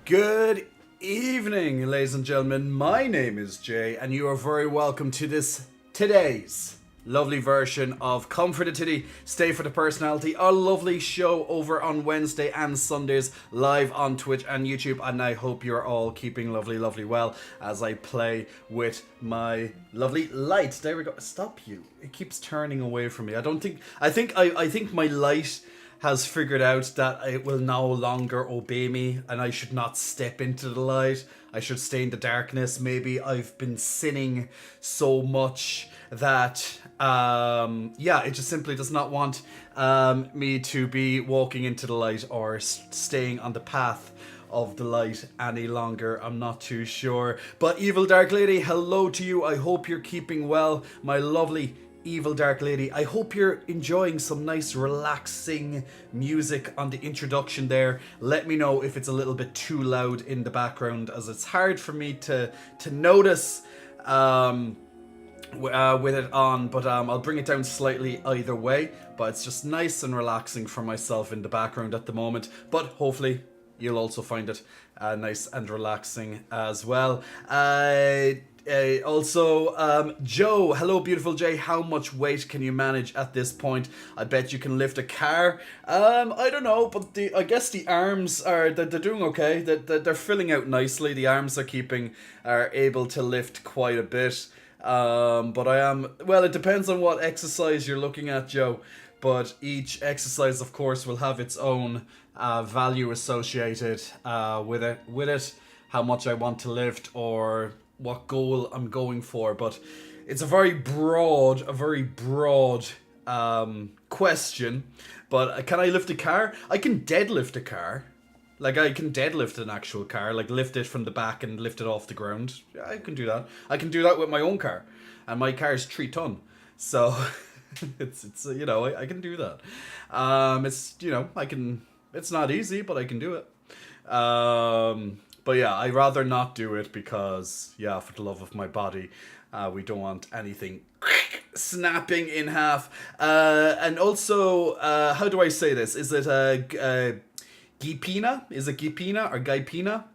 Good evening, ladies and gentlemen. My name is Jay, and you are very welcome to today's lovely version of Come for the Titty, Stay for the Personality, our lovely show over on Wednesday and Sundays, live on Twitch and YouTube. And I hope you're all keeping lovely well as I play with my lovely light. There we go. Stop you! It keeps turning away from me. I think my light has figured out that it will no longer obey me and I should not step into the light. I should stay in the darkness. Maybe I've been sinning so much that, it just simply does not want me to be walking into the light or staying on the path of the light any longer. I'm not too sure. But Evil Dark Lady, hello to you. I hope you're keeping well, my lovely Evil Dark Lady. I hope you're enjoying some nice relaxing music on the introduction there. Let me know if it's a little bit too loud in the background, as it's hard for me to notice with it on, but I'll bring it down slightly either way. But it's just nice and relaxing for myself in the background at the moment, but hopefully you'll also find it nice and relaxing as well. Joe, hello, beautiful Jay. How much weight can you manage at this point? I bet you can lift a car. I don't know, but I guess the arms they're doing okay. They're filling out nicely. The arms are able to lift quite a bit. But it depends on what exercise you're looking at, Joe. But each exercise, of course, will have its own value associated with it. How much I want to lift or what goal I'm going for. But it's a very broad question. But can I lift a car? I can deadlift a car. Like, I can deadlift an actual car, like lift it from the back and lift it off the ground. Yeah, I can do that. I can do that with my own car. And my car is 3 ton. So it's I can do that. It's not easy, but I can do it. But yeah, I'd rather not do it because, for the love of my body, we don't want anything snapping in half. And also, how do I say this? Is it Gipina? Is it Gipina or Gaipina?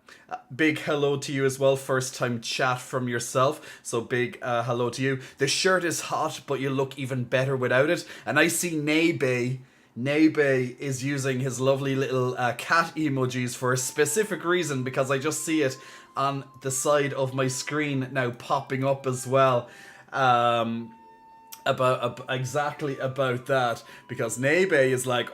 Big hello to you as well. First time chat from yourself. So big hello to you. The shirt is hot, but you look even better without it. And I see Nebe is using his lovely little cat emojis for a specific reason, because I just see it on the side of my screen now popping up as well. Exactly about that, because Nebe is like,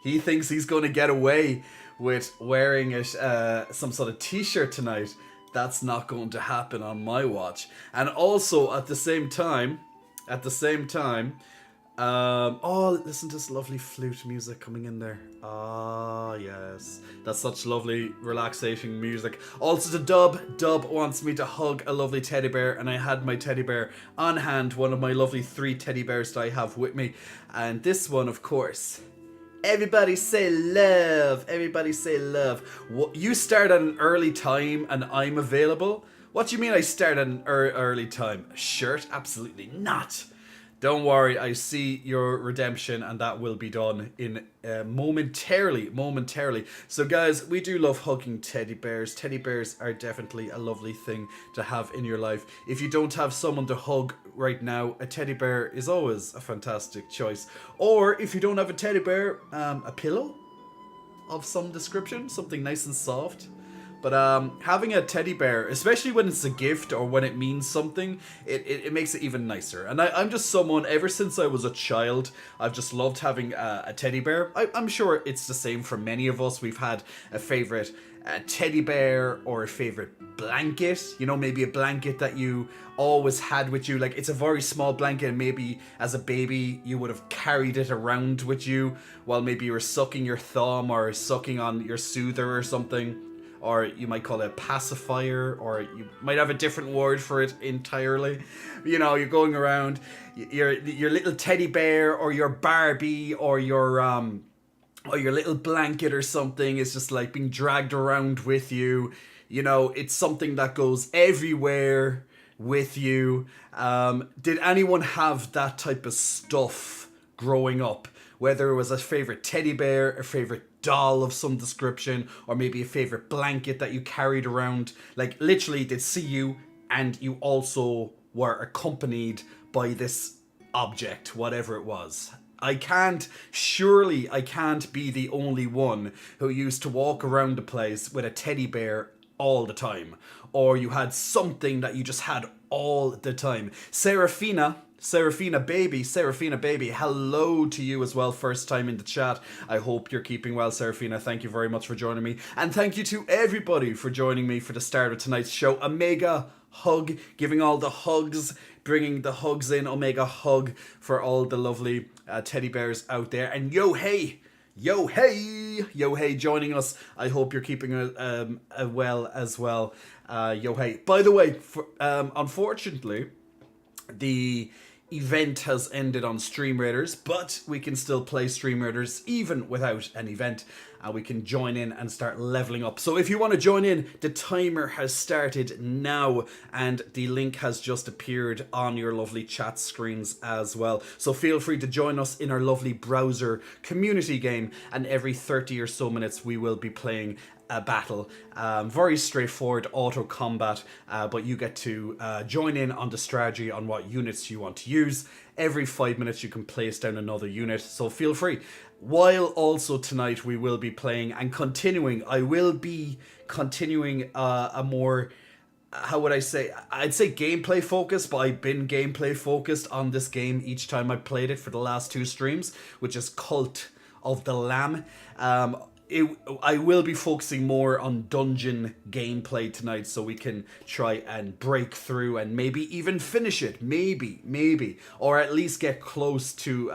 he thinks he's going to get away with wearing some sort of t-shirt tonight. That's not going to happen on my watch. And also at the same time, listen to this lovely flute music coming in there. Yes, that's such lovely relaxation music. Also, the Dub wants me to hug a lovely teddy bear, and I had my teddy bear on hand, one of my lovely 3 teddy bears that I have with me. And this one, of course, everybody say love. Everybody say love. You start at an early time and I'm available? What do you mean I start at an early time? A shirt? Absolutely not. Don't worry, I see your redemption, and that will be done in momentarily. So guys, we do love hugging teddy bears. Teddy bears are definitely a lovely thing to have in your life. If you don't have someone to hug right now, a teddy bear is always a fantastic choice. Or if you don't have a teddy bear, a pillow of some description, something nice and soft. But having a teddy bear, especially when it's a gift or when it means something, it makes it even nicer. And I'm just someone, ever since I was a child, I've just loved having a teddy bear. I'm sure it's the same for many of us. We've had a favorite teddy bear or a favorite blanket. Maybe a blanket that you always had with you. Like, it's a very small blanket, and maybe as a baby you would have carried it around with you while maybe you were sucking your thumb or sucking on your soother or something. Or you might call it a pacifier, or you might have a different word for it entirely. You're going around your little teddy bear or your Barbie or your little blanket or something is just like being dragged around with you. It's something that goes everywhere with you. Did anyone have that type of stuff growing up? whether it was a favorite teddy bear, a favorite doll of some description, or maybe a favorite blanket that you carried around. Like, literally, they'd see you, and you also were accompanied by this object, whatever it was. Surely I can't be the only one who used to walk around the place with a teddy bear all the time. Or you had something that you just had all the time. Serafina baby, hello to you as well, first time in the chat. I hope you're keeping well, Serafina. Thank you very much for joining me. And thank you to everybody for joining me for the start of tonight's show. Omega hug, giving all the hugs, bringing the hugs in. Omega hug for all the lovely teddy bears out there. And yo hey, joining us. I hope you're keeping well as well. Yo hey. By the way, unfortunately, the event has ended on Stream Raiders, but we can still play Stream Raiders even without an event, and we can join in and start leveling up. So if you want to join in, the timer has started now, and the link has just appeared on your lovely chat screens as well. So feel free to join us in our lovely browser community game, and every 30 or so minutes we will be playing a battle. Very straightforward auto combat, but you get to join in on the strategy on what units you want to use. Every 5 minutes you can place down another unit, so feel free. While also tonight we will be playing and continuing, I will be continuing a more, how would I say, I'd say gameplay focused, but I've been gameplay focused on this game each time I played it for the last 2 streams, which is Cult of the Lamb. I will be focusing more on dungeon gameplay tonight, so we can try and break through and maybe even finish it, maybe, or at least get close to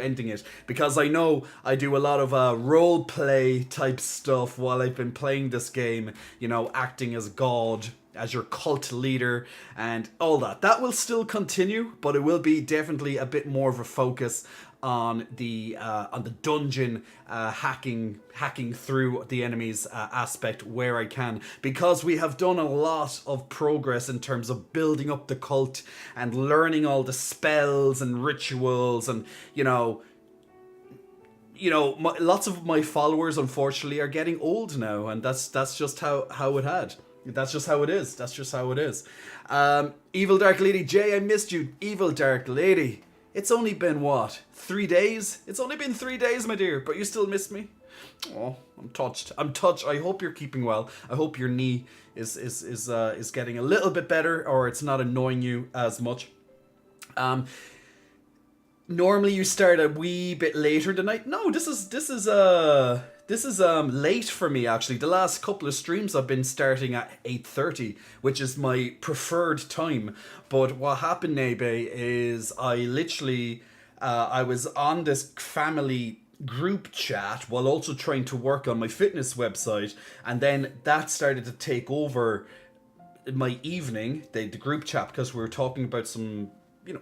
ending it. Because I know I do a lot of role play type stuff while I've been playing this game. You know, acting as God, as your cult leader, and all that. That will still continue, but it will be definitely a bit more of a focus on the dungeon hacking through the enemies aspect where I can, because we have done a lot of progress in terms of building up the cult and learning all the spells and rituals, and lots of my followers unfortunately are getting old now, and that's just how it had. That's just how it is. Evil Dark Lady J, I missed you. Evil Dark Lady, it's only been, what, 3 days? It's only been 3 days, my dear, but you still miss me? Oh, I'm touched. I hope you're keeping well. I hope your knee is getting a little bit better, or it's not annoying you as much. Normally you start a wee bit later tonight. No, this is late for me, actually. The last couple of streams I've been starting at 8:30, which is my preferred time. But what happened, Nebe, is I literally I was on this family group chat while also trying to work on my fitness website, and then that started to take over my evening, the group chat, because we were talking about some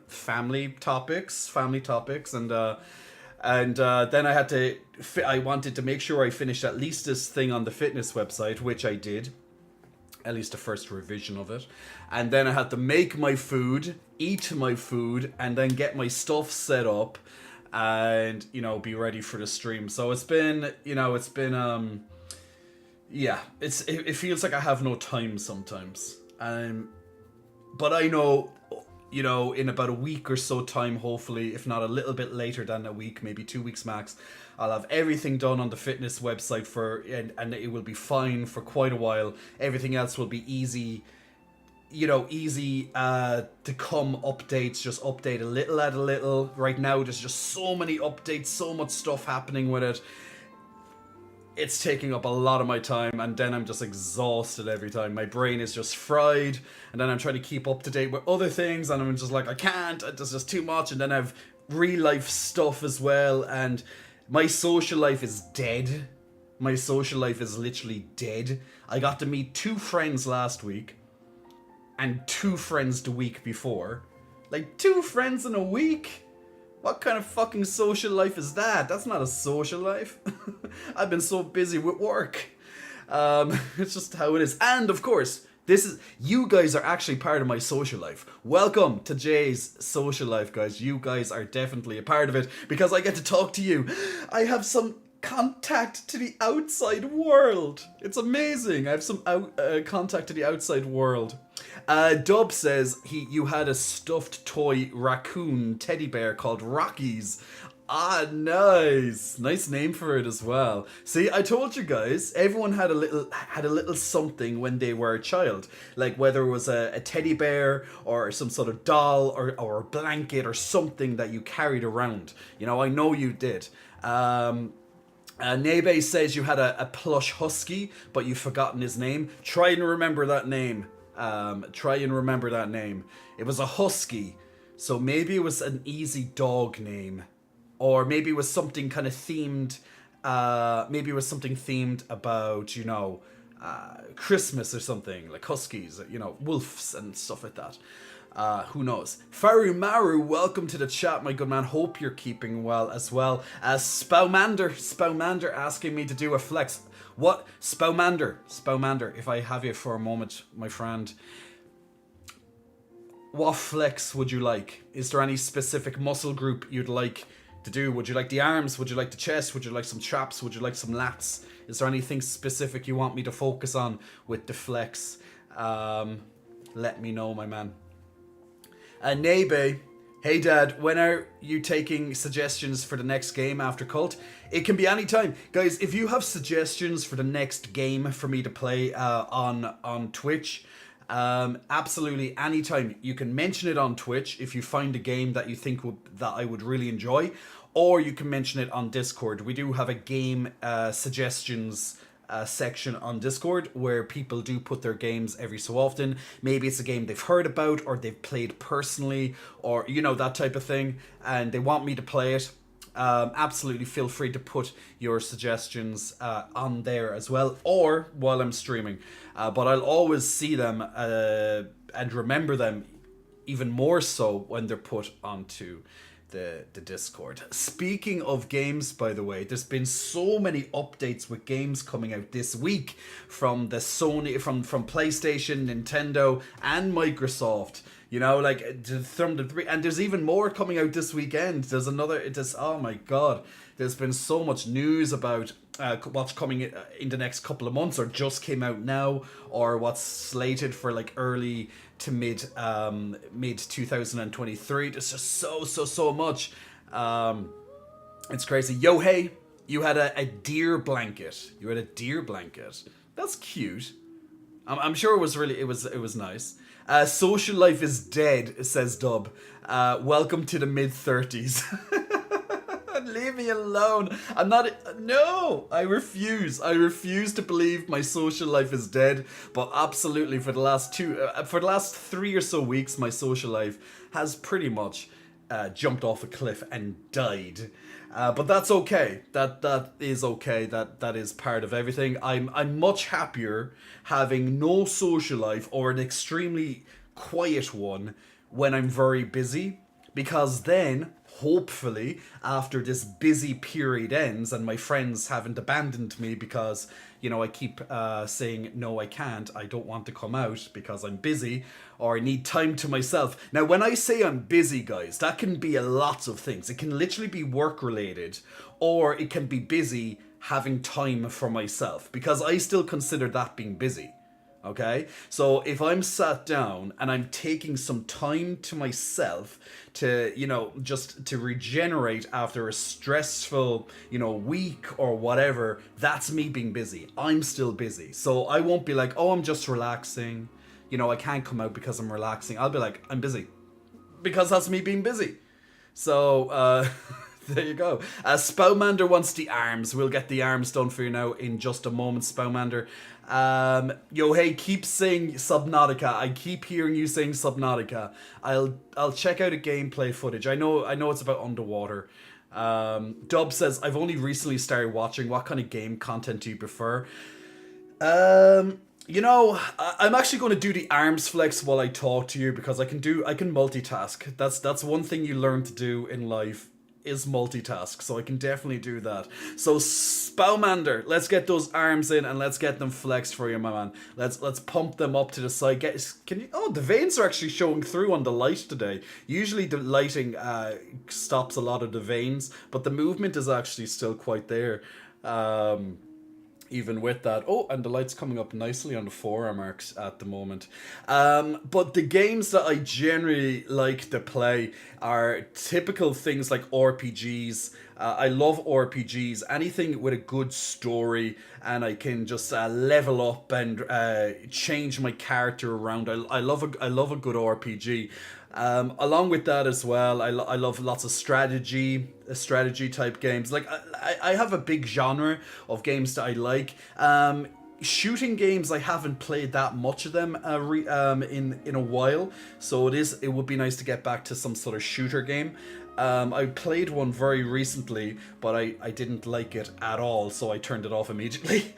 family topics, and then I wanted to make sure I finished at least this thing on the fitness website, which I did, at least the first revision of it. And then I had to make my food, eat my food, and then get my stuff set up and, be ready for the stream. So it feels like I have no time sometimes. But I know, in about a week or so time, hopefully, if not a little bit later than a week, maybe 2 weeks max, I'll have everything done on the fitness website and it will be fine for quite a while. Everything else will be easy, to come updates, just update a little at a little. Right now, there's just so many updates, so much stuff happening with it. It's taking up a lot of my time, and then I'm just exhausted every time. My brain is just fried, and then I'm trying to keep up to date with other things, and I'm just like, I can't, there's just too much. And then I have real life stuff as well, and my social life is dead. My social life is literally dead. I got to meet 2 friends last week, and 2 friends the week before. Like, 2 friends in a week? What kind of fucking social life is that? That's not a social life. I've been so busy with work. It's just how it is. And of course, You guys are actually part of my social life. Welcome to Jay's social life, guys. You guys are definitely a part of it because I get to talk to you. I have some contact to the outside world. It's amazing. I have some contact to the outside world. Dub says you had a stuffed toy raccoon teddy bear called Rockies. Ah, nice name for it as well. See, I told you guys, everyone had a little something when they were a child, like whether it was a teddy bear or some sort of doll or a blanket or something that you carried around. You know, I know you did. Nebe says you had a plush husky, but you've forgotten his name. Try and remember that name. It was a husky, so maybe it was an easy dog name. Or maybe it was something kind of themed, maybe it was something themed about, you know, Christmas or something, like huskies, you know, wolves and stuff like that. Who knows? Farumaru, welcome to the chat, my good man. Hope you're keeping well as well. Spoumander asking me to do a flex. What? Spoumander, if I have you for a moment, my friend. What flex would you like? Is there any specific muscle group you'd like to do? Would you like the arms? Would you like the chest? Would you like some traps? Would you like some lats? Is there anything specific you want me to focus on with the flex? Let me know, my man. Nebe, hey dad, when are you taking suggestions for the next game after Cult? It can be any time. Guys, if you have suggestions for the next game for me to play on Twitch, absolutely anytime. You can mention it on Twitch if you find a game that you think that I would really enjoy, or you can mention it on Discord. We do have a game suggestions section on Discord where people do put their games every so often. Maybe it's a game they've heard about or they've played personally, or you know, that type of thing, and they want me to play it. Absolutely feel free to put your suggestions on there as well, or while I'm streaming, but I'll always see them and remember them even more so when they're put onto the Discord. Speaking of games, by the way, there's been so many updates with games coming out this week from the Sony, from PlayStation, Nintendo, and Microsoft. You know, like and there's even more coming out this weekend. Oh my god, there's been so much news about what's coming in the next couple of months, or just came out now, or what's slated for like early to mid 2023. There's just so much. It's crazy. Yo, hey, you had a deer blanket. That's cute. I'm sure it was nice. Social life is dead, says Dub. Welcome to the mid-30s. Leave me alone. I refuse to believe my social life is dead. But absolutely, for the last 3 or so weeks, my social life has pretty much jumped off a cliff and died. But that's okay. That is okay. That is part of everything. I'm much happier having no social life, or an extremely quiet one, when I'm very busy, because then hopefully after this busy period ends and my friends haven't abandoned me because, you know, I keep saying no, I can't, I don't want to come out because I'm busy or I need time to myself. Now when I say I'm busy, guys, that can be a lot of things. It can literally be work related, or it can be busy having time for myself, because I still consider that being busy. Okay, so if I'm sat down and I'm taking some time to myself to, you know, just to regenerate after a stressful, you know, week or whatever, that's me being busy. I'm still busy. So I won't be like, oh, I'm just relaxing. You know, I can't come out because I'm relaxing. I'll be like, I'm busy. Because that's me being busy. So, there you go. Spoumander wants the arms. We'll get the arms done for you now in just a moment, Spoumander. Yo, hey, keep saying Subnautica. I keep hearing you saying Subnautica. I'll check out a gameplay footage. I know it's about underwater. Dub says, I've only recently started watching. What kind of game content do you prefer? You know, I'm actually going to do the arms flex while I talk to you, because I can multitask. That's one thing you learn to do in life. is multitask, so I can definitely do that. So Spowmander, let's get those arms in and let's get them flexed for you, my man. Let's pump them up to the side. Can you? Oh, the veins are actually showing through on the light today. Usually the lighting stops a lot of the veins, but the movement is actually still quite there. Even with that. Oh, and the light's coming up nicely on the forearm arcs at the moment. But the games that I generally like to play are typical things like RPGs. I love RPGs. Anything with a good story, and I can just level up and change my character around. I love a good RPG. Along with that as well, I love lots of strategy type games. Like I have a big genre of games that I like. Shooting games, I haven't played that much of them in a while, so it would be nice to get back to some sort of shooter game. I played one very recently, but I didn't like it at all, so I turned it off immediately.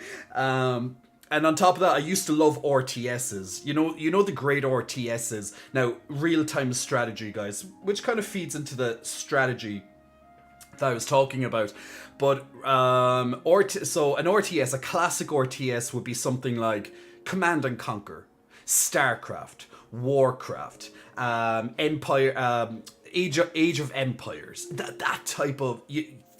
And on top of that, I used to love RTSs. You know the great RTSs. Now, real-time strategy, guys, which kind of feeds into the strategy that I was talking about. But so an RTS, a classic RTS, would be something like Command and Conquer, StarCraft, Warcraft, Empire, Age of Empires. That type of.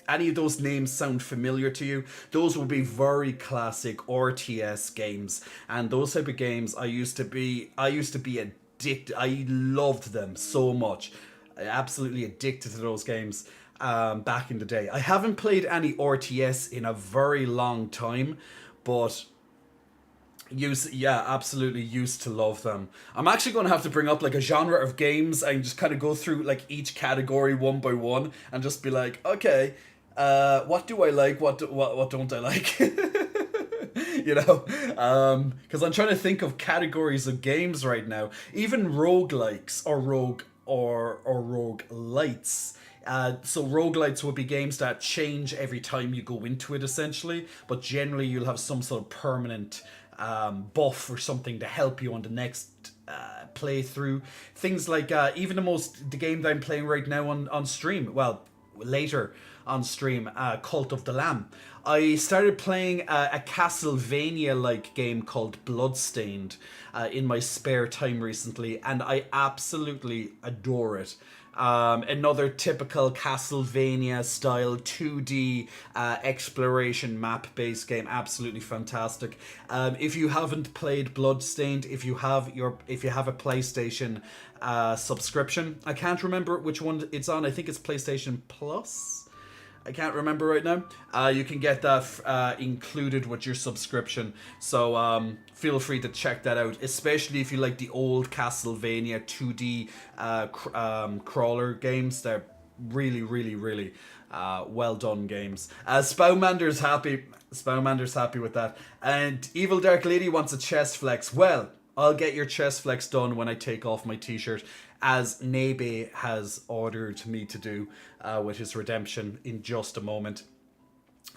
Any of those names sound familiar to you? Those would be very classic RTS games, and those type of games I used to be addicted. I loved them so much, absolutely addicted to those games. Back in the day, I haven't played any RTS in a very long time, but absolutely used to love them. I'm actually going to have to bring up like a genre of games and just kind of go through like each category one by one and just be like, okay, what do I like? What don't I like? Because I'm trying to think of categories of games right now. Even roguelikes or roguelites. So roguelites would be games that change every time you go into it, essentially. But generally, you'll have some sort of permanent buff or something to help you on the next playthrough. Things like even the game that I'm playing right now on stream. Well, later on stream, Cult of the Lamb. I started playing a Castlevania-like game called Bloodstained in my spare time recently, and I absolutely adore it. Another typical Castlevania style 2D exploration map based game, absolutely fantastic. If you haven't played Bloodstained, if you have a PlayStation subscription, I can't remember which one it's on. I think it's PlayStation Plus. I can't remember right now. You can get that included with your subscription. So feel free to check that out, especially if you like the old Castlevania 2D crawler games. They're really, really, really well done games. Spowmander's happy. Spowmander's happy with that. And Evil Dark Lady wants a chest flex. Well, I'll get your chest flex done when I take off my t-shirt, as Nebe has ordered me to do with his redemption in just a moment.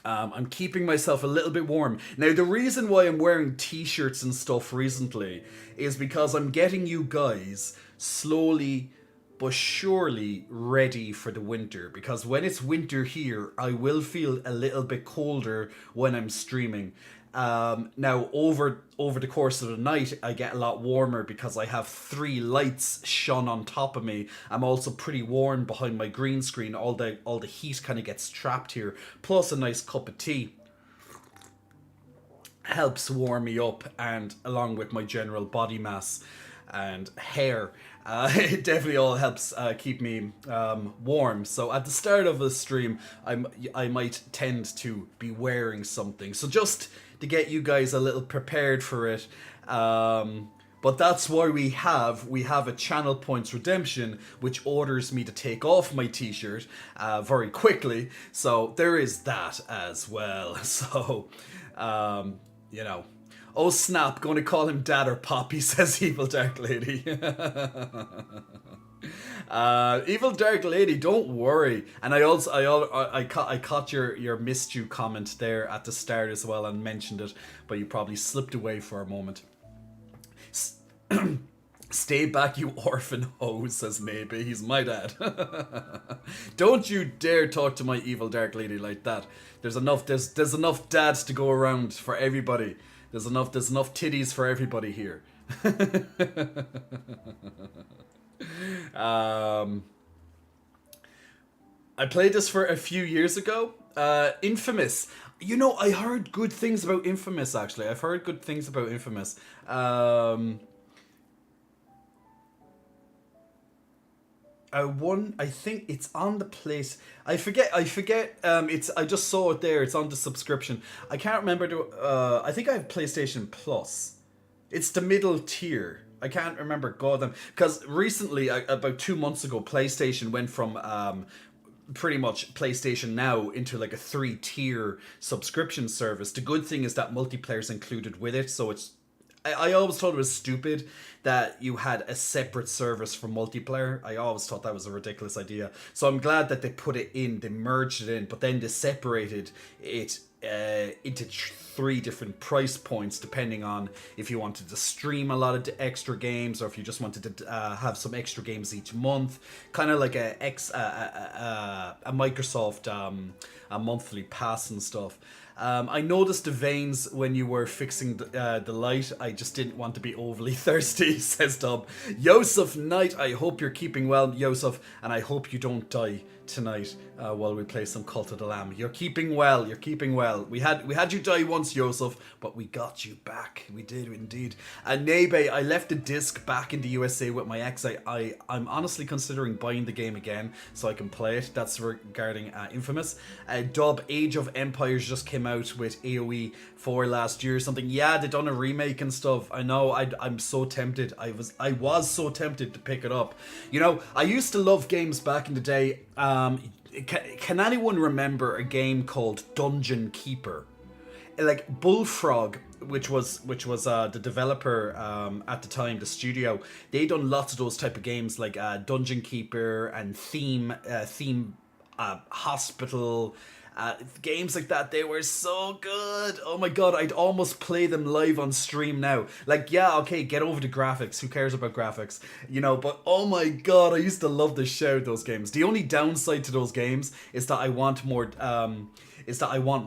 I'm keeping myself a little bit warm. Now, the reason why I'm wearing t-shirts and stuff recently is because I'm getting you guys slowly but surely ready for the winter. Because when it's winter here, I will feel a little bit colder when I'm streaming. Now, over the course of the night, I get a lot warmer because I have 3 lights shone on top of me. I'm also pretty warm behind my green screen. All the heat kind of gets trapped here. Plus a nice cup of tea helps warm me up, and along with my general body mass and hair, it definitely all helps keep me warm. So at the start of the stream, I might tend to be wearing something. So just to get you guys a little prepared for it. But that's why we have a channel points redemption, which orders me to take off my t-shirt very quickly. So there is that as well. So, oh snap, going to call him Dad or Poppy, says Evil Dark Lady. Evil Dark Lady, don't worry. And I caught your missed you comment there at the start as well and mentioned it, but you probably slipped away for a moment. Stay back, you orphan hoe, says maybe. He's my dad. Don't you dare talk to my evil dark lady like that. There's enough dads to go around for everybody. There's enough titties for everybody here. I played this for a few years ago. Infamous. You know, I heard good things about Infamous, actually. I've heard good things about Infamous. I think it's on the place. I forget. I just saw it there. It's on the subscription. I can't remember. I think I have PlayStation Plus. It's the middle tier. I can't remember. God, them because recently, about 2 months ago, PlayStation went from pretty much PlayStation Now into like a 3-tier subscription service. The good thing is that multiplayer's included with it, so it's. I always thought it was stupid that you had a separate service for multiplayer. I always thought that was a ridiculous idea. So I'm glad that they put it in, they merged it in, but then they separated it into 3 different price points depending on if you wanted to stream a lot of the extra games or if you just wanted to have some extra games each month, kind of like a Microsoft a monthly pass and stuff. I noticed the veins when you were fixing the light. I just didn't want to be overly thirsty, says Dub. Yosef Knight, I hope you're keeping well, Yosef, and I hope you don't die tonight while we play some Cult of the Lamb. You're keeping well, you're keeping well. We had you die once, Yosef, but we got you back. We did indeed. And Nebe, I left the disc back in the USA with my ex. I'm honestly considering buying the game again so I can play it. That's regarding Infamous. Dub, Age of Empires just came out with AoE 4 last year or something. Yeah, they done a remake and stuff. I know. I'm so tempted. I was so tempted to pick it up. You know, I used to love games back in the day. Can anyone remember a game called Dungeon Keeper? Like Bullfrog, which was the developer at the time, the studio, they done lots of those type of games like Dungeon Keeper and Theme Hospital. Games like that, they were so good. Oh my god, I'd almost play them live on stream now. Like, yeah, okay, get over the graphics. Who cares about graphics? You know, but oh my god, I used to love the shit out of those games. The only downside to those games is that I want more.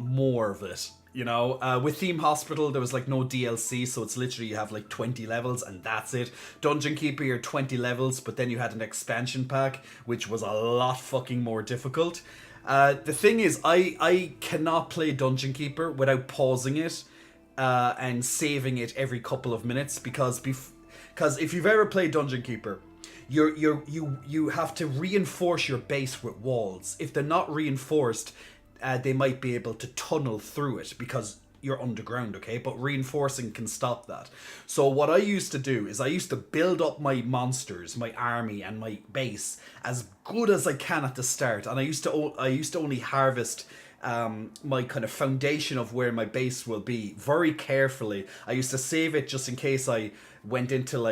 More of it. You know, with Theme Hospital, there was like no DLC, so it's literally you have like 20 levels and that's it. Dungeon Keeper, you're 20 levels, but then you had an expansion pack, which was a lot fucking more difficult. The thing is, I cannot play Dungeon Keeper without pausing it and saving it every couple of minutes because if you've ever played Dungeon Keeper, you have to reinforce your base with walls. If they're not reinforced, they might be able to tunnel through it because you're underground, okay? But reinforcing can stop that. So what I used to do is I used to build up my monsters, my army, and my base as good as I can at the start. And I used to only harvest my kind of foundation of where my base will be very carefully. I used to save it just in case I went into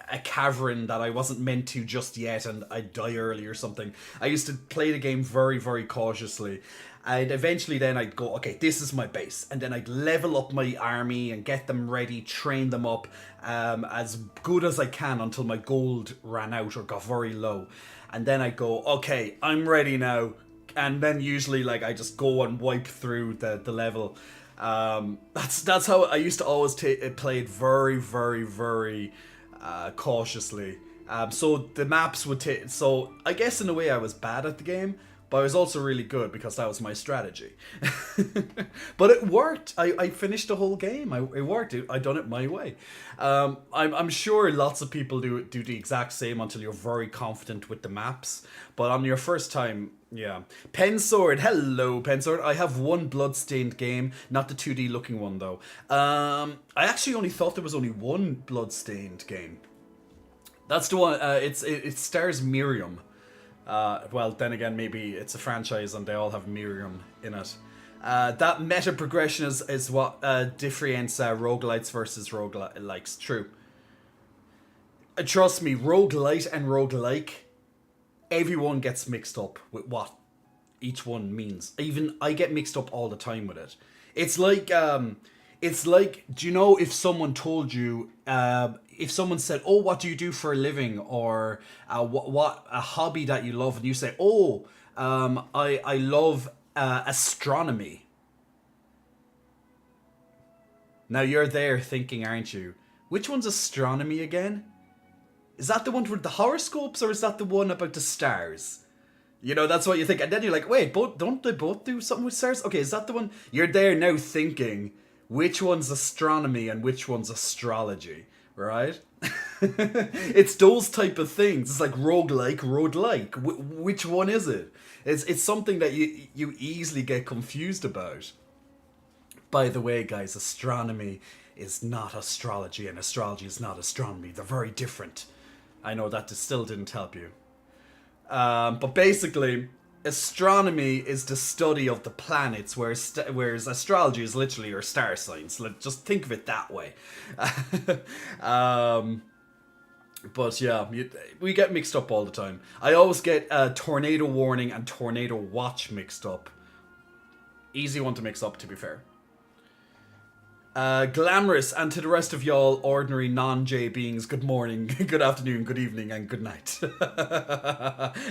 a cavern that I wasn't meant to just yet and I'd die early or something. I used to play the game very, very cautiously. And eventually then I'd go, okay, this is my base. And then I'd level up my army and get them ready, train them up as good as I can until my gold ran out or got very low. And then I'd go, okay, I'm ready now. And then usually like I just go and wipe through the level. That's how I used to always play it very, very, very cautiously. So the maps would take. So I guess in a way I was bad at the game, but I was also really good because that was my strategy. But it worked. I finished the whole game. It worked. I done it my way. I'm sure lots of people do the exact same until you're very confident with the maps. But on your first time, yeah. Pensword, hello Pensword. I have one bloodstained game, not the 2D looking one though. I actually only thought there was only one bloodstained game. That's the one. It stars Miriam. Well, then again, maybe it's a franchise and they all have Miriam in it. That meta progression is what differentiates roguelites versus roguelikes. True. Trust me, roguelite and roguelike, everyone gets mixed up with what each one means. Even I get mixed up all the time with it. It's like It's like, do you know if someone told you, if someone said, "Oh, what do you do for a living?" or what a hobby that you love, and you say, "Oh, I love astronomy." Now you're there thinking, aren't you? Which one's astronomy again? Is that the one with the horoscopes, or is that the one about the stars? You know, that's what you think. And then you're like, wait, both don't they both do something with stars? Okay, is that the one? You're there now thinking, which one's astronomy and which one's astrology, right? It's those type of things. It's like roguelike, roguelike. Which one is it? It's something that you easily get confused about. By the way, guys, astronomy is not astrology and astrology is not astronomy. They're very different. I know that still didn't help you. But basically, astronomy is the study of the planets, whereas astrology is literally your star signs. Just think of it that way. um, but yeah, we get mixed up all the time. I always get tornado warning and tornado watch mixed up. Easy one to mix up, to be fair. Glamorous, and to the rest of y'all ordinary non-J beings, good morning, good afternoon, good evening, and good night.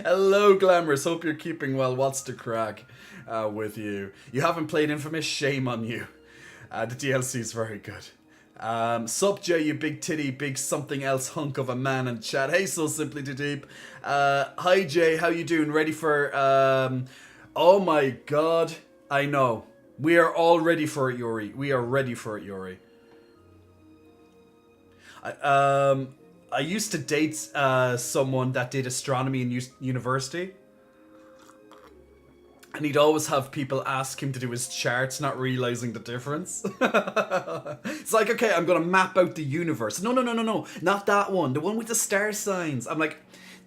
Hello, Glamorous, hope you're keeping well. What's the crack with you? You haven't played Infamous? Shame on you. The DLC is very good. Sup, Jay, you big titty, big something else hunk of a man in chat. Hey, so simply too deep. Hi, Jay, how you doing? Ready for, oh my god, I know. We are all ready for it, Yuri. We are ready for it, Yuri. I used to date someone that did astronomy in university. And he'd always have people ask him to do his charts, not realizing the difference. It's like, okay, I'm going to map out the universe. No, not that one. The one with the star signs. I'm like,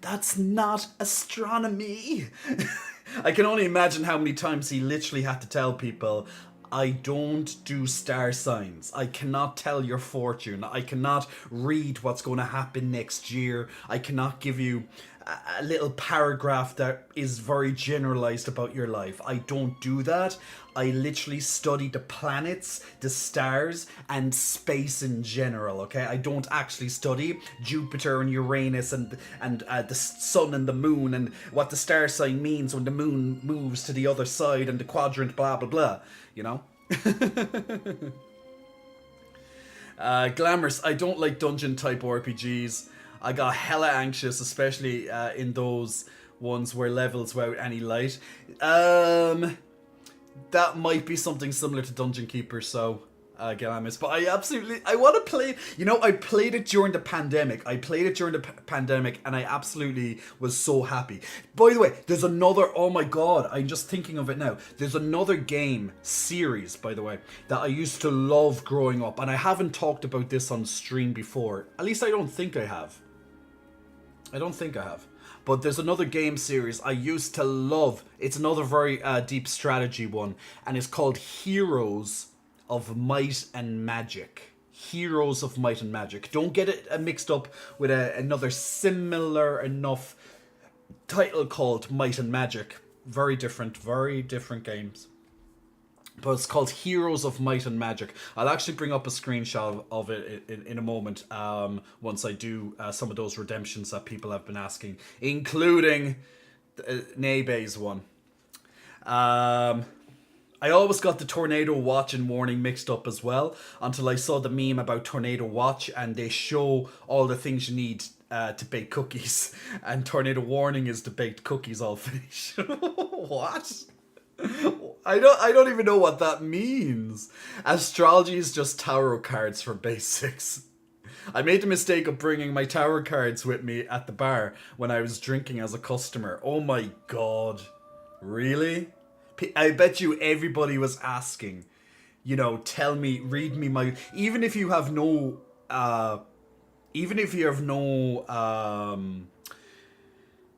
that's not astronomy. I can only imagine how many times he literally had to tell people, I don't do star signs. I cannot tell your fortune. I cannot read what's going to happen next year. I cannot give you a little paragraph that is very generalized about your life. I don't do that. I literally study the planets, the stars, and space in general, okay? I don't actually study Jupiter and Uranus and the sun and the moon and what the star sign means when the moon moves to the other side and the quadrant, blah, blah, blah, you know? Glamorous, I don't like dungeon type RPGs. I got hella anxious, especially in those ones where levels without any light. That might be something similar to Dungeon Keeper, so Galamis. But I want to play. You know, I played it during the pandemic. Pandemic, and I absolutely was so happy. By the way, there's another. Oh my god, I'm just thinking of it now. There's another game series, by the way, that I used to love growing up, and I haven't talked about this on stream before. At least I don't think I have. But there's another game series I used to love. It's another very deep strategy one. And it's called Heroes of Might and Magic. Heroes of Might and Magic. Don't get it mixed up with another similar enough title called Might and Magic. Very different games. But it's called Heroes of Might and Magic. I'll actually bring up a screenshot of it in a moment once I do some of those redemptions that people have been asking, including Nebe's one. I always got the Tornado Watch and Warning mixed up as well until I saw the meme about Tornado Watch and they show all the things you need to bake cookies. And Tornado Warning is the baked cookies all finished. What? I don't even know what that means. Astrology is just tarot cards for basics. I made the mistake of bringing my tarot cards with me at the bar when I was drinking as a customer. Oh my god. Really? I bet you everybody was asking, you know, tell me, read me my... Even if you have no...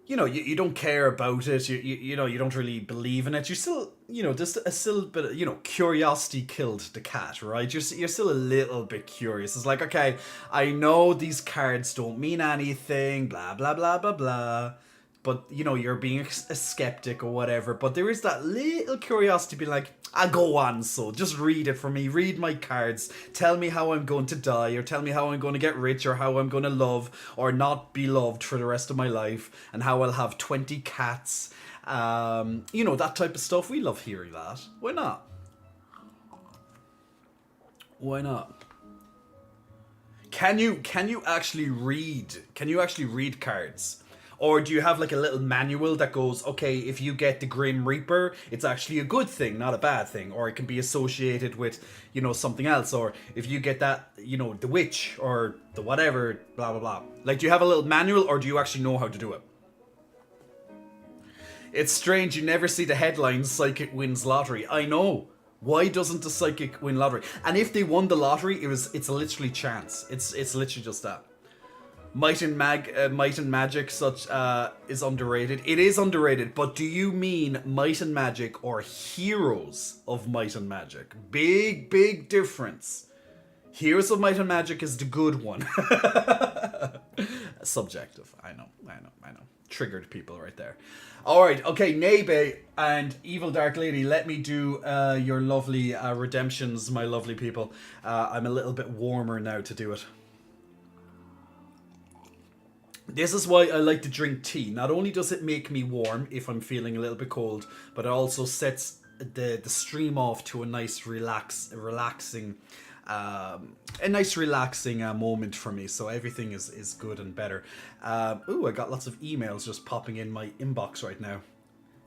you know, you don't care about it, you know, you don't really believe in it, you still, you know, there's still bit of, you know, curiosity killed the cat, right? You're still a little bit curious. It's like, okay, I know these cards don't mean anything, blah, blah, blah, blah, blah, but you know, you're being a skeptic or whatever, but there is that little curiosity being like, ah, go on, so just read it for me, read my cards, tell me how I'm going to die, or tell me how I'm going to get rich, or how I'm going to love or not be loved for the rest of my life, and how I'll have 20 cats, you know, that type of stuff. We love hearing that. Why not? Why not? Can you actually read? Can you actually read cards? Or do you have like a little manual that goes, okay, if you get the Grim Reaper, it's actually a good thing, not a bad thing, or it can be associated with, you know, something else, or if you get that, you know, the witch or the whatever, blah blah blah. Like, do you have a little manual, or do you actually know how to do it? It's strange, you never see the headlines, psychic wins lottery. I know. Why doesn't the psychic win lottery? And if they won the lottery, it's literally chance. It's literally just that. Might and Magic such is underrated. It is underrated, but do you mean Might and Magic or Heroes of Might and Magic? Big difference. Heroes of Might and Magic is the good one. Subjective. I know. Triggered people right there. Alright, okay, Nebe and Evil Dark Lady, let me do your lovely redemptions, my lovely people. I'm a little bit warmer now to do it. This is why I like to drink tea. Not only does it make me warm if I'm feeling a little bit cold, but it also sets the stream off to a nice relaxing moment for me. So everything is good and better. Ooh, I got lots of emails just popping in my inbox right now.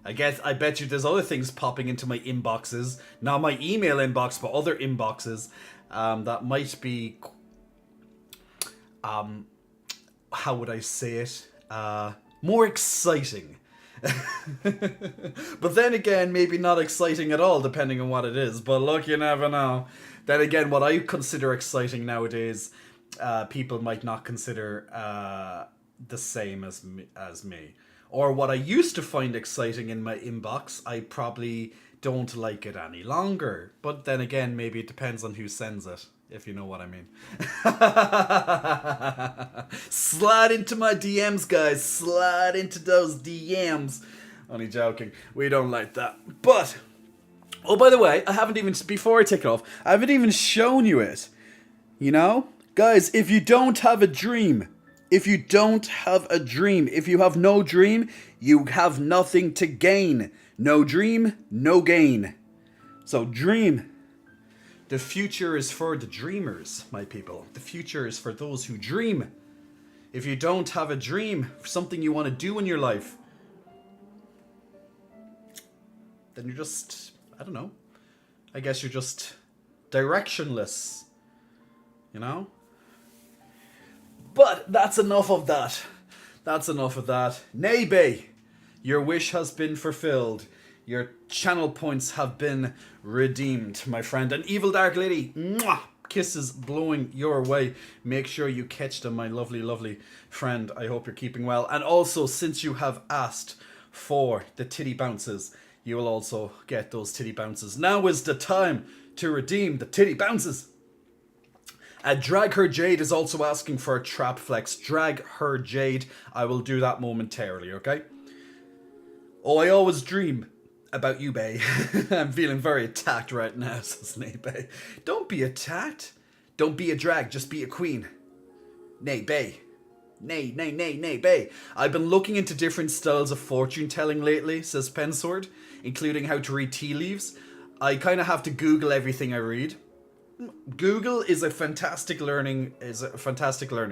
I bet you there's other things popping into my inboxes. Not my email inbox, but other inboxes. That might be... how would I say it? More exciting. But then again, maybe not exciting at all, depending on what it is. But look, you never know. Then again, what I consider exciting nowadays, people might not consider the same as me. Or what I used to find exciting in my inbox, I probably don't like it any longer. But then again, maybe it depends on who sends it, if you know what I mean. Slide into my DMs, guys. Slide into those DMs. Only joking. We don't like that. But, oh, by the way, before I take it off, I haven't even shown you it. You know? Guys, if you don't have a dream, if you have no dream, you have nothing to gain. No dream, no gain. So dream. The future is for the dreamers, my people. The future is for those who dream. If you don't have a dream, something you want to do in your life, then you're just, I don't know. I guess you're just directionless. You know? But that's enough of that. Nebe, your wish has been fulfilled. Your channel points have been redeemed, my friend. And Evil Dark Lady, mwah, kisses blowing your way. Make sure you catch them, my lovely, lovely friend. I hope you're keeping well. And also, since you have asked for the titty bounces, you will also get those titty bounces. Now is the time to redeem the titty bounces. Drag Her Jade is also asking for a trap flex. Drag Her Jade. I will do that momentarily, okay? Oh, I always dream about you, bae. I'm feeling very attacked right now, says Nay, bae. Don't be attacked. Don't be a drag, just be a queen. Nay, bae. Nay, bae. I've been looking into different styles of fortune telling lately, says Pensword, including how to read tea leaves. I kind of have to Google everything I read. Google is a fantastic learning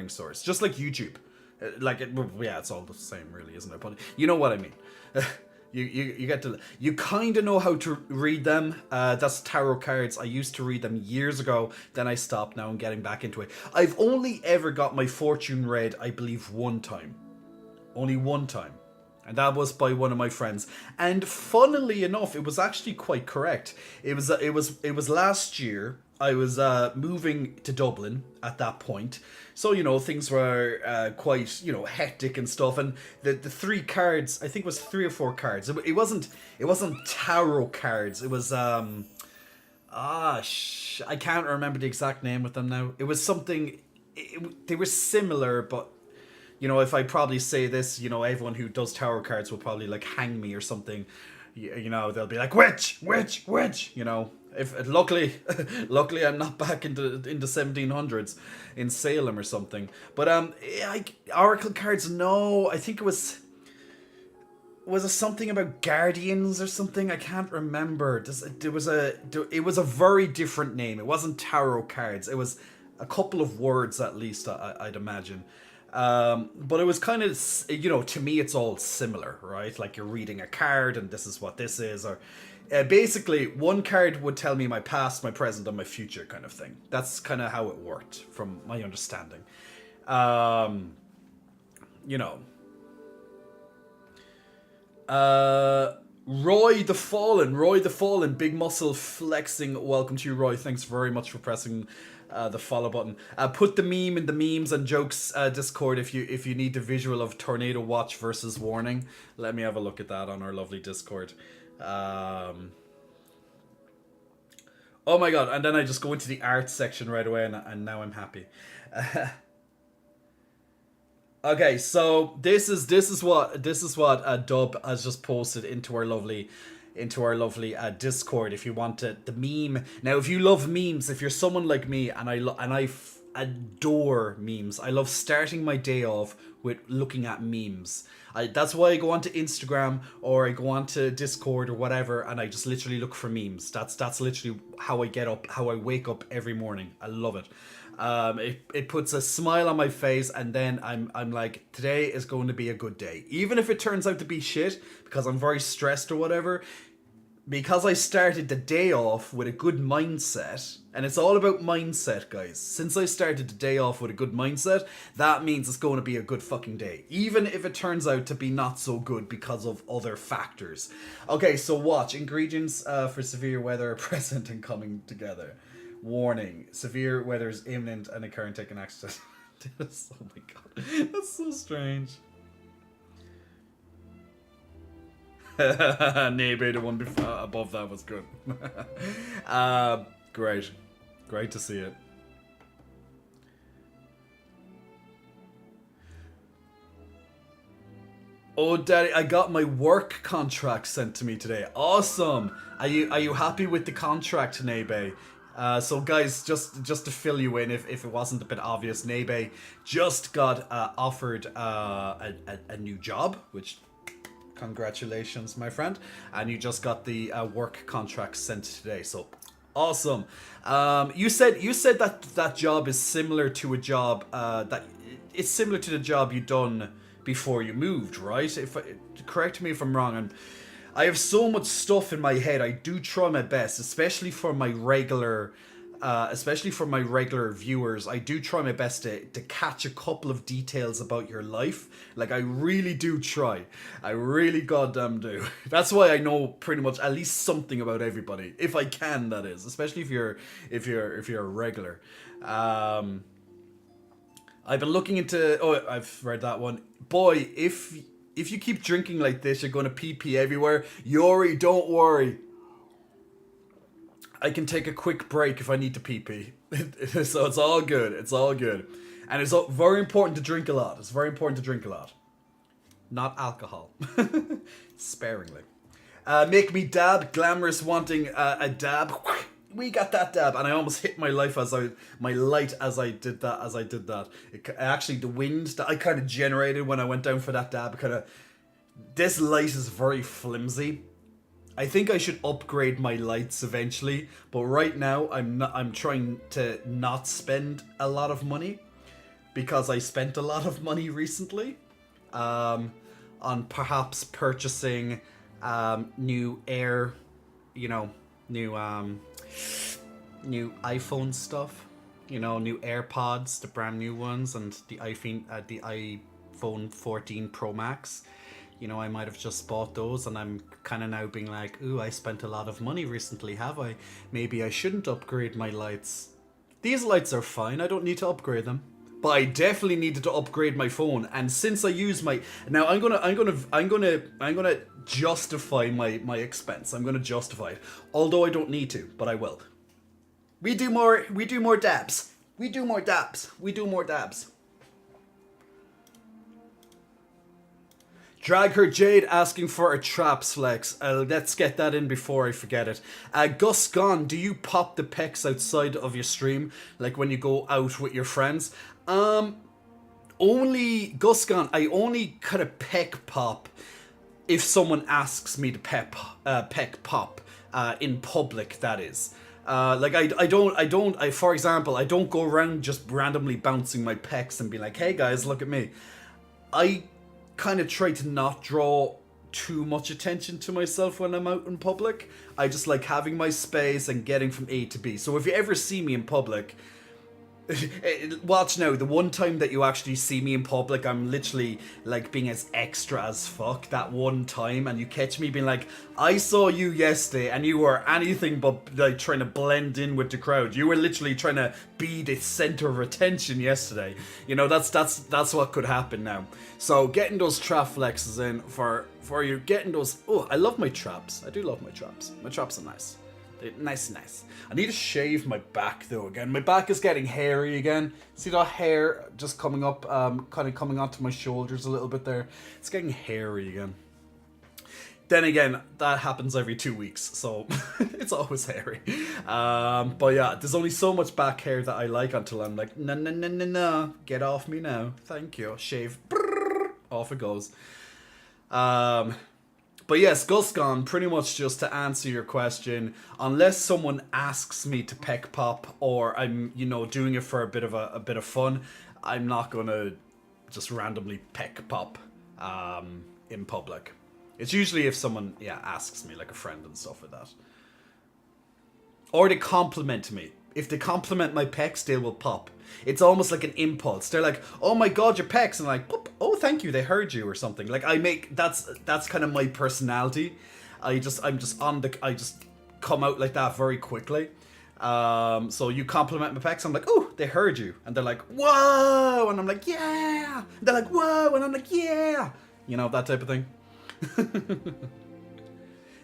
source, just like YouTube. It's all the same, really, isn't it? But you know what I mean. You kind of know how to read them. That's tarot cards. I used to read them years ago. Then I stopped. Now I'm getting back into it. I've only ever got my fortune read, I believe, one time. Only one time. And that was by one of my friends. And funnily enough, it was actually quite correct. It was last year. I was moving to Dublin at that point. So, you know, things were quite, you know, hectic and stuff. And the three cards, I think it was 3 or 4 cards. It wasn't tarot cards. It was, I can't remember the exact name of them now. It was something, they were similar, but, you know, if I probably say this, you know, everyone who does tarot cards will probably like hang me or something. You know, they'll be like, witch, witch, witch. You know, if luckily, luckily I'm not back into 1700s in Salem or something. But oracle cards, no, I think it was it something about guardians or something? I can't remember. It was a very different name. It wasn't tarot cards. It was a couple of words at least. I'd imagine. But it was kind of, you know, to me it's all similar, right? Like you're reading a card and this is what this is, or basically one card would tell me my past, my present, and my future kind of thing. That's kind of how it worked from my understanding. You know. Roy the Fallen, big muscle flexing. Welcome to you, Roy. Thanks very much for pressing the follow button. Put the meme in the memes and jokes Discord if you need the visual of tornado watch versus warning. Let me have a look at that on our lovely Discord. Oh my god! And then I just go into the art section right away, and now I'm happy. Okay, so this is what Dub has just posted into our lovely Discord. If you want the meme now, if you love memes, if you're someone like me, and I adore memes. I love starting my day off with looking at memes. That's why I go onto Instagram or I go onto Discord or whatever, and I just literally look for memes. That's literally how I get up, how I wake up every morning. I love it. It puts a smile on my face, and then I'm like, today is going to be a good day, even if it turns out to be shit because I'm very stressed or whatever. Because I started the day off with a good mindset, and it's all about mindset, guys. Since I started the day off with a good mindset, that means it's going to be a good fucking day, even if it turns out to be not so good because of other factors. Okay, so watch. Ingredients for severe weather are present and coming together. Warning, severe weather is imminent and a current taking accident. Oh my god, that's so strange. Maybe the one above that was good. Great to see it. Oh, Daddy, I got my work contract sent to me today. Awesome. Are you happy with the contract, Nebe? So guys, just to fill you in, if it wasn't a bit obvious, Nebe just got offered a new job, which congratulations, my friend, and you just got the work contract sent today. So awesome. You said that job is similar to a job that it's similar to the job you done before you moved, right? Correct me if I'm wrong. And I have so much stuff in my head. I do try my best, especially for my regular viewers. I do try my best to catch a couple of details about your life. Like, I really do try. I really goddamn do. That's why I know pretty much at least something about everybody, if I can. That is, especially if you're a regular. I've been looking into. Oh, I've read that one. Boy, if you keep drinking like this, you're going to pee everywhere. Yori, don't worry. I can take a quick break if I need to pee. So it's all good. It's all good. And it's very important to drink a lot. It's very important to drink a lot. Not alcohol. Sparingly. Make me dab. Glamorous wanting a dab. We got that dab, and I almost hit my light as I did that. Actually, the wind that I kind of generated when I went down for that dab, this light is very flimsy. I think I should upgrade my lights eventually, but right now I'm trying to not spend a lot of money, because I spent a lot of money recently on perhaps purchasing new new iPhone stuff, new AirPods, the brand new ones, and the iPhone 14 Pro Max. I might have just bought those, and I'm kind of now being like, ooh, I spent a lot of money recently, have I? Maybe I shouldn't upgrade my lights. These lights are fine, I don't need to upgrade them. But I definitely needed to upgrade my phone, and since I use my... Now, I'm gonna justify my expense. I'm gonna justify it. Although I don't need to, but I will. We do more dabs. We do more dabs. Drag Her Jade asking for a traps flex. Let's get that in before I forget it. Gus Gone, do you pop the pecs outside of your stream? Like when you go out with your friends? Only Gus Gone, I only kind of peck pop if someone asks me to peck pop in public, that is. Like for example, I don't go around just randomly bouncing my pecs and be like, hey guys, look at me. I kind of try to not draw too much attention to myself when I'm out in public. I just like having my space and getting from A to B. So if you ever see me in public, watch now, the one time that you actually see me in public, I'm literally like being as extra as fuck that one time, and you catch me being like, I saw you yesterday and you were anything but like trying to blend in with the crowd. You were literally trying to be the center of attention yesterday. You know, that's what could happen now. So getting those trap flexes in for you, getting those, oh, I love my traps. I do love my traps. My traps are nice. Nice. I need to shave my back though again. My back is getting hairy again. See that hair just coming up, kind of coming onto my shoulders a little bit there. It's getting hairy again. Then again, that happens every 2 weeks, so it's always hairy. But yeah, there's only so much back hair that I like until I'm like, no, get off me now. Thank you. Shave. Brrr, off it goes. But yes, Guscon, pretty much just to answer your question, unless someone asks me to peck pop or I'm, you know, doing it for a bit of fun, I'm not gonna just randomly peck pop in public. It's usually if someone, asks me, like a friend and stuff like that. Or they compliment me. If they compliment my pecs, they will pop. It's almost like an impulse. They're like, "Oh my god, your pecs," and I'm like, "Poop, oh, thank you, they heard you," or something. Like that's kind of my personality. I just come out like that very quickly. So you compliment my pecs, I'm like, "Oh, they heard you," and they're like, "Whoa," and I'm like, "Yeah." And they're like, "Whoa," and I'm like, "Yeah." You know, that type of thing.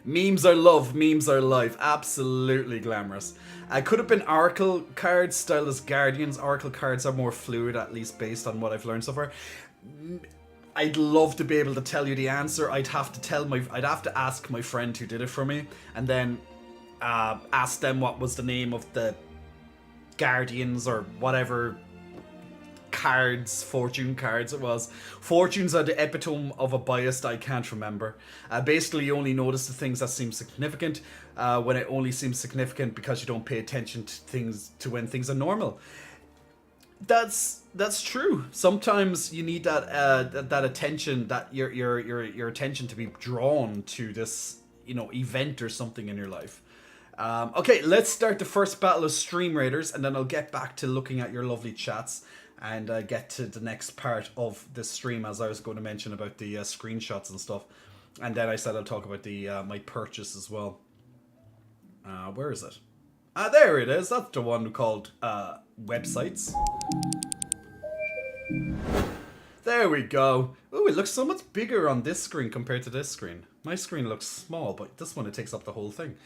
Memes are love, memes are life. Absolutely glamorous. Could have been Oracle cards, styled as Guardians. Oracle cards are more fluid, at least based on what I've learned so far. I'd love to be able to tell you the answer. I'd have to ask my friend who did it for me, and then ask them what was the name of the Guardians or whatever cards, fortune cards it was. Fortunes are the epitome of a bias that I can't remember. Basically, you only notice the things that seem significant when it only seems significant because you don't pay attention to things when things are normal. That's true. Sometimes you need that attention, that your attention to be drawn to this, you know, event or something in your life. Okay, let's start the first battle of Stream Raiders, and then I'll get back to looking at your lovely chats and get to the next part of the stream, as I was going to mention about the screenshots and stuff. And then I said I'll talk about the my purchase as well. Where is it? There it is. That's the one called websites. There we go. Ooh, it looks so much bigger on this screen compared to this screen. My screen looks small, but this one, it takes up the whole thing.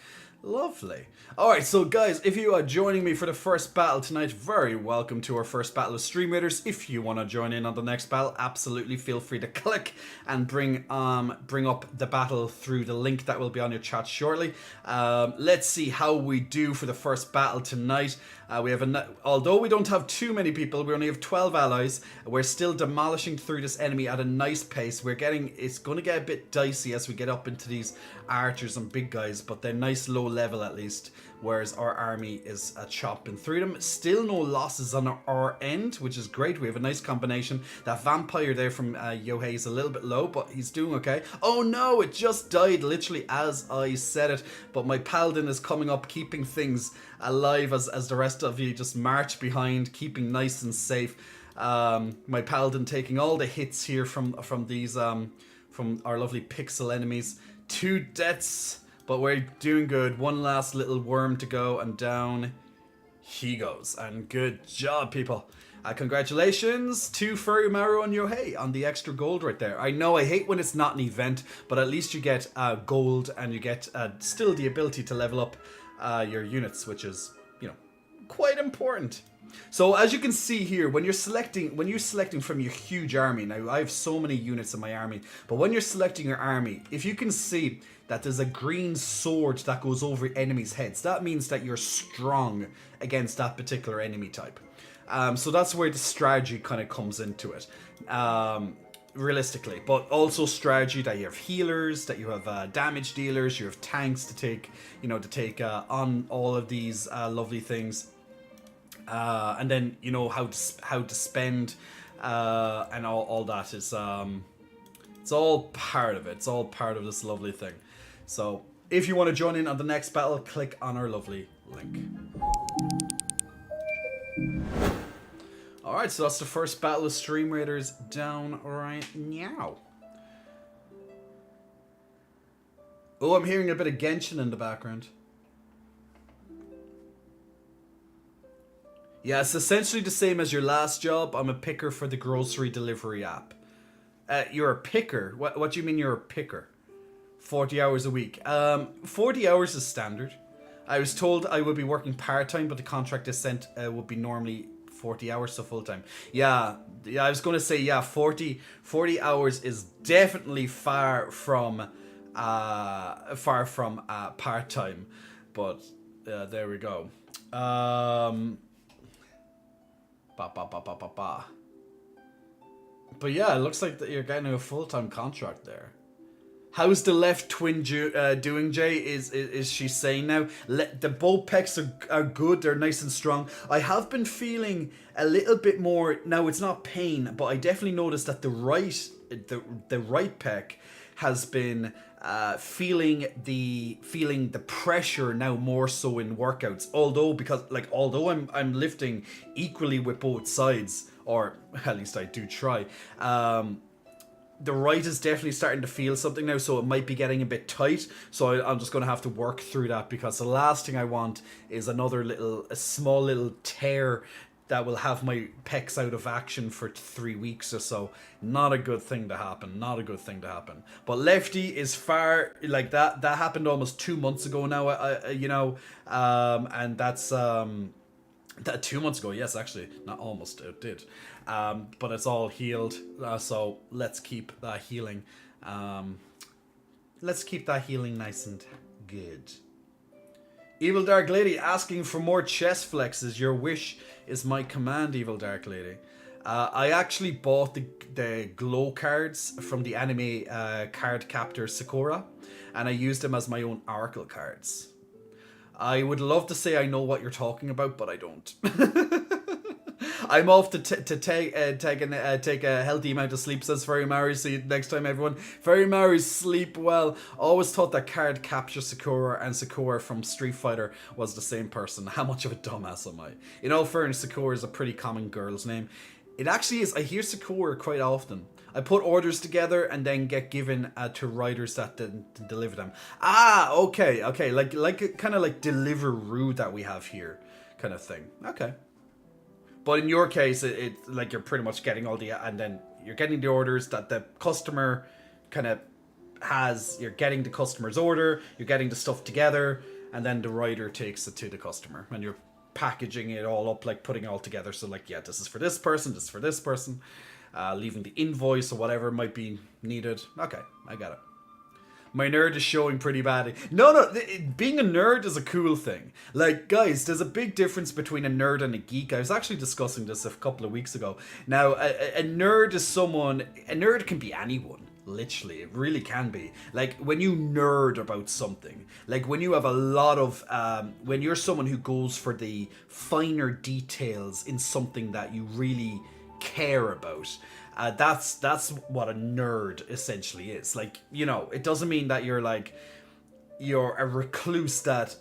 Lovely. Alright, so guys, if you are joining me for the first battle tonight, very welcome to our first battle of Stream Raiders. If you want to join in on the next battle, absolutely feel free to click and bring up the battle through the link that will be on your chat shortly. Let's see how we do for the first battle tonight. We have although we don't have too many people, we only have 12 allies. We're still demolishing through this enemy at a nice pace. It's going to get a bit dicey as we get up into these archers and big guys, but they're nice low level at least, whereas our army is chopping through them. Still no losses on our end, which is great. We have a nice combination. That vampire there from Yohei is a little bit low, but he's doing okay. Oh no, it just died literally as I said it, but my paladin is coming up, keeping things alive as the rest of you just march behind, keeping nice and safe. My paladin taking all the hits here from these from our lovely pixel enemies. 2 deaths, but we're doing good. One last little worm to go, and down he goes. And good job, people. Congratulations to Furimaru and Yohei on the extra gold right there. I know I hate when it's not an event, but at least you get gold, and you get still the ability to level up your units, which is, you know, quite important. So as you can see here, when you're selecting from your huge army, now I have so many units in my army, but when you're selecting your army, if you can see that there's a green sword that goes over enemies' heads, that means that you're strong against that particular enemy type. So that's where the strategy kind of comes into it. Realistically, but also strategy that you have healers, that you have damage dealers, you have tanks to take, on all of these lovely things, and then how to spend, and all that is it's all part of it. It's all part of this lovely thing. So if you want to join in on the next battle, click on our lovely link. Alright, so that's the first battle of Stream Raiders down right now. Oh, I'm hearing a bit of Genshin in the background. Yeah, it's essentially the same as your last job. I'm a picker for the grocery delivery app. You're a picker? What do you mean you're a picker? 40 hours a week. 40 hours is standard. I was told I would be working part-time, but the contract is sent would be normally 40 hours to full-time. Yeah, I was going to say, yeah, 40 hours is definitely far from part-time, but there we go. But yeah, it looks like that you're getting a full-time contract there. How's the left twin doing, Jay? Is she saying now? The both pecs are good. They're nice and strong. I have been feeling a little bit more. Now, it's not pain, but I definitely noticed that the right pec has been feeling the pressure now more so in workouts. Although I'm lifting equally with both sides, or at least I do try. The right is definitely starting to feel something now, so it might be getting a bit tight. So I'm just going to have to work through that, because the last thing I want is a small little tear that will have my pecs out of action for 3 weeks or so. Not a good thing to happen. Not a good thing to happen. But lefty is far like that. That happened almost 2 months ago now. And that's that 2 months ago. Yes, actually, not almost. It did. But it's all healed. So let's keep that healing. Let's keep that healing nice and good. Evil Dark Lady asking for more chest flexes. Your wish is my command, Evil Dark Lady. I actually bought the glow cards from the anime card captor Sakura, and I used them as my own Oracle cards. I would love to say I know what you're talking about, but I don't. I'm off to take a healthy amount of sleep, says Fairy Mary. See you next time, everyone. Fairy Mary, sleep well. Always thought that card capture Sakura and Sakura from Street Fighter was the same person. How much of a dumbass am I? In all fairness, Sakura is a pretty common girl's name. It actually is. I hear Sakura quite often. I put orders together and then get given to riders that deliver them. Ah, okay, like kind of like Deliveroo that we have here, kind of thing. Okay. But in your case, it's like you're pretty much getting and then you're getting the orders that the customer kind of has. You're getting the customer's order, you're getting the stuff together, and then the rider takes it to the customer. And you're packaging it all up, like putting it all together. So like, yeah, this is for this person, this is for this person. Leaving the invoice or whatever might be needed. Okay, I got it. My nerd is showing pretty badly. No, being a nerd is a cool thing. Like, guys, there's a big difference between a nerd and a geek. I was actually discussing this a couple of weeks ago. Now, a nerd is a nerd can be anyone. Literally, it really can be. Like, when you nerd about something, like when you have a lot of, when you're someone who goes for the finer details in something that you really care about, that's what a nerd essentially is. Like, it doesn't mean that you're a recluse that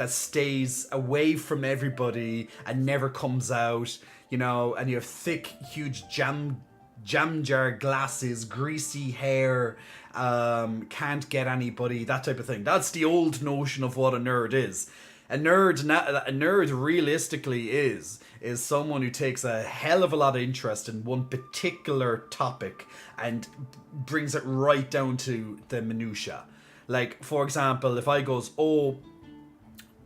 stays away from everybody and never comes out, and you have thick, huge jam jar glasses, greasy hair, can't get anybody, that type of thing. That's the old notion of what a nerd is. A nerd realistically is someone who takes a hell of a lot of interest in one particular topic and brings it right down to the minutia. Like, for example, if I goes,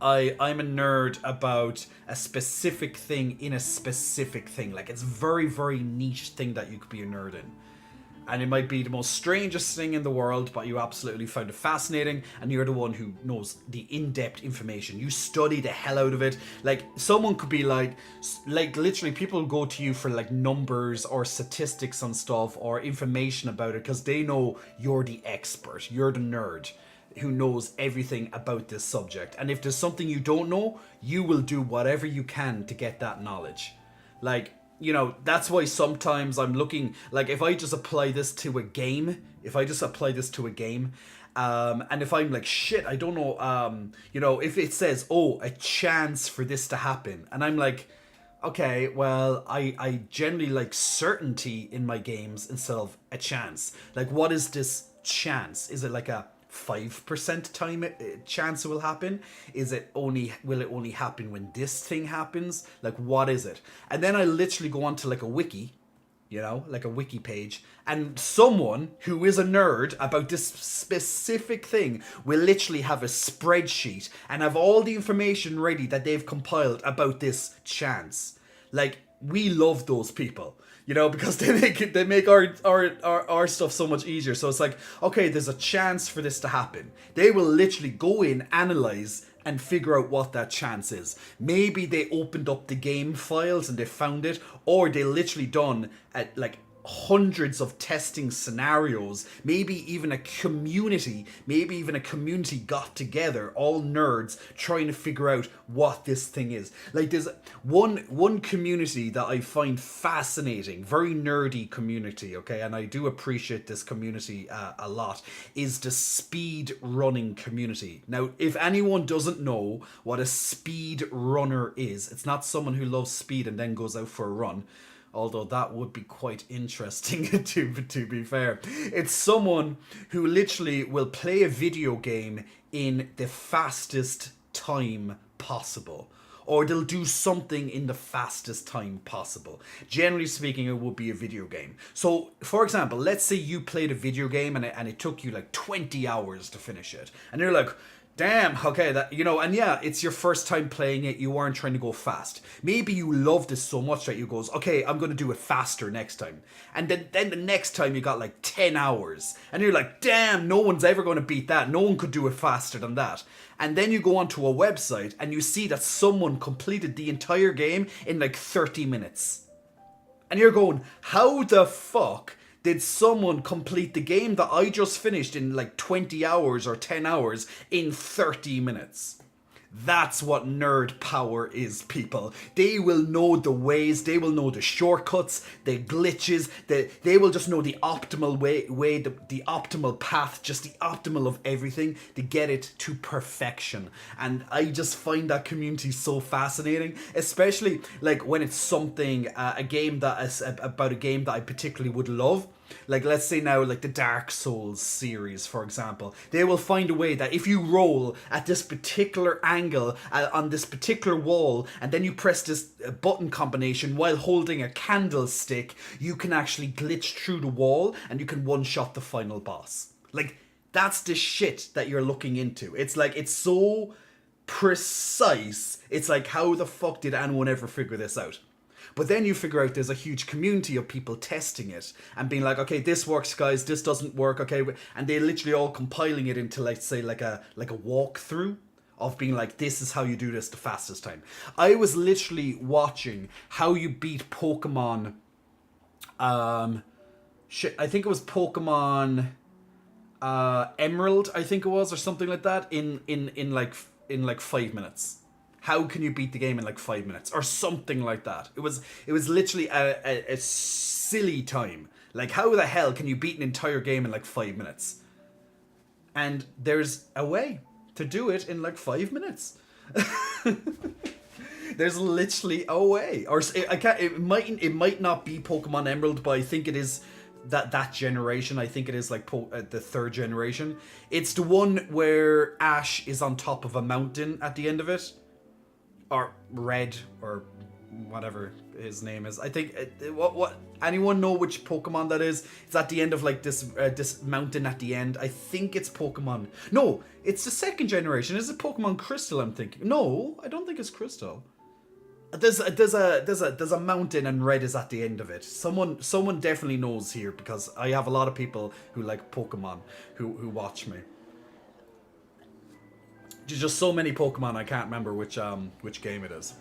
I'm a nerd about a specific thing in a specific thing. Like it's very, very niche thing that you could be a nerd in. And it might be the most strangest thing in the world, but you absolutely found it fascinating, and you're the one who knows the in-depth information. You study the hell out of it. Like, someone could be like literally people go to you for like numbers or statistics on stuff or information about it because they know you're the expert, you're the nerd who knows everything about this subject. And if there's something you don't know, you will do whatever you can to get that knowledge. Like, you know, that's why sometimes I'm looking, like, if I just apply this to a game, and if I'm like, shit, I don't know, you know, if it says, oh, a chance for this to happen, and I'm like, okay, well, I generally like certainty in my games instead of a chance. Like, what is this chance? Is it like a 5% time chance it will happen? Is it only, will it only happen when this thing happens? Like, what is it? And then I literally go onto like a wiki, you know, like a wiki page, and someone who is a nerd about this specific thing will literally have a spreadsheet and have all the information ready that they've compiled about this chance. Like, we love those people, you know, because they make our stuff so much easier. So it's like, okay, there's a chance for this to happen. They will literally go in, analyze, and figure out what that chance is. Maybe they opened up the game files and they found it, or they literally done at like hundreds of testing scenarios, maybe even a community got together, all nerds trying to figure out what this thing is. Like, there's one community that I find fascinating, very nerdy community, okay, and I do appreciate this community a lot, is the speed running community. Now, if anyone doesn't know what a speed runner is, it's not someone who loves speed and then goes out for a run, although that would be quite interesting to be fair. It's someone who literally will play a video game in the fastest time possible. Or they'll do something in the fastest time possible. Generally speaking, it would be a video game. So, for example, let's say you played a video game and it took you like 20 hours to finish it. And you're like, damn, okay, that, you know, and yeah, it's your first time playing it, you weren't trying to go fast. Maybe you loved it so much that you goes, okay, I'm going to do it faster next time. And then the next time you got like 10 hours. And you're like, damn, no one's ever going to beat that. No one could do it faster than that. And then you go onto a website and you see that someone completed the entire game in like 30 minutes. And you're going, how the fuck did someone complete the game that I just finished in like 20 hours or 10 hours in 30 minutes? That's what nerd power is, people. They will know the ways, they will know the shortcuts, the glitches, they will just know the optimal way, the optimal path, just the optimal of everything to get it to perfection. And I just find that community so fascinating, especially like when it's something, a game that is about a game that I particularly would love. Like, let's say now, like the Dark Souls series, for example, they will find a way that if you roll at this particular angle on this particular wall, and then you press this button combination while holding a candlestick, you can actually glitch through the wall and you can one-shot the final boss. Like, that's the shit that you're looking into. It's like, it's so precise. It's like, how the fuck did anyone ever figure this out? But then you figure out there's a huge community of people testing it and being like, okay, this works, guys, this doesn't work, okay, and they're literally all compiling it into, like, say, like a walkthrough of being like, this is how you do this the fastest time. I was literally watching how you beat Pokemon, I think it was Pokemon Emerald, I think it was, or something like that, in like 5 minutes. How can you beat the game in like 5 minutes or something like that? It was literally a silly time. Like, how the hell can you beat an entire game in like 5 minutes? And there's a way to do it in like 5 minutes. There's literally a way. Or it might not be Pokemon Emerald, but I think it is that generation. I think it is like the third generation. It's the one where Ash is on top of a mountain at the end of it. Or red, or whatever his name is. I think what anyone know which Pokemon that is? It's at the end of like this mountain at the end. I think it's Pokemon. No, it's the second generation. Is it Pokemon Crystal? I'm thinking. No, I don't think it's Crystal. There's a mountain and red is at the end of it. Someone definitely knows here because I have a lot of people who like Pokemon who watch me. There's just so many Pokemon I can't remember which game it is.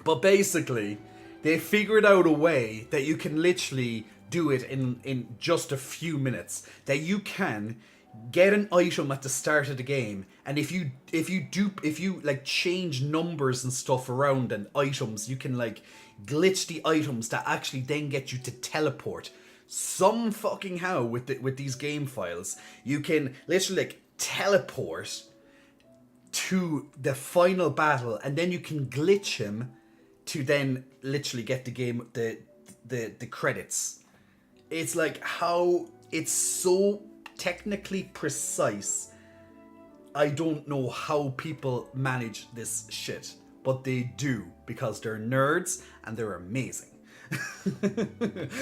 But basically, they figured out a way that you can literally do it in just a few minutes. That you can get an item at the start of the game, and if you like change numbers and stuff around and items, you can like glitch the items that actually then get you to teleport. Some fucking how with these game files, you can literally like teleport to the final battle, and then you can glitch him to then literally get the game the credits. It's like how it's so technically precise. I don't know how people manage this shit, but they do because they're nerds and they're amazing.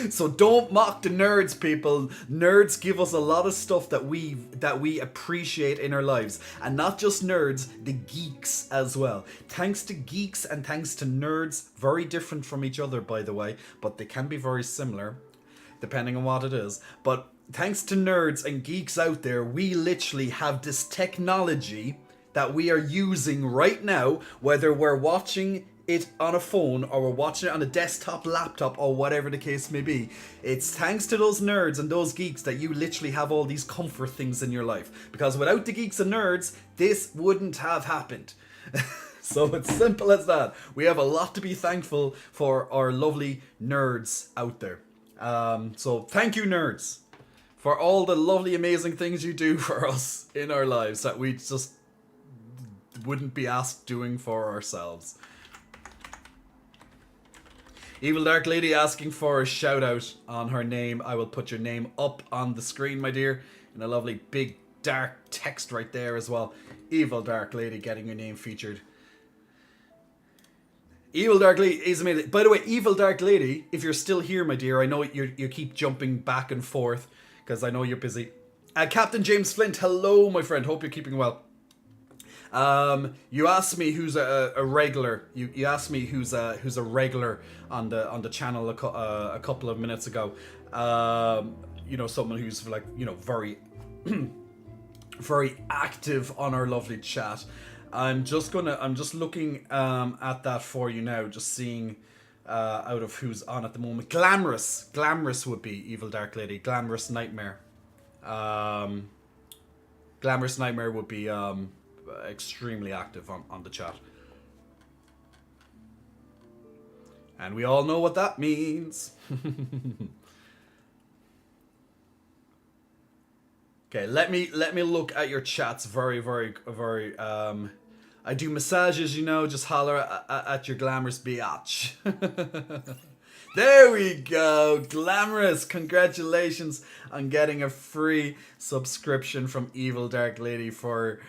So don't mock the nerds, people. Nerds give us a lot of stuff that we appreciate in our lives, and not just nerds, the geeks as well. Thanks to geeks and thanks to nerds, very different from each other by the way, but they can be very similar depending on what it is. But thanks to nerds and geeks out there, we literally have this technology that we are using right now, whether we're watching it on a phone or we're watching it on a desktop, laptop, or whatever the case may be. It's thanks to those nerds and those geeks that you literally have all these comfort things in your life. Because without the geeks and nerds, this wouldn't have happened. So it's simple as that. We have a lot to be thankful for our lovely nerds out there. So thank you, nerds, for all the lovely, amazing things you do for us in our lives that we just wouldn't be asked doing for ourselves. Evil Dark Lady asking for a shout out on her name. I will put your name up on the screen, my dear, in a lovely big dark text right there as well. Evil Dark Lady getting your name featured. Evil Dark Lady is amazing. By the way, Evil Dark Lady, if you're still here, my dear, I know you keep jumping back and forth because I know you're busy. Captain James Flint, hello, my friend. Hope you're keeping well. You asked me who's a regular. You asked me who's a regular on the channel a couple of minutes ago. You know, someone who's like, you know, very very active on our lovely chat. I'm just looking at that for you now, just seeing out of who's on at the moment. Glamorous would be Evil Dark Lady. Glamorous Nightmare. Glamorous Nightmare would be extremely active on the chat. And we all know what that means. Okay, let me look at your chats very I do massages, you know, just holler at your glamorous biatch. There we go, Glamorous. Congratulations on getting a free subscription from Evil Dark Lady for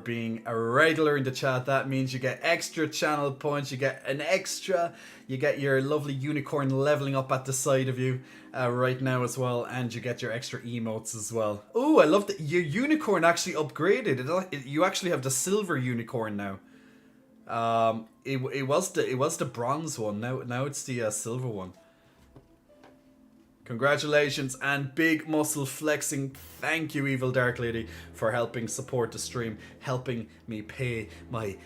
being a regular in the chat. That means you get extra channel points, you get your lovely unicorn leveling up at the side of you right now as well, and you get your extra emotes as well. Oh, I love that your unicorn actually upgraded. You actually have the silver unicorn now. It was the bronze one. Now it's the silver one. Congratulations and big muscle flexing. Thank you, Evil Dark Lady, for helping support the stream, helping me pay my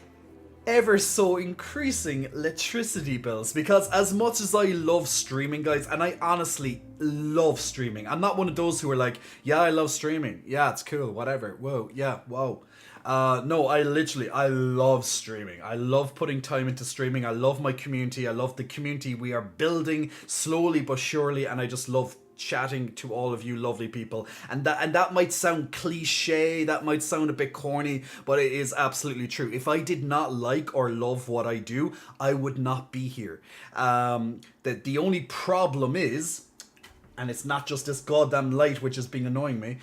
ever so increasing electricity bills. Because as much as I love streaming, guys, and I honestly love streaming, I'm not one of those who are like, yeah, I love streaming, yeah, it's cool, whatever, whoa, yeah, whoa. No, I love streaming. I love putting time into streaming. I love my community. I love the community we are building slowly but surely, and I just love chatting to all of you lovely people. And that might sound cliche, that might sound a bit corny, but it is absolutely true. If I did not like or love what I do, I would not be here. The only problem is, and it's not just this goddamn light which has been annoying me,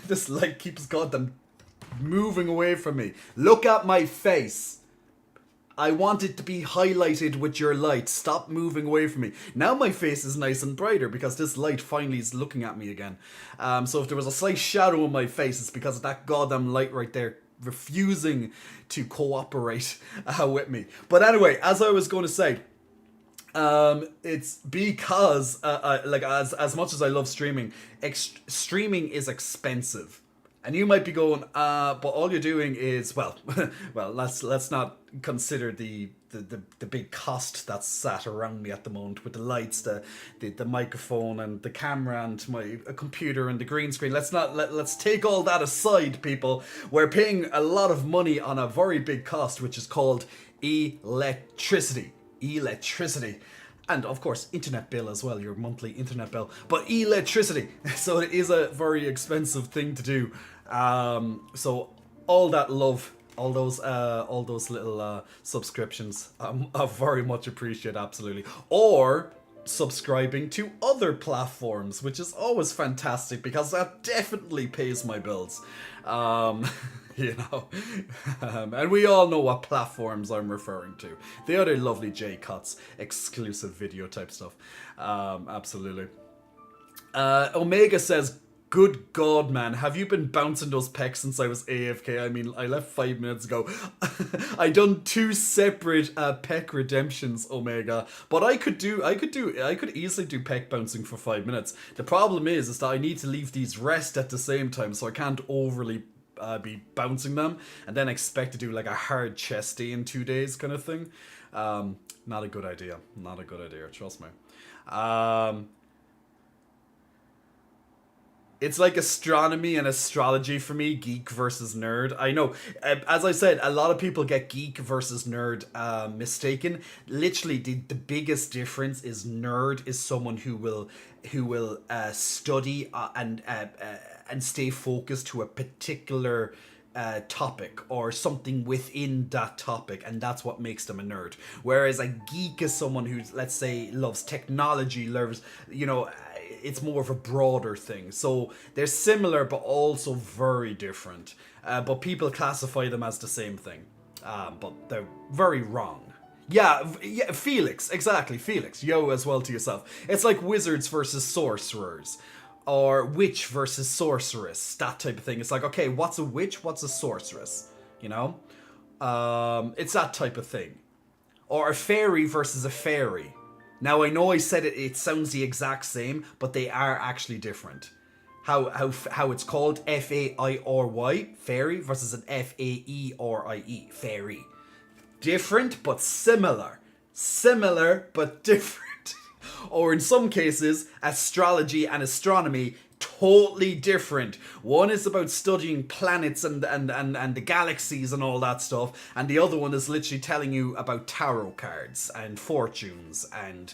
this light keeps goddamn moving away from me. Look at my face. I want it to be highlighted with your light. Stop moving away from me. Now my face is nice and brighter because this light finally is looking at me again. So if there was a slight shadow on my face, it's because of that goddamn light right there refusing to cooperate with me. But anyway, as I was going to say, it's because like as much as I love streaming, streaming is expensive. And you might be going, but all you're doing is, well, well, let's not consider the big cost that's sat around me at the moment with the lights, the microphone and the camera and my computer and the green screen. Let's take all that aside, people. We're paying a lot of money on a very big cost, which is called electricity. And of course, internet bill as well, your monthly internet bill. But electricity, so it is a very expensive thing to do. So all that love, all those little subscriptions, I very much appreciate, absolutely. Or subscribing to other platforms, which is always fantastic because that definitely pays my bills. You know, and we all know what platforms I'm referring to. The other lovely J-Cuts, exclusive video type stuff. Absolutely. Omega says, good God, man, have you been bouncing those pecs since I was AFK? I mean, I left 5 minutes ago. I done 2 separate pec redemptions, Omega. But I could easily do pec bouncing for 5 minutes. The problem is that I need to leave these rest at the same time, so I can't overly be bouncing them and then expect to do like a hard chest day in 2 days kind of thing. Not a good idea. Not a good idea, trust me. It's like astronomy and astrology for me, geek versus nerd. I know, as I said, a lot of people get geek versus nerd mistaken. Literally, the biggest difference is nerd is someone who will study and stay focused to a particular topic or something within that topic, and that's what makes them a nerd. Whereas a geek is someone who, let's say, loves technology, loves, it's more of a broader thing. So they're similar but also very different. But people classify them as the same thing. But they're very wrong. Yeah, Felix, exactly, Felix. Yo as well to yourself. It's like wizards versus sorcerers. Or witch versus sorceress. That type of thing. It's like, okay, what's a witch? What's a sorceress? You know? It's that type of thing. Or a fairy versus a fairy. Now, I know I said it sounds the exact same, but they are actually different. How it's called, F-A-I-R-Y, fairy, versus an F-A-E-R-I-E, fairy. Different, but similar. Similar, but different. Or in some cases, astrology and astronomy, totally different. One is about studying planets and the galaxies and all that stuff, and the other one is literally telling you about tarot cards and fortunes and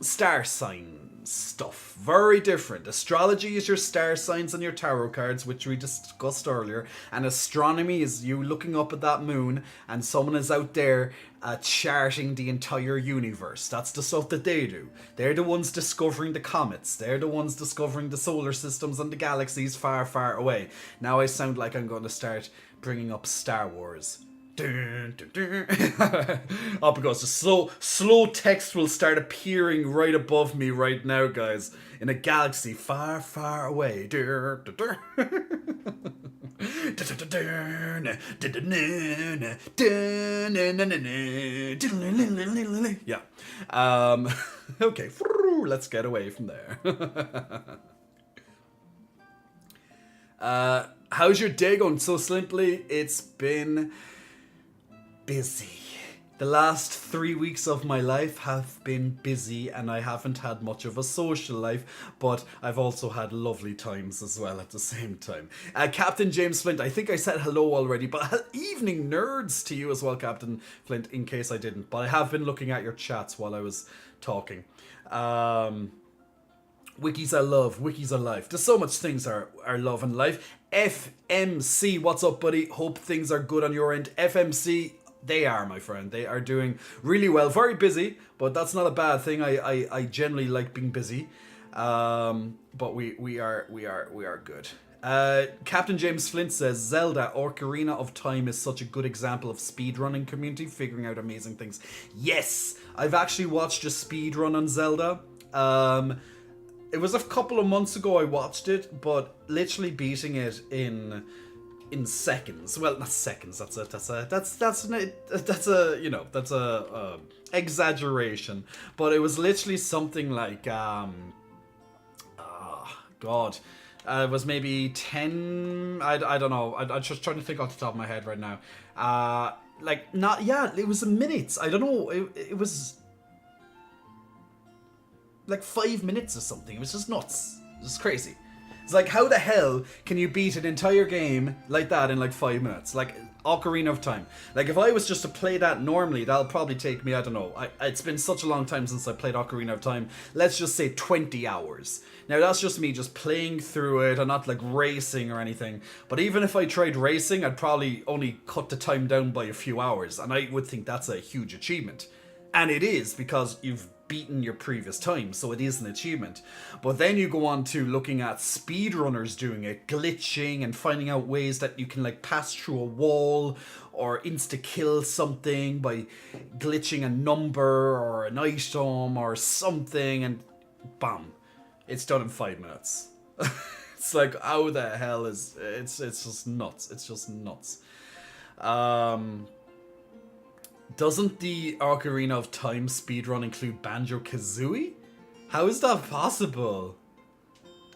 star sign stuff. Very different. Astrology is your star signs and your tarot cards, which we discussed earlier, and astronomy is you looking up at that moon and someone is out there charting the entire universe. That's the stuff that they do. They're the ones discovering the comets. They're the ones discovering the solar systems and the galaxies far, far away. Now I sound like I'm going to start bringing up Star Wars. Up it goes. The slow text will start appearing right above me right now, guys, in a galaxy far, far away. Yeah. Okay, let's get away from there. How's your day going? So simply, it's been busy. The last 3 weeks of my life have been busy, and I haven't had much of a social life, but I've also had lovely times as well at the same time. Captain James Flint, I think I said hello already, but evening nerds to you as well, Captain Flint, in case I didn't. But I have been looking at your chats while I was talking. Wikis are love, wikis are life. There's so much things are love and life. FMC, what's up, buddy? Hope things are good on your end. FMC, they are, my friend. They are doing really well. Very busy, but that's not a bad thing. I generally like being busy. But we are good. Captain James Flint says Zelda Ocarina of Time is such a good example of speedrunning community figuring out amazing things. Yes, I've actually watched a speedrun on Zelda. It was a couple of months ago I watched it, but literally beating it in seconds. Well, not seconds. That's a exaggeration. But it was literally something like God. It was maybe 10. I don't know. I'm just trying to think off the top of my head right now. It was minutes. I don't know. It was like 5 minutes or something. It was just nuts. It was crazy. It's like, how the hell can you beat an entire game like that in like 5 minutes? Like Ocarina of Time. Like if I was just to play that normally, that'll probably take me, I don't know. It's been such a long time since I played Ocarina of Time. Let's just say 20 hours. Now that's just me just playing through it. I'm not like racing or anything. But even if I tried racing, I'd probably only cut the time down by a few hours. And I would think that's a huge achievement. And it is, because you've beaten your previous time, so it is an achievement. But then you go on to looking at speedrunners doing it, glitching and finding out ways that you can like pass through a wall or insta-kill something by glitching a number or an item or something, and bam, it's done in 5 minutes. It's like, how the hell is it's just nuts. It's just nuts. Doesn't the Ocarina of Time speedrun include Banjo-Kazooie? How is that possible?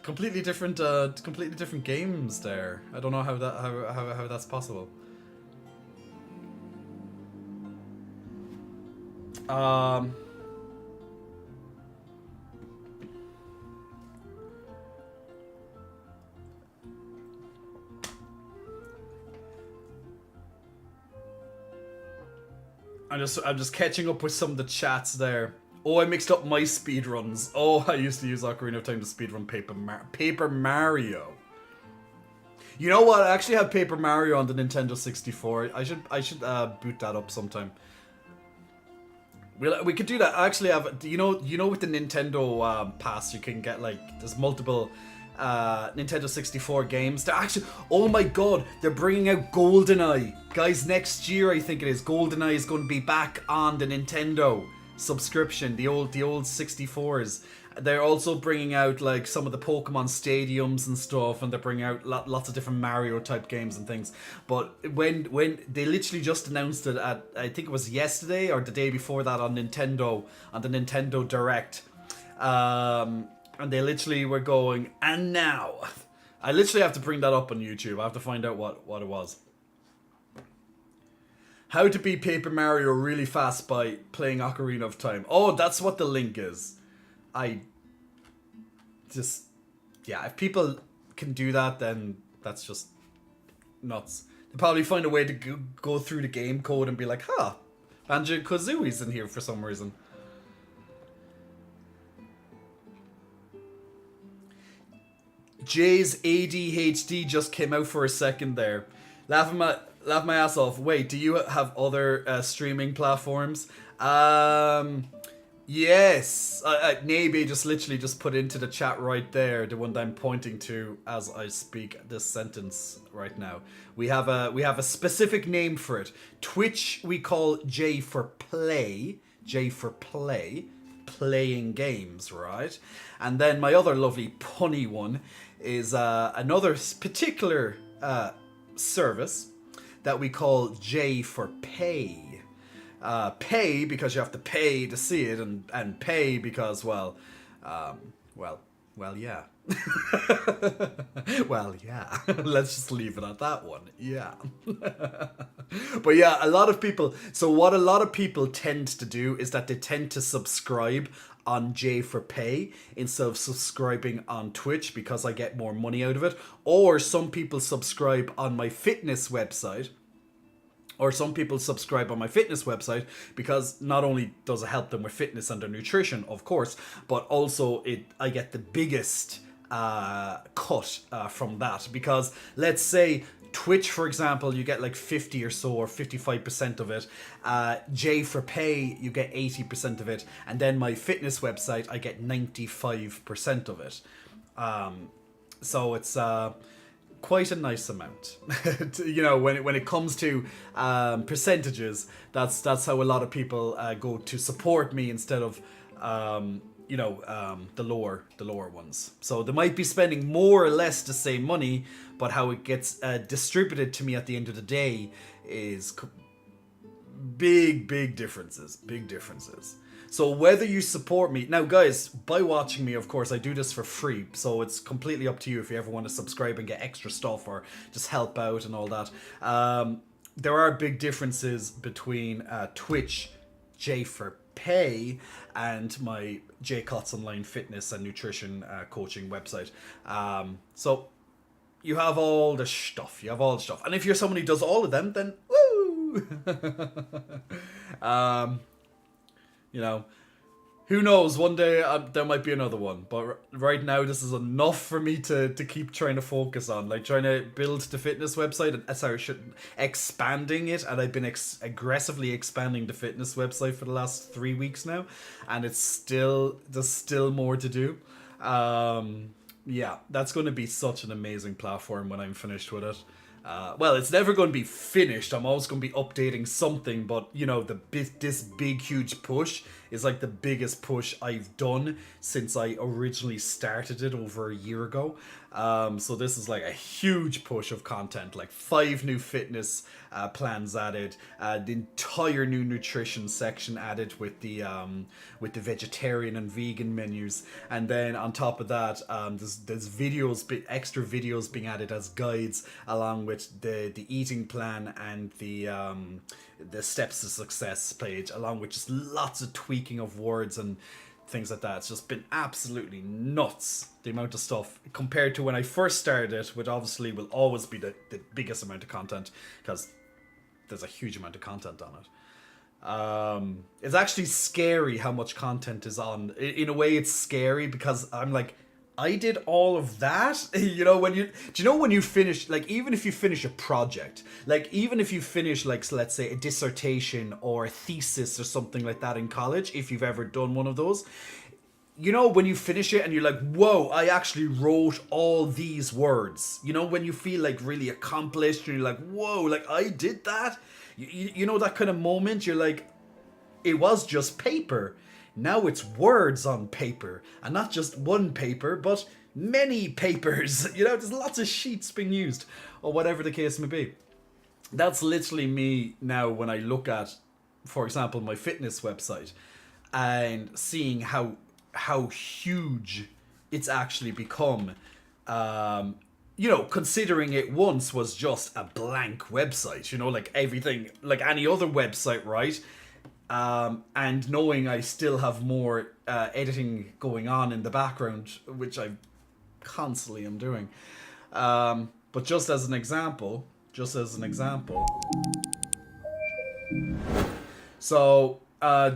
Completely different games there. I don't know how that's possible. I'm just catching up with some of the chats there. Oh, I mixed up my speedruns. Oh, I used to use Ocarina of Time to speedrun Paper Mario. You know what? I actually have Paper Mario on the Nintendo 64. I should boot that up sometime. We could do that. I actually have, you know with the Nintendo Pass, you can get like, there's multiple Nintendo 64 games. They're actually, oh my god, they're bringing out GoldenEye. Guys, next year I think it is, GoldenEye is going to be back on the Nintendo subscription, the old 64s. They're also bringing out like some of the Pokemon stadiums and stuff, and they're bringing out lots of different Mario type games and things. But when they literally just announced it at, I think it was yesterday or the day before that on the Nintendo Direct, and they literally were going, and now I literally have to bring that up on YouTube. I have to find out what it was. How to beat Paper Mario really fast by playing Ocarina of Time. Oh, that's what the link is. If people can do that, then that's just nuts. They'll probably find a way to go through the game code and be like, huh, Banjo-Kazooie's in here for some reason. Jay's ADHD just came out for a second there. Laughing my ass off. Wait, do you have other streaming platforms? Yes. Nabe just literally just put into the chat right there, the one that I'm pointing to as I speak this sentence right now. We have a specific name for it. Twitch we call J for Play. J for Play. Playing games, right? And then my other lovely punny one is another particular service that we call J for Pay. Pay because you have to pay to see it, and pay because, well, yeah. Well, yeah. Let's just leave it at that one. Yeah. But yeah, a lot of people, so what a lot of people tend to do is that they tend to subscribe on J for Pay instead of subscribing on Twitch because I get more money out of it. Or some people subscribe on my fitness website. Or some people subscribe on my fitness website because not only does it help them with fitness and their nutrition, of course, but also I get the biggest cut from that. Because let's say Twitch, for example, you get like 50 or so, or 55% of it. J for Pay, you get 80% of it. And then my fitness website, I get 95% of it. So it's quite a nice amount. You know, when it comes to percentages, that's how a lot of people go to support me instead of the lower ones. So they might be spending more or less the same money, but how it gets distributed to me at the end of the day is big differences. Big differences. So whether you support me now, guys, by watching me, of course, I do this for free, so it's completely up to you if you ever want to subscribe and get extra stuff or just help out and all that. There are big differences between Twitch J for Pay and my J Cots Online Fitness and Nutrition coaching website. So you have all the stuff. And if you're someone who does all of them, then woo! You know, who knows? One day there might be another one. But right now, this is enough for me to keep trying to focus on. Like, trying to build the fitness website. And, expanding it. And I've been aggressively expanding the fitness website for the last 3 weeks now. And there's still more to do. Yeah, that's going to be such an amazing platform when I'm finished with it. Well, it's never going to be finished. I'm always going to be updating something, but you know, this big huge push is like the biggest push I've done since I originally started it over a year ago. So this is like a huge push of content, like 5 new fitness plans added, the entire new nutrition section added with the vegetarian and vegan menus, and then on top of that, there's extra videos being added as guides along with the eating plan and the steps to success page, along with just lots of tweaking of words and things like that. It's just been absolutely nuts, the amount of stuff compared to when I first started it, which obviously will always be the biggest amount of content because there's a huge amount of content on it. It's actually scary how much content is on. In a way, it's scary because I'm like, I did all of that. You know, when you finish, like, even if you finish a project, like, even if you finish, like, let's say a dissertation or a thesis or something like that in college, if you've ever done one of those, you know, when you finish it and you're like, whoa, I actually wrote all these words. You know, when you feel like really accomplished and you're like, whoa, like I did that. You know, that kind of moment, you're like, it was just paper. Now it's words on paper, and not just one paper, but many papers. You know, there's lots of sheets being used, or whatever the case may be. That's literally me now when I look at, for example, my fitness website, and seeing how huge it's actually become. You know, considering it once was just a blank website, you know, like everything, like any other website, right? And knowing I still have more editing going on in the background, which I constantly am doing. But just as an example, so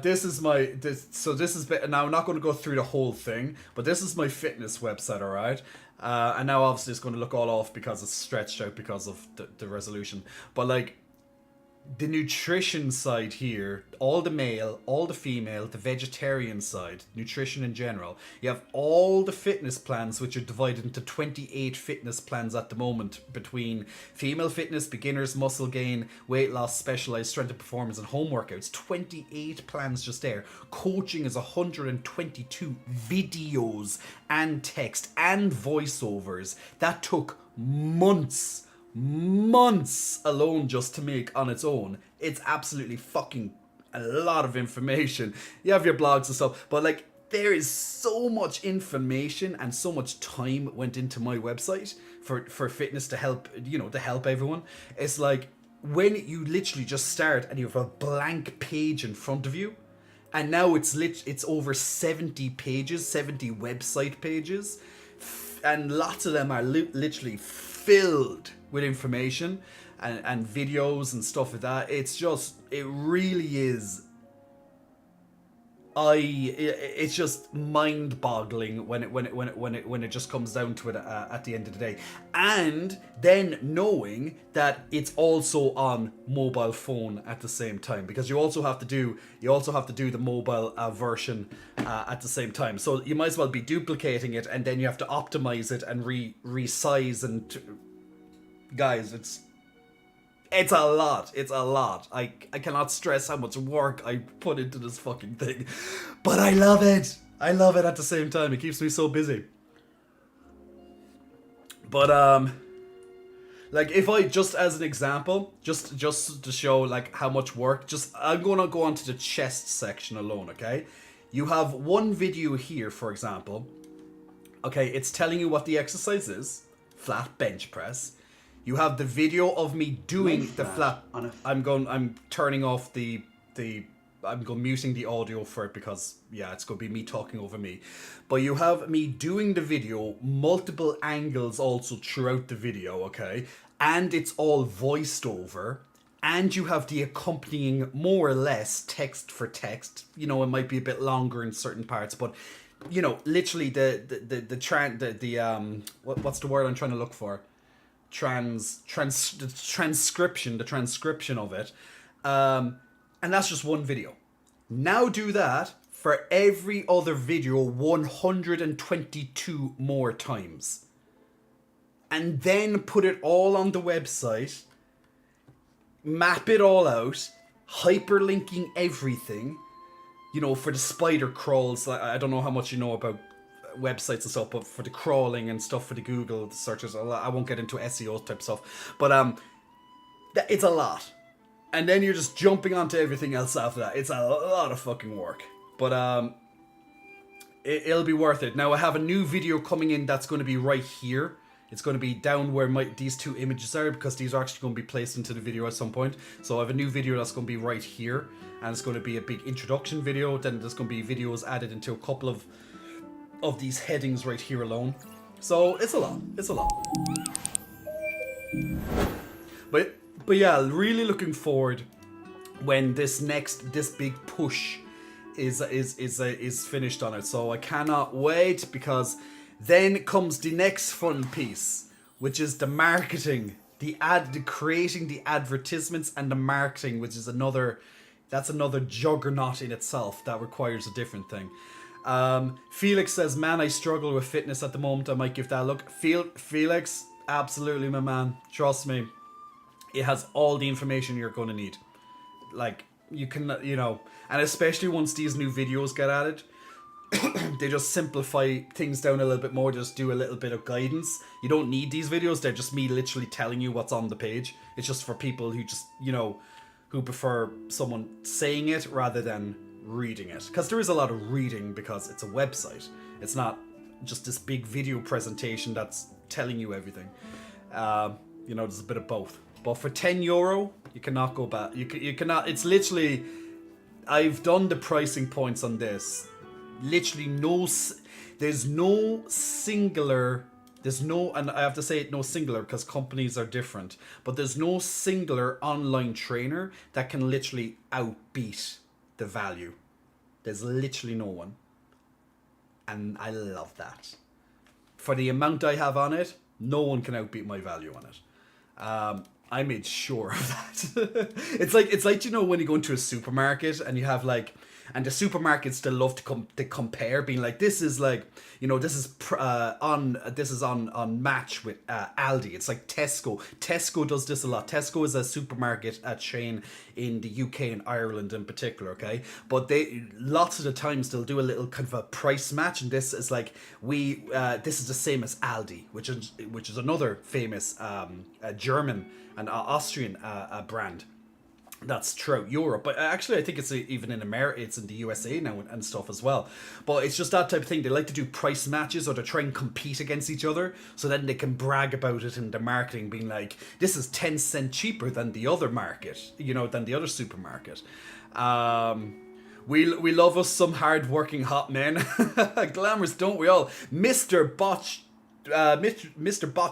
this is now I'm not going to go through the whole thing, but this is my fitness website, all right? And now obviously it's going to look all off because it's stretched out because of the resolution. But like, the nutrition side here, all the male, all the female, the vegetarian side, nutrition in general. You have all the fitness plans, which are divided into 28 fitness plans at the moment, between female fitness, beginners, muscle gain, weight loss, specialized strength and performance, and home workouts. 28 plans just there. Coaching is 122 videos and text and voiceovers. That took months alone just to make on its own. It's absolutely fucking a lot of information. You have your blogs and stuff, but like, there is so much information and so much time went into my website for fitness to help, you know, to help everyone. It's like, when you literally just start and you have a blank page in front of you, and now it's over 70 pages, 70 website pages, and lots of them are literally filled with information and videos and stuff like that. It's just, it really is, it's just mind-boggling when it just comes down to it at the end of the day. And then knowing that it's also on mobile phone at the same time, because you also have to do the mobile version at the same time. So you might as well be duplicating it, and then you have to optimize it and resize and guys, it's a lot. It's a lot. I cannot stress how much work I put into this fucking thing. But I love it. I love it at the same time. It keeps me so busy. But like if I just as an example, just to show like how much work, I'm gonna go on to the chest section alone, okay? You have one video here, for example. Okay, it's telling you what the exercise is. Flat bench press. You have the video of me doing the flat. I'm turning off I'm muting the audio for it because yeah, it's gonna be me talking over me. But you have me doing the video, multiple angles also throughout the video, okay? And it's all voiced over. And you have the accompanying more or less text for text. You know, it might be a bit longer in certain parts, but you know, literally what's the word I'm trying to look for? The transcription of it. And that's just one video. Now do that for every other video 122 more times. And then put it all on the website. Map it all out. Hyperlinking everything. You know, for the spider crawls. I don't know how much you know about websites and stuff, but for the crawling and stuff for the Google searches, I won't get into SEO type stuff. But it's a lot. And then you're just jumping onto everything else after that. It's a lot of fucking work. But it'll be worth it. Now I have a new video coming in that's going to be right here. It's going to be down where these two images are, because these are actually going to be placed into the video at some point. So I have a new video that's going to be right here. And it's going to be a big introduction video. Then there's going to be videos added into a couple of these headings right here alone. So it's a lot. It's a lot. But yeah, really looking forward when this big push is finished on it. So I cannot wait, because then comes the next fun piece, which is the marketing, the creating the advertisements and the marketing, which is another juggernaut in itself that requires a different thing. Felix says, man, I struggle with fitness at the moment. I might give that a look. Felix, absolutely, my man. Trust me. It has all the information you're going to need. Like, you can, you know, and especially once these new videos get added, they just simplify things down a little bit more, just do a little bit of guidance. You don't need these videos. They're just me literally telling you what's on the page. It's just for people who just, you know, who prefer someone saying it rather than reading it. Because there is a lot of reading because it's a website. It's not just this big video presentation that's telling you everything. You know, there's a bit of both. But for €10, you cannot go back. You cannot. It's literally. I've done the pricing points on this. Literally there's no singular. There's no, and I have to say it no singular because companies are different. But there's no singular online trainer that can literally outbeat the value. There's literally no one. And I love that. For the amount I have on it, no one can outbeat my value on it. I made sure of that. It's like you know, when you go into a supermarket and you have like, and the supermarkets still love to compare, being like, this is like, you know, this is on match with Aldi. It's like Tesco. Tesco does this a lot. Tesco is a supermarket chain in the UK and Ireland in particular, okay? But they lots of the times they'll do a little kind of a price match, and this is like this is the same as Aldi, which is another famous German and Austrian brand that's throughout Europe. But actually I think it's even in America, it's in the USA now and stuff as well. But it's just that type of thing. They like to do price matches, or to try and compete against each other, so then they can brag about it in their marketing, being like, this is 10 cents cheaper than the other market, you know, than the other supermarket. We love us some hard-working hot men. Glamorous, don't we all? Mr.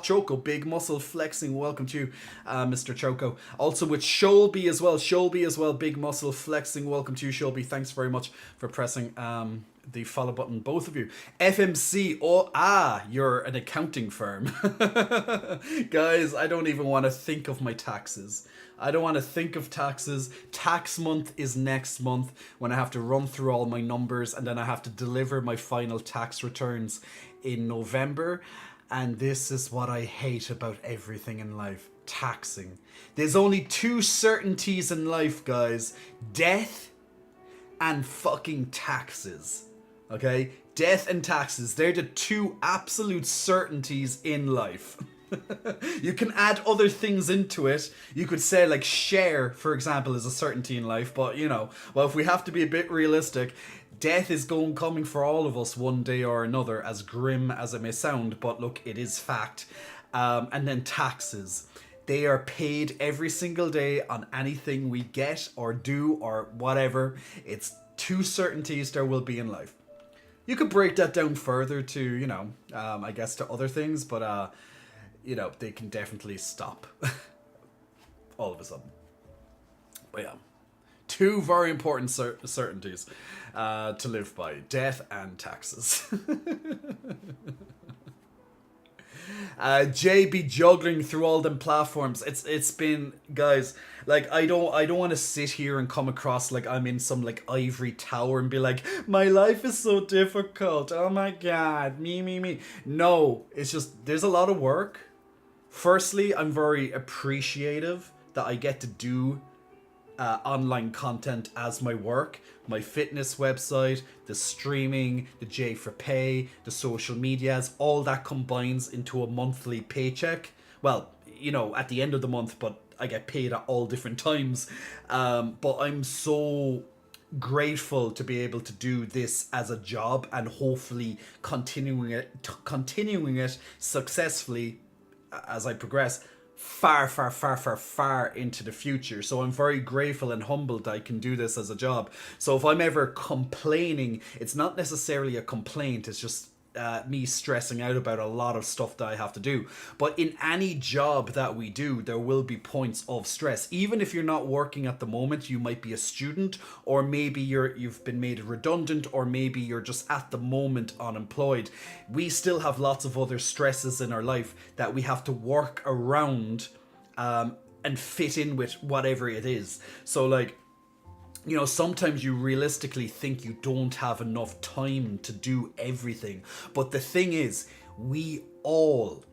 Choco, big muscle flexing. Welcome to you, Mr. Choco. Also with Sholby as well. Big muscle flexing. Welcome to you, Sholby. Thanks very much for pressing the follow button, both of you. FMC. You're an accounting firm. Guys, I don't even want to think of my taxes. I don't want to think of taxes. Tax month is next month, when I have to run through all my numbers, and then I have to deliver my final tax returns in November. And this is what I hate about everything in life. Taxing. There's only two certainties in life, guys. Death and fucking taxes. Okay? Death and taxes. They're the two absolute certainties in life. You can add other things into it. You could say like share, for example, is a certainty in life. But, you know, well, if we have to be a bit realistic, death is coming for all of us one day or another, as grim as it may sound. But look, it is fact. And then taxes. They are paid every single day on anything we get or do or whatever. It's two certainties there will be in life. You could break that down further to, you know, I guess to other things, but, you know, they can definitely stop all of a sudden. But yeah, two very important certainties to live by: death and taxes. JB juggling through all them platforms. It's been, guys, like I don't want to sit here and come across like I'm in some like ivory tower and be like, my life is so difficult, oh my god, me. No, it's just there's a lot of work. Firstly, I'm very appreciative that I get to do online content as my work. My fitness website, the streaming, the J for Pay, the social medias, all that combines into a monthly paycheck. Well, you know, at the end of the month, but I get paid at all different times. But I'm so grateful to be able to do this as a job and hopefully continuing it successfully as I progress far into the future. So I'm very grateful and humbled that I can do this as a job. So if I'm ever complaining, it's not necessarily a complaint, it's just me stressing out about a lot of stuff that I have to do. But in any job that we do, there will be points of stress. Even if you're not working at the moment, you might be a student, or maybe you've been made redundant, or maybe you're just at the moment unemployed. We still have lots of other stresses in our life that we have to work around and fit in with whatever it is. So like, you know, sometimes you realistically think you don't have enough time to do everything. But the thing is, we all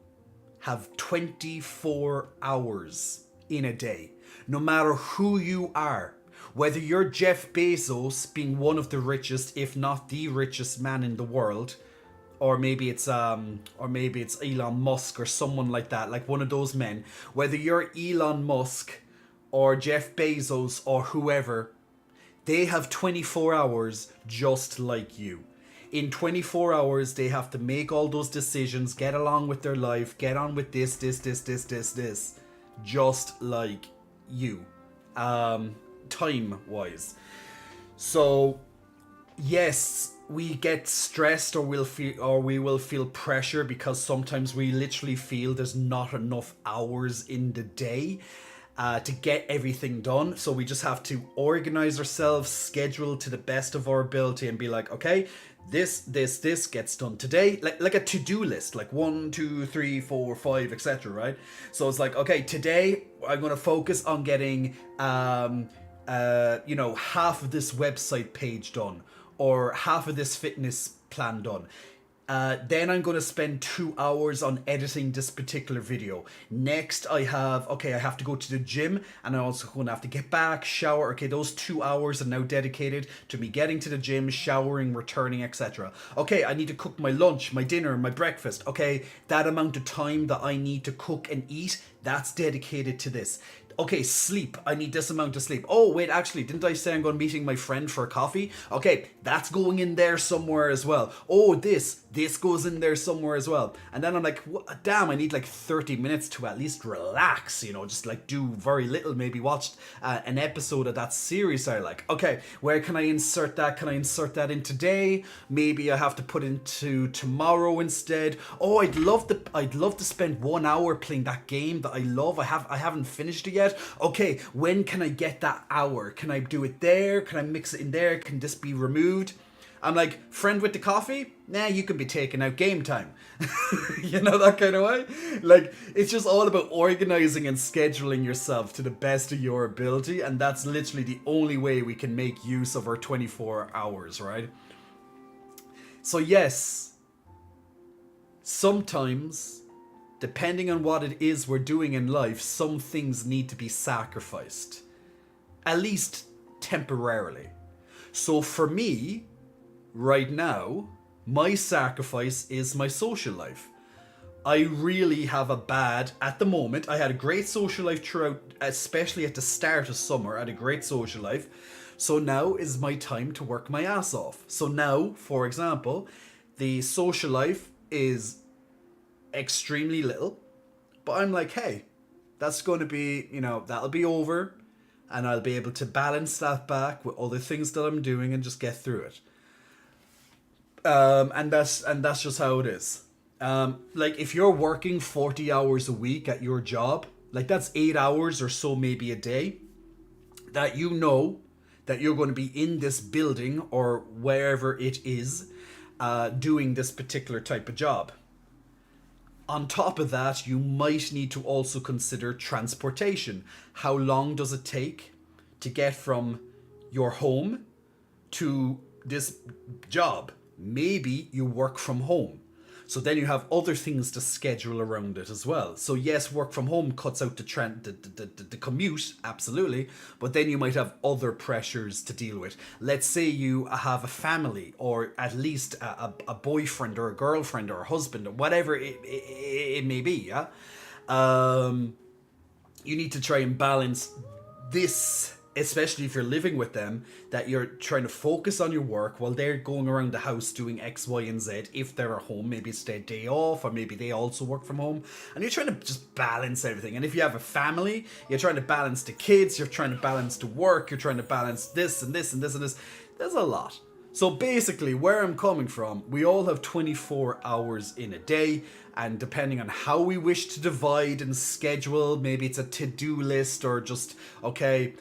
have 24 hours in a day. No matter who you are. Whether you're Jeff Bezos, being one of the richest, if not the richest man in the world, or maybe it's Elon Musk or someone like that, like one of those men. Whether you're Elon Musk or Jeff Bezos or whoever, they have 24 hours just like you. In 24 hours, they have to make all those decisions, get along with their life, get on with this, just like you, time-wise. So, yes, we get stressed or we will feel pressure because sometimes we literally feel there's not enough hours in the day to get everything done. So we just have to organize ourselves, schedule to the best of our ability, and be like, okay, this gets done today, like a to-do list, like 1, 2, 3, 4, 5, etc. Right? So it's like, okay, today I'm going to focus on getting half of this website page done, or half of this fitness plan done. Then I'm going to spend 2 hours on editing this particular video. Next, I have to go to the gym, and I'm also going to have to get back, shower. Okay, those 2 hours are now dedicated to me getting to the gym, showering, returning, etc. Okay, I need to cook my lunch, my dinner, my breakfast. Okay, that amount of time that I need to cook and eat, that's dedicated to this. Okay, sleep. I need this amount of sleep. Oh, wait, actually, didn't I say I'm going to be meeting my friend for a coffee? Okay, that's going in there somewhere as well. Oh, this goes in there somewhere as well. And then I'm like, damn, I need like 30 minutes to at least relax, you know, just like do very little, maybe watch an episode of that series I like. Okay, where can I insert that? Can I insert that in today? Maybe I have to put into tomorrow instead. Oh, I'd love to spend 1 hour playing that game that I love. I haven't finished it yet. Okay, when can I get that hour? Can I do it there? Can I mix it in there? Can this be removed? I'm like, friend with the coffee? Nah, you can be taking out game time. You know, that kind of way? Like, it's just all about organizing and scheduling yourself to the best of your ability, and that's literally the only way we can make use of our 24 hours, right? So yes, sometimes, depending on what it is we're doing in life, some things need to be sacrificed, at least temporarily. So for me, right now, my sacrifice is my social life. I really have a bad, at the moment, I had a great social life throughout, especially at the start of summer, I had a great social life. So now is my time to work my ass off. So now, for example, the social life is extremely little, but I'm like, hey, that's going to be, that'll be over, and I'll be able to balance that back with other things that I'm doing and just get through it. And that's just how it is. Like if you're working 40 hours a week at your job, like that's 8 hours or so maybe a day, that you know that you're going to be in this building or wherever it is, doing this particular type of job. On top of that, you might need to also consider transportation. How long does it take to get from your home to this job? Maybe you work from home. So then you have other things to schedule around it as well. So yes, work from home cuts out the commute, absolutely. But then you might have other pressures to deal with. Let's say you have a family, or at least a boyfriend or a girlfriend or a husband or whatever it may be, yeah? You need to try and balance this, especially if you're living with them, that you're trying to focus on your work while they're going around the house doing X, Y, and Z. If they're at home, maybe it's their day off, or maybe they also work from home, and you're trying to just balance everything. And if you have a family, you're trying to balance the kids, you're trying to balance the work, you're trying to balance this and this and this and this. There's a lot. So basically, where I'm coming from, we all have 24 hours in a day, and depending on how we wish to divide and schedule, maybe it's a to-do list or just, okay,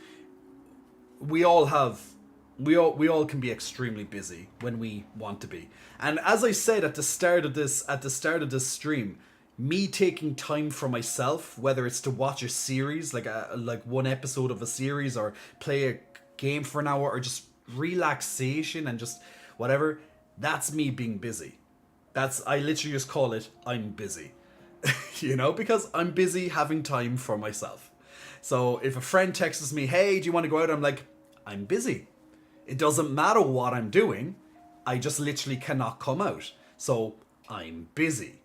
we all can be extremely busy when we want to be. And as I said at the start of this stream, me taking time for myself, whether it's to watch a series, like one episode of a series, or play a game for an hour, or just relaxation and just whatever, that's me being busy. I literally just call it, I'm busy. Because I'm busy having time for myself. So if a friend texts me, hey, do you want to go out? I'm like, I'm busy. It doesn't matter what I'm doing. I just literally cannot come out. So I'm busy.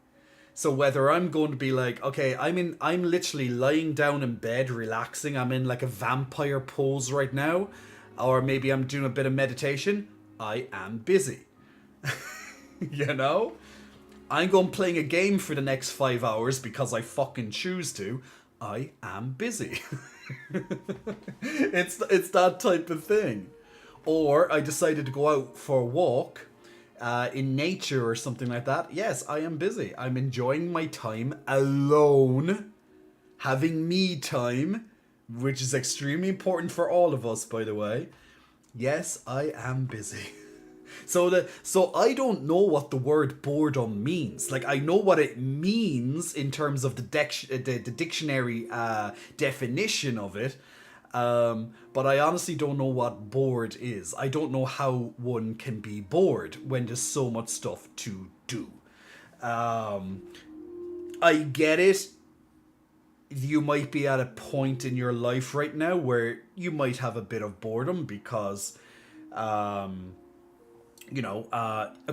So whether I'm going to be like, okay, I'm literally lying down in bed, relaxing. I'm in like a vampire pose right now. Or maybe I'm doing a bit of meditation. I am busy. I'm going playing a game for the next 5 hours because I fucking choose to. I am busy. It's that type of thing. Or I decided to go out for a walk in nature or something like that. Yes, I am busy. I'm enjoying my time alone, having me time, which is extremely important for all of us, by the way. Yes, I am busy. So I don't know what the word boredom means. Like, I know what it means in terms of the dictionary definition of it, but I honestly don't know what bored is. I don't know how one can be bored when there's so much stuff to do. I get it. You might be at a point in your life right now where you might have a bit of boredom because a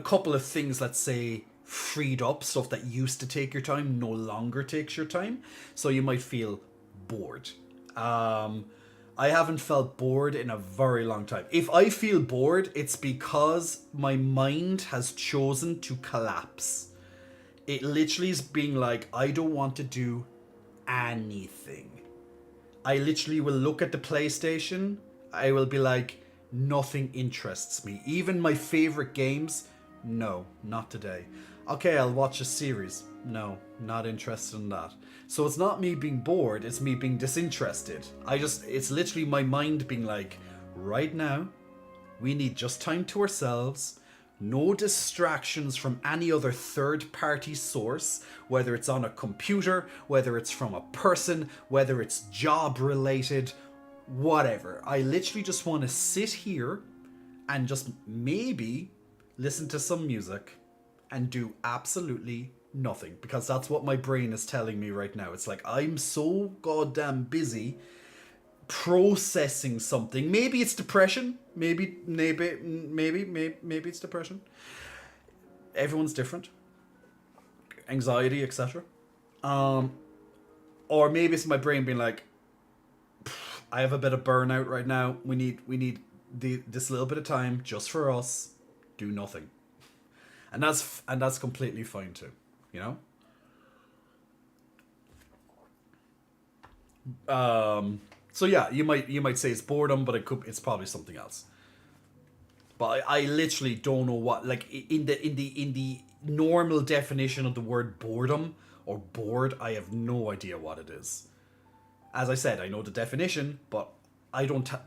couple of things, let's say, freed up, stuff that used to take your time no longer takes your time, so you might feel bored. I haven't felt bored in a very long time. If I feel bored, it's because my mind has chosen to collapse. It literally is being like, I don't want to do anything. I literally will look at the PlayStation, I will be like, nothing interests me. Even my favorite games, no, not today. Okay, I'll watch a series. No, not interested in that. So it's not me being bored, it's me being disinterested. It's literally my mind being like, right now, we need just time to ourselves, no distractions from any other third-party source, whether it's on a computer, whether it's from a person, whether it's job-related, whatever. I literally just want to sit here and just maybe listen to some music and do absolutely nothing, because that's what my brain is telling me right now. It's like I'm so goddamn busy processing something. Maybe it's depression. Maybe it's depression. Everyone's different. Anxiety, etc. Um, or maybe it's my brain being like, I have a bit of burnout right now. We need this little bit of time just for us. Do nothing, and that's completely fine too. You know. So yeah, you might say it's boredom, but it's probably something else. But I literally don't know what, like, in the normal definition of the word boredom or bored. I have no idea what it is. As I said, I know the definition, but I don't have.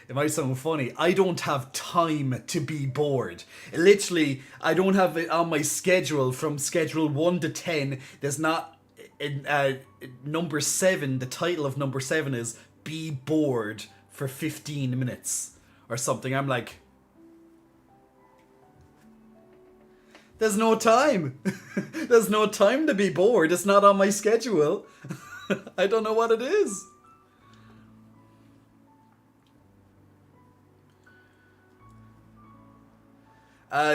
It might sound funny. I don't have time to be bored. Literally, I don't have it on my schedule from schedule 1 to 10. There's not. In number 7, the title of number 7 is Be Bored for 15 minutes or something. I'm like, there's no time. There's no time to be bored. It's not on my schedule. I don't know what it is.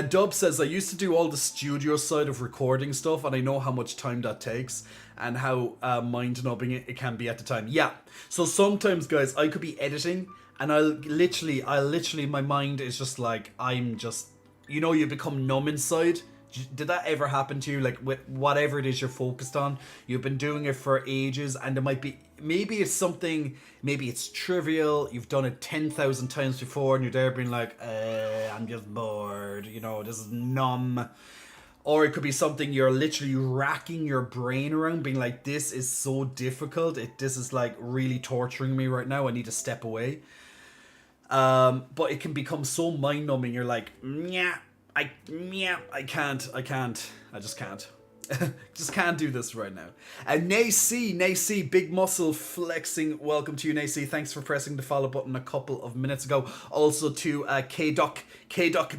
Dub says, I used to do all the studio side of recording stuff, and I know how much time that takes and how mind-numbing it can be at the time. Yeah. So sometimes, guys, I could be editing, and I'll literally, my mind is just like, I'm just, you become numb inside. Did that ever happen to you? Like, with whatever it is you're focused on, you've been doing it for ages, and it might be, maybe it's something, maybe it's trivial, you've done it 10,000 times before, and you're there being like, I'm just bored, this is numb. Or it could be something you're literally racking your brain around, being like, this is so difficult, this is like really torturing me right now, I need to step away. But it can become so mind-numbing, you're like, I can't. I just can't. Just can't do this right now. And Nacy, big muscle flexing. Welcome to you, Nacy. Thanks for pressing the follow button a couple of minutes ago. Also to K-Duck,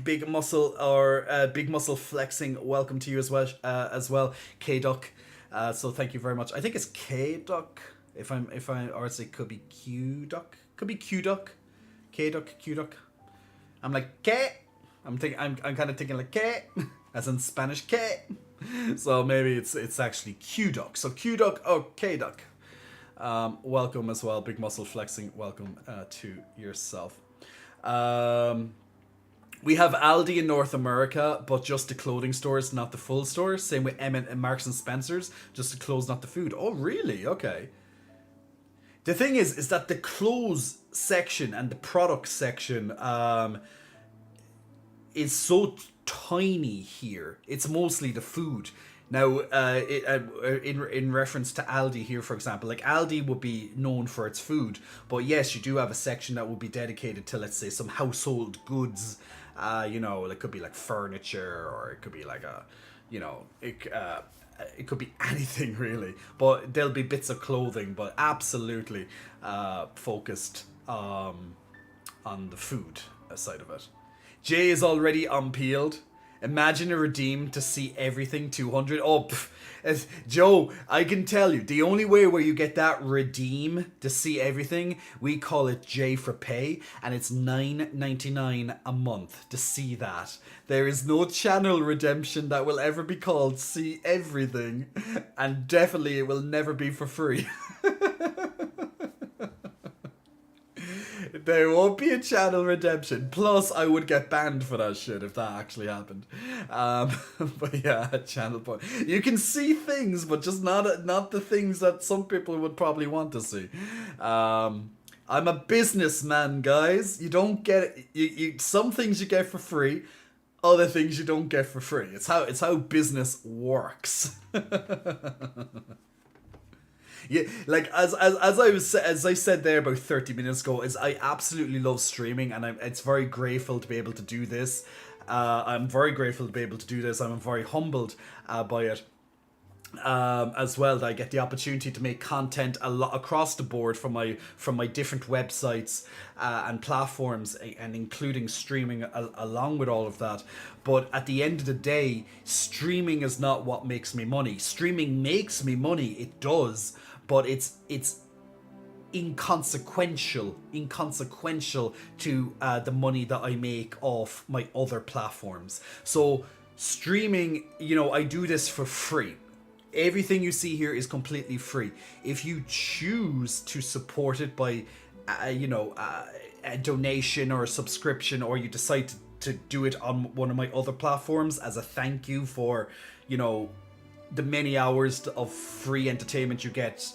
big muscle or big muscle flexing. Welcome to you as well, K-Duck. So thank you very much. I think it's K-Duck. Or it could be Q-Duck. Could be Q-Duck. K-Duck, Q-Duck. I'm like, K. I'm kind of thinking like K, as in Spanish K. So maybe it's actually Q-Duck. So Q-Duck or K-Duck. Welcome as well, big muscle flexing. Welcome to yourself. We have Aldi in North America, but just the clothing stores, not the full stores. Same with Emmett and Marks and Spencer's, just the clothes, not the food. Oh, really? Okay. The thing is that the clothes section and the product section, is so tiny here. It's mostly the food. Now, in reference to Aldi here, for example, like Aldi would be known for its food, but yes, you do have a section that would be dedicated to, let's say, some household goods. It could be like furniture, or it could be like it could be anything really. But there'll be bits of clothing, but absolutely focused on the food side of it. Jay is already unpeeled. Imagine a redeem to see everything 200. Oh, Joe, I can tell you, the only way where you get that redeem to see everything, we call it J for pay, and it's $9.99 a month to see that. There is no channel redemption that will ever be called see everything, and definitely it will never be for free. There won't be a channel redemption. Plus, I would get banned for that shit if that actually happened. But yeah, channel point. You can see things, but just not the things that some people would probably want to see. I'm a businessman, guys. You don't get you some things you get for free, other things you don't get for free. It's how business works. Yeah, like as I said there about 30 minutes ago, is I absolutely love streaming, and it's very grateful to be able to do this. I'm very grateful to be able to do this. I'm very humbled by it. as well, that I get the opportunity to make content a lot across the board from my different websites and platforms, and including streaming along with all of that. But at the end of the day, streaming is not what makes me money. Streaming makes me money, it does, but it's inconsequential to the money that I make off my other platforms. So streaming, I do this for free. Everything you see here is completely free. If you choose to support it by, a donation or a subscription, or you decide to do it on one of my other platforms as a thank you for, the many hours of free entertainment you get,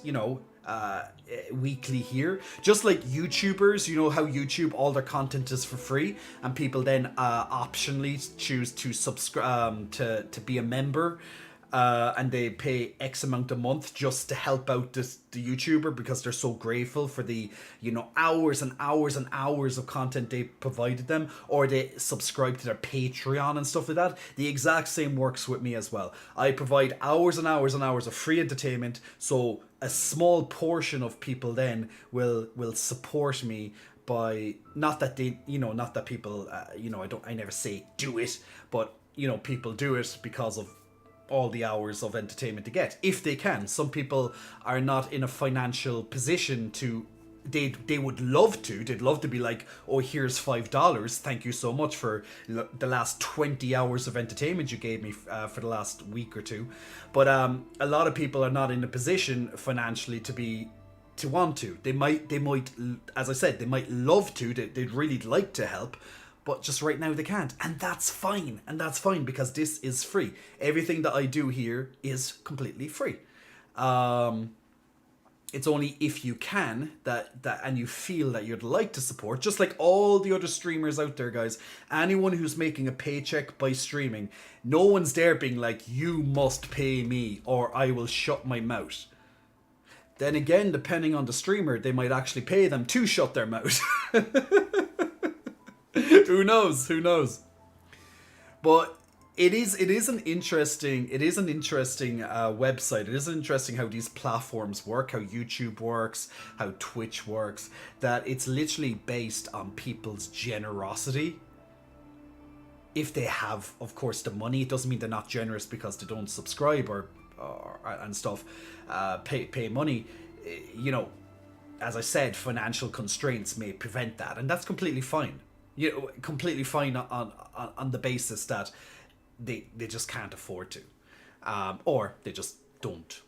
weekly here. Just like YouTubers, how YouTube, all their content is for free, and people then optionally choose to subscribe to be a member. And they pay X amount a month just to help out the YouTuber, because they're so grateful for the hours and hours and hours of content they provided them, or they subscribe to their Patreon and stuff like that. The exact same works with me as well. I provide hours and hours and hours of free entertainment, so a small portion of people then will support me by, not that people I never say do it, but people do it because of all the hours of entertainment to get, if they can. Some people are not in a financial position to, they would love to, they'd love to be like, oh, here's $5, thank you so much for the last 20 hours of entertainment you gave me for the last week or two. But a lot of people are not in a position financially to want to. They might, as I said, they might love to, they'd really like to help, but just right now they can't, and that's fine. Because this is free. Everything that I do here is completely free. It's only if you can that and you feel that you'd like to support, just like all the other streamers out there, guys. Anyone who's making a paycheck by streaming, no one's there being like, you must pay me or I will shut my mouth. Then again, depending on the streamer, they might actually pay them to shut their mouth. Who knows? But it is an interesting website. It is interesting how these platforms work, how YouTube works, how Twitch works. That it's literally based on people's generosity. If they have, of course, the money, it doesn't mean they're not generous because they don't subscribe or and stuff. Pay money. As I said, financial constraints may prevent that, and that's completely fine. Completely fine on the basis that they just can't afford to, or they just don't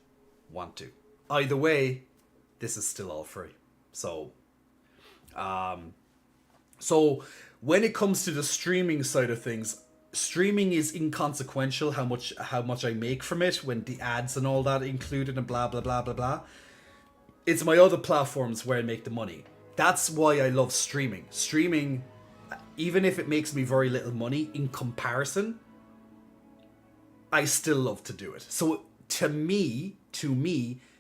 want to. Either way, this is still all free. So when it comes to the streaming side of things, streaming is inconsequential. How much I make from it, when the ads and all that included and blah blah blah blah blah. It's my other platforms where I make the money. That's why I love streaming. Streaming, even if it makes me very little money in comparison, I still love to do it. So to me,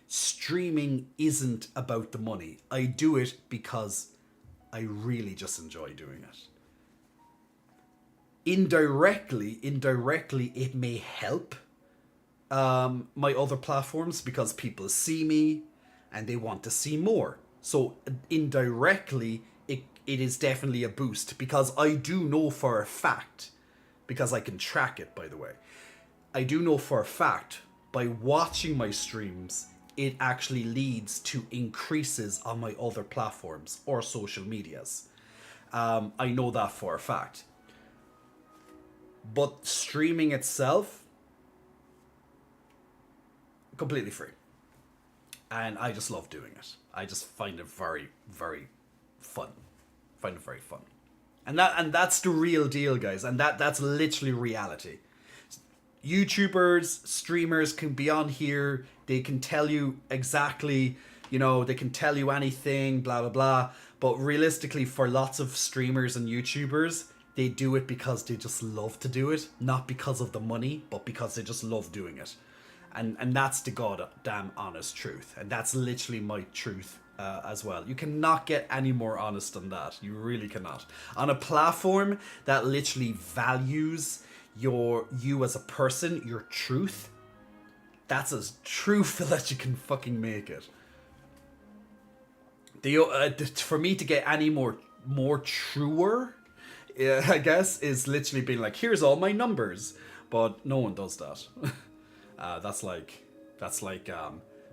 streaming isn't about the money. I do it because I really just enjoy doing it. Indirectly, it may help my other platforms because people see me and they want to see more. So indirectly, it is definitely a boost, because I do know for a fact, because I can track it, by the way, I do know for a fact, by watching my streams, it actually leads to increases on my other platforms or social medias. I know that for a fact. But streaming itself, completely free. And I just love doing it. I just find it very, very fun. And that's the real deal, guys. And that's literally reality. YouTubers, streamers can be on here. They can tell you exactly, they can tell you anything, blah, blah, blah. But realistically, for lots of streamers and YouTubers, they do it because they just love to do it. Not because of the money, but because they just love doing it. And that's the goddamn honest truth. And that's literally my truth as well. You cannot get any more honest than that. You really cannot. On a platform that literally values you as a person, your truth, That's as truthful as you can fucking make it. For me to get any more truer, I guess, is literally being like, here's all my numbers, but no one does that. That's like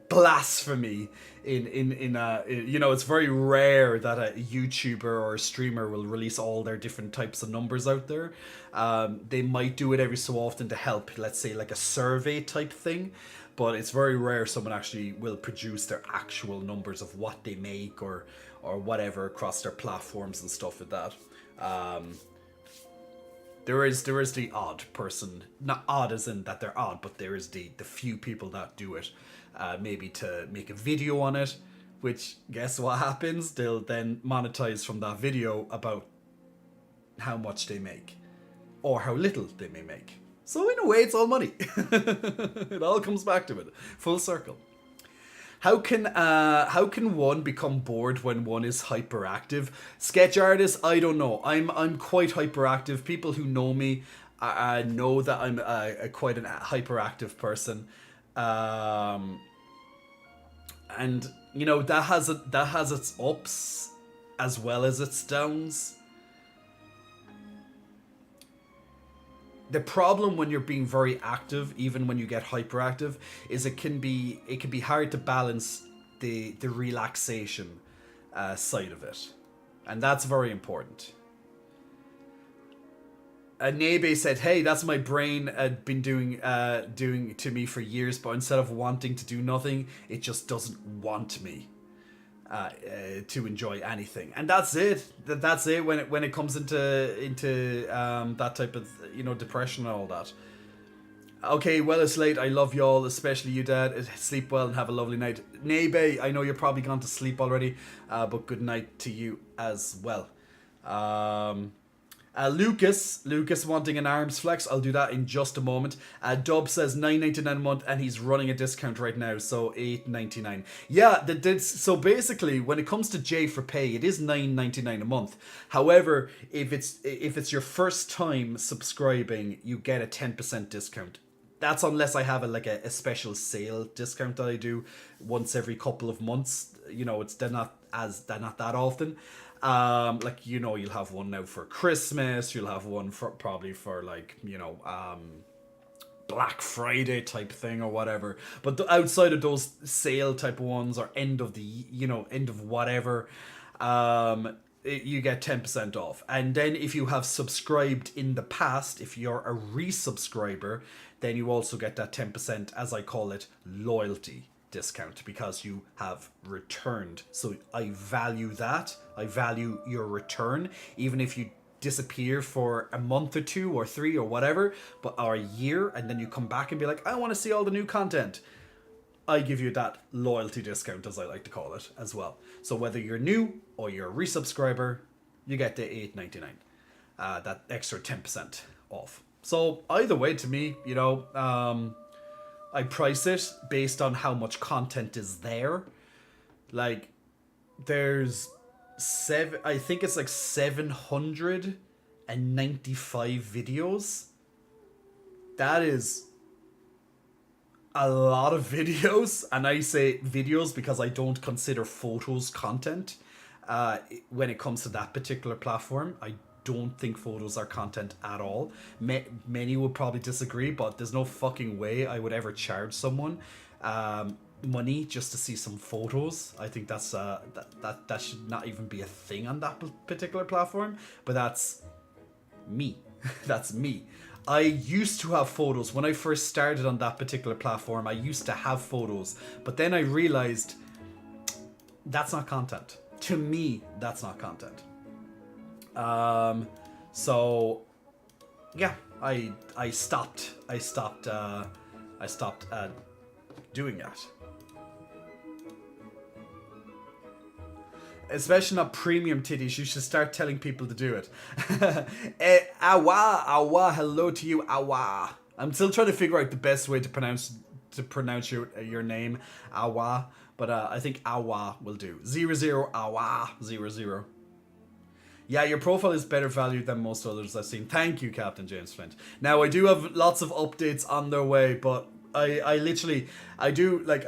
blasphemy it's very rare that a YouTuber or a streamer will release all their different types of numbers out there. They might do it every so often to help, let's say, like a survey type thing, but it's very rare someone actually will produce their actual numbers of what they make or whatever across their platforms and stuff like that. There is the odd person, not odd as in that they're odd, but there is the few people that do it, maybe to make a video on it, which guess what happens? They'll then monetize from that video about how much they make or how little they may make. So in a way, it's all money. It all comes back to it, full circle. How can one become bored when one is hyperactive? Sketch artist, I don't know. I'm quite hyperactive. People who know me know that I'm quite a hyperactive person, and that has its ups as well as its downs. The problem when you're being very active, even when you get hyperactive, is it can be hard to balance the relaxation side of it, and that's very important. Nebe said, "Hey, that's my brain been doing to me for years, but instead of wanting to do nothing, it just doesn't want me to enjoy anything." And that's it. That's it when it comes into that type of depression and all that. Okay, well, it's late. I love y'all, especially you, Dad. Sleep well and have a lovely night. Nebe, I know you're probably gone to sleep already, but good night to you as well. Lucas wanting an arms flex. I'll do that in just a moment. Dub says $9.99 a month, and he's running a discount right now, so $8.99. Yeah, so basically, when it comes to J for Pay, it is $9.99 a month. However, if it's your first time subscribing, you get a 10% discount. That's unless I have a special sale discount that I do once every couple of months. They're not that often. You'll have one now for Christmas, you'll have one for Black Friday type thing or whatever. But outside of those sale type of ones or end of whatever, you get 10% off. And then if you have subscribed in the past, if you're a resubscriber, then you also get that 10%, as I call it, loyalty discount, because you have returned. So I value that. I value your return, even if you disappear for a month or 2 or 3 or whatever, or a year, and then you come back and be like, I want to see all the new content. I give you that loyalty discount, as I like to call it, as well. So whether you're new or you're a resubscriber, you get the $8.99, that extra 10% off. So either way, to me, I price it based on how much content is there. There's I think it's 795 videos. That is a lot of videos, and I say videos because I don't consider photos content. When it comes to that particular platform, I don't think photos are content at all. Many would probably disagree, but there's no fucking way I would ever charge someone money just to see some photos. I think that's that should not even be a thing on that particular platform. But that's me. That's me. I used to have photos when I first started on that particular platform. I used to have photos, but then I realized that's not content. To me, that's not content. So yeah, I stopped doing that. Especially not premium titties. You should start telling people to do it. Awa, hello to you, Awa. I'm still trying to figure out the best way to pronounce your name, Awa. But I think Awa will do. 00 Awa 00. Yeah, your profile is better valued than most others I've seen. Thank you, Captain James Flint. Now, I do have lots of updates on their way, but I literally I do like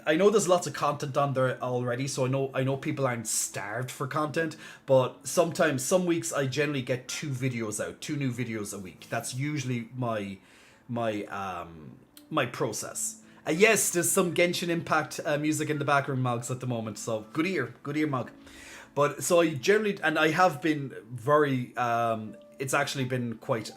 I know there's lots of content on there already, so I know people aren't starved for content, but sometimes some weeks I generally get 2 new videos a week. That's usually my process. Yes, there's some Genshin Impact music in the background, Mogs, at the moment, so good ear, Mog. But so I generally, and I have been very it's actually been quite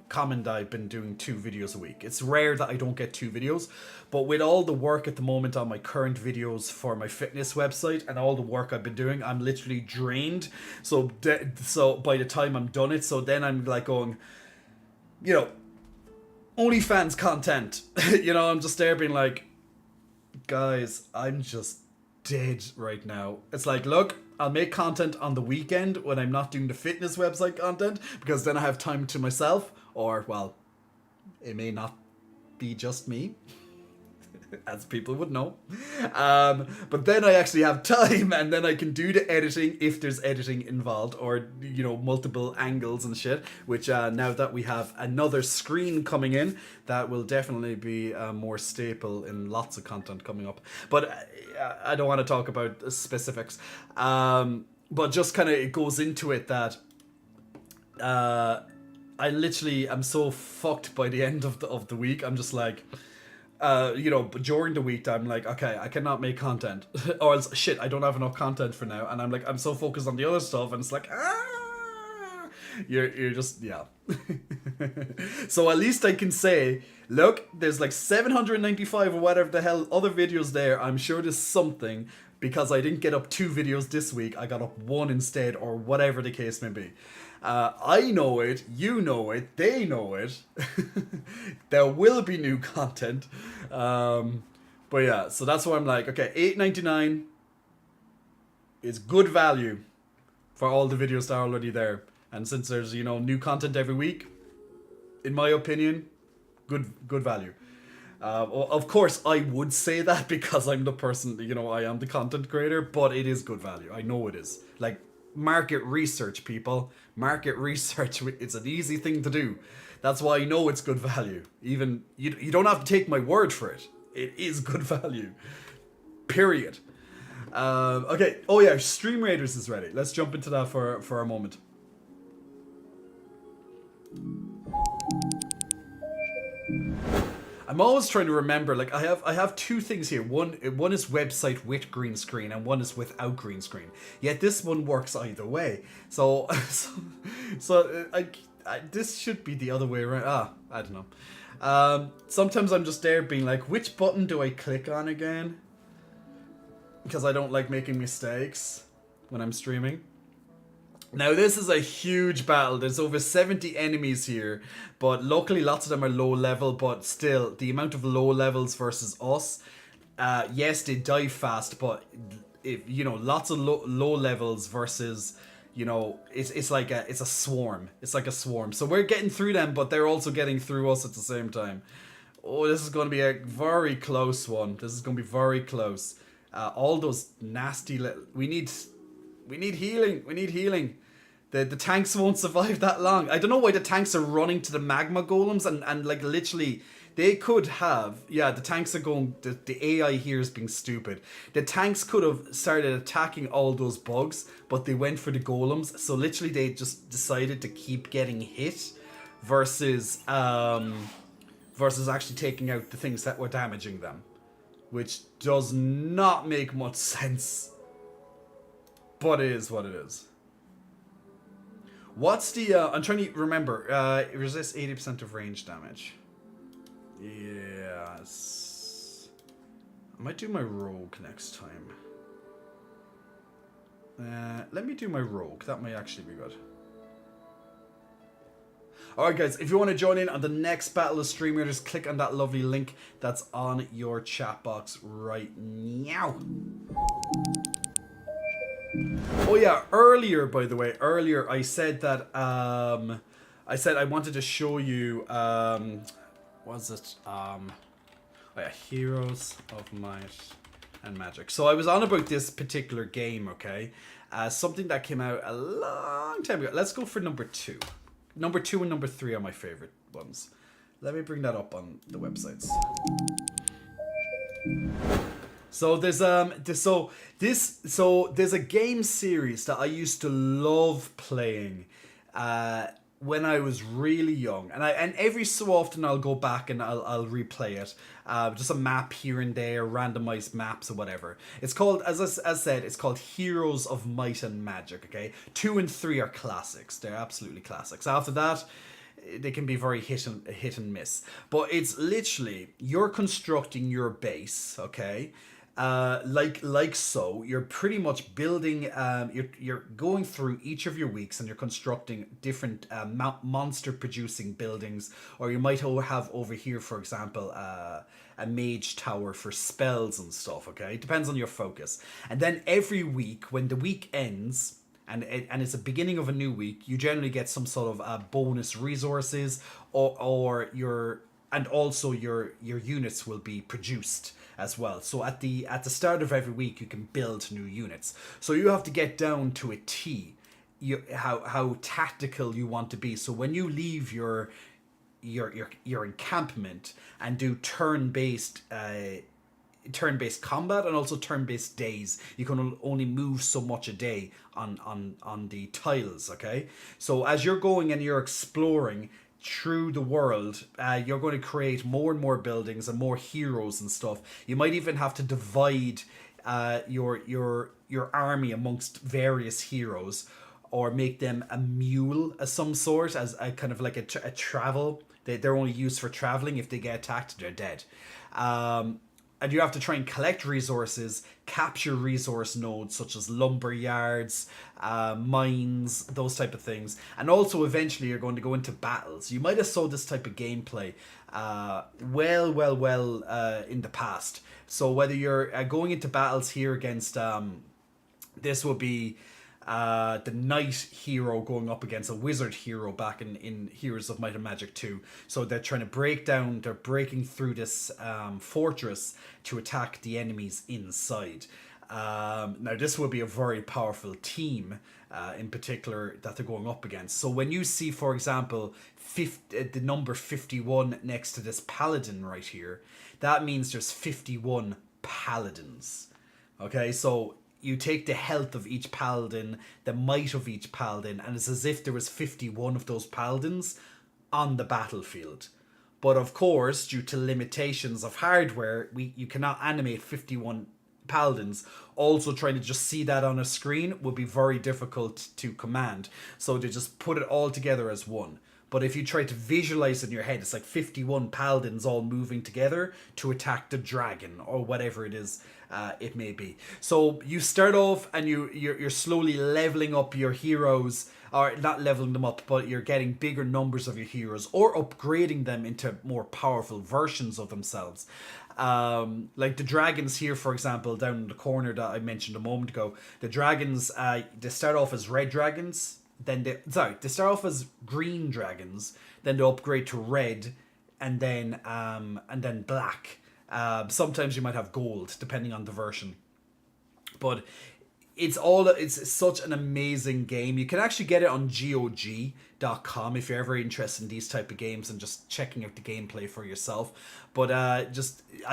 common that I've been doing 2 videos a week. It's rare that I don't get 2 videos, but with all the work at the moment on my current videos for my fitness website and all the work I've been doing, I'm literally drained. So so by the time I'm done it, so then I'm like going, you know, OnlyFans content. You know, I'm just there being like, guys, I'm just dead right now. It's like, look, I'll make content on the weekend when I'm not doing the fitness website content, because then I have time to myself, or, well, it may not be just me, as people would know. But then I actually have time, and then I can do the editing if there's editing involved, or, you know, multiple angles and shit, which now that we have another screen coming in, that will definitely be more staple in lots of content coming up. But I don't want to talk about specifics. But just kind of it goes into it that I literally am so fucked by the end of the week. I'm just like, you know, but during the week I'm like, okay, I cannot make content, or else shit, I don't have enough content for now, and I'm like, I'm so focused on the other stuff, and it's like, you're just, yeah. So at least I can say, look, there's like 795 or whatever the hell other videos there. I'm sure there's something, because I didn't get up 2 videos this week, I got up 1 instead, or whatever the case may be. I know it, you know it, they know it. There will be new content. But yeah, so that's why I'm like, okay, $8.99 is good value for all the videos that are already there. And since there's, you know, new content every week, in my opinion, good value. Of course, I would say that because I'm the person, you know, I am the content creator, but it is good value. I know it is. Like, market research, people. Market research, it's an easy thing to do. That's why I know it's good value. Even, you don't have to take my word for it. It is good value. Period. Okay, oh yeah, Stream Raiders is ready. Let's jump into that for a moment. I'm always trying to remember, like, I have 2 things here. One is website with green screen, and one is without green screen. Yet this one works either way. So this should be the other way around. I don't know. Sometimes I'm just there being like, which button do I click on again? Because I don't like making mistakes when I'm streaming. Now this is a huge battle. There's over 70 enemies here, but luckily lots of them are low level, but still, the amount of low levels versus us, yes, they die fast, but if you know, lots of low levels versus, you know, it's like it's a swarm. It's like a swarm. So we're getting through them, but they're also getting through us at the same time. Oh, this is going to be a very close one. This is going to be very close. All those nasty we need healing. We need healing. The tanks won't survive that long. I don't know why the tanks are running to the magma golems, and like literally they could have, yeah, the tanks are going, the AI here is being stupid. The tanks could have started attacking all those bugs, but they went for the golems, so literally they just decided to keep getting hit versus actually taking out the things that were damaging them, which does not make much sense, but it is what it is. What's the, I'm trying to remember, it resists 80% of range damage. Yes. I might do my rogue next time. Let me do my rogue, that might actually be good. Alright guys, if you want to join in on the next Battle of Stream Raiders, click on that lovely link that's on your chat box right now. Oh yeah, earlier, by the way, I said that, I said I wanted to show you, was it, oh yeah, Heroes of Might and Magic. So I was on about this particular game, okay? Something that came out a long time ago. Let's go for number 2. Number 2 and number 3 are my favorite ones. Let me bring that up on the websites. So there's a game series that I used to love playing when I was really young, and every so often I'll go back and I'll replay it. Just a map here and there, randomized maps or whatever. It's called, as said, it's called Heroes of Might and Magic. Okay, 2 and 3 are classics. They're absolutely classics. After that, they can be very hit and miss. But it's literally you're constructing your base. Okay. Like so, you're pretty much building. You're going through each of your weeks, and you're constructing different monster producing buildings. Or you might have over here, for example, a mage tower for spells and stuff. Okay, depends on your focus. And then every week, when the week ends, and it's the beginning of a new week, you generally get some sort of bonus resources, or your and also your units will be produced as well. So at the start of every week, you can build new units. So you have to get down to a T, how tactical you want to be. So when you leave your encampment and do turn-based combat and also turn-based days, you can only move so much a day on the tiles. Okay, so as you're going and you're exploring through the world, you're going to create more and more buildings and more heroes and stuff. You might even have to divide your army amongst various heroes, or make them a mule of some sort, as a kind of like a travel. They're only used for traveling. If they get attacked, they're dead. And you have to try and collect resources, capture resource nodes such as lumber yards, mines, those type of things. And also eventually you're going to go into battles. You might have saw this type of gameplay in the past. So whether you're going into battles here against, this will be the knight hero going up against a wizard hero back in Heroes of Might and Magic 2. So they're breaking through this fortress to attack the enemies inside. Now this will be a very powerful team in particular that they're going up against. So when you see, for example, the number 51 next to this paladin right here, that means there's 51 paladins. Okay, so you take the health of each paladin, the might of each paladin, and it's as if there was 51 of those paladins on the battlefield. But of course, due to limitations of hardware, you cannot animate 51 paladins. Also, trying to just see that on a screen would be very difficult to command. So they just put it all together as one. But if you try to visualize in your head, it's like 51 paladins all moving together to attack the dragon or whatever it is it may be. So you start off and you're slowly leveling up your heroes, or not leveling them up, but you're getting bigger numbers of your heroes or upgrading them into more powerful versions of themselves. Like the dragons here, for example, down in the corner that I mentioned a moment ago, the dragons, they start off as red dragons. Then they start off as green dragons, then they upgrade to red, and then black. Sometimes you might have gold, depending on the version. But it's such an amazing game. You can actually get it on GOG.com if you're ever interested in these type of games and just checking out the gameplay for yourself. But I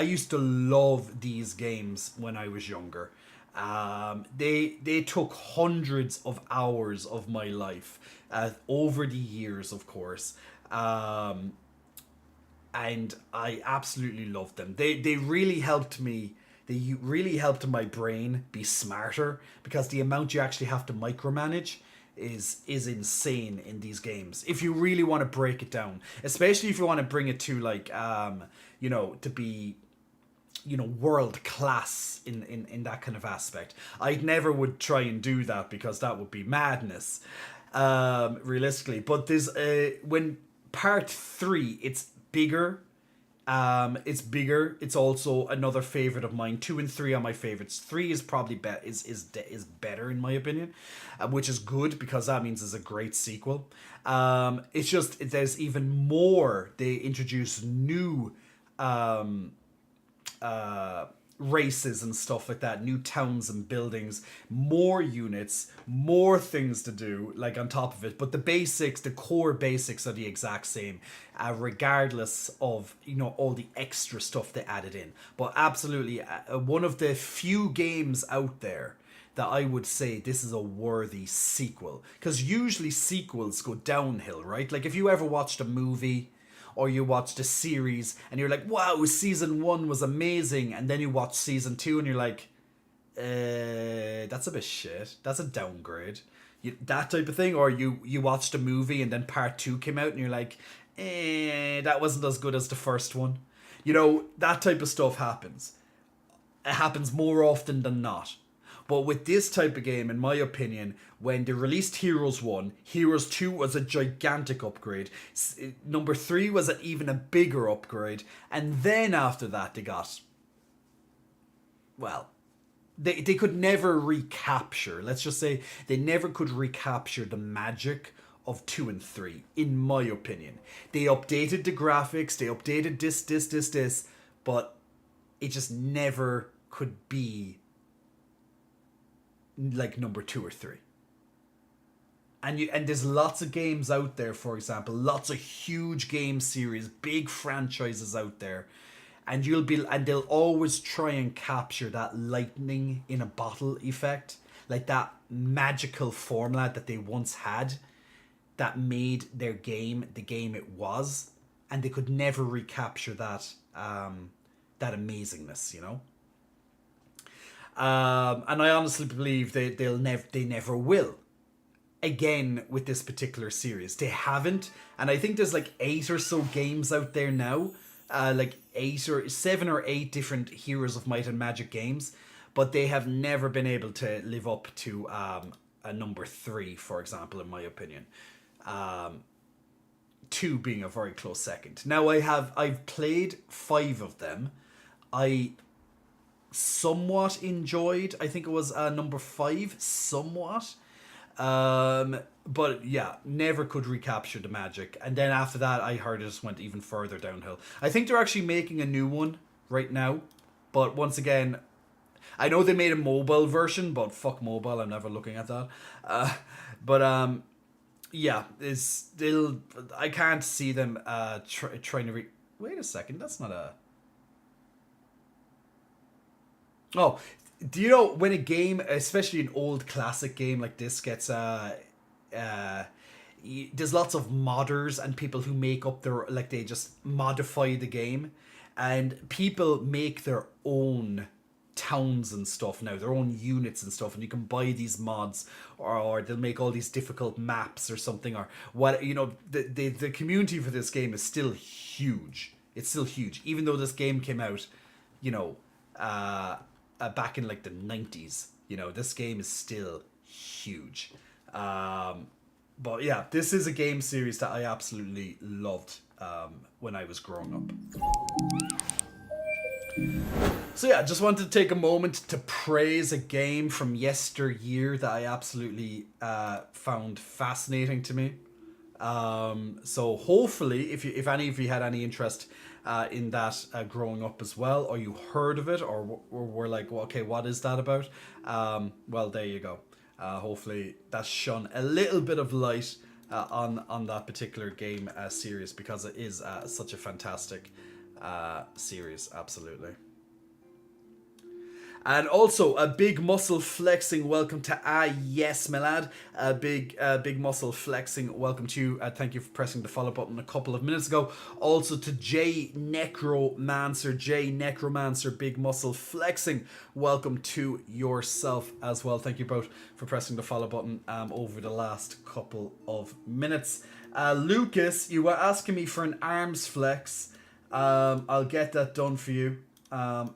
used to love these games when I was younger. They took hundreds of hours of my life over the years, of course, and I absolutely loved them. They really helped me. They really helped my brain be smarter, because the amount you actually have to micromanage is insane in these games. If you really want to break it down, especially if you want to bring it to like to be world class in that kind of aspect. I never would try and do that, because that would be madness, realistically. But there's when part 3, it's bigger. It's bigger. It's also another favorite of mine. 2 and 3 are my favorites. 3 is probably is better in my opinion, which is good, because that means it's a great sequel. It's just there's even more. They introduce new races and stuff like that, new towns and buildings, more units, more things to do, like on top of it. But the basics, the core basics are the exact same, regardless of, you know, all the extra stuff they added in. But absolutely, one of the few games out there that I would say this is a worthy sequel. Because usually sequels go downhill, right? Like if you ever watched a movie or you watched a series and you're like, wow, season 1 was amazing, and then you watch season 2 and you're like, that's a bit shit. That's a downgrade. That type of thing. Or you watched a movie and then part 2 came out and you're like, that wasn't as good as the first one. You know, that type of stuff happens. It happens more often than not. But with this type of game, in my opinion, when they released Heroes 1, Heroes 2 was a gigantic upgrade. Number 3 was even a bigger upgrade. And then after that, they got... Well, they could never recapture. Let's just say they never could recapture the magic of 2 and 3, in my opinion. They updated the graphics, they updated this, but it just never could be like number 2 or 3. And there's lots of games out there, for example, lots of huge game series, big franchises out there, and they'll always try and capture that lightning in a bottle effect, like that magical formula that they once had that made their game the game it was, and they could never recapture that that amazingness, you know. And I honestly believe they never will. Again, with this particular series, they haven't, and I think there's like 8 or so games out there now, like 7 or 8 different Heroes of Might and Magic games, but they have never been able to live up to a number 3, for example, in my opinion. 2 being a very close second. Now I've played 5 of them. I somewhat enjoyed, I think it was number 5, somewhat. But yeah, never could recapture the magic. And then after that, I heard it just went even further downhill. I think they're actually making a new one right now. But once again, I know they made a mobile version, but fuck mobile, I'm never looking at that. Yeah, it's still, I can't see them trying to wait a second, that's not a... Oh, do you know when a game, especially an old classic game like this, gets there's lots of modders and people who make up their, like, they just modify the game, and people make their own towns and stuff now, their own units and stuff, and you can buy these mods, or they'll make all these difficult maps or something, or what, you know. The community for this game is still huge. It's still huge, even though this game came out, you know, back in like the 90s. You know, this game is still huge. But yeah, this is a game series that I absolutely loved when I was growing up. So yeah, just wanted to take a moment to praise a game from yesteryear that I absolutely found fascinating to me. So hopefully, if any of you had any interest in that growing up as well, or you heard of it, or were like, well, okay, what is that about? Well, there you go. Hopefully that shone a little bit of light on that particular game series, because it is such a fantastic series, absolutely. And also a big muscle flexing welcome to yes, my lad. Big muscle flexing welcome to you. Thank you for pressing the follow button a couple of minutes ago. Also to J Necromancer, big muscle flexing welcome to yourself as well. Thank you both for pressing the follow button over the last couple of minutes. Lucas, you were asking me for an arms flex. I'll get that done for you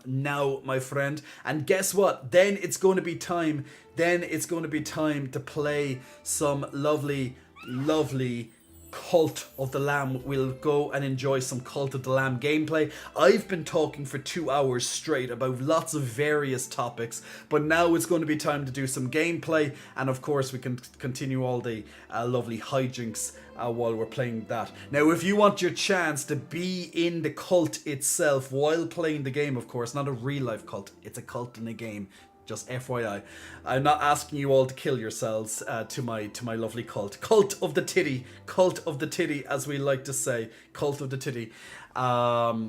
now, my friend. And guess what? Then it's going to be time. to play some lovely Cult of the Lamb. We'll go and enjoy some Cult of the Lamb gameplay. I've been talking for 2 hours straight about lots of various topics, but now it's going to be time to do some gameplay, and of course we can continue all the lovely hijinks while we're playing that. Now, if you want your chance to be in the cult itself while playing the game, of course, not a real life cult, it's a cult in a game. Just FYI, I'm not asking you all to kill yourselves to my lovely cult. Cult of the titty, as we like to say. Cult of the titty. But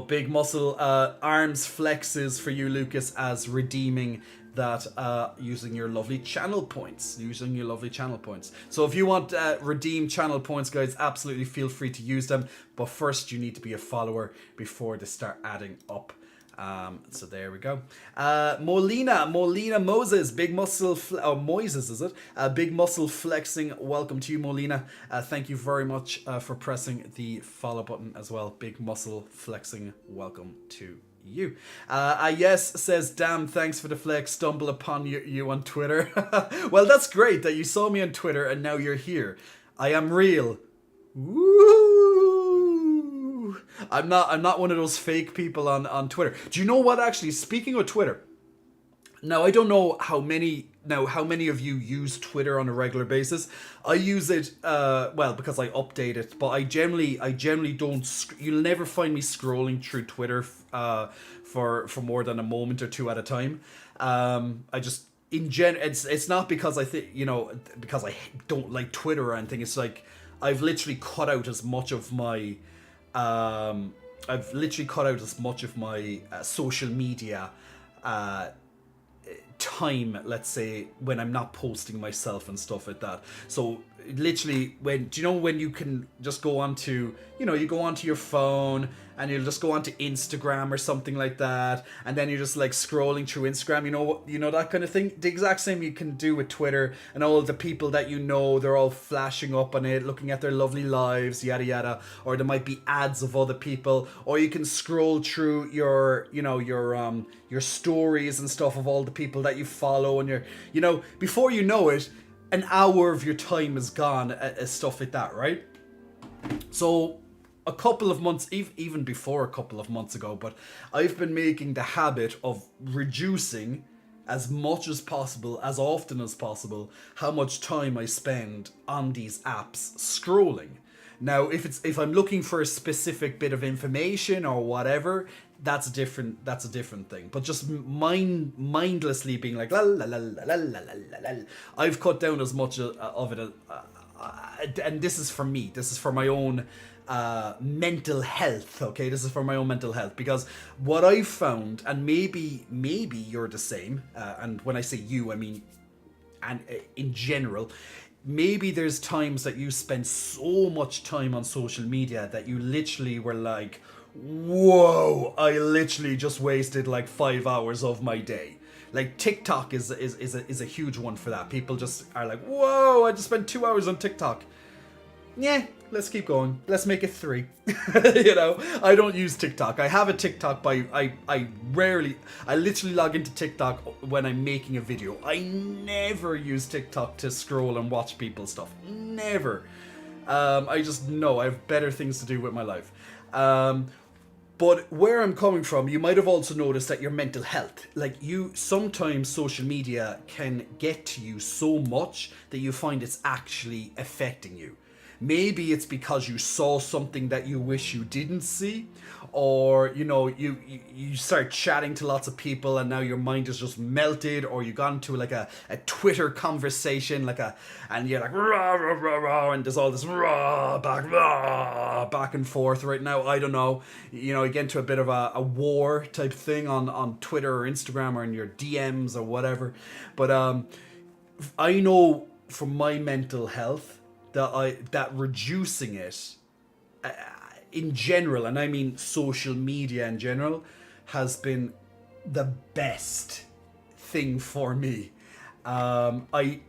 Big Muscle arms flexes for you, Lucas, as redeeming that using your lovely channel points. So if you want redeem channel points, guys, absolutely feel free to use them. But first, you need to be a follower before they start adding up. So there we go. Molina Moses, Big Muscle, Moises, is it? Big Muscle flexing. Welcome to you, Molina. Thank you very much for pressing the follow button as well. Big Muscle flexing. Welcome to you. Yes, says, damn, thanks for the flex. Stumble upon you on Twitter. Well, that's great that you saw me on Twitter and now you're here. I am real. Woo! I'm not one of those fake people on Twitter. Do you know what, actually, speaking of Twitter, now I don't know how many of you use Twitter on a regular basis. I use it well because I update it, but I generally don't. You'll never find me scrolling through Twitter for more than a moment or two at a time. I just it's not because I think, because I don't like Twitter or anything. It's like I've literally cut out as much of my social media time, let's say, when I'm not posting myself and stuff like that. So literally, when you can just go onto, you go onto your phone and you'll just go onto Instagram or something like that, and then you're just like scrolling through Instagram, that kind of thing. The exact same you can do with Twitter, and all the people that they're all flashing up on it, looking at their lovely lives, yada yada, or there might be ads of other people, or you can scroll through your stories and stuff of all the people that you follow, and before you know it, an hour of your time is gone, stuff like that, right? So a couple of months, even before a couple of months ago, but I've been making the habit of reducing as much as possible, as often as possible, how much time I spend on these apps scrolling. Now, if I'm looking for a specific bit of information or whatever, that's a different thing. But just mindlessly being like la la la la la la la la, I've cut down as much of it, and this is for me. This is for my own mental health. Okay, this is for my own mental health, because what I've found, and maybe you're the same, and when I say you, I mean, and in general. Maybe there's times that you spend so much time on social media that you literally were like, whoa, I literally just wasted like 5 hours of my day. Like TikTok is a huge one for that. People just are like, whoa, I just spent 2 hours on TikTok. Yeah, let's keep going. Let's make it 3. I don't use TikTok. I have a TikTok, but I literally log into TikTok when I'm making a video. I never use TikTok to scroll and watch people's stuff. Never. I just know I have better things to do with my life. But where I'm coming from, you might have also noticed that your mental health, sometimes social media can get to you so much that you find it's actually affecting you. Maybe it's because you saw something that you wish you didn't see, or you start chatting to lots of people and now your mind is just melted, or you got into like a Twitter conversation and you're like rah rah rah rah, and there's all this rah back and forth right now. I don't know, you get into a bit of a war type thing on Twitter or Instagram or in your DMs or whatever. But I know from my mental health that reducing it in general, and I mean social media in general, has been the best thing for me. I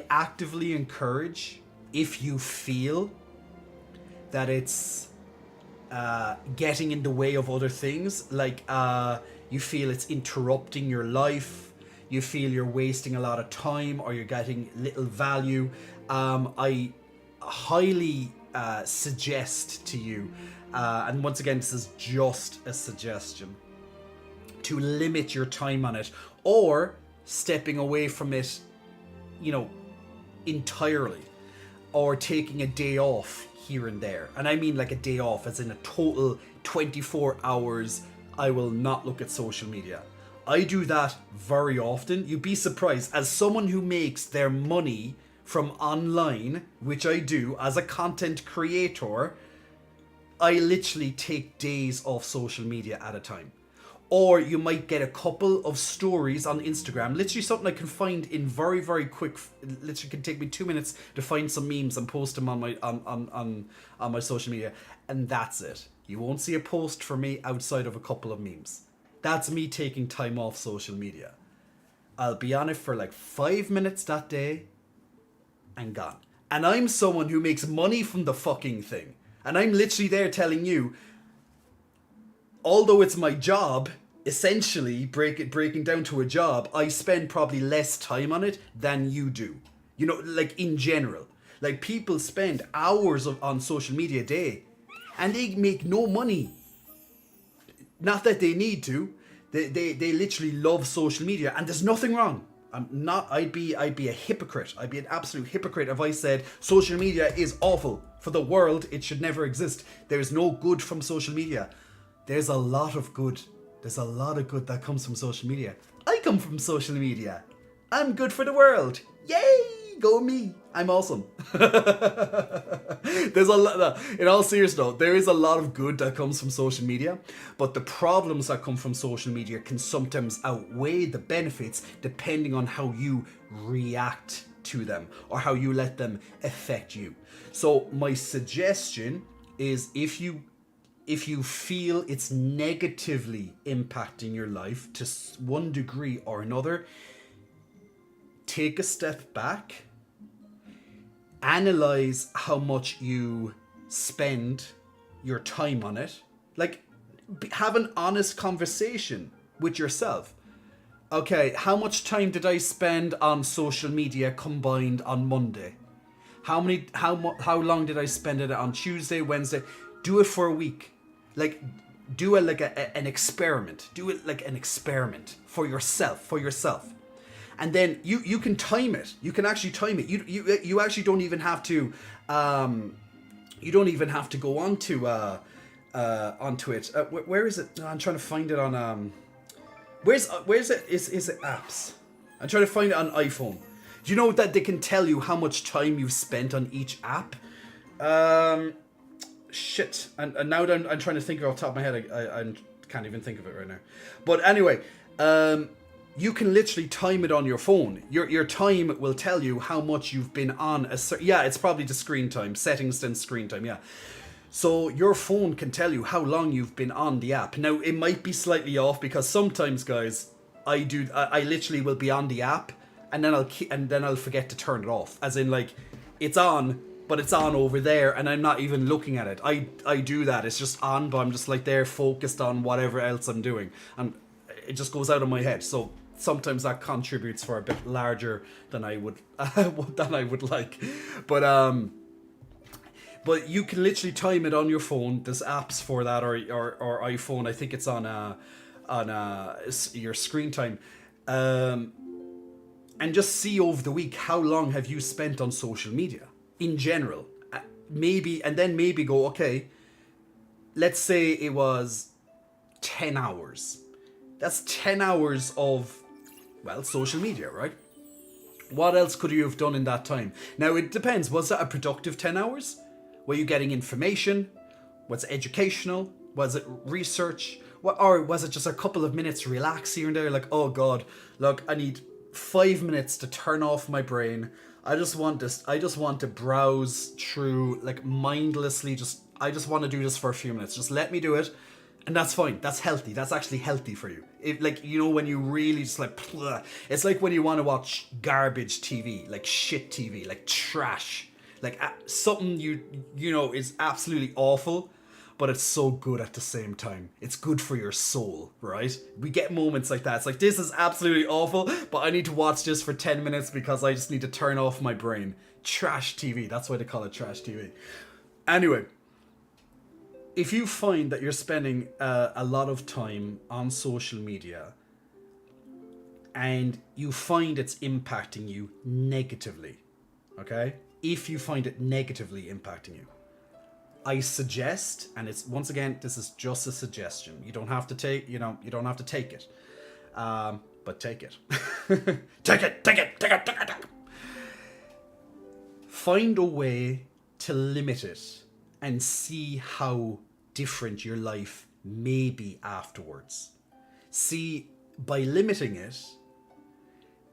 actively encourage, if you feel that it's getting in the way of other things, like you feel it's interrupting your life, you feel you're wasting a lot of time or you're getting little value, highly suggest to you, and once again, this is just a suggestion, to limit your time on it, or stepping away from it, you know, entirely, or taking a day off here and there. And I mean like a day off as in a total 24 hours, I will not look at social media. I do that very often. You'd be surprised. As someone who makes their money from online, which I do as a content creator, I literally take days off social media at a time. Or you might get a couple of stories on Instagram, literally something I can find in very, very quick. Literally can take me 2 minutes to find some memes and post them on my on my social media, and that's it. You won't see a post from me outside of a couple of memes. That's me taking time off social media. I'll be on it for like 5 minutes that day and gone. And I'm someone who makes money from the fucking thing. And I'm literally there telling you, although it's my job, essentially breaking down to a job, I spend probably less time on it than you do. You know, like in general. Like people spend hours on social media a day and they make no money. Not that they need to. They literally love social media, and there's nothing wrong. I'd be a hypocrite. I'd be an absolute hypocrite if I said social media is awful for the world. It should never exist. There's no good from social media. There's a lot of good. There's a lot of good that comes from social media. I come from social media. I'm good for the world. Yay! Go me. I'm awesome. There's a lot. In all seriousness, though, there is a lot of good that comes from social media, but the problems that come from social media can sometimes outweigh the benefits depending on how you react to them or how you let them affect you. So my suggestion is, if you feel it's negatively impacting your life to one degree or another, take a step back, analyze how much you spend your time on it. Like, have an honest conversation with yourself. Okay, how much time did I spend on social media combined on Monday? How long did I spend it on Tuesday, Wednesday? Do it for a week. Like, do it like an experiment. Do it like an experiment for yourself. And then you can time it. You can actually time it. You actually don't even have to. You don't even have to go onto it. Where is it? I'm trying to find it on. Where's it? Is it apps? I'm trying to find it on iPhone. Do you know that they can tell you how much time you've spent on each app? Shit. And now that I'm trying to think off the top of my head, I can't even think of it right now. But anyway, you can literally time it on your phone. Your time will tell you how much you've been on it's probably the screen time, settings and screen time, yeah. So your phone can tell you how long you've been on the app. Now, it might be slightly off because sometimes, guys, I literally will be on the app and then I'll forget to turn it off. As in, like, it's on, but it's on over there and I'm not even looking at it. I do that. It's just on, but I'm just like there focused on whatever else I'm doing. And it just goes out of my head. So sometimes that contributes for a bit larger than I would like. But you can literally time it on your phone. There's apps for that, or iPhone. I think it's on your screen time. And just see over the week, how long have you spent on social media in general? Maybe go, okay, let's say it was 10 hours. That's 10 hours of, well, social media, right? What else could you have done in that time? Now, it depends. Was that a productive 10 hours? Were you getting information? Was it educational? Was it research? Or was it just a couple of minutes to relax here and there? Like, oh God, look, I need 5 minutes to turn off my brain. I just want to browse through, like, mindlessly. I just want to do this for a few minutes. Just let me do it. And that's fine. That's healthy. That's actually healthy for you. Like, you know, when you really just like, it's like when you want to watch garbage TV, like shit TV, like trash, like something you know is absolutely awful, but it's so good at the same time. It's good for your soul, right? We get moments like that. It's like, this is absolutely awful, but I need to watch this for 10 minutes because I just need to turn off my brain. Trash TV. That's why they call it trash TV. Anyway, if you find that you're spending a lot of time on social media and you find it's impacting you negatively, okay? If you find it negatively impacting you, I suggest, and it's once again, this is just a suggestion. You don't have to take, you don't have to take it, but take it. Take it, take it, take it, take it, take it. Find a way to limit it and see how different your life may be afterwards. See, by limiting it,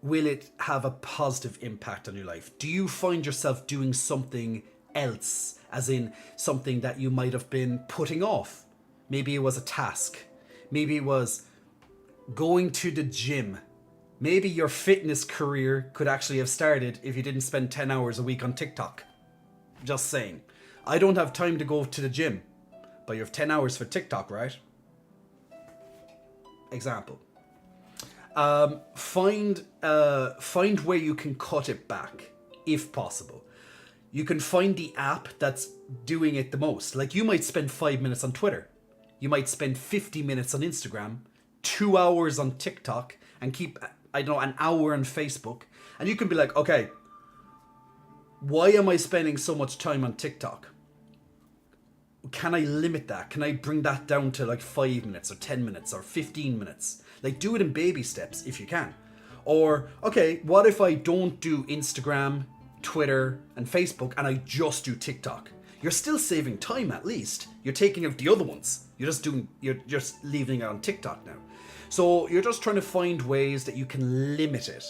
will it have a positive impact on your life? Do you find yourself doing something else, as in something that you might have been putting off? Maybe it was a task. Maybe it was going to the gym. Maybe your fitness career could actually have started if you didn't spend 10 hours a week on TikTok. Just saying. I don't have time to go to the gym, but you have 10 hours for TikTok, right? Example. Find where you can cut it back, if possible. You can find the app that's doing it the most. Like, you might spend 5 minutes on Twitter. You might spend 50 minutes on Instagram, 2 hours on TikTok, and keep, I don't know, an hour on Facebook. And you can be like, okay, why am I spending so much time on TikTok? Can I limit that? Can I bring that down to like 5 minutes or 10 minutes or 15 minutes? Like, do it in baby steps if you can. Or, okay, what if I don't do Instagram, Twitter, and Facebook, and I just do TikTok? You're still saving time, at least. You're taking out the other ones. You're just leaving it on TikTok now. So you're just trying to find ways that you can limit it.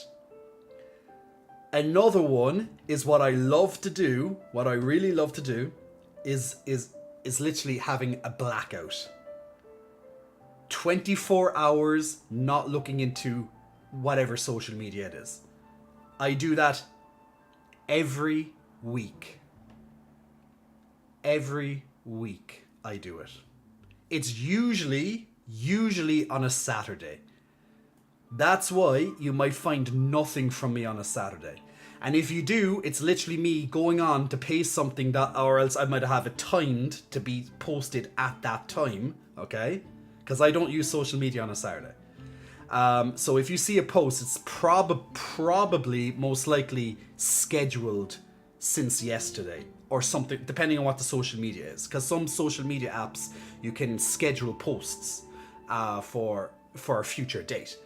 Another one is what I love to do, what I really love to do, is literally having a blackout. 24 hours not looking into whatever social media it is. I do that every week. Every week I do it. It's usually on a Saturday. That's why you might find nothing from me on a Saturday. And if you do, it's literally me going on to pay something that, or else I might have it timed to be posted at that time, okay? Because I don't use social media on a Saturday. So if you see a post, it's probably most likely scheduled since yesterday or something, depending on what the social media is. Because some social media apps, you can schedule posts for a future date.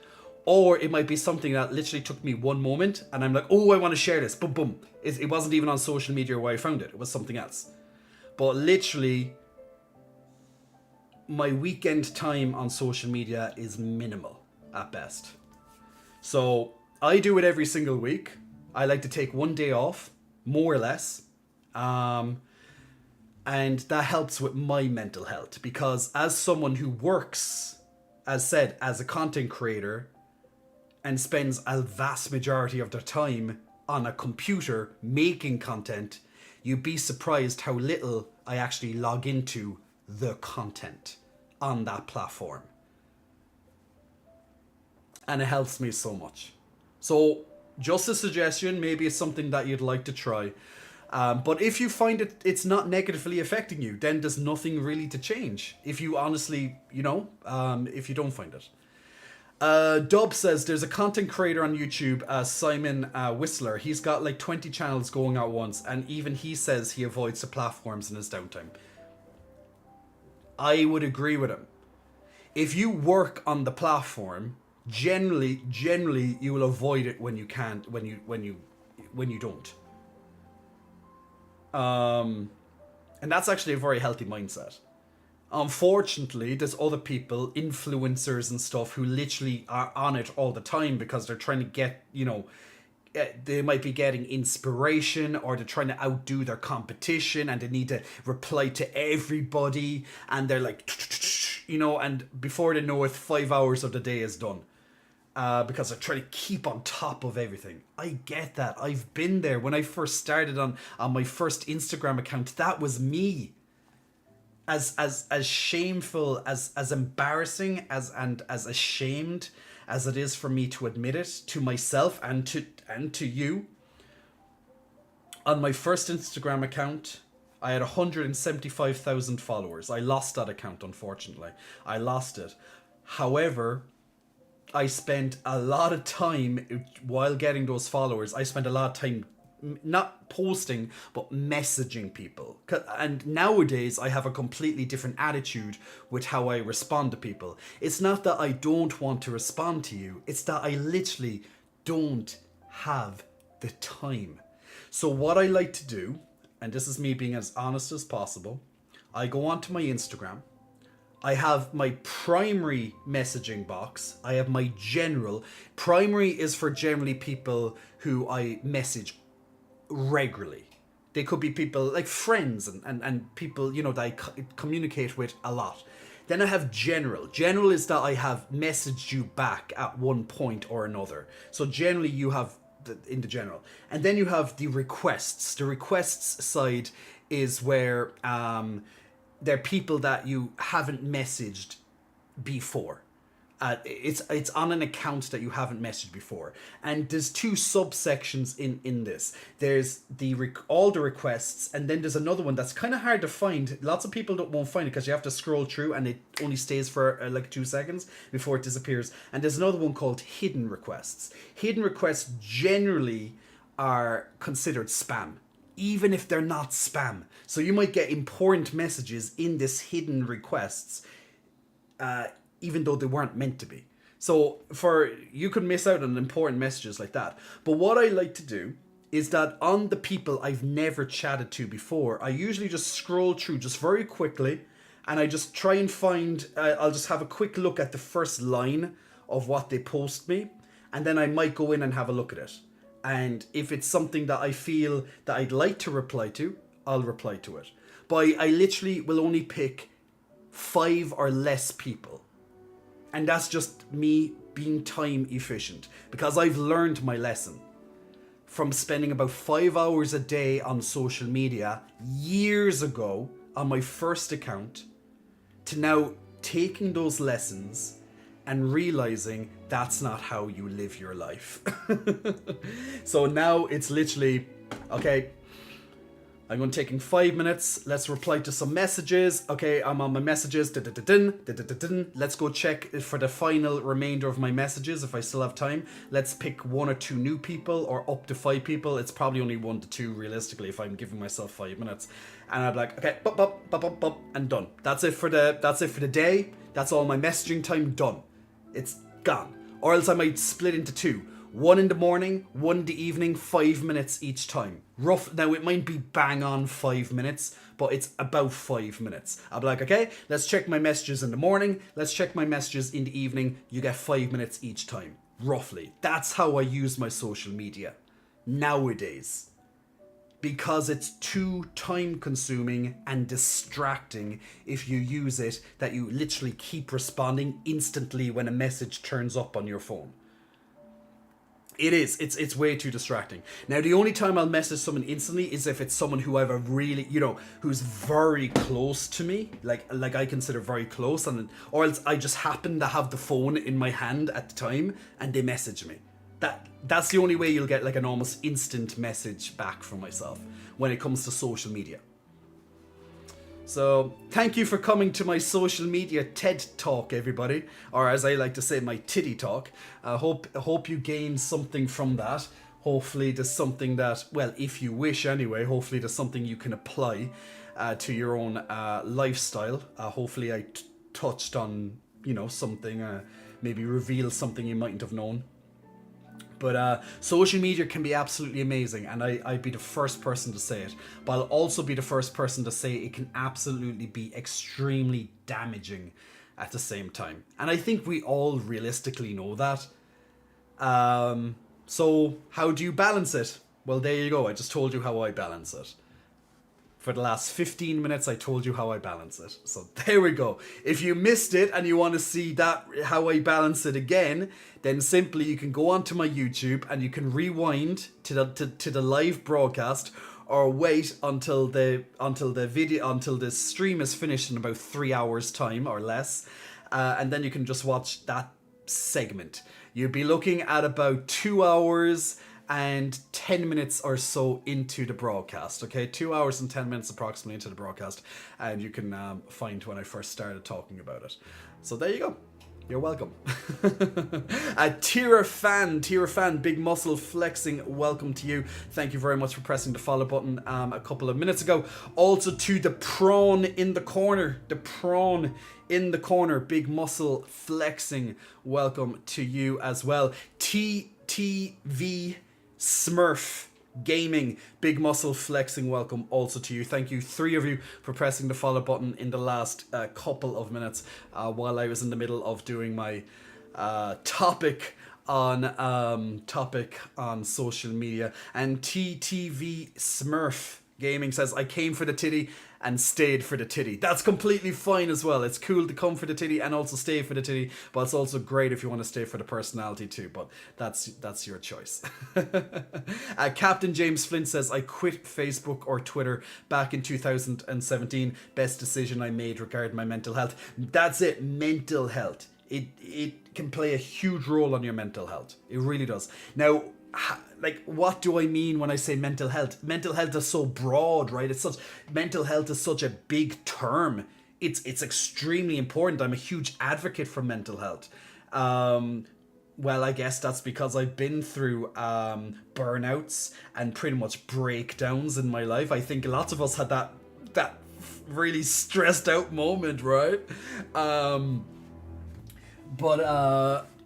Or it might be something that literally took me one moment and I'm like, oh, I want to share this. Boom, boom. It wasn't even on social media where I found it. It was something else. But literally, my weekend time on social media is minimal at best. So I do it every single week. I like to take one day off, more or less. And that helps with my mental health, because as someone who works, as said, as a content creator, and spends a vast majority of their time on a computer making content, you'd be surprised how little I actually log into the content on that platform. And it helps me so much. So just a suggestion, maybe it's something that you'd like to try. But if you find it's not negatively affecting you, then there's nothing really to change. If you honestly, if you don't find it. Dub says there's a content creator on YouTube, Simon Whistler. He's got like 20 channels going at once, and even he says he avoids the platforms in his downtime. I would agree with him. If you work on the platform, generally you will avoid it when you can't, when you don't. And that's actually a very healthy mindset. Unfortunately, there's other people, influencers and stuff, who literally are on it all the time because they're trying to get, they might be getting inspiration, or they're trying to outdo their competition and they need to reply to everybody, and they're like, and before they know it, 5 hours of the day is done. Because they're trying to keep on top of everything. I get that. I've been there. When I first started on my first Instagram account, that was me. As shameful, as embarrassing, as ashamed as it is for me to admit it to myself and to you, On my first Instagram account, I had 175,000 followers. I lost that account, unfortunately. I lost it. However, I spent a lot of time while getting those followers. I spent a lot of time not posting, but messaging people. And nowadays, I have a completely different attitude with how I respond to people. It's not that I don't want to respond to you, it's that I literally don't have the time. So, what I like to do, and this is me being as honest as possible, I go onto my Instagram. I have my primary messaging box. I have my general. Primary is for generally people who I message regularly. They could be people like friends and people, that I communicate with a lot. Then I have general. General is that I have messaged you back at one point or another. So generally you have in the general. And then you have the requests. The requests side is where they're people that you haven't messaged before. It's on an account that you haven't messaged before, and there's two subsections in this. There's all the requests, and then there's another one that's kind of hard to find. Lots of people won't find it because you have to scroll through, and it only stays for like 2 seconds before it disappears. And there's another one called hidden requests. Hidden requests generally are considered spam, even if they're not spam. So you might get important messages in this hidden requests, even though they weren't meant to be. So you could miss out on important messages like that. But what I like to do is that on the people I've never chatted to before, I usually just scroll through just very quickly, and I just try and find, I'll just have a quick look at the first line of what they post me, and then I might go in and have a look at it. And if it's something that I feel that I'd like to reply to, I'll reply to it. But I literally will only pick 5 or less people. And that's just me being time efficient, because I've learned my lesson from spending about 5 hours a day on social media years ago on my first account to now taking those lessons and realizing that's not how you live your life. So now it's literally, okay, I'm going to take in 5 minutes. Let's reply to some messages. Okay, I'm on my messages. Let's go check for the final remainder of my messages if I still have time. Let's pick 1 or 2 new people, or up to 5 people. It's probably only 1 to 2 realistically if I'm giving myself 5 minutes. And I'm like, okay, and done. That's it for the day. That's all my messaging time done. It's gone. Or else I might split into 2. 1 in the morning, 1 in the evening, 5 minutes each time. Rough. Now it might be bang on 5 minutes, but it's about 5 minutes. I'll be like, okay, let's check my messages in the morning. Let's check my messages in the evening. You get 5 minutes each time. Roughly. That's how I use my social media nowadays. Because it's too time consuming and distracting if you use it, that you literally keep responding instantly when a message turns up on your phone. It is. It's way too distracting. Now, the only time I'll message someone instantly is if it's someone who I've a really, who's very close to me, like I consider very close, or else I just happen to have the phone in my hand at the time and they message me. That's the only way you'll get like an almost instant message back from myself when it comes to social media. So, thank you for coming to my social media TED Talk, everybody. Or as I like to say, my titty talk. I hope you gained something from that. Hopefully there's something that, well, if you wish anyway, hopefully there's something you can apply to your own lifestyle. Hopefully I touched on, something, maybe revealed something you mightn't have known. But social media can be absolutely amazing, and I'd be the first person to say it. But I'll also be the first person to say it can absolutely be extremely damaging at the same time. And I think we all realistically know that. So how do you balance it? Well, there you go. I just told you how I balance it. For the last 15 minutes, I told you how I balance it. So there we go. If you missed it and you want to see that how I balance it again, then simply you can go onto my YouTube and you can rewind to the live broadcast, or wait until the stream is finished in about 3 hours time or less, and then you can just watch that segment. You'd be looking at about 2 hours and 10 minutes or so into the broadcast. Okay, 2 hours and 10 minutes approximately into the broadcast, and you can find when I first started talking about it. So there you go. You're welcome. Tira fan, big muscle flexing, welcome to you. Thank you very much for pressing the follow button a couple of minutes ago. Also to the prawn in the corner, big muscle flexing, welcome to you as well. TTV Smurf Gaming, big muscle flexing, welcome also to you. Thank you, 3 of you, for pressing the follow button in the last couple of minutes while I was in the middle of doing my topic on social media. And TTV Smurf Gaming says, I came for the titty and stayed for the titty. That's completely fine as well. It's cool to come for the titty and also stay for the titty, but it's also great if you want to stay for the personality too, but that's your choice. Captain James Flint says, I quit Facebook or Twitter back in 2017. Best decision I made regarding my mental health. That's it, mental health. It can play a huge role on your mental health. It really does. Now, like, what do I mean when I say mental health? Mental health is so broad, right? Mental health is such a big term. It's extremely important. I'm a huge advocate for mental health. Well, I guess that's because I've been through burnouts and pretty much breakdowns in my life. I think lots of us had that really stressed out moment, right?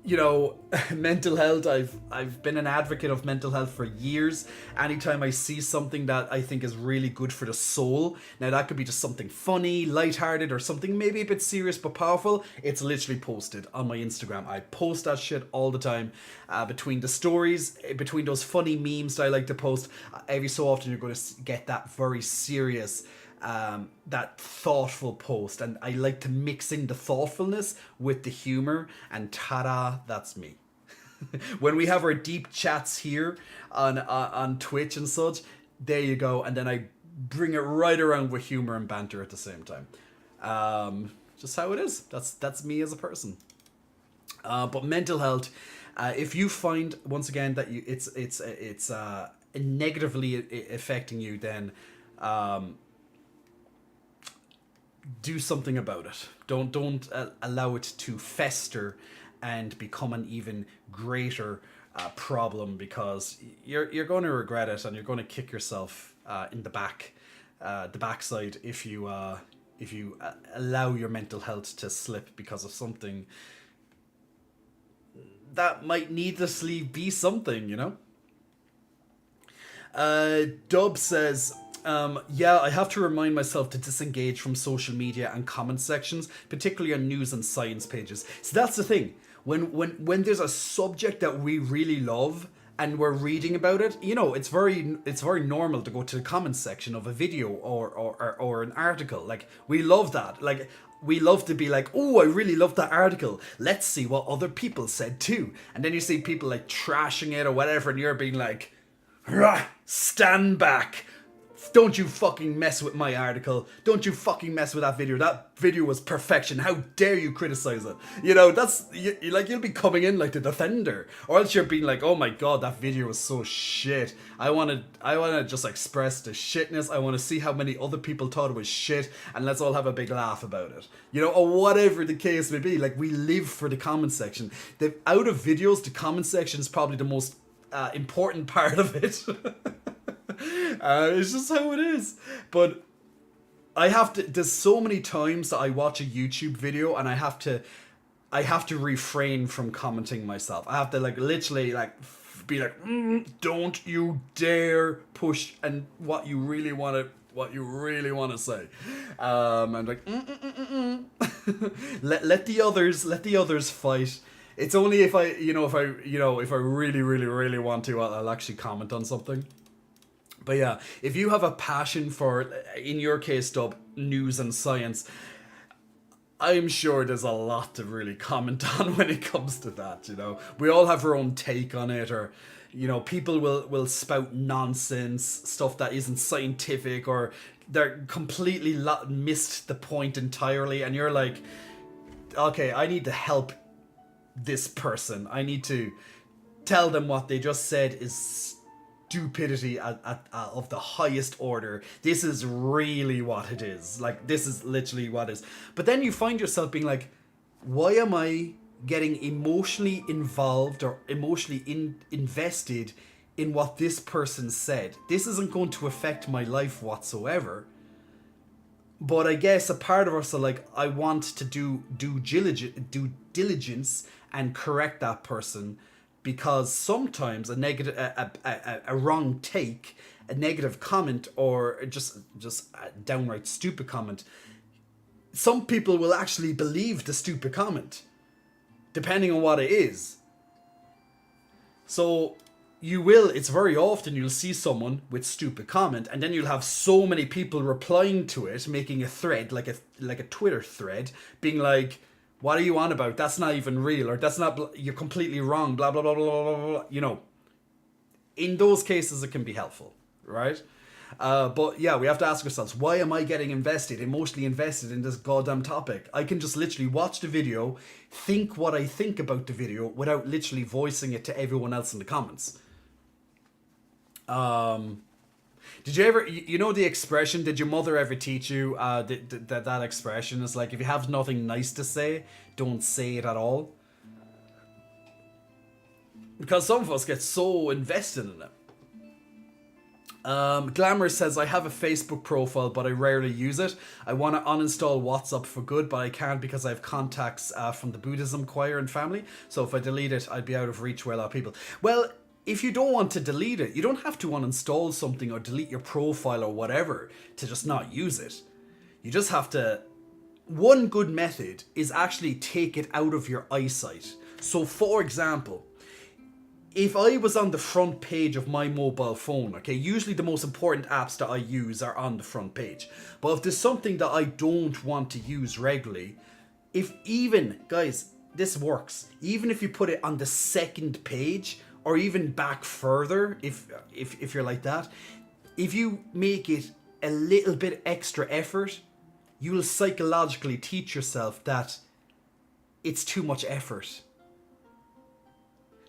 You know, mental health, I've been an advocate of mental health for years. Anytime I see something that I think is really good for the soul, now that could be just something funny, lighthearted, or something maybe a bit serious but powerful, it's literally posted on my Instagram. I post that shit all the time. Between the stories, between those funny memes that I like to post, every so often you're going to get that very serious, that thoughtful post, and I like to mix in the thoughtfulness with the humor, and ta-da, that's me. When we have our deep chats here on Twitch and such, there you go, and then I bring it right around with humor and banter at the same time. Just how it is. That's me as a person. But mental health, if you find once again that it's negatively affecting you, then do something about it. Don't allow it to fester and become an even greater problem, because you're going to regret it, and you're going to kick yourself in the backside if you allow your mental health to slip because of something that might needlessly be something, you know. Dub says, yeah, I have to remind myself to disengage from social media and comment sections, particularly on news and science pages. So that's the thing. When there's a subject that we really love and we're reading about it, you know, it's very normal to go to the comment section of a video or an article. Like, we love that. Like, we love to be like, oh, I really love that article. Let's see what other people said too. And then you see people like trashing it or whatever, and you're being like, stand back. Don't you fucking mess with my article. Don't you fucking mess with that video. That video was perfection. How dare you criticize it? You know, that's, you'll be coming in like the defender. Or else you're being like, oh my god, that video was so shit. I want to just express the shitness. I want to see how many other people thought it was shit, and let's all have a big laugh about it. You know, or whatever the case may be. Like, we live for the comment section. Out of videos, the comment section is probably the most important part of it. It's just how it is. But there's so many times that I watch a YouTube video and I have to refrain from commenting myself. I have to literally be like, don't you dare push and what you really want to say. I'm like, let the others fight. It's only if I really, really, really want to, I'll actually comment on something. But yeah, if you have a passion for, in your case, Dub, news and science, I'm sure there's a lot to really comment on when it comes to that, you know. We all have our own take on it, or, you know, people will spout nonsense, stuff that isn't scientific, or they're completely missed the point entirely, and you're like, okay, I need to help this person. I need to tell them what they just said is stupidity of the highest order. This is really what it is. Like, this is literally what it is. But then you find yourself being like, why am I getting emotionally involved or emotionally invested in what this person said? This isn't going to affect my life whatsoever. But I guess a part of us are like, I want to do diligence and correct that person, because sometimes a negative, a wrong take, a negative comment, or just a downright stupid comment, some people will actually believe the stupid comment, depending on what it is. So it's very often you'll see someone with stupid comment, and then you'll have so many people replying to it, making a thread, like a Twitter thread, being like, what are you on about? That's not even real, or that's not, you're completely wrong, blah, blah, blah, blah, blah, blah. You know, in those cases, it can be helpful, right? But yeah, we have to ask ourselves, why am I getting emotionally invested in this goddamn topic? I can just literally watch the video, think what I think about the video, without literally voicing it to everyone else in the comments. Did you ever, you know the expression, did your mother ever teach you that expression is like, if you have nothing nice to say, don't say it at all? Because some of us get so invested in it. Glamour says, I have a Facebook profile, but I rarely use it. I want to uninstall WhatsApp for good, but I can't because I have contacts from the Buddhism choir and family. So if I delete it, I'd be out of reach with a lot of people. Well, if you don't want to delete it, you don't have to uninstall something or delete your profile or whatever to just not use it. You just have to... One good method is actually take it out of your eyesight. So for example, if I was on the front page of my mobile phone, okay, usually the most important apps that I use are on the front page. But if there's something that I don't want to use regularly, guys, this works. Even if you put it on the second page, or even back further, if you're like that, if you make it a little bit extra effort, you will psychologically teach yourself that it's too much effort.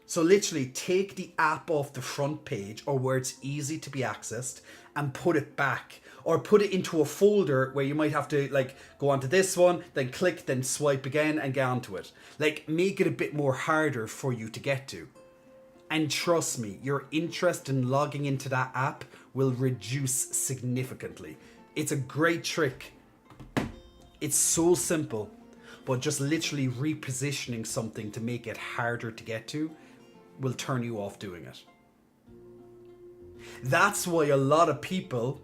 So literally take the app off the front page, or where it's easy to be accessed, and put it back, or put it into a folder where you might have to like go onto this one, then click, then swipe again and get onto it. Like, make it a bit more harder for you to get to. And trust me, your interest in logging into that app will reduce significantly. It's a great trick. It's so simple, but just literally repositioning something to make it harder to get to will turn you off doing it. That's why a lot of people,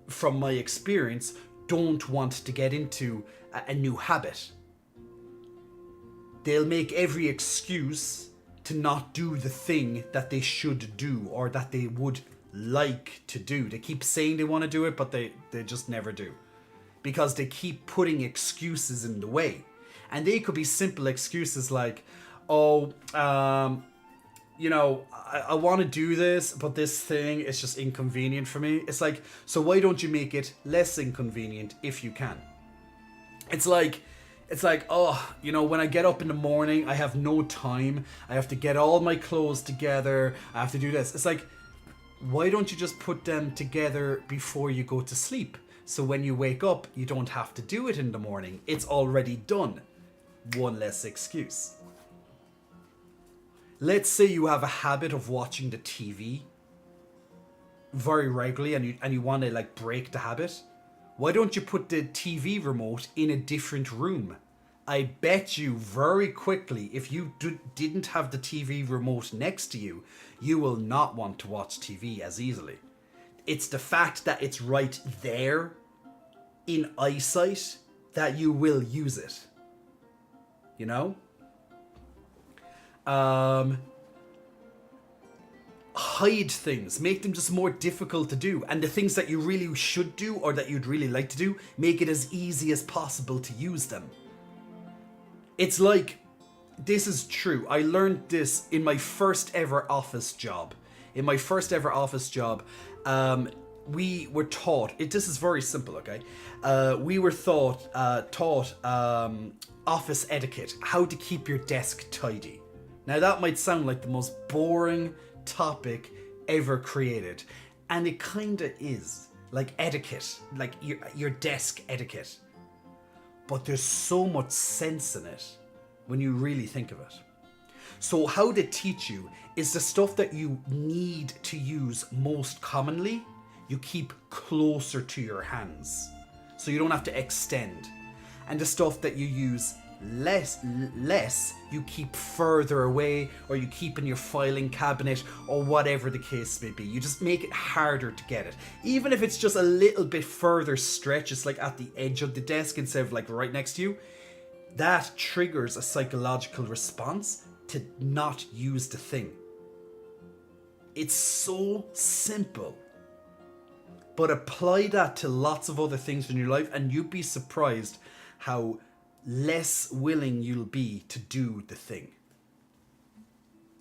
from my experience, don't want to get into a new habit. They'll make every excuse to not do the thing that they should do, or that they would like to do. They keep saying they want to do it, but they just never do. Because they keep putting excuses in the way. And they could be simple excuses like, oh, you know, I want to do this, but this thing is just inconvenient for me. It's like, so why don't you make it less inconvenient if you can? It's like, oh, you know, when I get up in the morning, I have no time. I have to get all my clothes together. I have to do this. It's like, why don't you just put them together before you go to sleep? So when you wake up, you don't have to do it in the morning. It's already done. One less excuse. Let's say you have a habit of watching the TV very regularly, and you want to like break the habit. Why don't you put the TV remote in a different room? I bet you very quickly, if you didn't have the TV remote next to you, you will not want to watch TV as easily. It's the fact that it's right there in eyesight that you will use it. You know? Hide things, make them just more difficult to do, and the things that you really should do or that you'd really like to do, make it as easy as possible to use them. It's like, this is true, I learned this in my first ever office job. We were taught, this is very simple, okay? We were taught office etiquette, how to keep your desk tidy, Now that might sound like the most boring topic ever created, and it kinda is. Like etiquette, like your desk etiquette. But there's so much sense in it when you really think of it. So how they teach you is the stuff that you need to use most commonly, you keep closer to your hands. So you don't have to extend. And the stuff that you use less, you keep further away, or you keep in your filing cabinet, or whatever the case may be. You just make it harder to get it. Even if it's just a little bit further stretch, it's like at the edge of the desk instead of like right next to you, that triggers a psychological response to not use the thing. It's so simple. But apply that to lots of other things in your life and you'd be surprised how less willing you'll be to do the thing.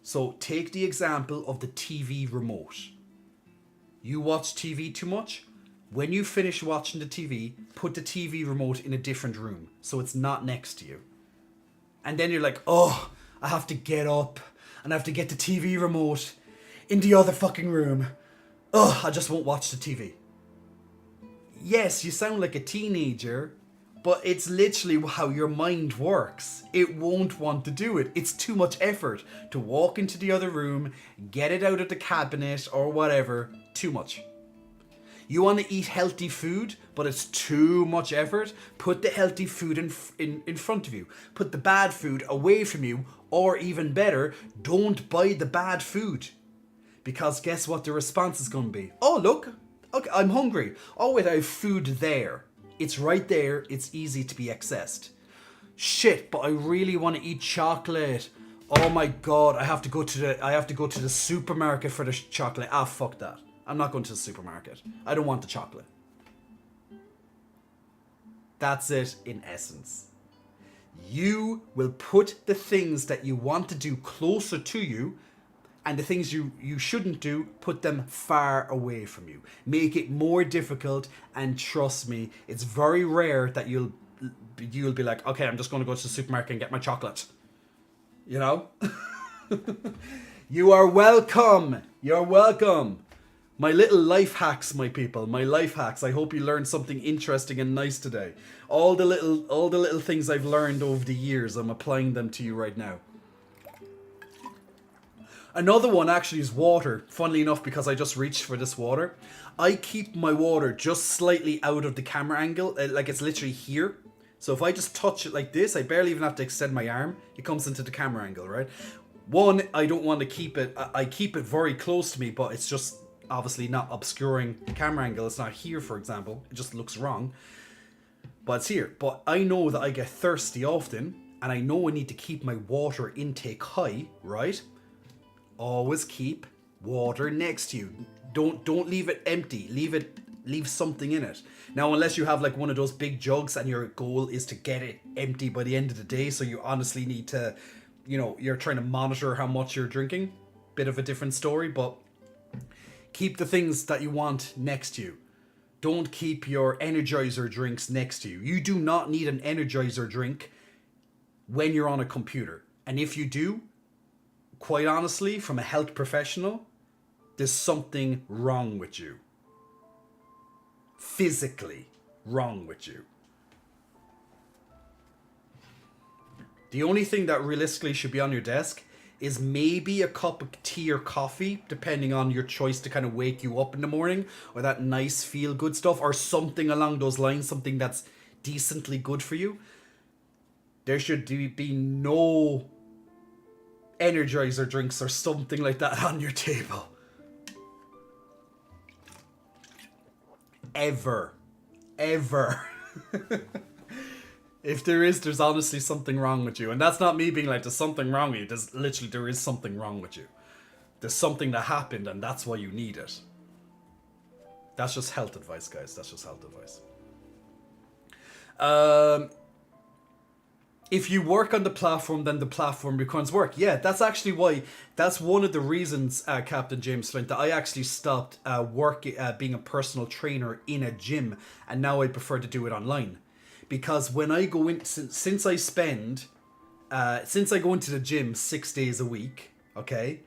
So take the example of the TV remote. You watch TV too much? When you finish watching the TV, put the TV remote in a different room so it's not next to you. And then you're like, oh, I have to get up and I have to get the TV remote in the other fucking room. Oh, I just won't watch the TV. Yes, you sound like a teenager, but it's literally how your mind works. It won't want to do it. It's too much effort to walk into the other room, get it out of the cabinet or whatever. Too much. You want to eat healthy food, but it's too much effort. Put the healthy food in front of you. Put the bad food away from you, or even better, don't buy the bad food. Because guess what the response is going to be? Oh, look, okay, I'm hungry. Oh, wait, I have food there. It's right there. It's easy to be accessed. Shit, but I really want to eat chocolate. Oh my god, I have to go to the supermarket for the chocolate. Ah, fuck that. I'm not going to the supermarket. I don't want the chocolate. That's it in essence. You will put the things that you want to do closer to you, and the things you shouldn't do, put them far away from you. Make it more difficult, and trust me, it's very rare that you'll be like, okay, I'm just going to go to the supermarket and get my chocolate. You know? You are welcome. You're welcome. My little life hacks, my people, my life hacks. I hope you learned something interesting and nice today. All the little things I've learned over the years, I'm applying them to you right now. Another one actually is water. Funnily enough, because I just reached for this water, I keep my water just slightly out of the camera angle, like it's literally here. So if I just touch it like this, I barely even have to extend my arm. It comes into the camera angle, right? One, I don't want to keep it. I keep it very close to me, but it's just obviously not obscuring the camera angle. It's not here, for example. It just looks wrong. But it's here. But I know that I get thirsty often, and I know I need to keep my water intake high, right? Always keep water next to you. Don't leave it empty. Leave something in it. Now, unless you have like one of those big jugs and your goal is to get it empty by the end of the day, so you honestly need to, you know, you're trying to monitor how much you're drinking. Bit of a different story, but keep the things that you want next to you. Don't keep your Energizer drinks next to you. You do not need an Energizer drink when you're on a computer. And if you do, quite honestly, from a health professional, there's something wrong with you. Physically wrong with you. The only thing that realistically should be on your desk is maybe a cup of tea or coffee, depending on your choice to kind of wake you up in the morning, or that nice feel-good stuff, or something along those lines, something that's decently good for you. There should be no Energizer drinks or something like that on your table. Ever. If there is, there's honestly something wrong with you. And that's not me being like, there's something wrong with you. There is something wrong with you. There's something that happened and that's why you need it. That's just health advice, guys. That's just health advice. If you work on the platform, then the platform becomes work. Yeah, that's actually why. That's one of the reasons, Captain James Flint, that I actually stopped being a personal trainer in a gym, and now I prefer to do it online. Because when I go in, since I spend since I go into the gym 6 days a week, okay,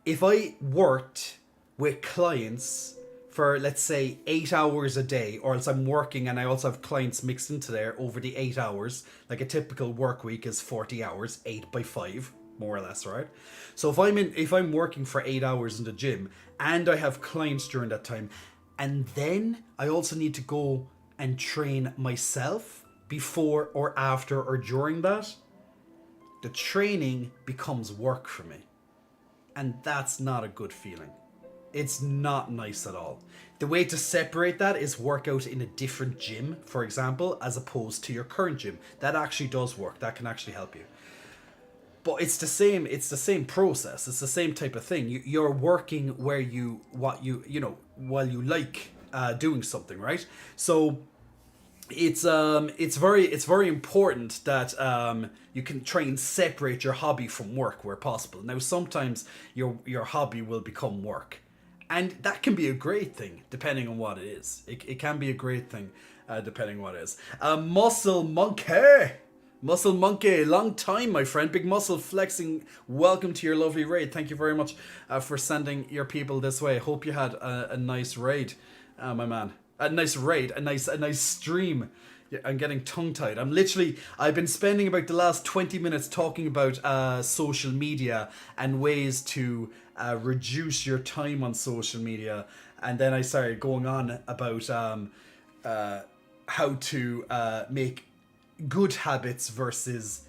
if I worked with clients for, let's say, 8 hours a day, or else I'm working and I also have clients mixed into there over the 8 hours, like a typical work week is 40 hours, 8 by 5, more or less, right? So if I'm working for 8 hours in the gym and I have clients during that time, and then I also need to go and train myself before or after or during that, the training becomes work for me. And that's not a good feeling. It's not nice at all. The way to separate that is work out in a different gym, for example, as opposed to your current gym. That actually does work. That can actually help you. But it's the same process. It's the same type of thing. You're working where while you like doing something, right? So it's very important that you can try and separate your hobby from work where possible. Now sometimes your hobby will become work, and that can be a great thing depending on what it is. It can be a great thing depending on what it is. Muscle Monkey, long time, my friend. Big Muscle Flexing, welcome to your lovely raid. Thank you very much for sending your people this way. Hope you had a nice raid, my man. A nice raid, a nice stream. Yeah, I'm getting tongue-tied. I've been spending about the last 20 minutes talking about social media and ways to reduce your time on social media. And then I started going on about how to make good habits versus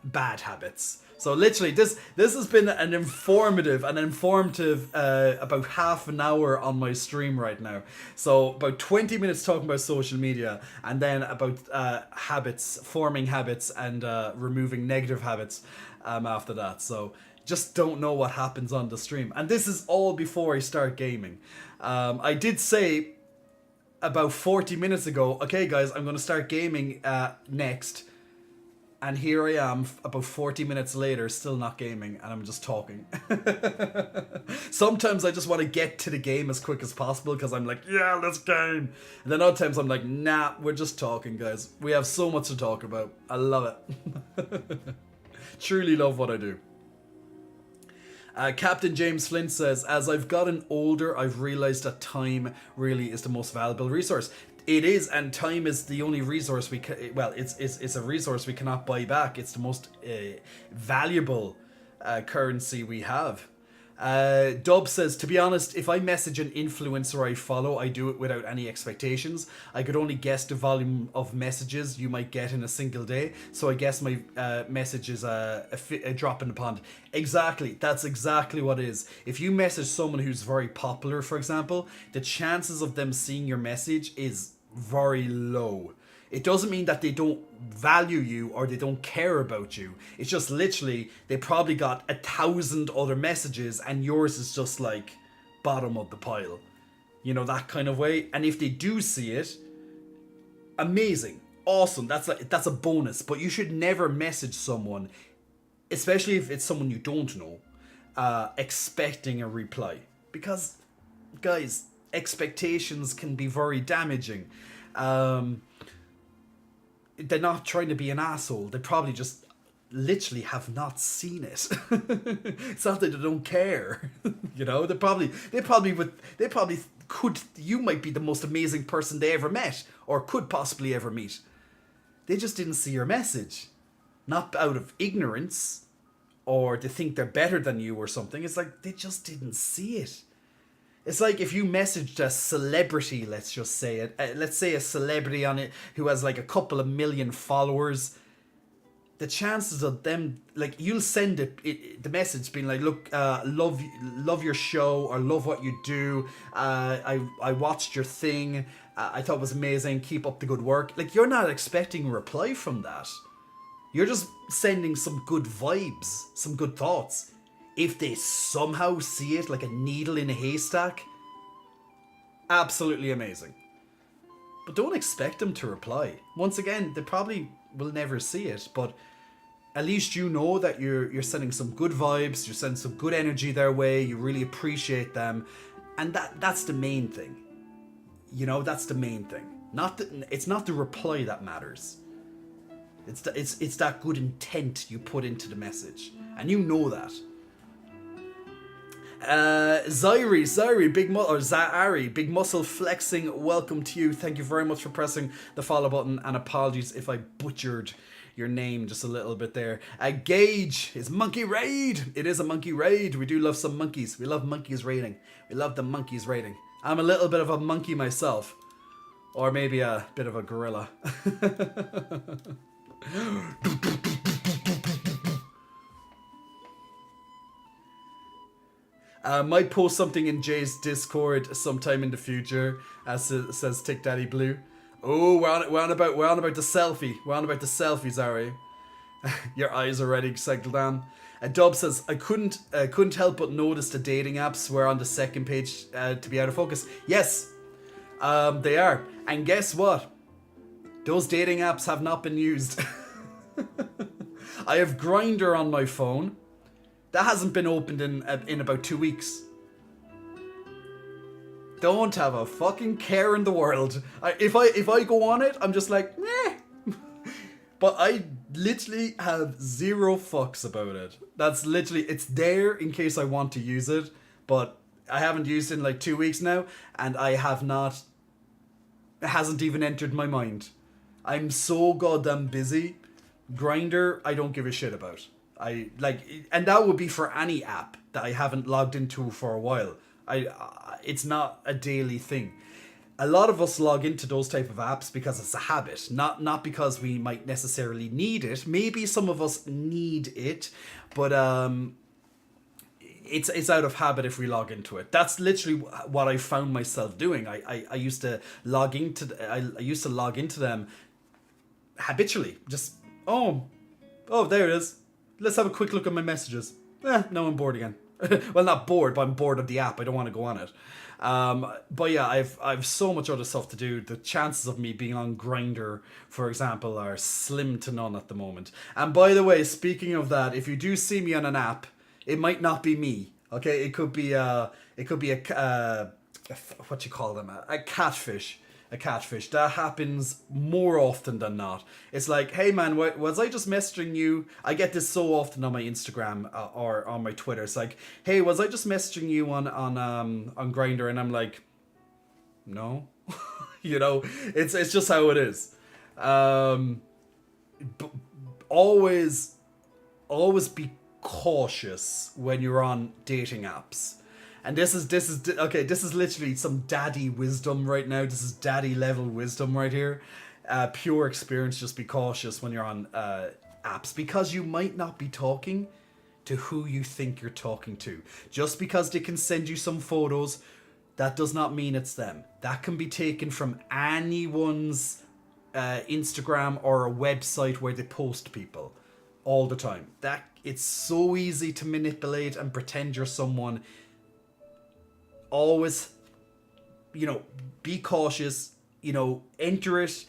bad habits. So literally this has been an informative about half an hour on my stream right now. So about 20 minutes talking about social media, and then about habits, forming habits, and removing negative habits after that. So just don't know what happens on the stream. And this is all before I start gaming. I did say about 40 minutes ago, okay guys, I'm going to start gaming next. And here I am, about 40 minutes later, still not gaming, and I'm just talking. Sometimes I just want to get to the game as quick as possible, because I'm like, yeah, let's game. And then other times I'm like, nah, we're just talking, guys. We have so much to talk about. I love it. Truly love what I do. Captain James Flint says, as I've gotten older, I've realized that time really is the most valuable resource. It is, and time is the only resource it's a resource we cannot buy back. It's the most valuable currency we have. Dub says, to be honest, if I message an influencer I follow, I do it without any expectations. I could only guess the volume of messages you might get in a single day, so I guess my message is a drop in the pond. Exactly, that's exactly what it is. If you message someone who's very popular, for example, the chances of them seeing your message is very low. It doesn't mean that they don't value you or they don't care about you. It's just literally they probably got 1,000 other messages and yours is just like bottom of the pile. You know, that kind of way. And if they do see it, amazing, awesome. That's a bonus. But you should never message someone, especially if it's someone you don't know, expecting a reply. Because, guys, expectations can be very damaging. They're not trying to be an asshole. They probably just literally have not seen it. It's not that they don't care. You know, they probably could. You might be the most amazing person they ever met or could possibly ever meet. They just didn't see your message, not out of ignorance or they think they're better than you or something. It's like they just didn't see it. It's like if you messaged a celebrity, let's just say it. Let's say a celebrity on it who has like a couple of million followers. The chances of them, like, you'll send the message being like, look, love your show or love what you do. I watched your thing. I thought it was amazing. Keep up the good work. Like, you're not expecting a reply from that. You're just sending some good vibes, some good thoughts. If they somehow see it like a needle in a haystack, absolutely amazing. But don't expect them to reply. Once again, they probably will never see it, but at least you know that you're sending some good vibes, you're sending some good energy their way, you really appreciate them, and that's the main thing. You know, that's the main thing. It's not the reply that matters. It's that good intent you put into the message, and you know that. Zairi, Zaari, big muscle flexing. Welcome to you. Thank you very much for pressing the follow button, and apologies if I butchered your name just a little bit there. Gage is Monkey Raid. It is a monkey raid. We do love some monkeys. We love monkeys raiding. We love the monkeys raiding. I'm a little bit of a monkey myself, or maybe a bit of a gorilla. Might post something in Jay's Discord sometime in the future, as it says Tick Daddy Blue. Oh, we're on about the selfie. We're on about the selfies, are we? Your eyes are ready, cycle down. Dub says, I couldn't help but notice the dating apps were on the second page to be out of focus. Yes, they are. And guess what? Those dating apps have not been used. I have Grindr on my phone. That hasn't been opened in about 2 weeks. Don't have a fucking care in the world. If I go on it, I'm just like, meh. But I literally have zero fucks about it. That's literally, it's there in case I want to use it, but I haven't used it in like 2 weeks now, and I have not. It hasn't even entered my mind. I'm so goddamn busy. Grindr, I don't give a shit about. And that would be for any app that I haven't logged into for a while. It's not a daily thing. A lot of us log into those type of apps because it's a habit, not because we might necessarily need it. Maybe some of us need it, but it's out of habit if we log into it. That's literally what I found myself doing. I used to log into them habitually. Just oh there it is. Let's have a quick look at my messages. No, I'm bored again. Well, not bored, but I'm bored of the app. I don't want to go on it. But yeah, I've so much other stuff to do. The chances of me being on Grindr, for example, are slim to none at the moment. And by the way, speaking of that, if you do see me on an app, it might not be me. Okay, it could be a what you call them, a catfish. A catfish. That happens more often than not. It's like, hey man, was I just messaging you? I get this so often on my Instagram or on my Twitter. It's like, hey, was I just messaging you on Grindr? And I'm like, no. You know, it's just how it is. Always be cautious when you're on dating apps. And this is literally some daddy wisdom right now. This is daddy level wisdom right here. Pure experience. Just be cautious when you're on apps, because you might not be talking to who you think you're talking to. Just because they can send you some photos, that does not mean it's them. That can be taken from anyone's Instagram or a website where they post people all the time. It's so easy to manipulate and pretend you're someone. Always, be cautious. Enter it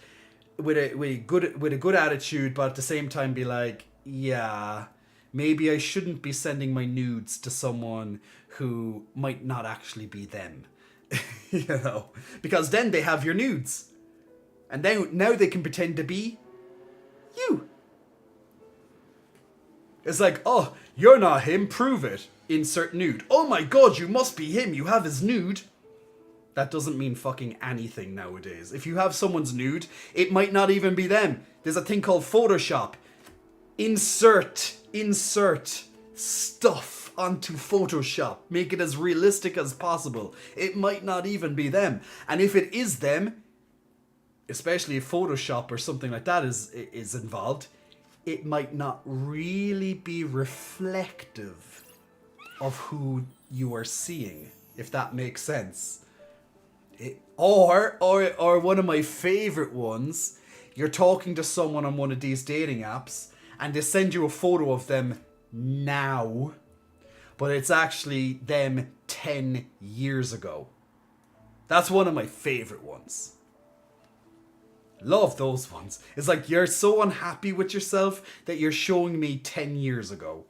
with a good attitude, but at the same time, be like, yeah, maybe I shouldn't be sending my nudes to someone who might not actually be them, because then they have your nudes, and then now they can pretend to be you. It's like, oh, you're not him, prove it. Insert nude. Oh my god, you must be him, you have his nude. That doesn't mean fucking anything nowadays. If you have someone's nude, it might not even be them. There's a thing called Photoshop. Insert stuff onto Photoshop. Make it as realistic as possible. It might not even be them. And if it is them, especially if Photoshop or something like that is involved, it might not really be reflective of who you are seeing, if that makes sense. Or one of my favorite ones, you're talking to someone on one of these dating apps and they send you a photo of them now, but it's actually them 10 years ago. That's one of my favorite ones. Love those ones. It's like, you're so unhappy with yourself that you're showing me 10 years ago.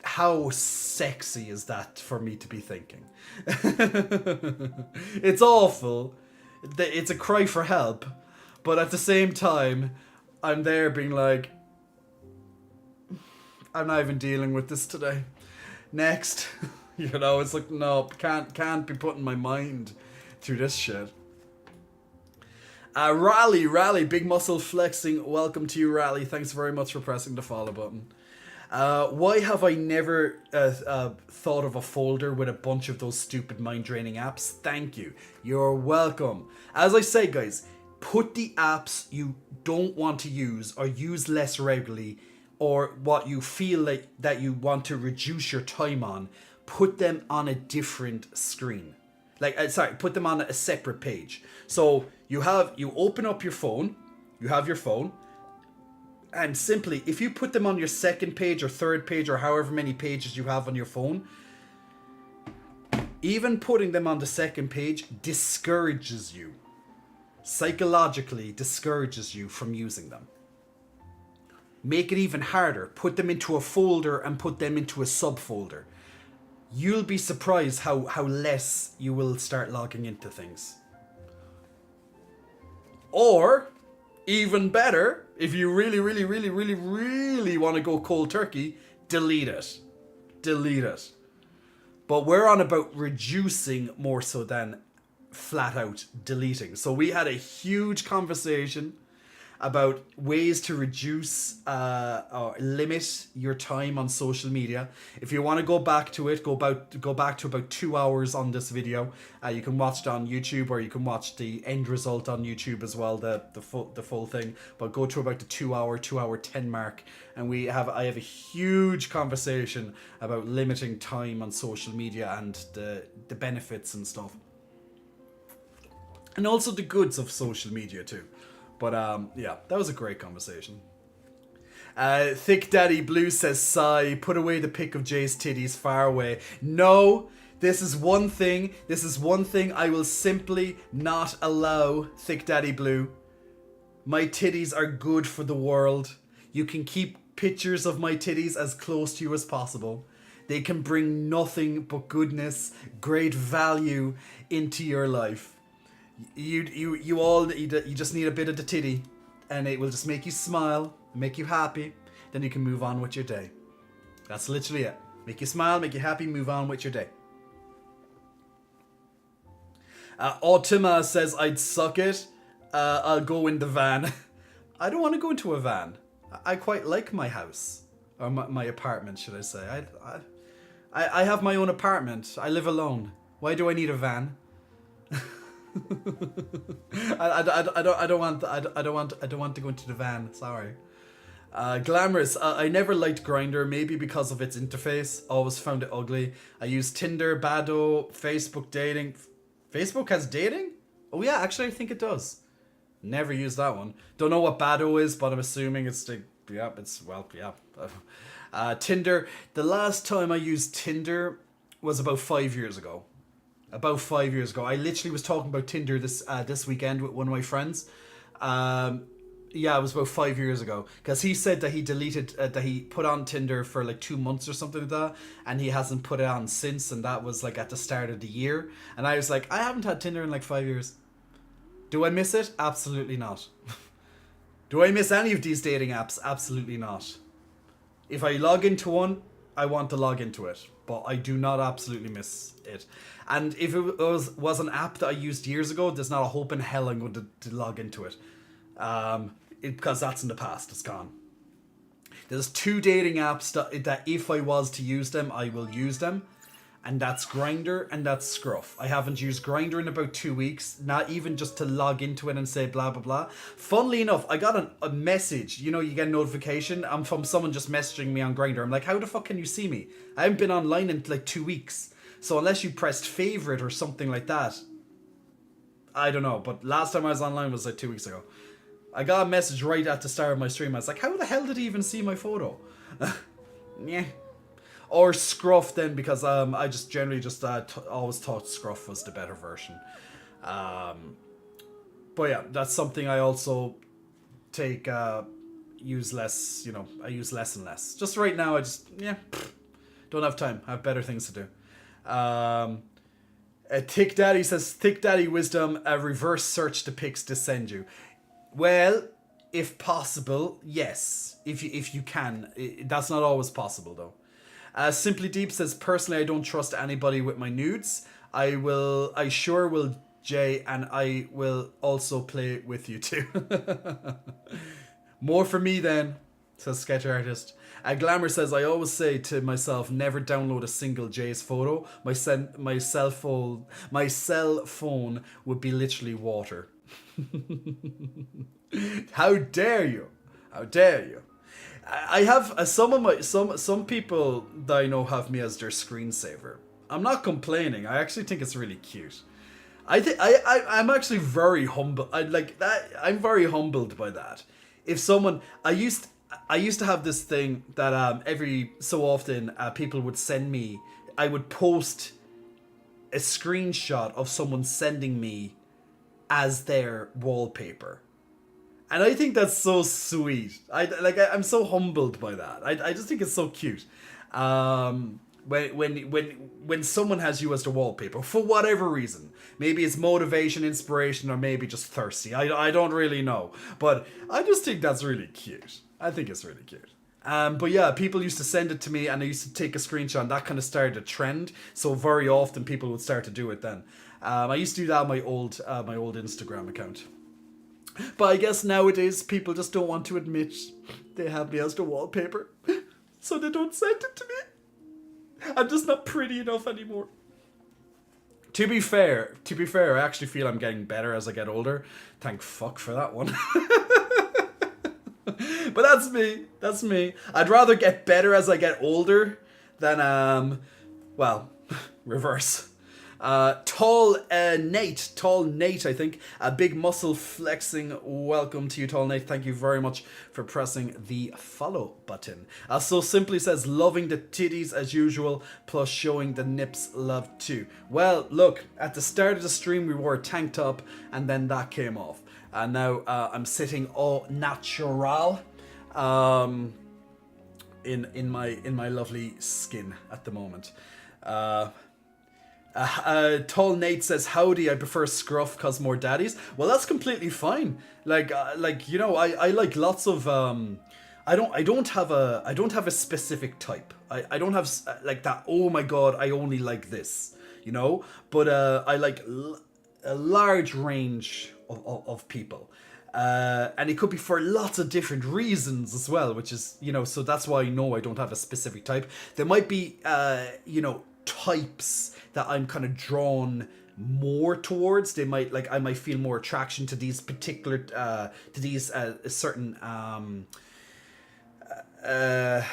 How sexy is that for me to be thinking? It's awful. It's a cry for help. But at the same time, I'm there being like, I'm not even dealing with this today. Next. You know, it's like, no, can't be putting my mind through this shit. Rally, big muscle flexing. Welcome to you, Rally. Thanks very much for pressing the follow button. Why have I never thought of a folder with a bunch of those stupid mind-draining apps? Thank you. You're welcome. As I say, guys, put the apps you don't want to use or use less regularly, or what you feel like that you want to reduce your time on, put them on a different screen. Put them on a separate page. So you open up your phone, you have your phone, and simply, if you put them on your second page or third page or however many pages you have on your phone, even putting them on the second page discourages you. Psychologically discourages you from using them. Make it even harder. Put them into a folder and put them into a subfolder. You'll be surprised how less you will start logging into things. Or, even better, if you really want to go cold turkey, delete it. Delete it. But we're on about reducing more so than flat out deleting. So we had a huge conversation about ways to reduce or limit your time on social media. If you want to go back to it, go back to about 2 hours on this video. You can watch it on YouTube, or you can watch the end result on YouTube as well, the full thing. But go to about the 2 hour 10 mark, and I have a huge conversation about limiting time on social media and the benefits and stuff, and also the goods of social media too. But yeah, that was a great conversation. Thick Daddy Blue says, sigh, put away the pic of Jay's titties far away. No, this is one thing I will simply not allow, Thick Daddy Blue. My titties are good for the world. You can keep pictures of my titties as close to you as possible. They can bring nothing but goodness, great value into your life. You just need a bit of the titty, and it will just make you smile, make you happy. Then you can move on with your day. That's literally it. Make you smile, make you happy, move on with your day. Autima says, I'd suck it. I'll go in the van. I don't want to go into a van. I quite like my house, or my apartment, should I say. I have my own apartment. I live alone. Why do I need a van? I don't want to go into the van. Sorry. Glamorous. I never liked Grindr, maybe because of its interface. Always found it ugly. I used Tinder, Badoo, Facebook dating. Facebook has dating? Oh yeah, actually I think it does. Never used that one. Don't know what Badoo is, but I'm assuming it's the Tinder. The last time I used Tinder was about 5 years ago. I literally was talking about Tinder this weekend with one of my friends. Yeah, it was about 5 years ago, because he said that he deleted that he put on Tinder for like 2 months or something like that, and he hasn't put it on since, and that was like at the start of the year. And I was like, I haven't had Tinder in like 5 years. Do I miss it? Absolutely not. Do I miss any of these dating apps? Absolutely not. If I log into one, I want to log into it, but I do not absolutely miss it. And if it was an app that I used years ago, there's not a hope in hell I'm going to log into it. Because that's in the past, it's gone. There's 2 dating apps that if I was to use them, I will use them. And that's Grindr and that's Scruff. I haven't used Grindr in about 2 weeks, not even just to log into it and say blah blah blah. Funnily enough, I got a message, you get a notification from someone just messaging me on Grindr. I'm like, how the fuck can you see me? I haven't been online in like 2 weeks. So unless you pressed favorite or something like that, I don't know. But last time I was online was like 2 weeks ago. I got a message right at the start of my stream. I was like, how the hell did he even see my photo? Yeah. Or Scruff then, because I just generally just always thought Scruff was the better version. But yeah, that's something I also use less, I use less and less. Just right now, I just, don't have time. I have better things to do. Thick Daddy says, Thick Daddy Wisdom, a reverse search the pics to send you. Well, if possible, yes. If you can, that's not always possible though. Simply Deep says, personally, I don't trust anybody with my nudes. I sure will, Jay, and I will also play with you too. More for me then, says Sketch Artist. Glamour says, I always say to myself, never download a single Jay's photo. My cell phone would be literally water. How dare you? How dare you? I have some people that I know have me as their screensaver. I'm not complaining. I actually think it's really cute. I'm actually very humble. I'm very humbled by that. If someone I used to have this thing that every so often people would send me. I would post a screenshot of someone sending me as their wallpaper. And I think that's so sweet. I'm so humbled by that. I just think it's so cute. When someone has you as the wallpaper for whatever reason, maybe it's motivation, inspiration, or maybe just thirsty. I don't really know, but I just think that's really cute. I think it's really cute. But yeah, people used to send it to me, and I used to take a screenshot, and that kind of started a trend. So very often people would start to do it then. I used to do that on my old Instagram account. But I guess nowadays people just don't want to admit they have me as the wallpaper, so they don't send it to me. I'm just not pretty enough anymore. To be fair, I actually feel I'm getting better as I get older. Thank fuck for that one. But that's me. I'd rather get better as I get older than, reverse. Tall Nate, I think. A big muscle flexing. Welcome to you, Tall Nate. Thank you very much for pressing the follow button. So simply says, loving the titties as usual, plus showing the nips love too. Well, look, at the start of the stream we wore a tank top, and then that came off. And now I'm sitting au natural. In my lovely skin at the moment. Tall Nate says, howdy, I prefer scruff cause more daddies. Well, that's completely fine. I like lots of I don't have a specific type. I don't have like that, oh my god, I only like this, but I like a large range of people. And it could be for lots of different reasons as well, which is, so that's why I know I don't have a specific type. There might be, types that I'm kind of drawn more towards. I might feel more attraction to these particular, certain, to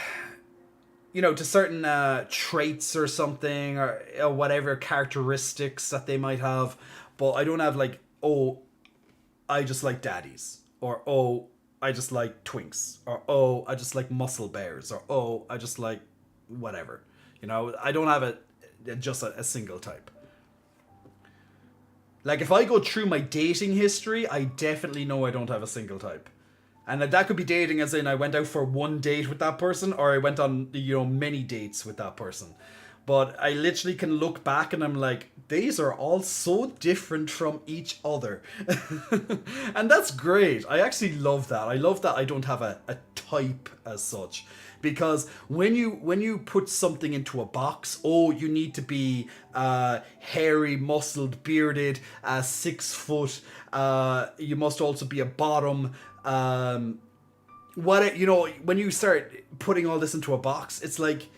certain traits or something, or whatever characteristics that they might have. But I don't have I just like daddies, or I just like twinks, or I just like muscle bears, or I just like whatever. I don't have just a single type. Like, if I go through my dating history, I definitely know I don't have a single type. And that could be dating as in I went out for one date with that person, or I went on, many dates with that person. But I literally can look back and I'm like, these are all so different from each other. And that's great. I actually love that. I love that I don't have a type as such. Because when you put something into a box, you need to be hairy, muscled, bearded, 6 foot. You must also be a bottom. When you start putting all this into a box, it's like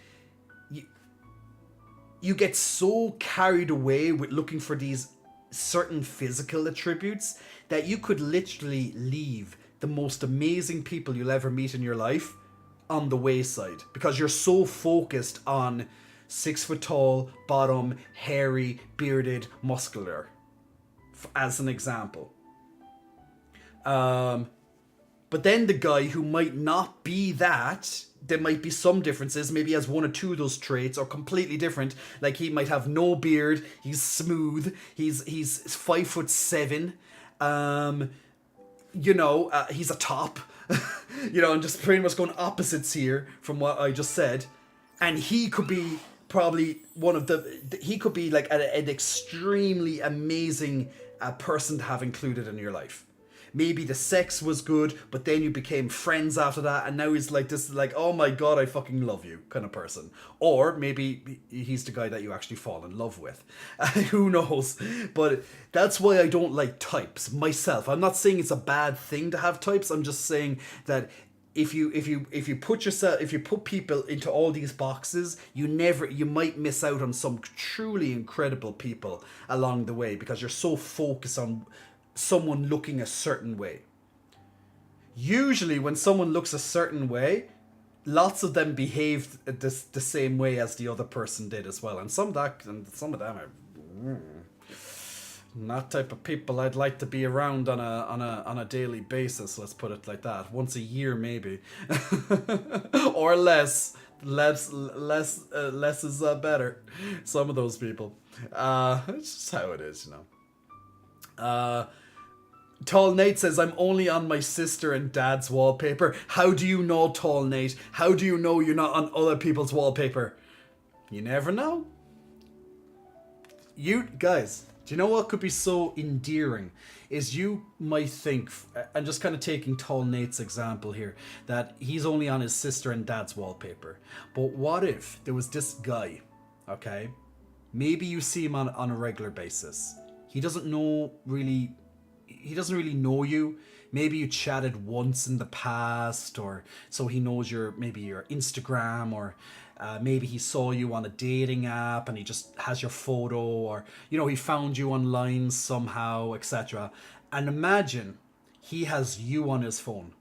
you get so carried away with looking for these certain physical attributes that you could literally leave the most amazing people you'll ever meet in your life on the wayside, because you're so focused on 6 foot tall, bottom, hairy, bearded, muscular, as an example. But then the guy who might not be that, there might be some differences, maybe he has 1 or 2 of those traits, or completely different. Like, he might have no beard, he's smooth, he's 5'7", he's a top. I'm just pretty much going opposites here from what I just said. And he could be probably he could be like an extremely amazing person to have included in your life. maybe the sex was good, but then you became friends after that, and now he's like this, like, oh my god, I fucking love you kind of person. Or maybe he's the guy that you actually fall in love with. Who knows? But that's why I don't like types myself. I'm not saying it's a bad thing to have types. I'm just saying that if you put people into all these boxes, you might miss out on some truly incredible people along the way because you're so focused on someone looking a certain way. Usually when someone looks a certain way, lots of them behave the same way as the other person did as well, and some of them are not type of people I'd like to be around on a daily basis. Let's put it like that. Once a year, maybe, or less. Less is better. Some of those people. It's just how it is, you know. Tall Nate says, I'm only on my sister and dad's wallpaper. How do you know, Tall Nate? How do you know you're not on other people's wallpaper? You never know. You guys, do you know what could be so endearing? Is you might think, I'm just kind of taking Tall Nate's example here, that he's only on his sister and dad's wallpaper. But what if there was this guy, okay? Maybe you see him on a regular basis. He doesn't really know you. Maybe you chatted once in the past, or so he knows your Instagram, or maybe he saw you on a dating app and he just has your photo, or he found you online somehow, etc. And imagine he has you on his phone,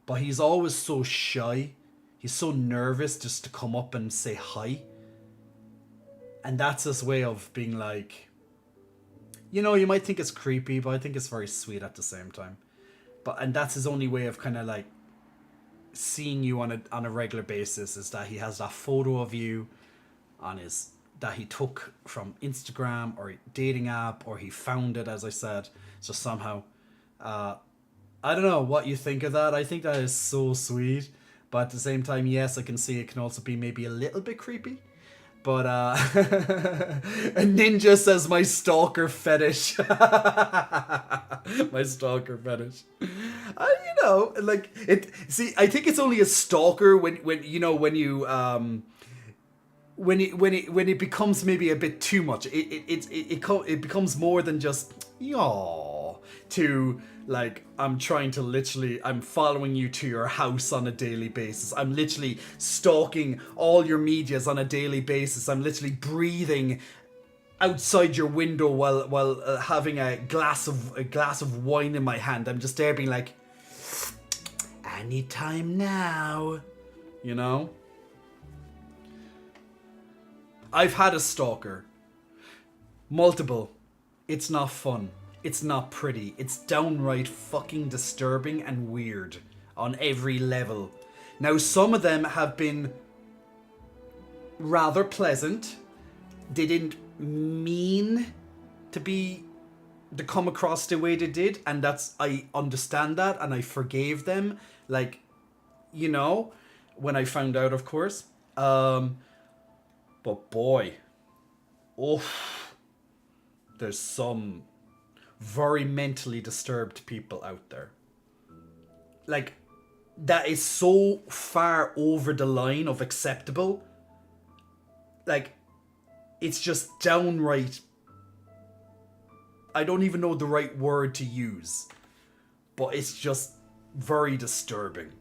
but he's always so shy. He's so nervous just to come up and say hi. And that's his way of being like, you might think it's creepy, but I think it's very sweet at the same time. And that's his only way of kind of like seeing you on a regular basis, is that he has that photo of you that he took from Instagram or dating app, or he found it, as I said, just somehow. I don't know what you think of that. I think that is so sweet, but at the same time, yes, I can see it can also be maybe a little bit creepy. But a Ninja says my stalker fetish. My stalker fetish. Like it. See, I think it's only a stalker when it becomes maybe a bit too much. It becomes more than just to like, I'm following you to your house on a daily basis. I'm literally stalking all your medias on a daily basis. I'm literally breathing outside your window while having a glass of wine in my hand. I'm just there being like, anytime now, I've had a stalker. Multiple. It's not fun. It's not pretty. It's downright fucking disturbing and weird on every level. Now, some of them have been rather pleasant. They didn't mean to come across the way they did, and I understand that, and I forgave them, like, when I found out, of course. But boy, there's some very mentally disturbed people out there. Like, that is so far over the line of acceptable. Like, it's just downright, I don't even know the right word to use, but it's just very disturbing.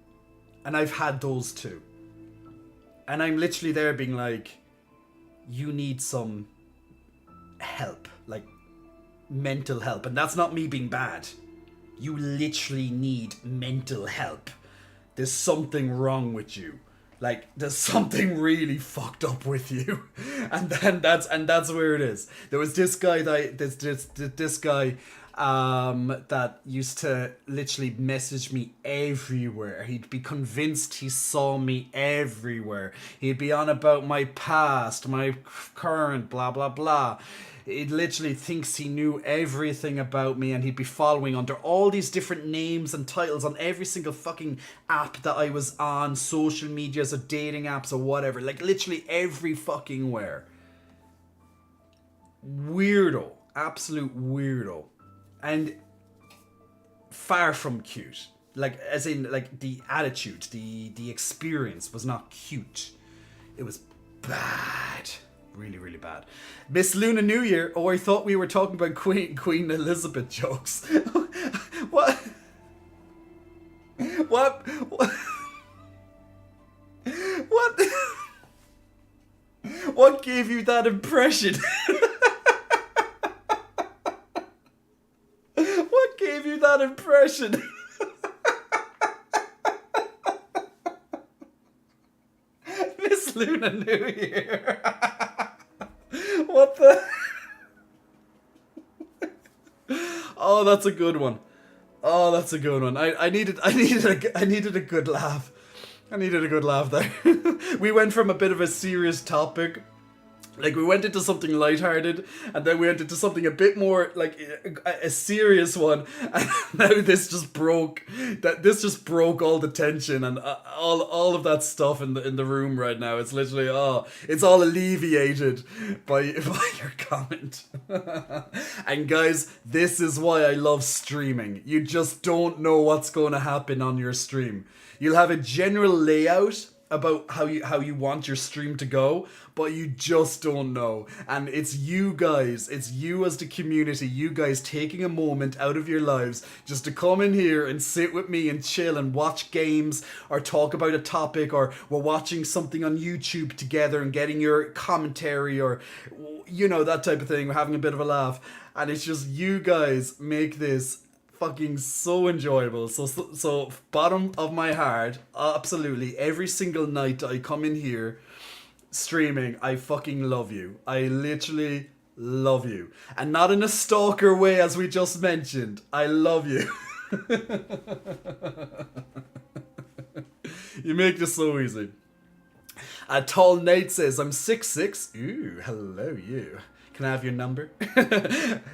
And I've had those too. And I'm literally there being like, you need some help, like mental help. And that's not me being bad. You literally need mental help. There's something wrong with you. Like, there's something really fucked up with you. And that's where it is. There was this guy that used to literally message me everywhere. He'd be convinced he saw me everywhere. He'd be on about my past, my current, blah, blah, blah. He literally thinks he knew everything about me, and he'd be following under all these different names and titles on every single fucking app that I was on, social medias or dating apps or whatever. Like, literally every fucking where. Weirdo. Absolute weirdo. And far from cute. Like, as in, like, the attitude, the experience was not cute. It was bad. Really, really bad. Miss Luna New Year. Oh, I thought we were talking about Queen Elizabeth jokes. What? What? What? What gave you that impression? What gave you that impression? Miss Luna New Year. What the? Oh, that's a good one. Oh, that's a good one. I needed a good laugh. I needed a good laugh there. We went from a bit of a serious topic, like we went into something lighthearted, and then we went into something a bit more like a serious one, and now this just broke all the tension and all of that stuff in the room right now. It's literally it's all alleviated by your comment. And guys, this is why I love streaming. You just don't know what's going to happen on your stream. You'll have a general layout about how you want your stream to go, but you just don't know. And it's you guys, it's you as the community, you guys taking a moment out of your lives just to come in here and sit with me and chill and watch games or talk about a topic, or we're watching something on YouTube together and getting your commentary, or you know, that type of thing. We're having a bit of a laugh, and it's just you guys make this fucking so enjoyable. So bottom of my heart, absolutely every single night I come in here streaming, I fucking love you. I literally love you, and not in a stalker way, as we just mentioned. I love you. You make this so easy. Tall Nate says, I'm 6'6". Ooh, hello you. Can I have your number?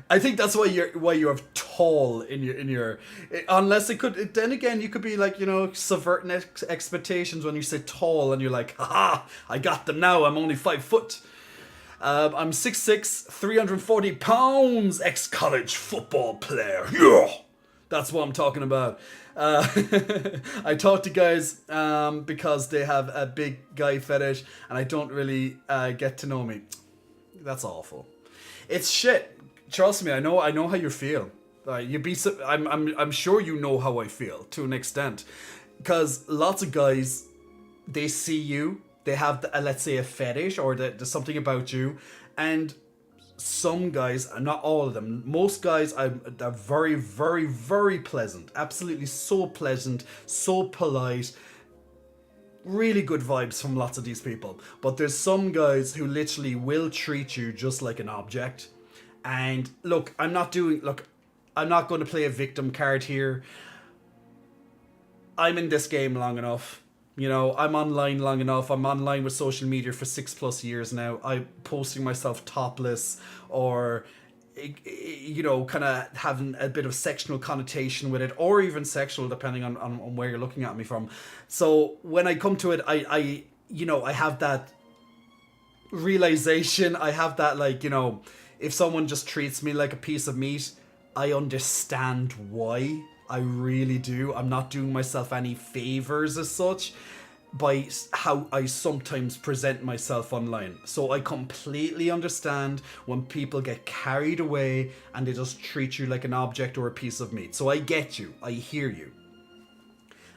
I think that's why you have tall in your unless it could, then again you could be like, you know, subverting expectations when you say tall and you're like, haha, I got them now, I'm only 5 foot. I'm 6'6", 340 pounds, ex-college football player. Yeah, that's what I'm talking about. I talk to guys because they have a big guy fetish, and I don't really get to know me. That's awful. It's shit. Trust me, I know how you feel. I'm sure you know how I feel to an extent, because lots of guys, they see you, they have let's say a fetish, or there's something about you, and some guys, not all of them, most guys are very, very, very pleasant, absolutely so pleasant, so polite. Really good vibes from lots of these people. But there's some guys who literally will treat you just like an object. And look, I'm not going to play a victim card here. I'm in this game long enough. You know, I'm online long enough. I'm online with social media for 6+ years now. I'm posting myself topless, or, you know, kind of having a bit of sexual connotation with it, or even sexual, depending on where you're looking at me from. So when I come to it, I you know, I have that realization. I have that, like, you know, if someone just treats me like a piece of meat, I understand why. I really do. I'm not doing myself any favors as such by how I sometimes present myself online. So I completely understand when people get carried away and they just treat you like an object or a piece of meat. So I get you. I hear you.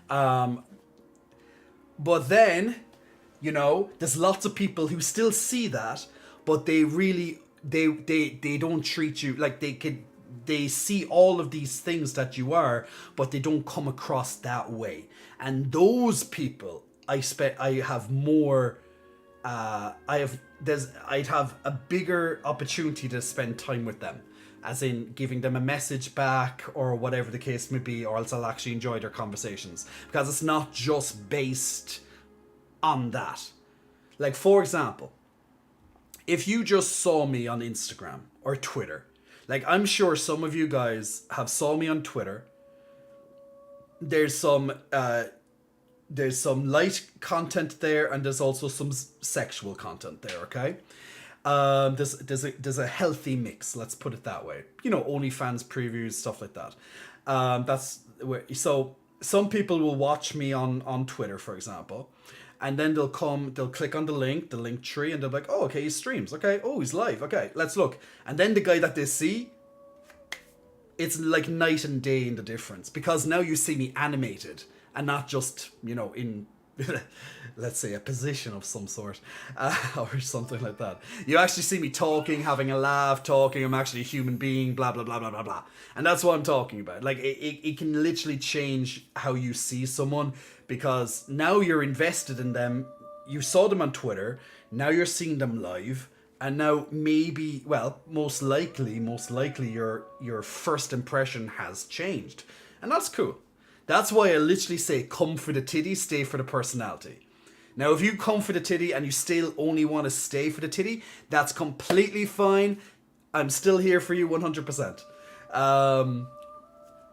But then, you know, there's lots of people who still see that, but they really, they don't treat you like they see all of these things that you are, but they don't come across that way. And those people, I'd have a bigger opportunity to spend time with them, as in giving them a message back or whatever the case may be, or else I'll actually enjoy their conversations, because it's not just based on that. Like, for example, if you just saw me on Instagram or Twitter, like, I'm sure some of you guys have saw me on Twitter. There's some light content there, and there's also some sexual content there, okay? There's a healthy mix, let's put it that way. You know, OnlyFans previews, stuff like that. That's where, so some people will watch me on Twitter, for example, and then they'll click on the link tree, and they'll be like, oh, okay, he streams, okay, oh, he's live, okay, let's look. And then the guy that they see, it's like night and day in the difference, because now you see me animated and not just, in let's say a position of some sort, or something like that. You actually see me talking, having a laugh, talking. I'm actually a human being, blah blah blah blah blah blah. And that's what I'm talking about. Like it can literally change how you see someone, because now you're invested in them. You saw them on Twitter, now you're seeing them live, and now maybe, well, most likely your first impression has changed, and that's cool. That's why I literally say, come for the titty, stay for the personality. Now, if you come for the titty and you still only want to stay for the titty, that's completely fine. I'm still here for you 100%.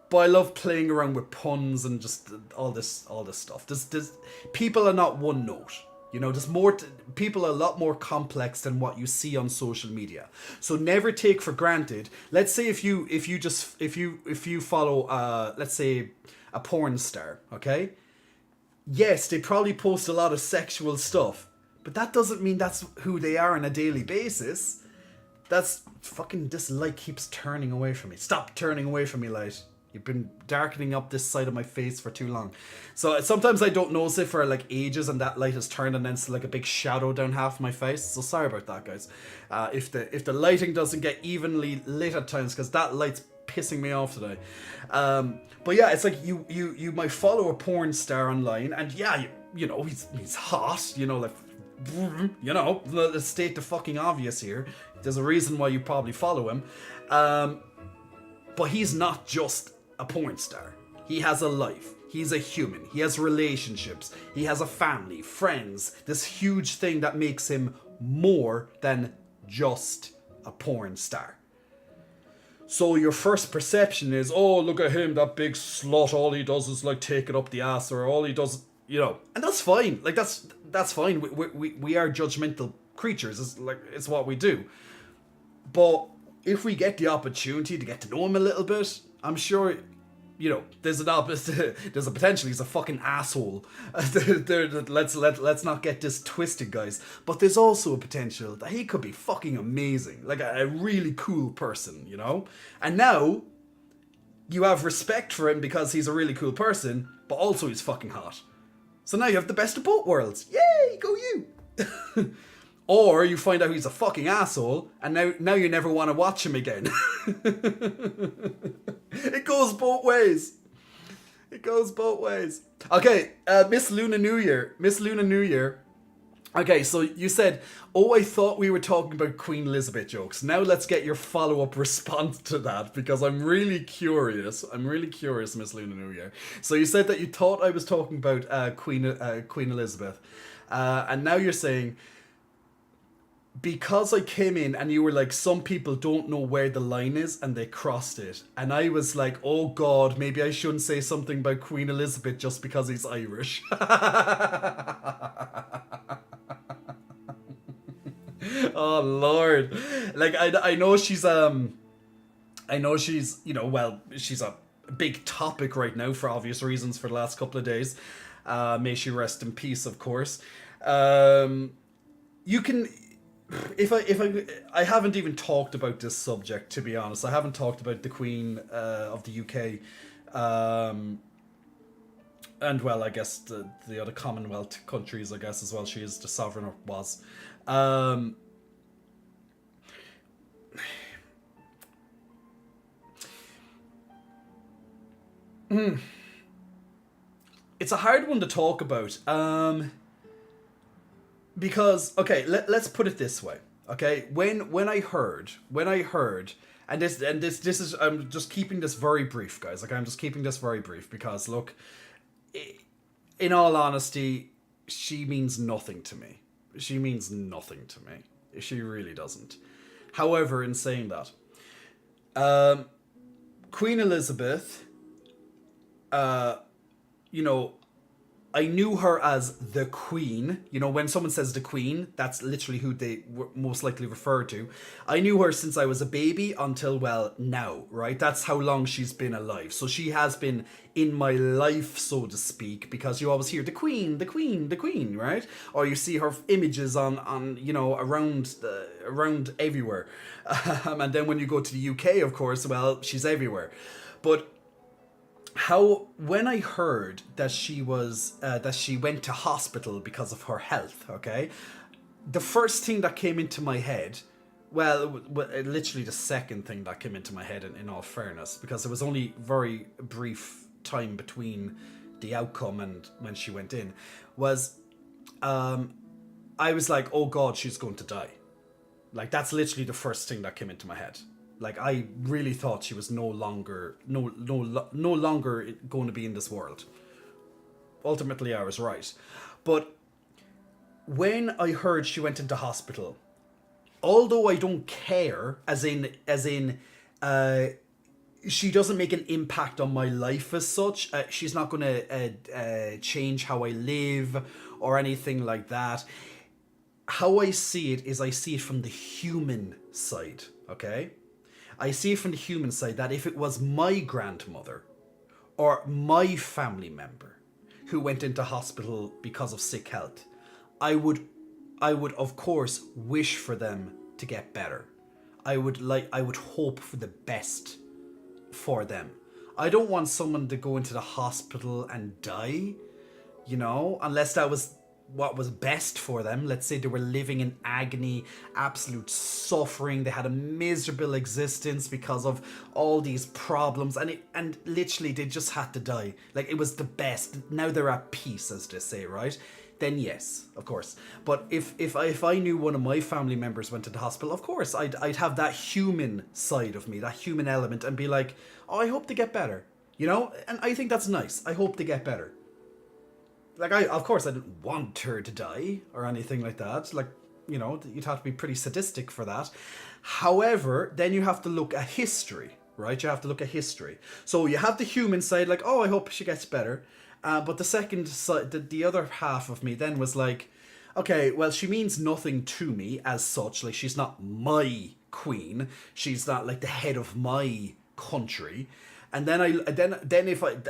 But I love playing around with puns and just all this stuff. There's people are not one note. There's more. People are a lot more complex than what you see on social media. So never take for granted. Let's say if you follow, let's say, a porn star, okay? Yes, they probably post a lot of sexual stuff, but that doesn't mean that's who they are on a daily basis. That's fucking, this light keeps turning away from me. Stop turning away from me, light. You've been darkening up this side of my face for too long. So sometimes I don't notice it for like ages, and that light has turned and then it's like a big shadow down half my face. So sorry about that, guys. If the lighting doesn't get evenly lit at times, because that light's pissing me off today. But yeah, it's like you might follow a porn star online, and yeah, he's hot. Let's state the fucking obvious here. There's a reason why you probably follow him. But he's not just a porn star. He has a life. He's a human. He has relationships. He has a family, friends. This huge thing that makes him more than just a porn star. So your first perception is, oh, look at him, that big slut. All he does is like take it up the ass, or all he does, and that's fine. Like that's fine. We are judgmental creatures. It's what we do. But if we get the opportunity to get to know him a little bit, I'm sure, there's a potential he's a fucking asshole. Let's not get this twisted, guys. But there's also a potential that he could be fucking amazing, like a really cool person, And now you have respect for him because he's a really cool person, but also he's fucking hot. So now you have the best of both worlds. Yay, go you! Or you find out he's a fucking asshole, and now you never want to watch him again. It goes both ways. It goes both ways. Okay, Miss Luna New Year. Okay, so you said, oh, I thought we were talking about Queen Elizabeth jokes. Now let's get your follow-up response to that, because I'm really curious. Miss Luna New Year. So you said that you thought I was talking about Queen Elizabeth. And now you're saying, because I came in and you were like, some people don't know where the line is and they crossed it. And I was like, oh God, maybe I shouldn't say something about Queen Elizabeth just because he's Irish. Oh Lord. Like I know she's she's a big topic right now for obvious reasons for the last couple of days. May she rest in peace, of course. You can, if I haven't even talked about this subject, to be honest. I haven't talked about the Queen of the UK, and well, I guess the other Commonwealth countries, I guess, as well. She is the sovereign, or was. It's a hard one to talk about. Because, okay, let's put it this way. Okay, when I heard, and this is, I'm just keeping this very brief, guys. Like, I'm just keeping this very brief because, look, in all honesty, she means nothing to me. She means nothing to me. She really doesn't. However, in saying that, Queen Elizabeth, you know, I knew her as the Queen. You know, when someone says the Queen, that's literally who they most likely refer to. I knew her since I was a baby until, well, now, right? That's how long she's been alive. So she has been in my life, so to speak, because you always hear the Queen, the Queen, the Queen, right? Or you see her images on you know, around everywhere. And then when you go to the UK, of course, well, she's everywhere. But how when I heard that she went to hospital because of her health, okay, the first thing that came into my head, well, literally the second thing that came into my head, in all fairness, because it was only very brief time between the outcome and when she went in, was I was like, oh God, she's going to die. Like, that's literally the first thing that came into my head. Like, I really thought she was no longer going to be in this world. Ultimately, I was right. But when I heard she went into hospital, although I don't care, she doesn't make an impact on my life as such. She's not going to change how I live or anything like that. How I see it is, I see it from the human side, okay? I see it from the human side that if it was my grandmother or my family member who went into hospital because of sick health, I would of course wish for them to get better. I would hope for the best for them. I don't want someone to go into the hospital and die, you know, unless that was what was best for them. Let's say they were living in agony, absolute suffering, they had a miserable existence because of all these problems, and literally they just had to die. Like, it was the best. Now they're at peace, as they say, right? Then yes, of course. But if I knew one of my family members went to the hospital, of course I'd have that human side of me, that human element, and be like, oh, I hope they get better, you know. And I think that's nice. I hope they get better. Like, of course, I didn't want her to die or anything like that. Like, you know, you'd have to be pretty sadistic for that. However, then you have to look at history, right? You have to look at history. So you have the human side, like, oh, I hope she gets better. But the second side, the other half of me then was like, okay, well, she means nothing to me as such. Like, she's not my queen. She's not like the head of my country. And then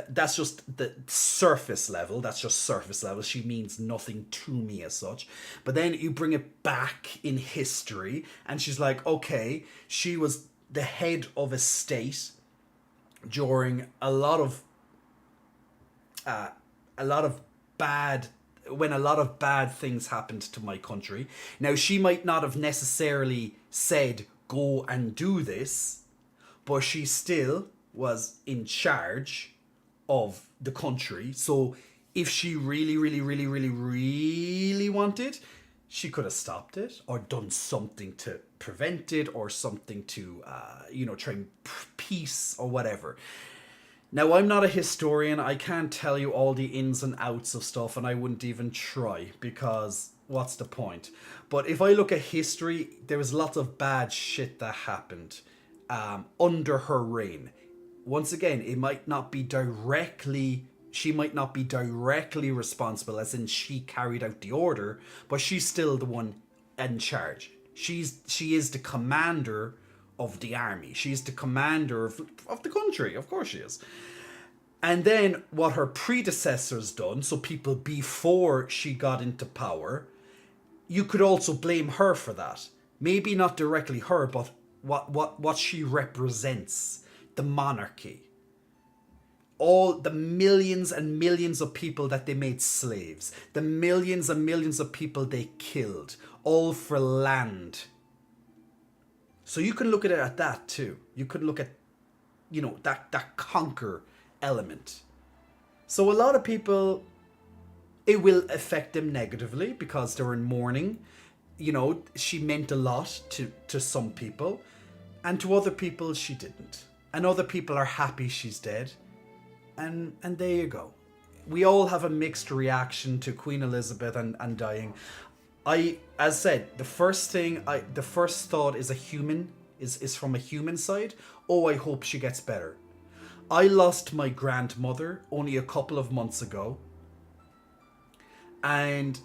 that's just the surface level. That's just surface level. She means nothing to me as such. But then you bring it back in history, and she's like, okay, she was the head of a state during a lot of bad when a lot of bad things happened to my country. Now, she might not have necessarily said go and do this, but she still was in charge of the country. So if she really, really, really, really, really wanted, she could have stopped it or done something to prevent it, or something to, try and peace or whatever. Now, I'm not a historian. I can't tell you all the ins and outs of stuff, and I wouldn't even try, because what's the point? But if I look at history, there was lots of bad shit that happened under her reign. Once again, it might not be directly, she might not be directly responsible, as in she carried out the order, but she's still the one in charge. She is the commander of the army. She's the commander of the country. Of course she is. And then what her predecessors done, so people before she got into power, you could also blame her for that. Maybe not directly her, but what she represents, the monarchy. All the millions and millions of people that they made slaves, the millions and millions of people they killed, all for land. So you can look at it at that too. You could look at, that conquer element. So a lot of people, it will affect them negatively because they're in mourning. She meant a lot to some people, and to other people she didn't. And other people are happy she's dead. And there you go. We all have a mixed reaction to Queen Elizabeth and dying. As said, the first thought is from a human side. Oh, I hope she gets better. I lost my grandmother only a couple of months ago. And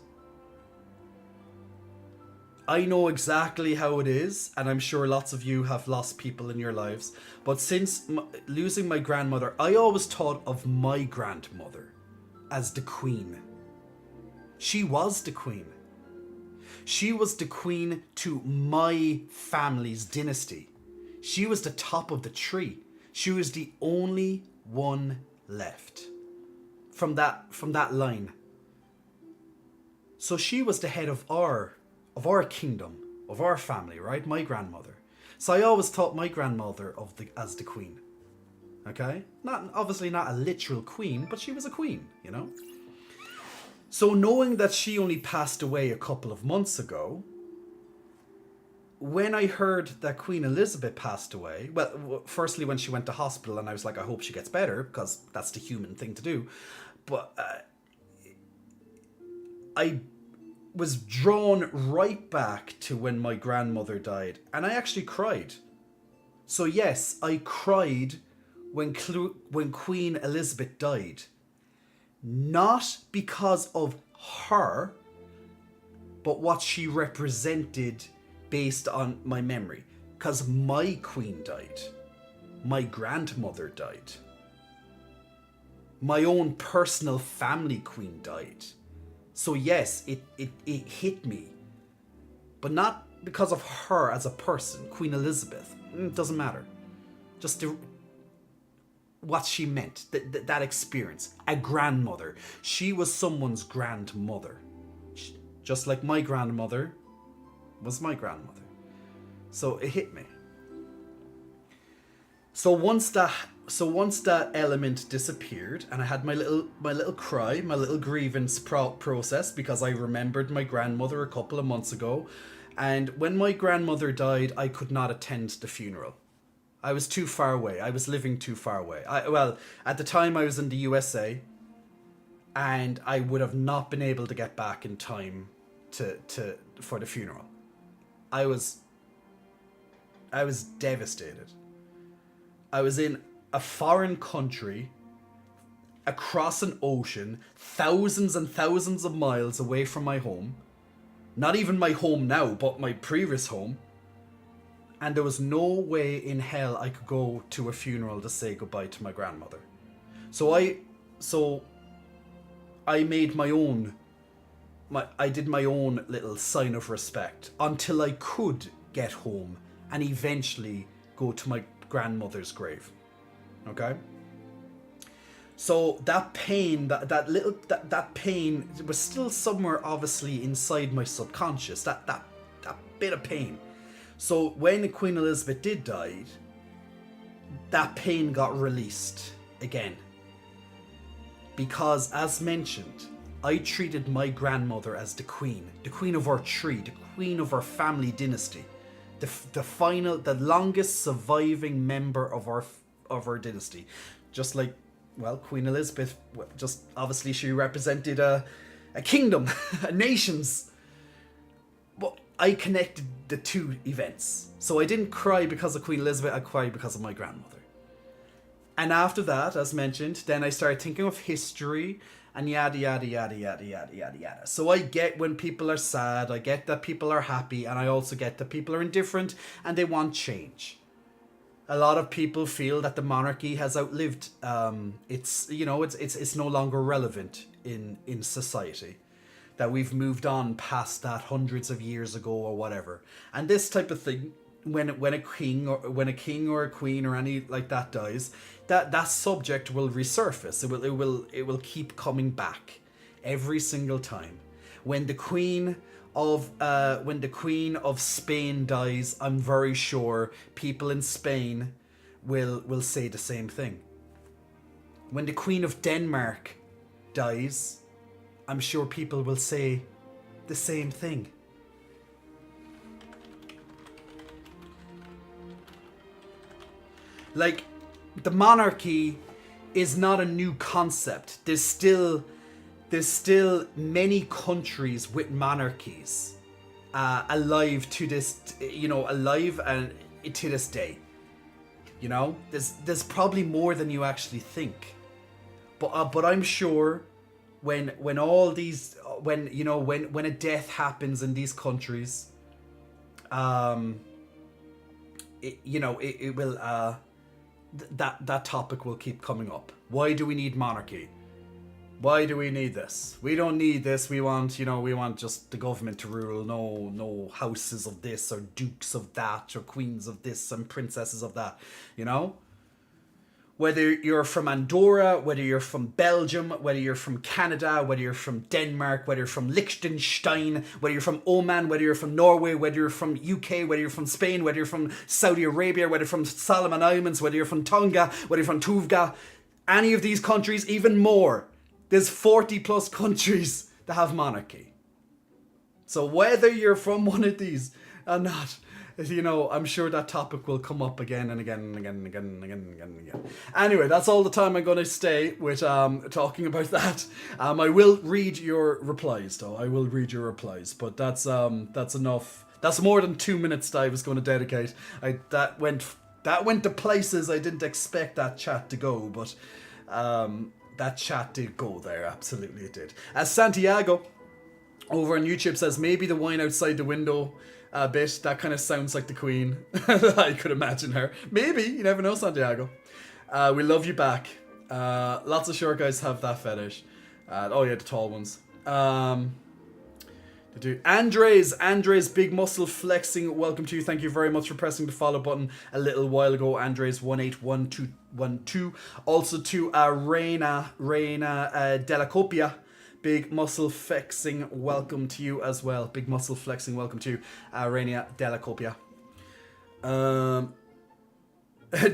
I know exactly how it is, and I'm sure lots of you have lost people in your lives. But since losing my grandmother, I always thought of my grandmother as the queen. She was the queen. She was the queen to my family's dynasty. She was the top of the tree. She was the only one left from that line. So she was the head of our kingdom, of our family, right? My grandmother. So I always thought my grandmother as the queen. Okay? Obviously not a literal queen, but she was a queen, you know? So knowing that she only passed away a couple of months ago, when I heard that Queen Elizabeth passed away, well, firstly when she went to hospital, and I was like, I hope she gets better, because that's the human thing to do. But I was drawn right back to when my grandmother died, and I actually cried. So yes, I cried when Queen Elizabeth died. Not because of her, but what she represented based on my memory. Because my queen died. My grandmother died. My own personal family queen died. So yes, it hit me. But not because of her as a person, Queen Elizabeth. It doesn't matter. Just what she meant, that experience. A grandmother. She was someone's grandmother. Just like my grandmother was my grandmother. So it hit me. So once that element disappeared, and I had my little cry, my little grievance process, because I remembered my grandmother a couple of months ago, and when my grandmother died, I could not attend the funeral. I was too far away. I was living too far away. At the time I was in the USA, and I would have not been able to get back in time for the funeral. I was devastated. I was in a foreign country, across an ocean, thousands and thousands of miles away from my home. Not even my home now, but my previous home. And there was no way in hell I could go to a funeral to say goodbye to my grandmother. So I made I did my own little sign of respect until I could get home and eventually go to my grandmother's grave. Okay? So that pain, that pain was still somewhere obviously inside my subconscious, that bit of pain. So when Queen Elizabeth did die, that pain got released again. Because as mentioned, I treated my grandmother as the queen of our tree, the queen of our family dynasty, the longest surviving member of our dynasty. Just like, well, Queen Elizabeth, just obviously she represented a kingdom, a nation's. But I connected the two events. So I didn't cry because of Queen Elizabeth, I cried because of my grandmother. And after that, as mentioned, then I started thinking of history and yada yada yada yada yada yada yada. So I get when people are sad, I get that people are happy, and I also get that people are indifferent and they want change. A lot of people feel that the monarchy has outlived it's no longer relevant in society. That we've moved on past that hundreds of years ago or whatever. And this type of thing, when a king or a queen or any like that dies, that subject will resurface. It will keep coming back every single time. When the queen of Spain dies, I'm very sure people in Spain will say the same thing. When the Queen of Denmark dies, I'm sure people will say the same thing. Like, the monarchy is not a new concept. There's still many countries with monarchies alive to this, alive and to this day. You know, there's probably more than you actually think. But I'm sure when all these when you know when a death happens in these countries, it will that topic will keep coming up. Why do we need monarchy? Why do we need this? We don't need this. We want just the government to rule. No houses of this or dukes of that or queens of this and princesses of that. Whether you're from Andorra, whether you're from Belgium, whether you're from Canada, whether you're from Denmark, whether you're from Liechtenstein, whether you're from Oman, whether you're from Norway, whether you're from UK, whether you're from Spain, whether you're from Saudi Arabia, whether you're from Solomon Islands, whether you're from Tonga, whether you're from Tuvalu, any of these countries, even more. There's 40 plus countries that have monarchy. So whether you're from one of these or not, I'm sure that topic will come up again and again and again and again and again and again and again. Anyway, that's all the time I'm going to stay with talking about that. I will read your replies, though. I will read your replies, but that's enough. That's more than 2 minutes that I was going to dedicate. That went to places I didn't expect that chat to go, but that chat did go there. Absolutely, it did. As Santiago over on YouTube says, maybe the wine outside the window. A bit. That kind of sounds like the Queen. I could imagine her. Maybe. You never know, Santiago. We love you back. Lots of short guys have that fetish. The tall ones. Andres, big muscle flexing. Welcome to you. Thank you very much for pressing the follow button a little while ago. Andres 181212. Also to Reina Della Copia. Big muscle flexing, welcome to you as well. Big muscle flexing, welcome to you, Raina Della Copia.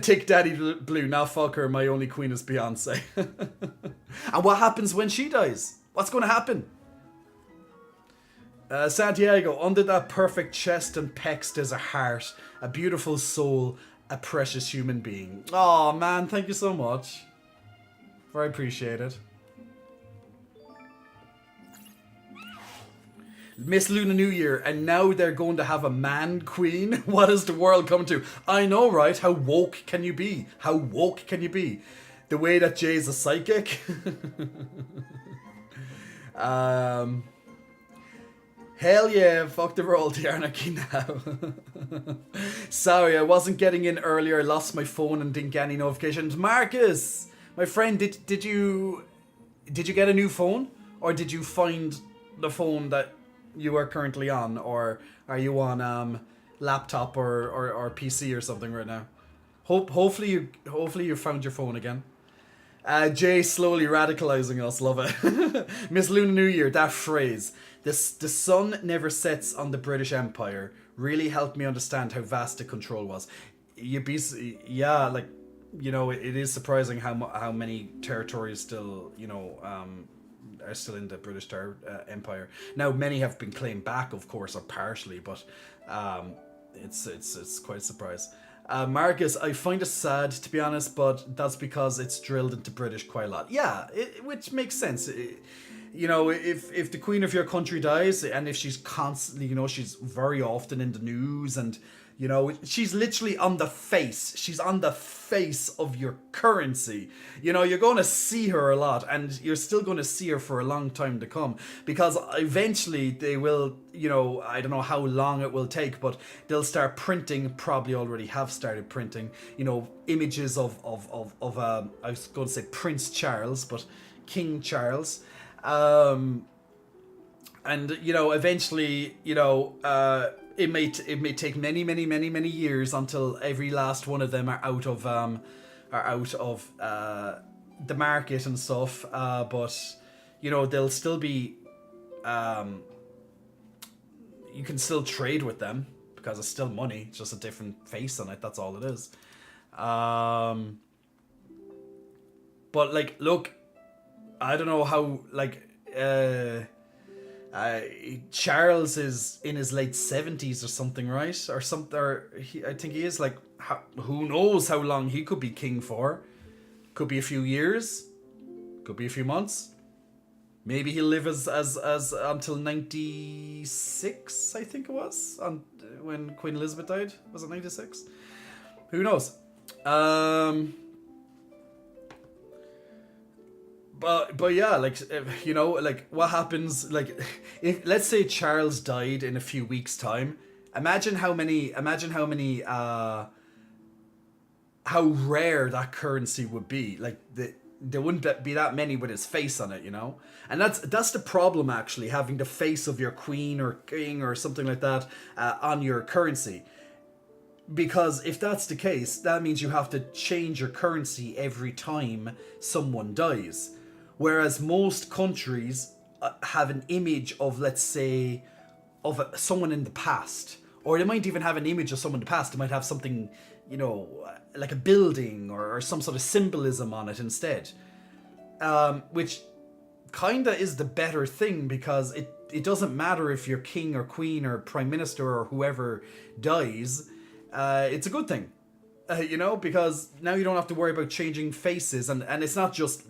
Take Daddy Blue, now fuck her, my only queen is Beyonce. And what happens when she dies? What's going to happen? Santiago, under that perfect chest and pecs there's a heart, a beautiful soul, a precious human being. Oh man, thank you so much. Very appreciated. Miss Luna New Year, and now they're going to have a man queen? What has the world come to? I know, right? How woke can you be? How woke can you be? The way that Jay's a psychic? Hell yeah, fuck the royalty anarchy now. Sorry, I wasn't getting in earlier. I lost my phone and didn't get any notifications. Marcus, my friend, did you get a new phone? Or did you find the phone that you are currently on, or are you on laptop or PC or something right now? Hopefully you found your phone again. Jay slowly radicalizing us, love it. Miss Luna New Year, that phrase, the sun never sets on the British Empire, really helped me understand how vast the control was. It is surprising how many territories still, are still in the British Empire. Now, many have been claimed back, of course, or partially, but it's quite a surprise. Marcus, I find it sad, to be honest, but that's because it's drilled into British quite a lot. Yeah, which makes sense. If the queen of your country dies, and if she's constantly, she's very often in the news, and she's literally on the face. She's on the face of your currency. You're going to see her a lot, and you're still going to see her for a long time to come, because eventually they will, I don't know how long it will take, but they'll start printing, probably already have started printing, images of I was going to say Prince Charles, but King Charles. And, eventually, it may take many years until every last one of them are out of the market and stuff. But they'll still be. You can still trade with them because it's still money. It's just a different face on it. That's all it is. But look, I don't know how Charles is in his late 70s or something, right? Or something. I think he is who knows how long he could be king for? Could be a few years. Could be a few months. Maybe he'll live as until 96, I think it was, when Queen Elizabeth died. Was it 96? Who knows? But yeah, like you know, like what happens, like if let's say Charles died in a few weeks' time, imagine how rare that currency would be. Like there wouldn't be that many with his face on it, you know. And that's the problem, actually, having the face of your queen or king or something like that on your currency. Because if that's the case, that means you have to change your currency every time someone dies. Whereas most countries have an image of, let's say, someone in the past. Or they might even have an image of someone in the past. They might have something, you know, like a building or some sort of symbolism on it instead. Which kinda is the better thing, because it doesn't matter if your king or queen or prime minister or whoever dies. It's a good thing. You know, because now you don't have to worry about changing faces, and it's not just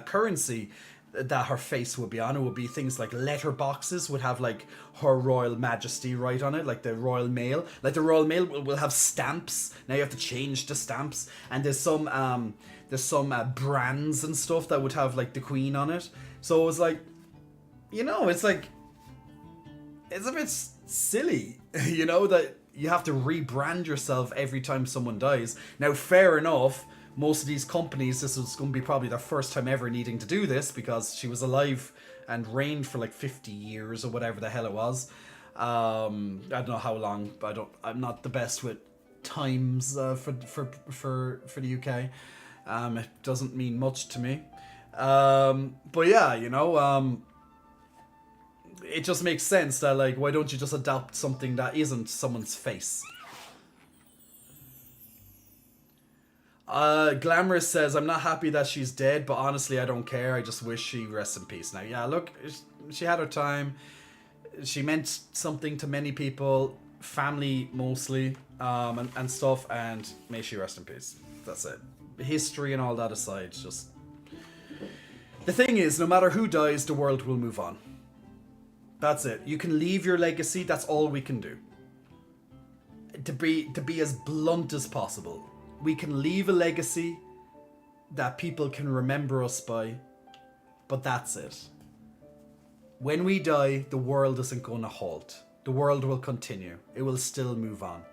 currency that her face would be on. It would be things like letter boxes would have like Her Royal Majesty right on it, like the Royal Mail. Like the Royal Mail will have stamps. Now you have to change the stamps, and there's some brands and stuff that would have like the Queen on it. So it was like, you know, it's like it's a bit silly, you know, that you have to rebrand yourself every time someone dies. Now, fair enough, most of these companies, this was going to be probably their first time ever needing to do this, because she was alive and reigned for like 50 years or whatever the hell it was. I don't know how long, but I'm not the best with times for the UK. It doesn't mean much to me. But yeah, you know, it just makes sense that, like, why don't you just adopt something that isn't someone's face? Glamorous says, I'm not happy that she's dead, but honestly, I don't care. I just wish she rests in peace now. Yeah, look, she had her time. She meant something to many people, family mostly, and stuff, and may she rest in peace. That's it. History and all that aside, just... The thing is, no matter who dies, the world will move on. That's it. You can leave your legacy. That's all we can do. To be as blunt as possible, we can leave a legacy that people can remember us by, but that's it. When we die, the world isn't going to halt. The world will continue. It will still move on.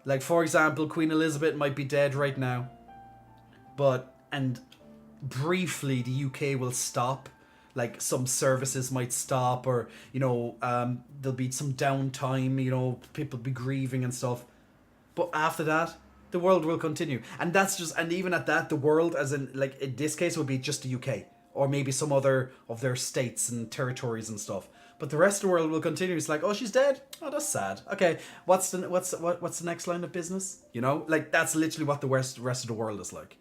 Like, for example, Queen Elizabeth might be dead right now, and briefly the UK will stop. Like, some services might stop, or, you know, there'll be some downtime, you know, people be grieving and stuff. But after that, the world will continue. And that's just, and even at that, the world, as in, like, in this case, would be just the UK, or maybe some other of their states and territories and stuff. But the rest of the world will continue. It's like, oh, she's dead? Oh, that's sad. Okay, what's the next line of business? You know, like, that's literally what the rest of the world is like.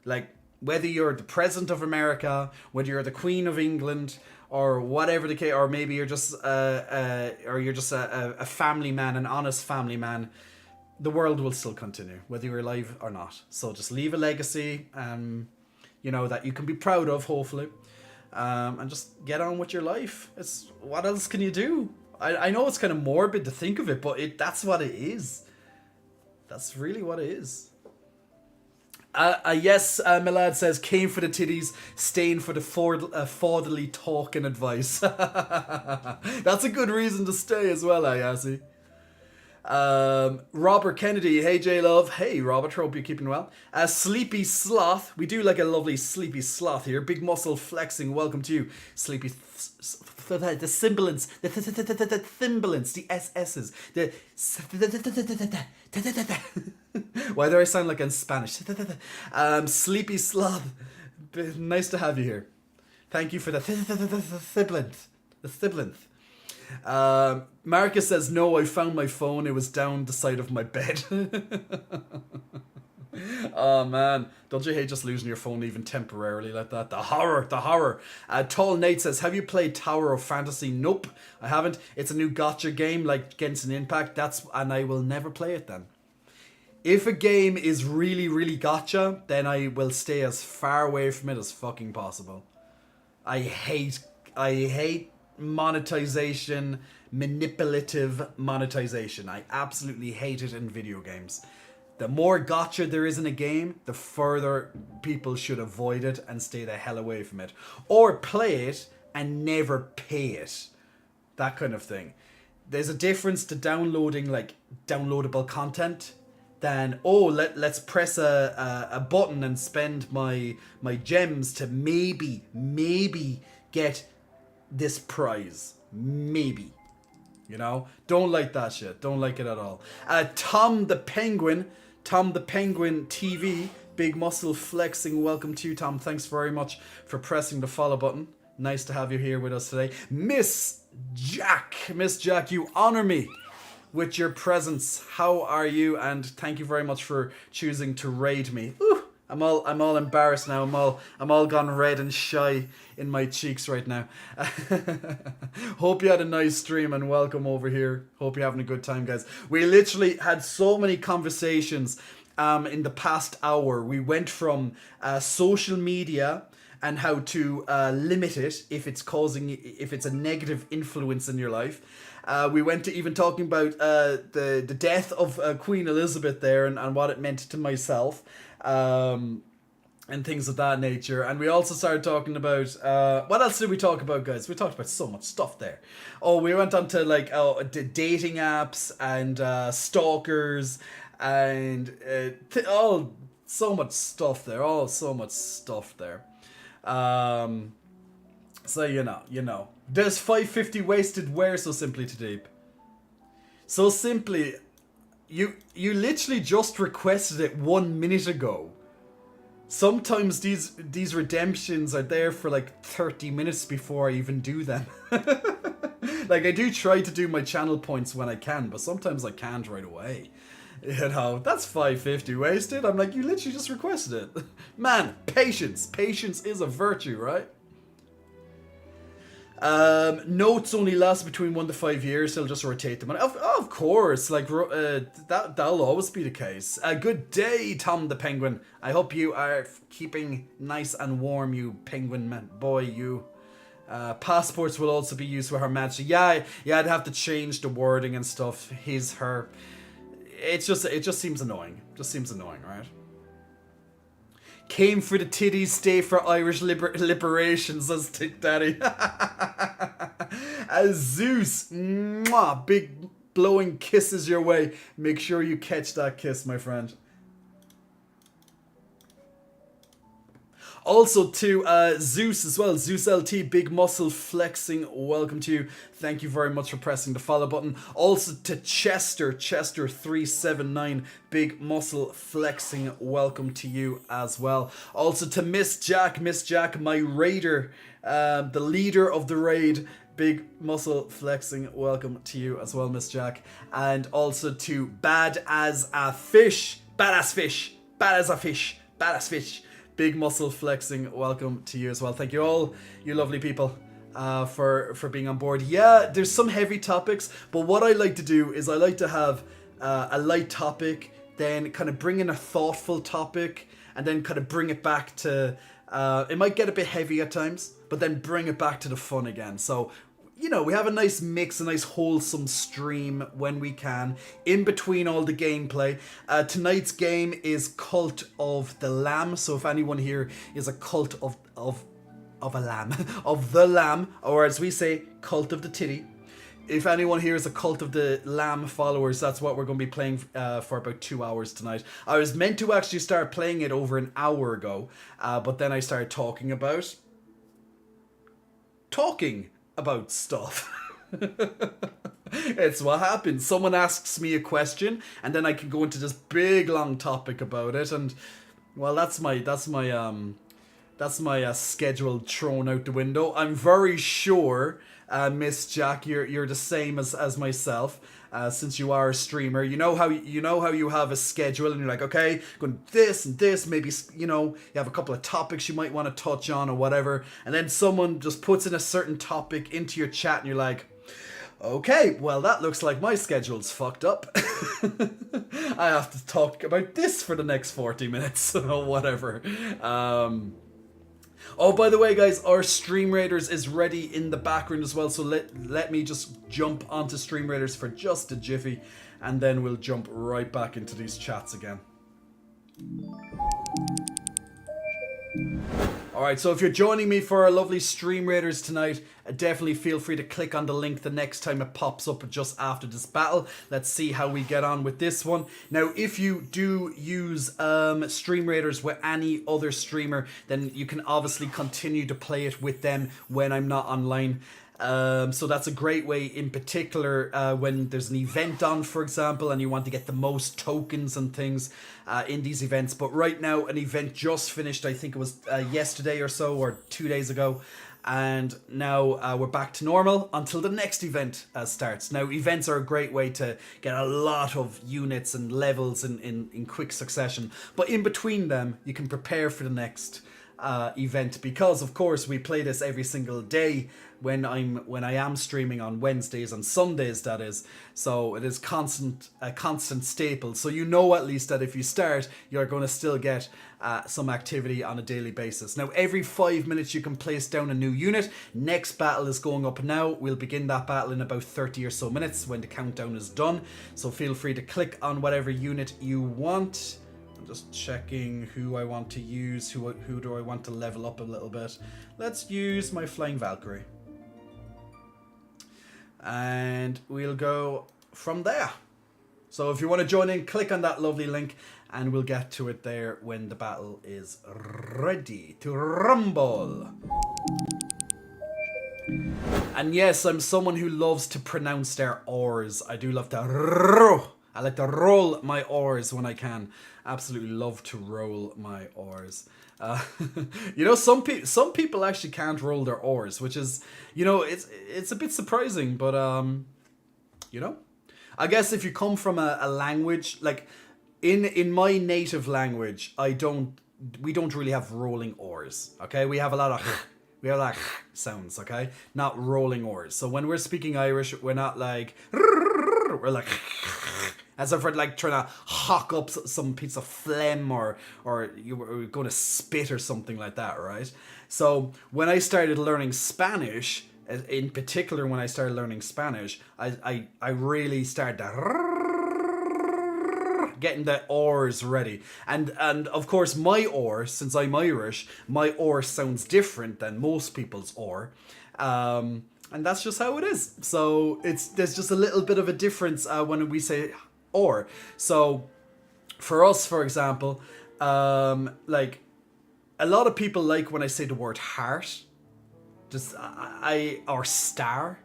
Like, whether you're the president of America, whether you're the Queen of England, or whatever the case, or maybe you're just a family man, an honest family man, the world will still continue, whether you're alive or not. So just leave a legacy, you know, that you can be proud of, hopefully, and just get on with your life. What else can you do? I know it's kind of morbid to think of it, but that's what it is. That's really what it is. Yes, Milad says, came for the titties, staying for the fatherly talk and advice. That's a good reason to stay as well, Ayasi. Robert Kennedy, hey J-Love. Hey Robert, hope you're keeping well. Sleepy Sloth, we do like a lovely Sleepy Sloth here. Big muscle flexing, welcome to you. Sleepy the sibilants, the thimbalants, the SS's, the why do I sound like in Spanish? Sleepy Sloth, nice to have you here. Thank you for the thiblinth. Marcus says, no, I found my phone. It was down the side of my bed. Oh man, don't you hate just losing your phone even temporarily like that? The horror. Tall Nate says, have you played Tower of Fantasy? Nope, I haven't. It's a new gotcha game like Genshin Impact. And I will never play it then. If a game is really, really gotcha, then I will stay as far away from it as fucking possible. I hate manipulative monetization. I absolutely hate it in video games. The more gotcha there is in a game, the further people should avoid it and stay the hell away from it. Or play it and never pay it. That kind of thing. There's a difference to downloading like downloadable content than, oh, let's press a button and spend my gems to maybe get this prize. Maybe. You know? Don't like that shit. Don't like it at all. Tom the Penguin TV, Big Muscle Flexing. Welcome to you, Tom. Thanks very much for pressing the follow button. Nice to have you here with us today. Miss Jack, you honor me with your presence. How are you? And thank you very much for choosing to raid me. Ooh, I'm all embarrassed now. I'm all gone red and shy in my cheeks right now. Hope you had a nice stream and welcome over here. Hope you're having a good time, guys. We literally had so many conversations in the past hour. We went from social media and how to limit it if it's a negative influence in your life. We went to even talking about the death of Queen Elizabeth there and what it meant to myself, and things of that nature. And we also started talking about what else did we talk about, guys? We talked about so much stuff there. Oh, we went on to like dating apps and stalkers and so much stuff there. So you know, there's 550 wasted where so simply to deep. So simply, you literally just requested it 1 minute ago. Sometimes these redemptions are there for like 30 minutes before I even do them. Like I do try to do my channel points when I can, but sometimes I can't right away. You know, that's 550 wasted. I'm like, you literally just requested it. Man, patience. Patience is a virtue, right? Notes only last between 1 to 5 years. They'll just rotate them. Of course, like that'll always be the case. Good day, Tom the Penguin. I hope you are keeping nice and warm, you penguin man. Boy, you. Passports will also be used for Her Majesty. Yeah, I'd have to change the wording and stuff. His, her. It just seems annoying. Just seems annoying, right? Came for the titties, stay for Irish liberation, says Tick Daddy. Zeus, mwah, big blowing kisses your way. Make sure you catch that kiss, my friend. Also to Zeus as well, Zeus LT, Big Muscle Flexing, welcome to you. Thank you very much for pressing the follow button. Also to Chester379, Big Muscle Flexing, welcome to you as well. Also to Miss Jack, my raider, the leader of the raid, Big Muscle Flexing, welcome to you as well, Miss Jack. And also to Badass Fish, Big Muscle Flexing, welcome to you as well. Thank you all, you lovely people, for being on board. Yeah, there's some heavy topics, but what I like to do is I like to have a light topic, then kind of bring in a thoughtful topic, and then kind of bring it back to, it might get a bit heavy at times, but then bring it back to the fun again. So, you know, we have a nice mix, a nice wholesome stream when we can, in between all the gameplay. Tonight's game is Cult of the Lamb, so if anyone here is a cult of a lamb, of the lamb, or as we say, Cult of the Titty. If anyone here is a Cult of the Lamb followers, that's what we're going to be playing for about 2 hours tonight. I was meant to actually start playing it over an hour ago, but then I started talking about stuff. It's what happens. Someone asks me a question, and then I can go into this big long topic about it, and well, that's my schedule thrown out the window. I'm very sure, Miss Jack, you're the same as myself. Since you are a streamer, you know how you have a schedule, and you're like, okay, going this and this, maybe, you know, you have a couple of topics you might want to touch on or whatever, and then someone just puts in a certain topic into your chat, and you're like, okay, well, that looks like my schedule's fucked up. I have to talk about this for the next 40 minutes or whatever. Oh, by the way, guys, our Stream Raiders is ready in the background as well, so let me just jump onto Stream Raiders for just a jiffy, and then we'll jump right back into these chats again. Alright, so if you're joining me for our lovely Stream Raiders tonight, definitely feel free to click on the link the next time it pops up just after this battle. Let's see how we get on with this one. Now, if you do use Stream Raiders with any other streamer, then you can obviously continue to play it with them when I'm not online. So that's a great way, in particular when there's an event on, for example, and you want to get the most tokens and things in these events. But right now, an event just finished, I think it was yesterday or so, or 2 days ago. And now we're back to normal until the next event starts. Now, events are a great way to get a lot of units and levels in quick succession. But in between them, you can prepare for the next event, because of course we play this every single day when I am streaming on Wednesdays and Sundays, that is. So it is a constant staple. So you know at least that if you start, you're going to still get some activity on a daily basis. Now, every 5 minutes you can place down a new unit. Next battle is going up now. We'll begin that battle in about 30 or so minutes when the countdown is done. So feel free to click on whatever unit you want. I'm just checking who I want to use. Who do I want to level up a little bit? Let's use my Flying Valkyrie. And we'll go from there. So if you want to join in, click on that lovely link and we'll get to it there when the battle is ready to rumble. And yes, I'm someone who loves to pronounce their R's. I do love to I like to roll my R's when I can. Absolutely love to roll my R's. You know, some people actually can't roll their R's, which is, you know, it's a bit surprising, but you know, I guess if you come from a language like in my native language, we don't really have rolling R's. Okay, we have a lot of sounds. Okay, not rolling R's. So when we're speaking Irish, we're not like we're like. As if we're like trying to hawk up some piece of phlegm or you were going to spit or something like that, right? So when I started learning Spanish, in particular when I started learning Spanish, I really started getting the R's ready. And of course my R, since I'm Irish, my R sounds different than most people's R. And that's just how it is. So there's just a little bit of a difference when we say or. So for us, for example, like a lot of people like when I say the word heart, just or star.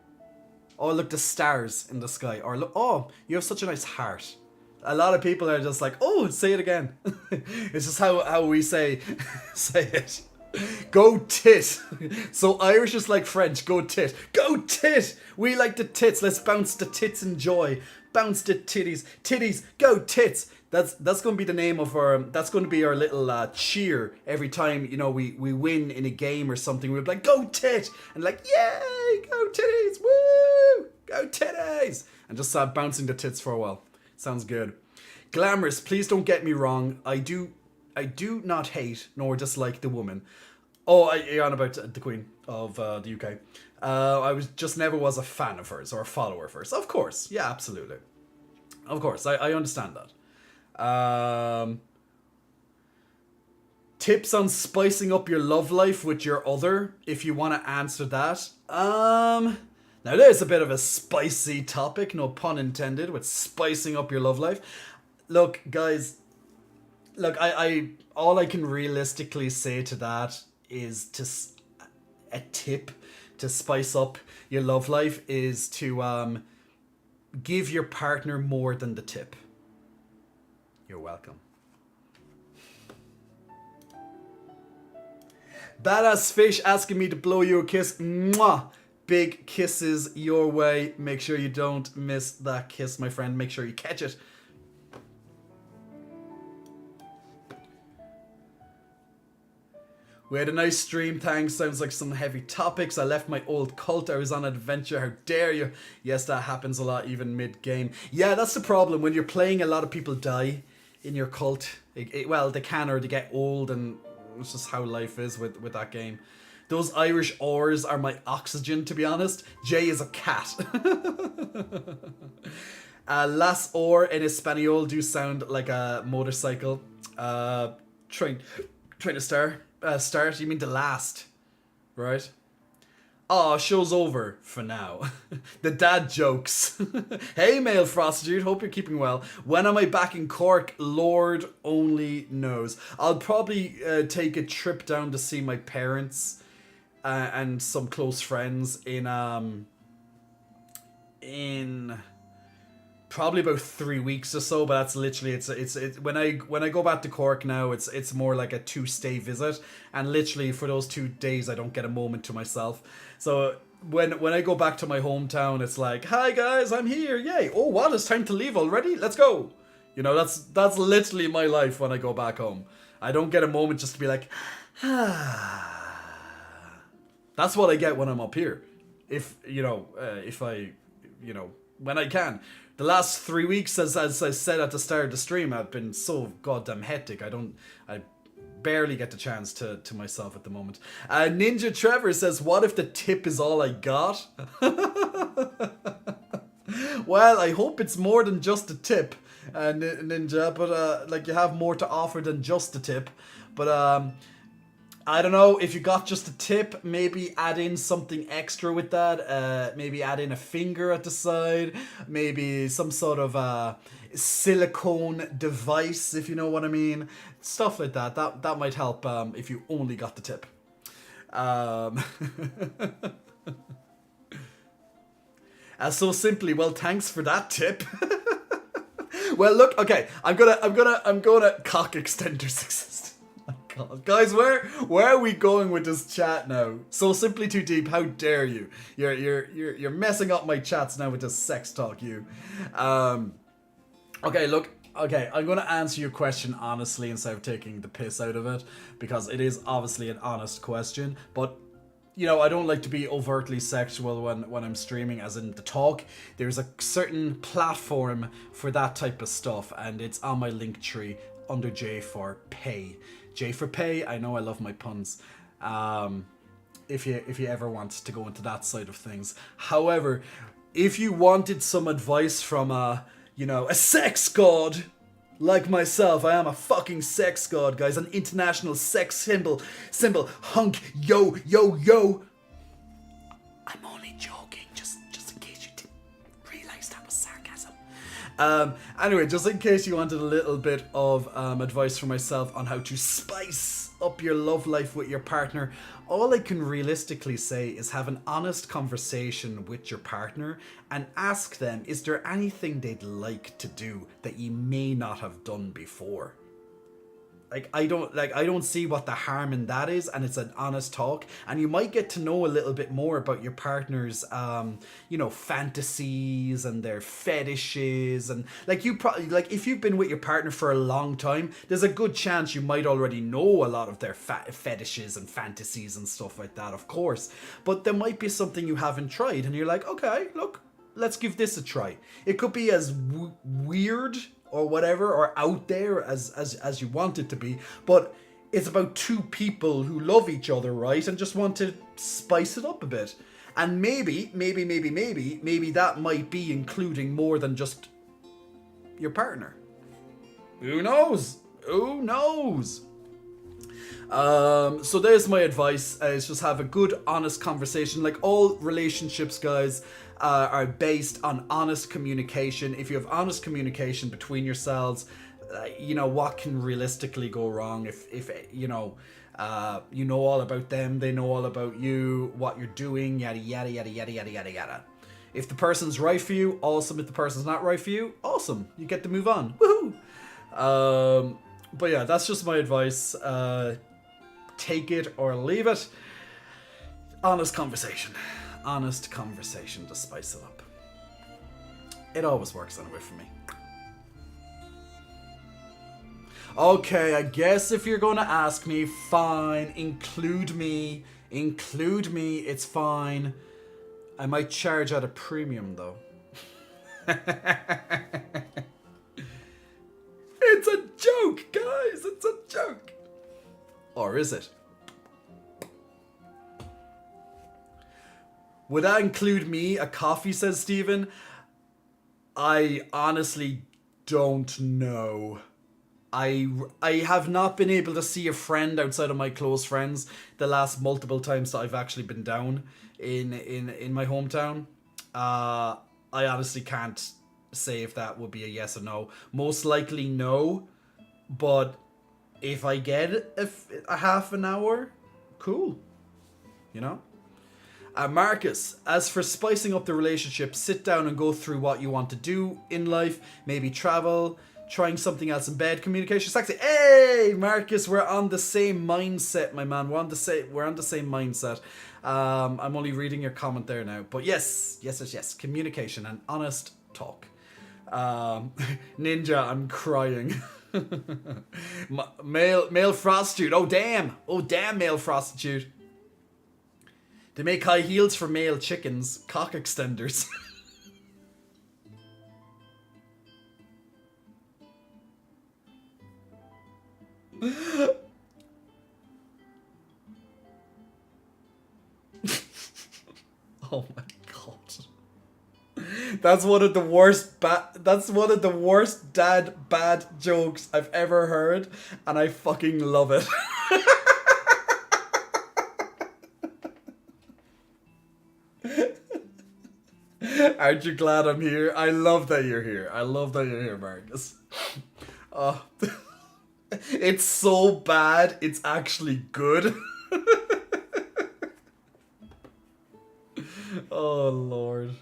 Oh, look, the stars in the sky. Or look, oh, you have such a nice heart. A lot of people are just like, oh, say it again. It's just how we say it. Go tit. So Irish is like French. Go tit. Go tit. We like the tits. Let's bounce the tits in joy. Bounce the titties. Titties. Go tits. That's going to be the name of our. That's going to be our little cheer every time, you know, we win in a game or something. We're like, go tit, and like, yay, go titties, woo, go titties, and just bouncing the tits for a while. Sounds good. Glamorous. Please don't get me wrong. I do not hate nor dislike the woman. Oh, you're on about the Queen of the UK. I never was a fan of hers or a follower of hers. Of course, yeah, absolutely. Of course, I understand that. Tips on spicing up your love life with your other, if you want to answer that. Now there's a bit of a spicy topic, no pun intended, with spicing up your love life. Look, guys, I all I can realistically say to that is a tip to spice up your love life is to give your partner more than the tip. You're welcome. Badass Fish asking me to blow you a kiss. Mwah! Big kisses your way. Make sure you don't miss that kiss, my friend. Make sure you catch it. We had a nice stream, thanks. Sounds like some heavy topics. I left my old cult. I was on an adventure. How dare you? Yes, that happens a lot, even mid-game. Yeah, that's the problem. When you're playing, a lot of people die in your cult. Well, they can, or they get old, and it's just how life is with that game. Those Irish R's are my oxygen, to be honest. Jay is a cat. Las or in Espanol do sound like a motorcycle. Trying to start. You mean the last, right? Oh, show's over for now. The dad jokes. Hey, male prostitute, hope you're keeping well. When am I back in Cork? Lord only knows. I'll probably take a trip down to see my parents and some close friends in probably about 3 weeks or so, but that's literally it's when I go back to Cork now, it's more like a 2-stay visit, and literally for those 2 days I don't get a moment to myself. So when I go back to my hometown, it's like, hi guys, I'm here, yay! Oh what, it's time to leave already? Let's go. You know, that's literally my life when I go back home. I don't get a moment just to be like, that's what I get when I'm up here. If I when I can. The last 3 weeks, as I said at the start of the stream, I've been so goddamn hectic. I barely get the chance to myself at the moment. Ninja Trevor says, what if the tip is all I got? Well, I hope it's more than just a tip, Ninja, but like you have more to offer than just a tip. But I don't know, if you got just a tip, maybe add in something extra with that. Maybe add in a finger at the side. Maybe some sort of silicone device, if you know what I mean. Stuff like that. That might help if you only got the tip. So simply, well, thanks for that tip. Well, look, okay, I'm gonna cock extenders exist. God. Guys, where are we going with this chat now? So simply too deep. How dare you? You're messing up my chats now with this sex talk. You. Okay, look. Okay, I'm gonna answer your question honestly instead of taking the piss out of it, because it is obviously an honest question. But you know, I don't like to be overtly sexual when I'm streaming, as in the talk. There's a certain platform for that type of stuff, and it's on my link tree under J for Pay. J for Pay. I know I love my puns. If you ever want to go into that side of things. However, if you wanted some advice from a sex god like myself, I am a fucking sex god, guys, an international sex symbol, hunk, yo. I'm only joking, just in case you didn't realize that was sarcasm. Anyway, just in case you wanted a little bit of advice from myself on how to spice up your love life with your partner, all I can realistically say is have an honest conversation with your partner and ask them, is there anything they'd like to do that you may not have done before? I don't see what the harm in that is, and it's an honest talk, and you might get to know a little bit more about your partner's fantasies and their fetishes, and if you've been with your partner for a long time, there's a good chance you might already know a lot of their fetishes and fantasies and stuff like that, of course. But there might be something you haven't tried, and you're like, okay, look, let's give this a try. It could be as weird or whatever, or out there as you want it to be, but it's about two people who love each other, right, and just want to spice it up a bit. And maybe that might be including more than just your partner. Who knows? So there's my advice, is just have a good, honest conversation. Like all relationships, guys, are based on honest communication. If you have honest communication between yourselves, what can realistically go wrong? If you know all about them, they know all about you, what you're doing, yada yada yada yada yada yada yada. If the person's right for you, awesome. If the person's not right for you, awesome. You get to move on. Woohoo! But yeah, that's just my advice. Take it or leave it. Honest conversation to spice it up. It always works anyway for me. Okay, I guess if you're going to ask me, fine, include me, it's fine. I might charge at a premium though. It's a joke, guys, it's a joke. Or is it? Would that include me, a coffee, says Steven? I honestly don't know. I have not been able to see a friend outside of my close friends the last multiple times that I've actually been down in my hometown. I honestly can't say if that would be a yes or no. Most likely no, but if I get a half an hour, cool. You know? Marcus, as for spicing up the relationship, sit down and go through what you want to do in life. Maybe travel, trying something else in bed, communication, sexy. Hey, Marcus, we're on the same mindset, my man. We're on the same mindset. I'm only reading your comment there now, but yes. Communication and honest talk. Ninja, I'm crying. Male prostitute. Oh damn, male prostitute. They make high heels for male chickens, cock extenders. Oh my god. That's one of the worst dad bad jokes I've ever heard, and I fucking love it. Aren't you glad I'm here? I love that you're here. Marcus. It's so bad, it's actually good. Oh lord.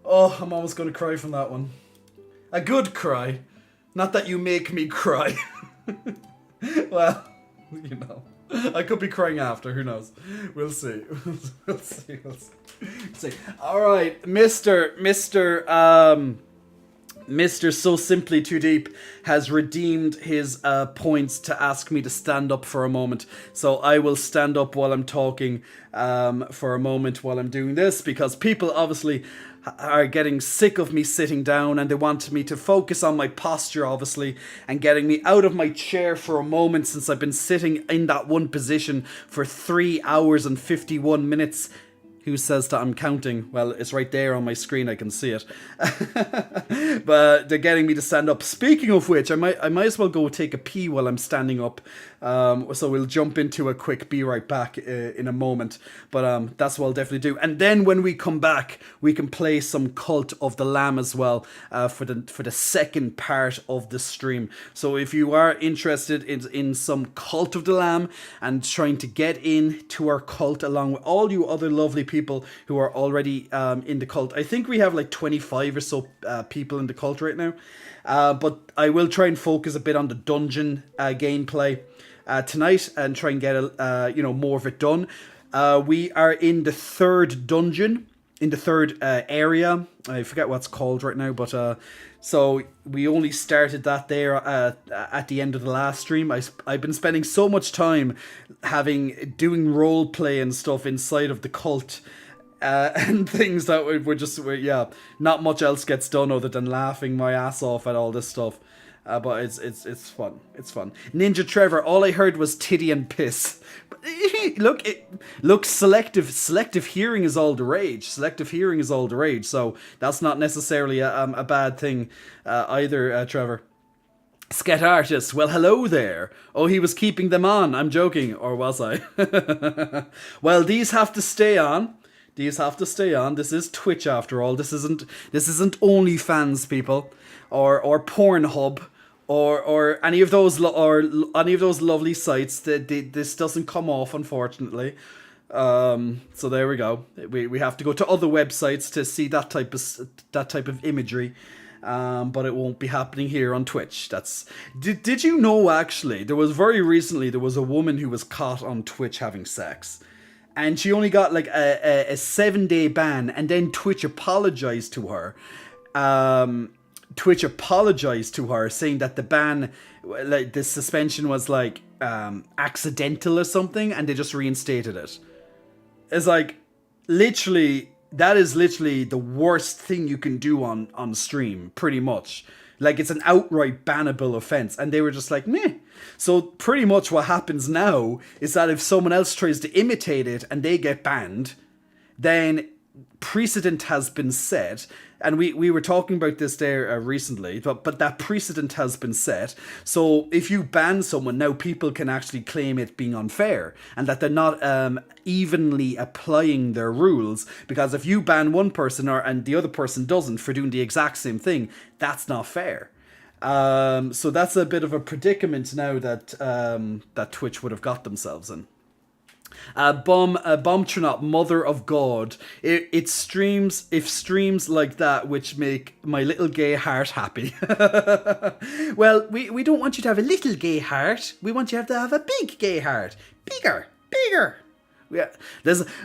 Oh, I'm almost gonna cry from that one. A good cry. Not that you make me cry. Well, you know. I could be crying after, who knows? We'll see. We'll see. Alright, Mr. So Simply Too Deep has redeemed his points to ask me to stand up for a moment. So I will stand up while I'm talking for a moment while I'm doing this, because people obviously are getting sick of me sitting down and they want me to focus on my posture, obviously, and getting me out of my chair for a moment, since I've been sitting in that one position for 3 hours and 51 minutes. Who says that I'm counting? Well, it's right there on my screen, I can see it. But they're getting me to stand up. Speaking of which, I might as well go take a pee while I'm standing up. So we'll jump into a quick be right back in a moment. But that's what I'll definitely do. And then when we come back, we can play some Cult of the Lamb as well for the second part of the stream. So if you are interested in some Cult of the Lamb and trying to get into our cult along with all you other lovely people who are already in the cult. I think we have like 25 or so people in the cult right now. But I will try and focus a bit on the dungeon gameplay tonight and try and get more of it done. We are in the third dungeon, in the third area. I forget what it's called right now, but so we only started that there at the end of the last stream. I've been spending so much time doing role play and stuff inside of the cult and things that we're not much else gets done other than laughing my ass off at all this stuff. But it's fun. It's fun. Ninja Trevor, all I heard was titty and piss. Look, selective hearing is all the rage. So that's not necessarily a bad thing either, Trevor. Sket Artist, well, hello there. Oh, he was keeping them on. I'm joking, or was I? Well, these have to stay on. This is Twitch after all. This isn't OnlyFans, people, or Pornhub, or any of those lovely sites. This doesn't come off, unfortunately. So there we go. We have to go to other websites to see that type of imagery. But it won't be happening here on Twitch. Did you know, actually, there was a woman who was caught on Twitch having sex, and she only got like a 7-day ban, and then Twitch apologized to her. Saying that the ban, like the suspension, was like accidental or something, and they just reinstated it. It's like, literally, that is literally the worst thing you can do on stream, pretty much. Like, it's an outright bannable offense, and they were just like, meh. So pretty much what happens now is that if someone else tries to imitate it and they get banned, then precedent has been set and we were talking about this there recently, but that precedent has been set. So if you ban someone now, people can actually claim it being unfair and that they're not evenly applying their rules. Because if you ban one person and the other person doesn't for doing the exact same thing, that's not fair. So that's a bit of a predicament now that that Twitch would have got themselves in. Bombtronot, Mother of God. It streams, if streams like that which make my little gay heart happy. Well, we don't want you to have a little gay heart. We want you to have a big gay heart. Bigger, bigger. Yeah,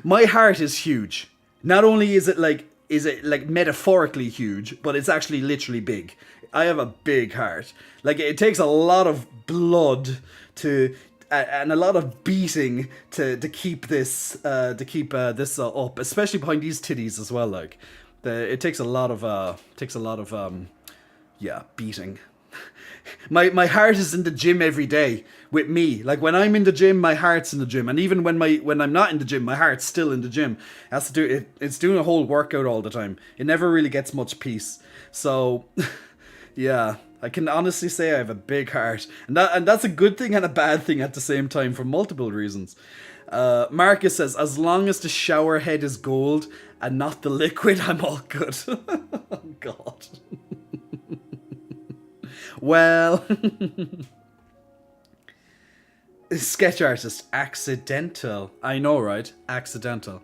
my heart is huge. Not only is it like metaphorically huge, but it's actually literally big. I have a big heart. Like, it takes a lot of blood to and a lot of beating to keep this this up, especially behind these titties as well. Like, it takes a lot of beating. My heart is in the gym every day with me. Like, when I'm in the gym, my heart's in the gym, and even when I'm not in the gym, my heart's still in the gym. It has to do it. It's doing a whole workout all the time. It never really gets much peace. So, yeah. I can honestly say I have a big heart, and that's a good thing and a bad thing at the same time for multiple reasons. Marcus says, as long as the shower head is gold and not the liquid, I'm all good. Oh, God. Well, sketch artist, accidental. I know, right? Accidental.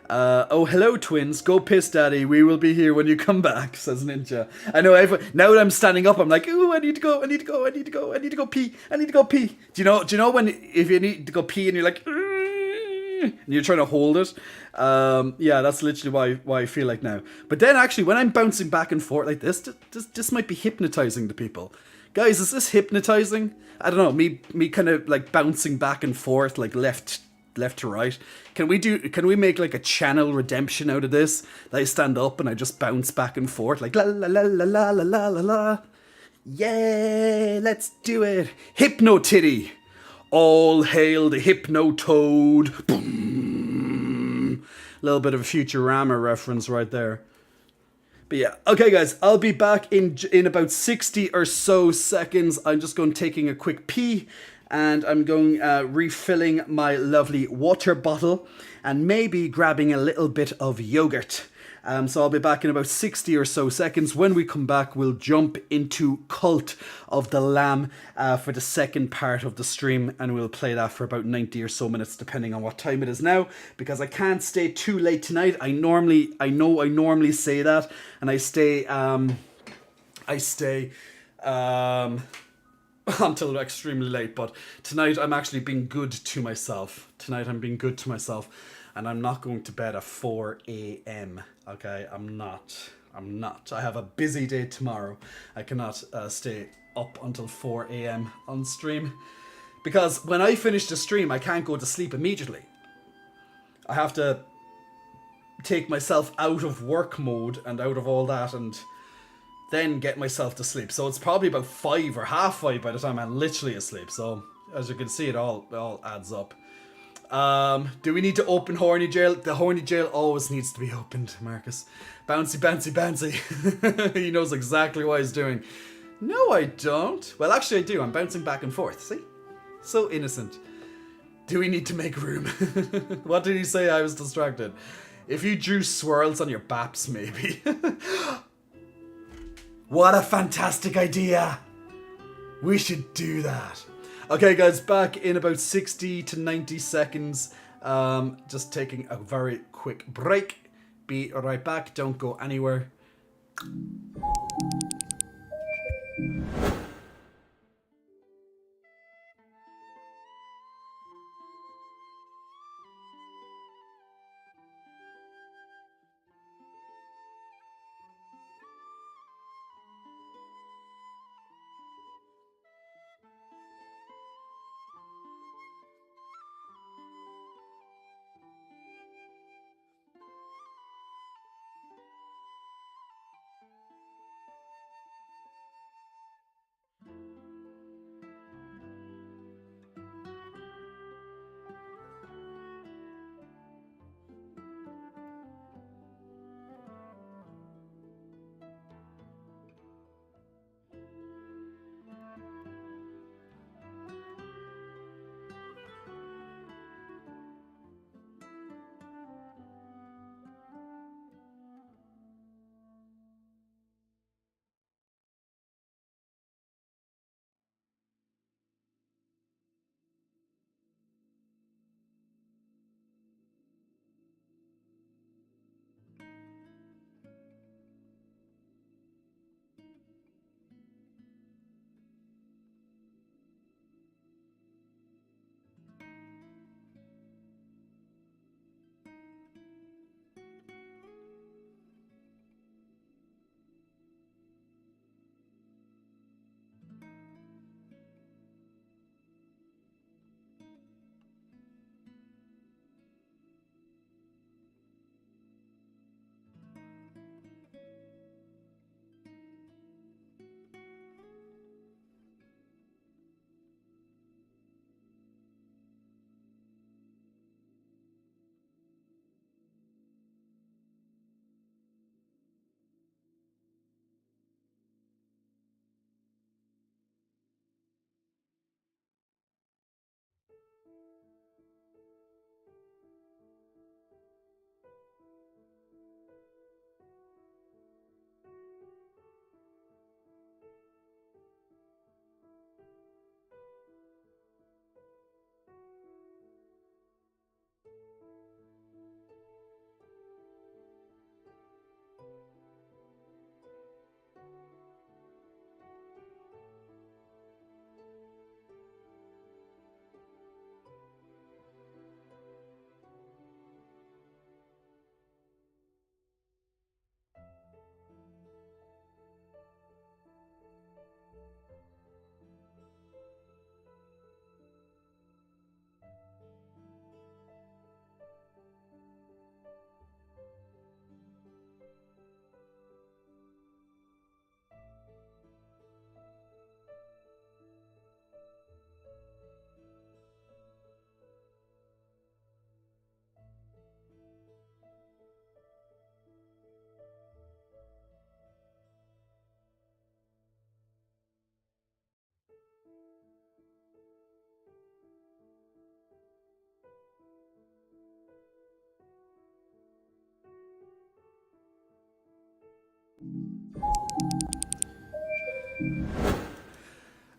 Oh, hello, twins. Go piss, daddy. We will be here when you come back, says Ninja. I know. Now that I'm standing up, I'm like, ooh, I need to go. I need to go. I need to go. I need to go pee. I need to go pee. Do you know when if you need to go pee and you're like, and you're trying to hold it? Yeah, that's literally why I feel like now. But then actually, when I'm bouncing back and forth like this might be hypnotizing to people. Guys, is this hypnotizing? I don't know. Me kind of like bouncing back and forth, like left to right. Can we make like a channel redemption out of this? That I stand up and I just bounce back and forth like la la la la la la la la la. Yeah, let's do it. Hypno titty. All hail the hypno toad. Boom. Little bit of a Futurama reference right there. But yeah, okay guys, I'll be back in about 60 or so seconds. I'm just going taking a quick pee, and I'm going refilling my lovely water bottle and maybe grabbing a little bit of yogurt. So I'll be back in about 60 or so seconds. When we come back, we'll jump into Cult of the Lamb for the second part of the stream, and we'll play that for about 90 or so minutes, depending on what time it is now, because I can't stay too late tonight. I normally say that, and I stay until extremely late, but tonight I'm actually being good to myself. And I'm not going to bed at 4 a.m. Okay, I'm not. I have a busy day tomorrow. I cannot stay up until 4 a.m. on stream, because when I finish the stream, I can't go to sleep immediately. I have to take myself out of work mode and out of all that, and then get myself to sleep. So it's probably about 5 or half 5 by the time I'm literally asleep. So as you can see, it all adds up. Do we need to open Horny Jail? The Horny Jail always needs to be opened, Marcus. Bouncy, bouncy, bouncy. He knows exactly what he's doing. No, I don't. Well, actually I do. I'm bouncing back and forth. See? So innocent. Do we need to make room? What did he say? I was distracted. If you drew swirls on your baps, maybe. What a fantastic idea. We should do that. Okay, guys, back in about 60 to 90 seconds. Just taking a very quick break. Be right back. Don't go anywhere.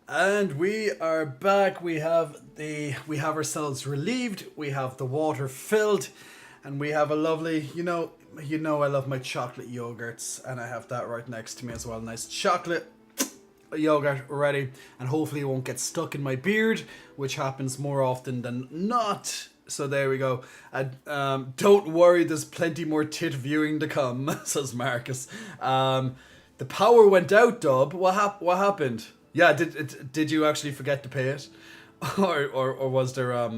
And we are back. We have ourselves relieved. We have the water filled, and we have a lovely, I love my chocolate yogurts, and I have that right next to me as well. Nice chocolate yogurt ready, and hopefully it won't get stuck in my beard, which happens more often than not. So there we go. Don't worry, there's plenty more tit viewing to come, says Marcus. The power went out, Dub. What happened? Yeah, did you actually forget to pay it? or was there a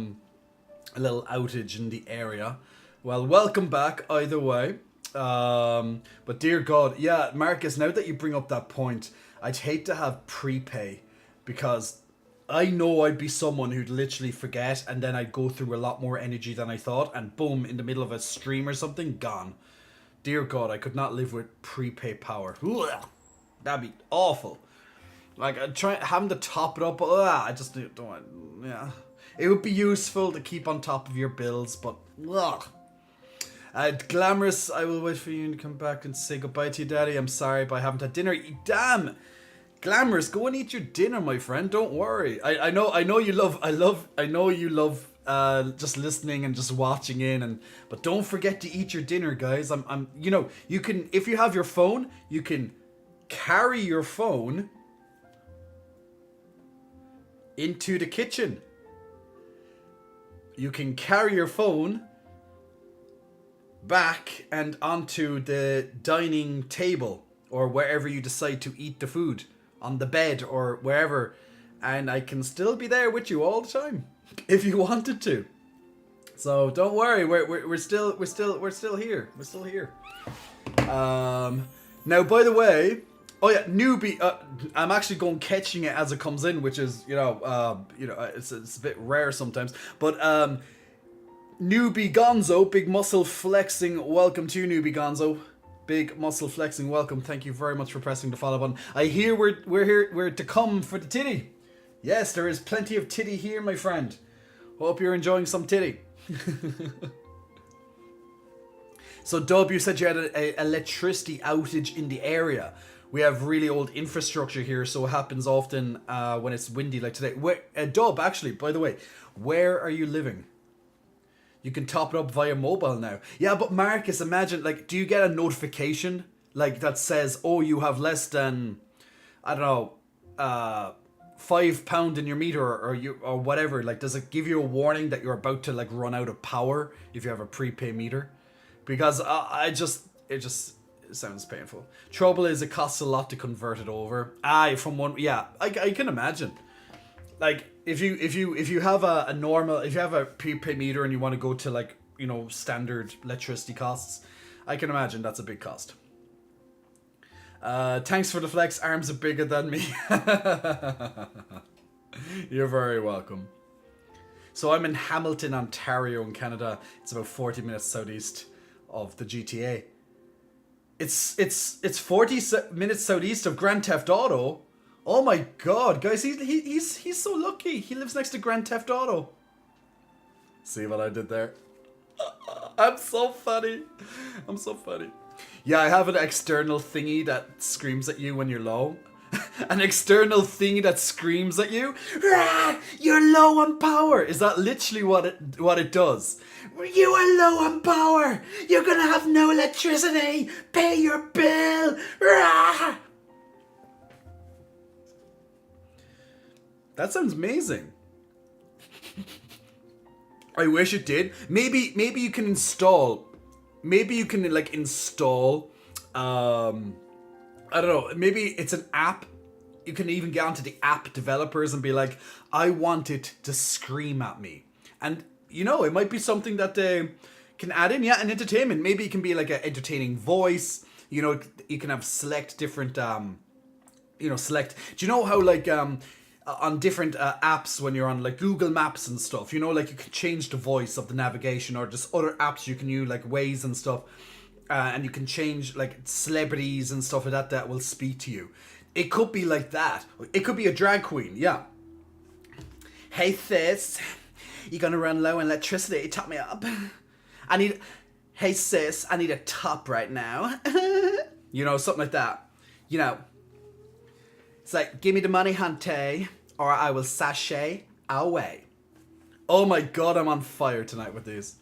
little outage in the area? Well, welcome back either way. But dear God, yeah, Marcus, now that you bring up that point, I'd hate to have prepay, because I know I'd be someone who'd literally forget, and then I'd go through a lot more energy than I thought, and boom, in the middle of a stream or something, gone. Dear God, I could not live with prepay power. Ugh, that'd be awful. Like, I'd try having to top it up, I just don't want, yeah. It would be useful to keep on top of your bills, but ugh. Glamorous, I will wait for you to come back and say goodbye to you, Daddy. I'm sorry, but I haven't had dinner. Damn! Glamorous, go and eat your dinner, my friend. Don't worry. I know you love just listening and just watching in, but don't forget to eat your dinner, guys. You can, if you have your phone, you can carry your phone into the kitchen. You can carry your phone back and onto the dining table, or wherever you decide to eat the food, on the bed or wherever, and I can still be there with you all the time if you wanted to. So don't worry, we're still here. We're still here. Now, by the way, oh yeah, newbie. I'm actually going catching it as it comes in, which is it's a bit rare sometimes. But newbie Gonzo, big muscle flexing. Welcome to you, newbie Gonzo. Big muscle flexing. Welcome. Thank you very much for pressing the follow button. I hear we're to come for the titty. Yes, there is plenty of titty here, my friend. Hope you're enjoying some titty. So, Dub, you said you had an electricity outage in the area. We have really old infrastructure here, so it happens often when it's windy like today. Dub, actually, by the way, where are you living? You can top it up via mobile now. Yeah, but Marcus, imagine, like, do you get a notification, like, that says, oh, you have less than, I don't know, £5 in your meter, or whatever? Like, does it give you a warning that you're about to, like, run out of power if you have a prepay meter? Because it just sounds painful. Trouble is, it costs a lot to convert it over. I can imagine. Like, if you have a normal, if you have a prepaid meter and you want to go to, like, standard electricity costs, I can imagine that's a big cost. Thanks for the flex. Arms are bigger than me. You're very welcome. So I'm in Hamilton, Ontario, in Canada. It's about 40 minutes southeast of the GTA. It's 40 minutes southeast of Grand Theft Auto. Oh my God, guys, he's so lucky. He lives next to Grand Theft Auto. See what I did there? I'm so funny. Yeah, I have an external thingy that screams at you when you're low. An external thingy that screams at you. You're low on power. Is that literally what it does? You are low on power. You're gonna have no electricity. Pay your bill. That sounds amazing. I wish it did. Maybe you can install. Maybe you can install. I don't know. Maybe it's an app. You can even get onto the app developers and be like, I want it to scream at me. And it might be something that they can add in. Yeah, an entertainment. Maybe it can be like an entertaining voice. You can have select different. Select. Do you know how on different apps when you're on like Google Maps and stuff, you can change the voice of the navigation, or just other apps you can use like Waze and stuff, and you can change like celebrities and stuff like that will speak to you. It could be like that. It could be a drag queen, yeah. Hey sis, you gonna run low on electricity? Top me up. Hey sis, I need a top right now. Something like that. It's like, give me the money, hunty, or I will sashay away. Oh my god, I'm on fire tonight with these.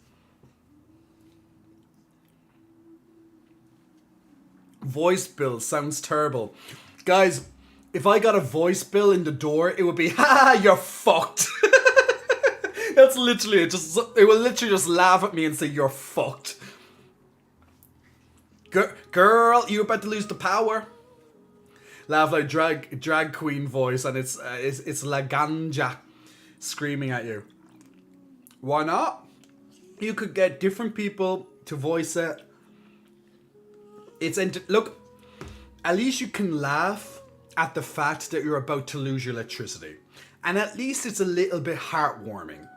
Voice bill sounds terrible. Guys, if I got a voice bill in the door, it would be, ha, you're fucked. That's literally it. It will literally just laugh at me and say, you're fucked. Girl, you're about to lose the power. Laugh like drag queen voice, and it's La Ganja screaming at you. Why not? You could get different people to voice it. Look, at least you can laugh at the fact that you're about to lose your electricity. And at least it's a little bit heartwarming.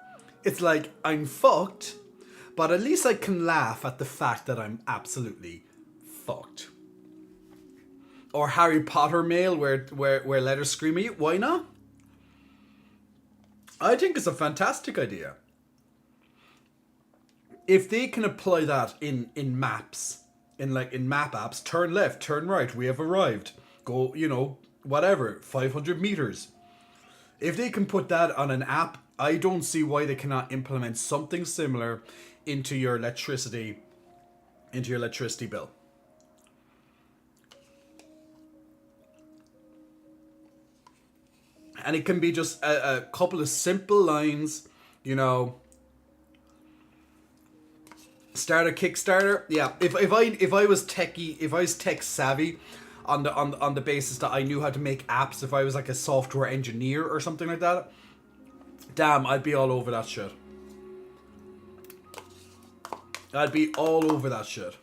It's like, I'm fucked, but at least I can laugh at the fact that I'm absolutely fucked. Or Harry Potter mail where letters scream at you. Why not? I think it's a fantastic idea. If they can apply that in maps, in map apps, turn left, turn right, we have arrived. Go, whatever, 500 meters. If they can put that on an app, I don't see why they cannot implement something similar into your electricity bill. And it can be just a couple of simple lines, Start a Kickstarter. Yeah, if I was techie, if I was tech savvy, on the basis that I knew how to make apps, if I was like a software engineer or something like that, damn, I'd be all over that shit. I'd be all over that shit.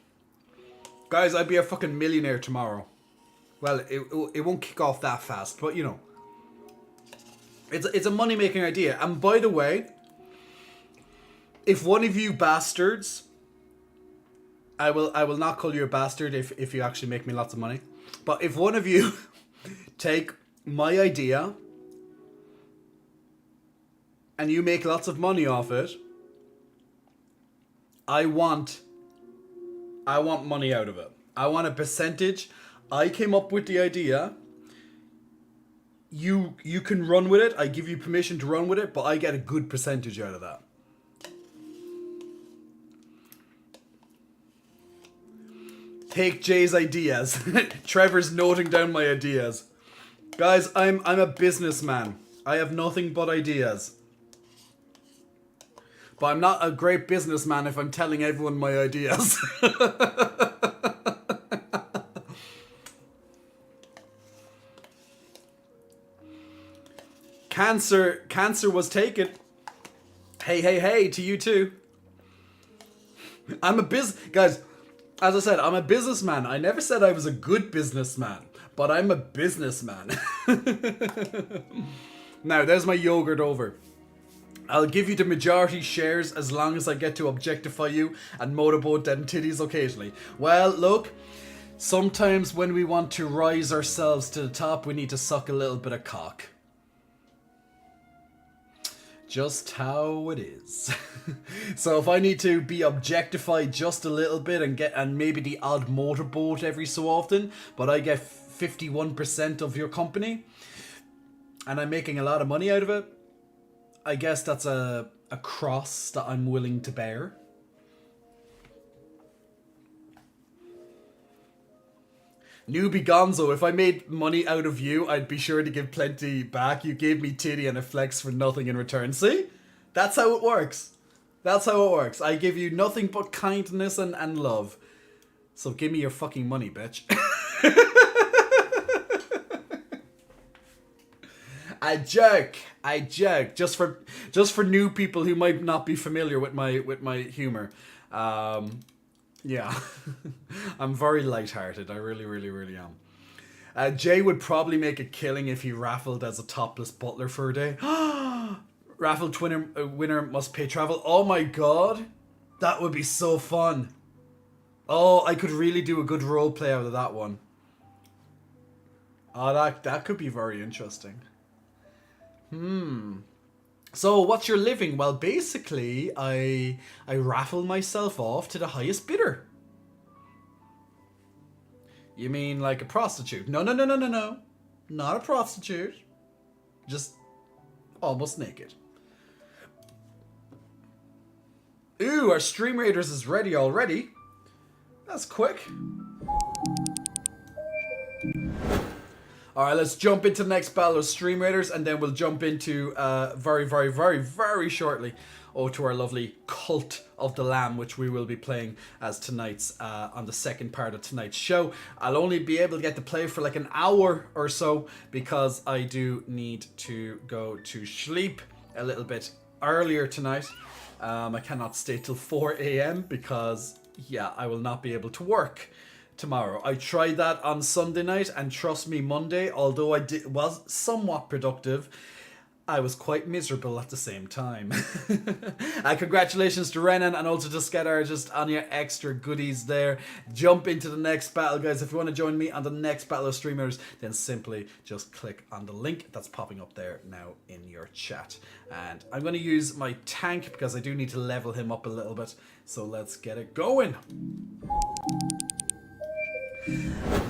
Guys, I'd be a fucking millionaire tomorrow. Well, it won't kick off that fast, but it's a money making idea. And by the way, if one of you bastards, I will not call you a bastard if you actually make me lots of money. But if one of you take my idea and you make lots of money off it, I want money out of it. I want a percentage. I came up with the idea. You can run with it. I give you permission to run with it, but I get a good percentage out of that. Take Jay's ideas. Trevor's noting down my ideas. Guys, I'm a businessman. I have nothing but ideas. But I'm not a great businessman if I'm telling everyone my ideas. Cancer was taken. Hey to you too. Guys, as I said, I'm a businessman. I never said I was a good businessman, but I'm a businessman. Now, there's my yogurt over. I'll give you the majority shares as long as I get to objectify you and motorboat dead titties occasionally. Well, look, sometimes when we want to rise ourselves to the top, we need to suck a little bit of cock. Just how it is. So if I need to be objectified just a little bit and maybe the odd motorboat every so often, but I get 51% of your company and I'm making a lot of money out of it, I guess that's a cross that I'm willing to bear. Newbie Gonzo, if I made money out of you, I'd be sure to give plenty back. You gave me titty and a flex for nothing in return. See? That's how it works. That's how it works. I give you nothing but kindness and love. So give me your fucking money, bitch. I joke. Just for new people who might not be familiar with my humor. Yeah, I'm very lighthearted. I really, really, really am. Jay would probably make a killing if he raffled as a topless butler for a day. Raffled winner must pay travel. Oh my god, that would be so fun. Oh, I could really do a good role play out of that one. Oh, that could be very interesting. So what's your living? Well, basically, I raffle myself off to the highest bidder. You mean like a prostitute? No. Not a prostitute. Just almost naked. Ooh, our Stream Raiders is ready already. That's quick. Alright, let's jump into the next battle of Stream Raiders, and then we'll jump into very shortly to our lovely Cult of the Lamb, which we will be playing as tonight's on the second part of tonight's show. I'll only be able to get to play for like an hour or so because I do need to go to sleep a little bit earlier tonight. I cannot stay till 4 a.m. because, yeah, I will not be able to work tomorrow. I tried that on Sunday night, and trust me, Monday, although was somewhat productive, I was quite miserable at the same time. Congratulations to Renan and also to Skedar just on your extra goodies there. Jump into the next battle, guys. If you want to join me on the next battle of streamers, then simply just click on the link that's popping up there now in your chat. And I'm going to use my tank because I do need to level him up a little bit. So let's get it going.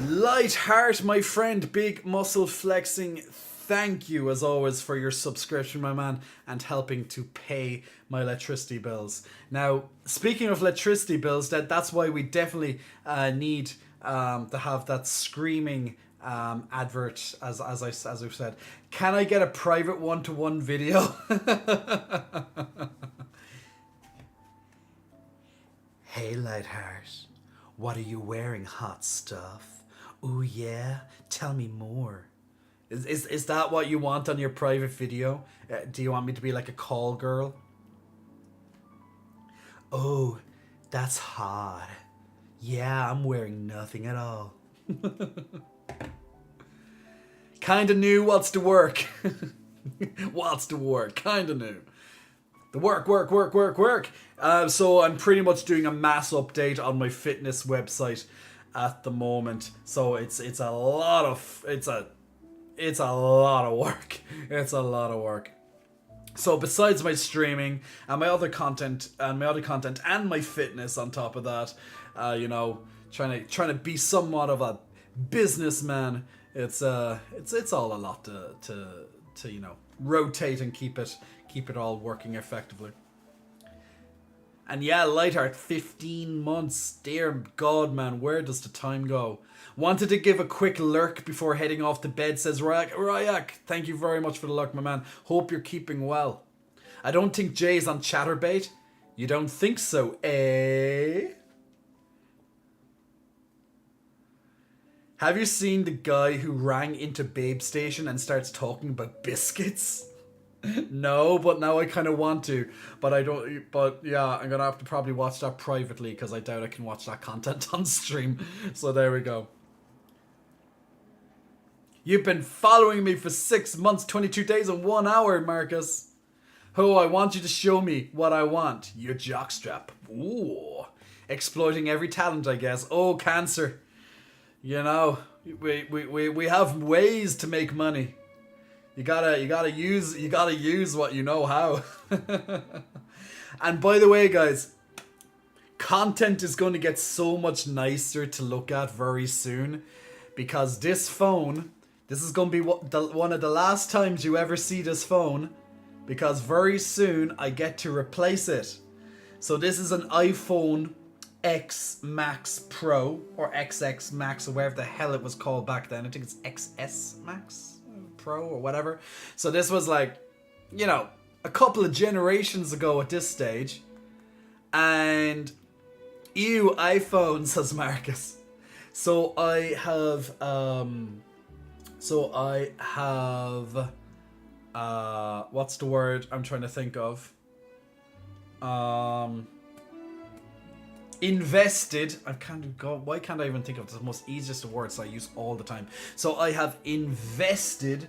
Lightheart, my friend, big muscle flexing. Thank you, as always, for your subscription, my man, and helping to pay my electricity bills. Now, speaking of electricity bills, that's why we definitely need to have that screaming advert, as we've said. Can I get a private one-to-one video? Hey, Lightheart, what are you wearing, hot stuff? Ooh, yeah? Tell me more. Is that what you want on your private video? Do you want me to be like a call girl? Oh, that's hot. Yeah, I'm wearing nothing at all. Kinda new, what's the work? What's the work? Kinda new. The work. So I'm pretty much doing a mass update on my fitness website at the moment. So it's a lot of work. It's a lot of work. So besides my streaming and my other content and my fitness on top of that, trying to be somewhat of a businessman, it's all a lot to rotate and keep it all working effectively. And yeah, Lightheart, 15 months. Dear God, man, where does the time go? Wanted to give a quick lurk before heading off to bed, says Ryak. Ryak, thank you very much for the lurk, my man. Hope you're keeping well. I don't think Jay's on Chatterbait. You don't think so, eh? Have you seen the guy who rang into Babe Station and starts talking about biscuits? No, but now I kind of want to, but I don't. But yeah, I'm gonna have to probably watch that privately because I doubt I can watch that content on stream. So there we go. You've been following me for 6 months, 22 days, and 1 hour, Marcus. Oh, I want you to show me what I want. Your jockstrap. Ooh, exploiting every talent, I guess. Oh, Cancer. You know, we have ways to make money. You gotta use what you know how. And by the way, guys, content is going to get so much nicer to look at very soon, because this phone, this is going to be one of the last times you ever see this phone, because very soon I get to replace it. So this is an iPhone X Max Pro or XX Max or whatever the hell it was called back then. I think it's XS Max Pro or whatever. So this was like, a couple of generations ago at this stage. And ew, iPhone, says Marcus. So I have what's the word I'm trying to think of? Invested. Why can't I even think of the most easiest of words I use all the time? So I have invested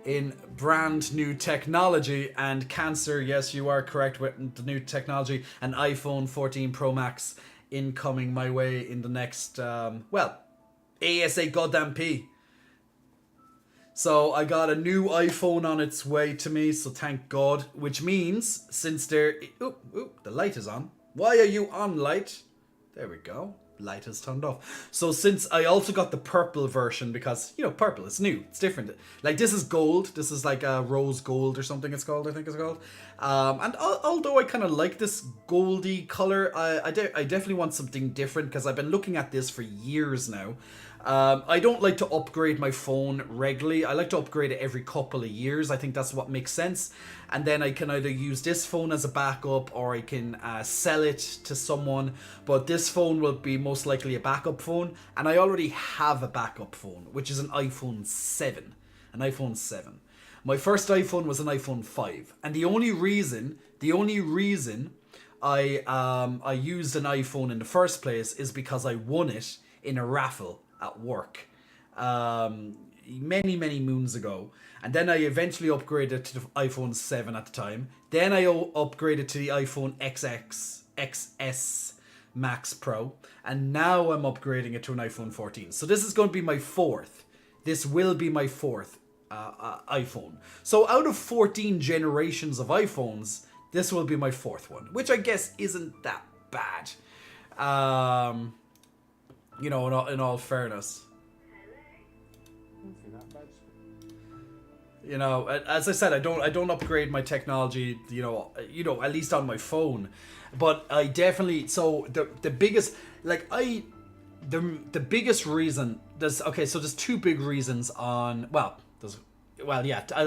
in brand new technology, and Cancer, yes, you are correct with the new technology. An iPhone 14 Pro Max incoming my way in the next, ASA goddamn P. So I got a new iPhone on its way to me, so thank God. Which means, since the light is on. Why are you on, light? There we go. light is turned off. So since I also got the purple version, because purple, it's new, it's different. Like this is gold, this is like a rose gold or something it's called, I think it's called. And although I kind of like this goldy color, I definitely want something different, because I've been looking at this for years now. I don't like to upgrade my phone regularly. I like to upgrade it every couple of years. I think that's what makes sense. And then I can either use this phone as a backup, or I can sell it to someone. But this phone will be most likely a backup phone. And I already have a backup phone, which is an iPhone 7. An iPhone 7. My first iPhone was an iPhone 5. And the only reason I used an iPhone in the first place is because I won it in a raffle at work many moons ago, and then I eventually upgraded to the iPhone 7 at the time. Then I upgraded to the iPhone XS Max Pro, and now I'm upgrading it to an iPhone 14. So this is going to be my fourth. This will be my fourth iPhone. So out of 14 generations of iPhones, this will be my fourth one, which I guess isn't that bad. In all fairness. As I said, I don't upgrade my technology, at least on my phone. But I definitely, so the biggest, the biggest reason, there's two big reasons I'll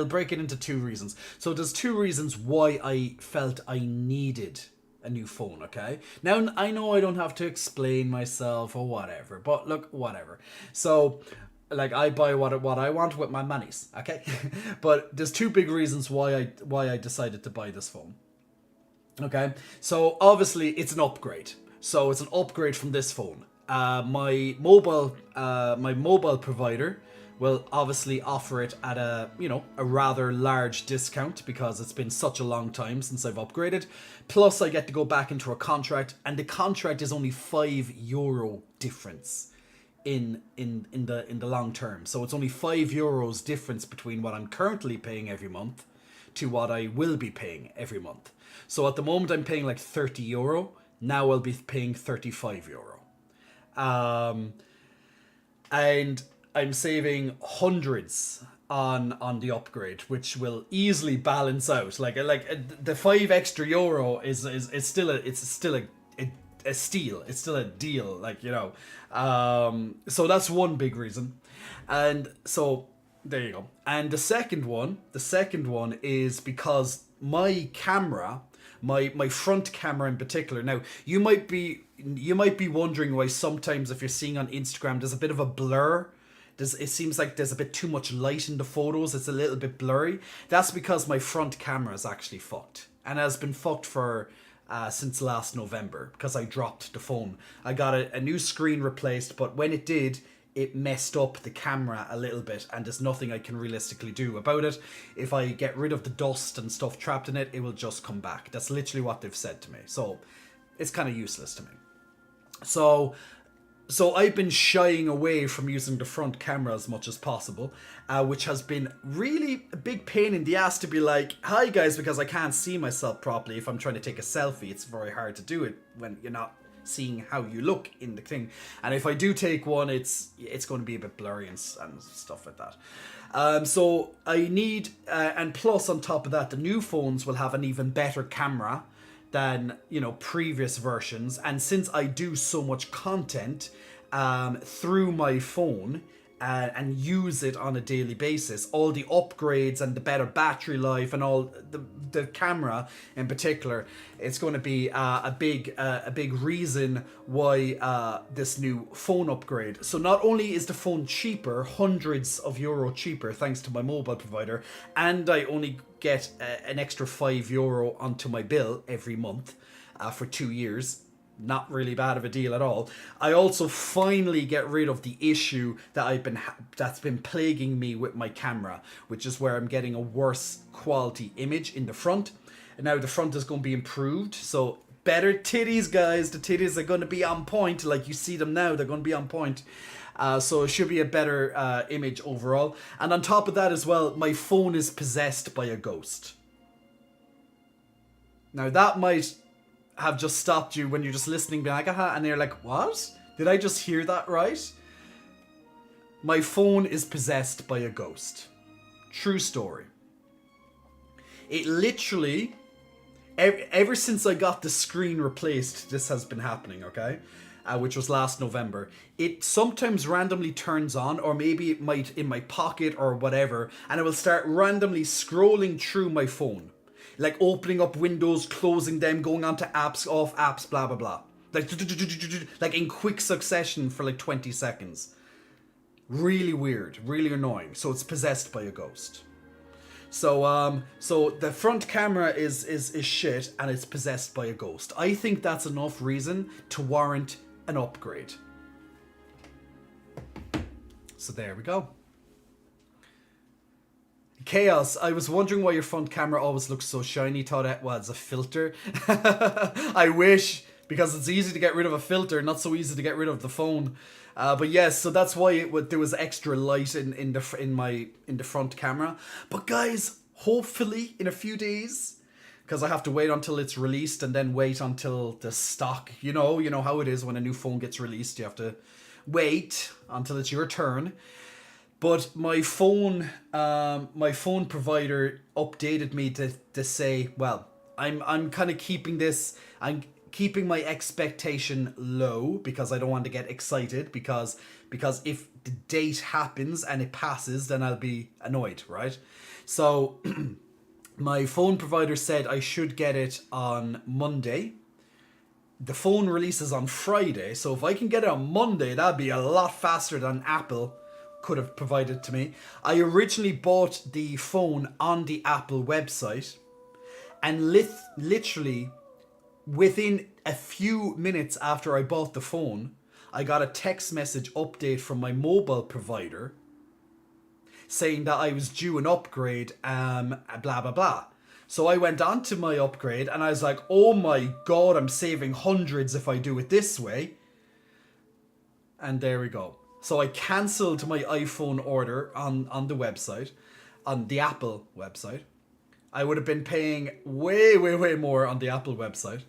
break it into two reasons. So there's two reasons why I felt I needed a new phone, okay? Now, I know I don't have to explain myself or whatever, but look, whatever. So, I buy what I want with my monies, okay? But there's two big reasons why I decided to buy this phone. Okay? So, obviously, it's an upgrade. So, it's an upgrade from this phone. My mobile provider will obviously offer it at a rather large discount, because it's been such a long time since I've upgraded. Plus I get to go back into a contract, and the contract is only €5 difference in the long term. So it's only €5 difference between what I'm currently paying every month to what I will be paying every month. So at the moment I'm paying like €30. Now I'll be paying €35. And I'm saving hundreds on the upgrade, which will easily balance out. Like the €5 extra is still a steal. It's still a deal. So that's one big reason, and so there you go. And the second one is because my camera, my front camera in particular. Now you might be wondering why sometimes if you're seeing on Instagram there's a bit of a blur. It seems like there's a bit too much light in the photos. It's a little bit blurry. That's because my front camera is actually fucked, and has been fucked for since last November, because I dropped the phone. I got a new screen replaced, but when it did, it messed up the camera a little bit, and there's nothing I can realistically do about it. If I get rid of the dust and stuff trapped in it, it will just come back. That's literally what they've said to me. So it's kind of useless to me. So I've been shying away from using the front camera as much as possible, which has been really a big pain in the ass to be like, hi guys, because I can't see myself properly. If I'm trying to take a selfie, it's very hard to do it when you're not seeing how you look in the thing. And if I do take one, it's going to be a bit blurry and stuff like that. So I need, and plus on top of that, the new phones will have an even better camera than previous versions. And since I do so much content through my phone and use it on a daily basis, all the upgrades and the better battery life and all the camera in particular, it's going to be a big reason why this new phone upgrade. So not only is the phone cheaper, hundreds of euro cheaper thanks to my mobile provider, and I only get an extra €5 onto my bill every month for 2 years. Not really bad of a deal at all. I also finally get rid of the issue that that's been plaguing me with my camera, which is where I'm getting a worse quality image in the front. And now the front is going to be improved, so better titties, guys. The titties are going to be on point, like you see them now. They're going to be on point. So it should be a better image overall. And on top of that as well, my phone is possessed by a ghost. Now that might have just stopped you when you're just listening, being like, aha, and you're like, what? Did I just hear that right? My phone is possessed by a ghost. True story. It literally, ever since I got the screen replaced, this has been happening, okay? Which was last November. It sometimes randomly turns on, or maybe it might in my pocket or whatever, and it will start randomly scrolling through my phone. Like opening up windows, closing them, going on to apps, off apps, blah, blah, blah. Like in quick succession for like 20 seconds. Really weird, really annoying. So it's possessed by a ghost. So the front camera is shit and it's possessed by a ghost. I think that's enough reason to warrant an upgrade. So there we go. Chaos, I was wondering why your front camera always looks so shiny. Thought it was a filter. I wish, because it's easy to get rid of a filter, not so easy to get rid of the phone. But yes, so that's why there was extra light in the front camera. But guys, hopefully in a few days, because I have to wait until it's released and then wait until the stock. You know how it is when a new phone gets released. You have to wait until it's your turn. But my phone provider updated me to say, well, I'm kind of keeping this. I'm keeping my expectation low because I don't want to get excited because if the date happens and it passes, then I'll be annoyed, right? So my phone provider said I should get it on Monday. The phone releases on Friday, so if I can get it on Monday, that'd be a lot faster than Apple could have provided to me. I originally bought the phone on the Apple website, and literally within a few minutes after I bought the phone, I got a text message update from my mobile provider saying that I was due an upgrade, blah blah blah. So I went on to my upgrade and I was like, oh my god, I'm saving hundreds if I do it this way. And there we go. So I cancelled my iPhone order on the website, on the Apple website. I would have been paying way more on the Apple website.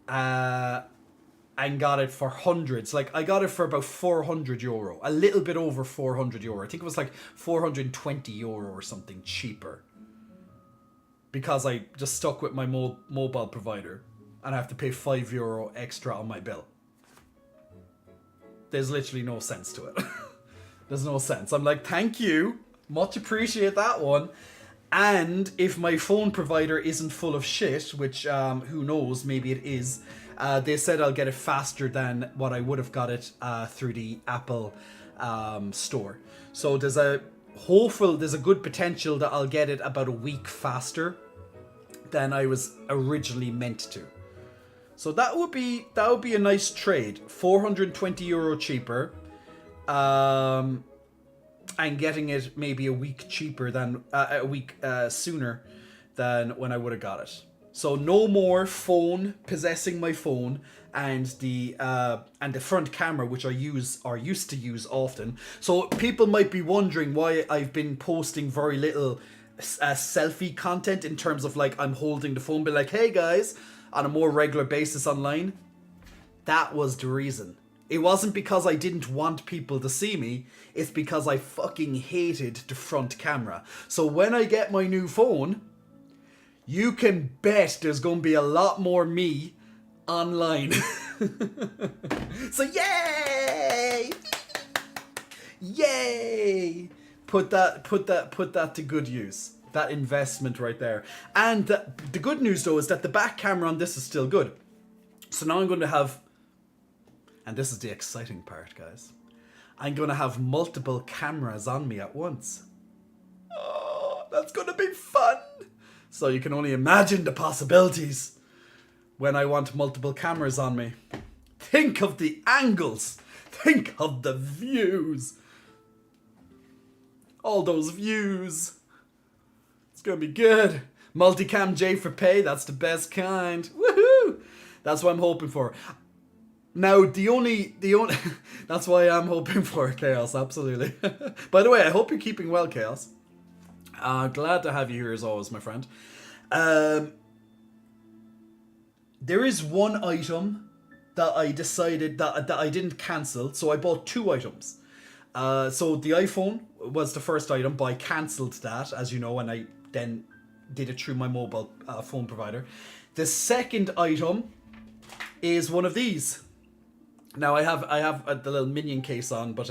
And got it for hundreds. Like, I got it for about €400. A little bit over €400. I think it was like €420 or something cheaper. Because I just stuck with my mobile provider. And I have to pay €5 extra on my bill. There's literally no sense to it. There's no sense. I'm like, thank you. Much appreciate that one. And if my phone provider isn't full of shit, which who knows, maybe it is, they said I'll get it faster than what I would have got it through the Apple store. So there's a good potential that I'll get it about a week faster than I was originally meant to. So that would be a nice trade. €420 cheaper. And getting it maybe a week cheaper than a week sooner than when I would have got it. So no more phone possessing my phone and the front camera, which I used to use often. So people might be wondering why I've been posting very little selfie content in terms of like I'm holding the phone, be like, hey guys, on a more regular basis online. That was the reason. It wasn't because I didn't want people to see me. It's because I fucking hated the front camera. So when I get my new phone, you can bet there's going to be a lot more me online. So yay! Yay! Put that to good use. That investment right there. And the good news though is that the back camera on this is still good. So now I'm going to have, and this is the exciting part, guys, I'm going to have multiple cameras on me at once. Oh, that's going to be fun. So you can only imagine the possibilities when I want multiple cameras on me. Think of the angles. Think of the views. All those views. It's going to be good. Multicam J for pay. That's the best kind. Woohoo! That's what I'm hoping for. Now, the only that's why I'm hoping for Chaos, absolutely. By the way, I hope you're keeping well, Chaos. Glad to have you here as always, my friend. There is one item that I decided that I didn't cancel. So I bought two items. So the iPhone was the first item, but I cancelled that, as you know, and I then did it through my mobile phone provider. The second item is one of these. Now I have the little minion case on, but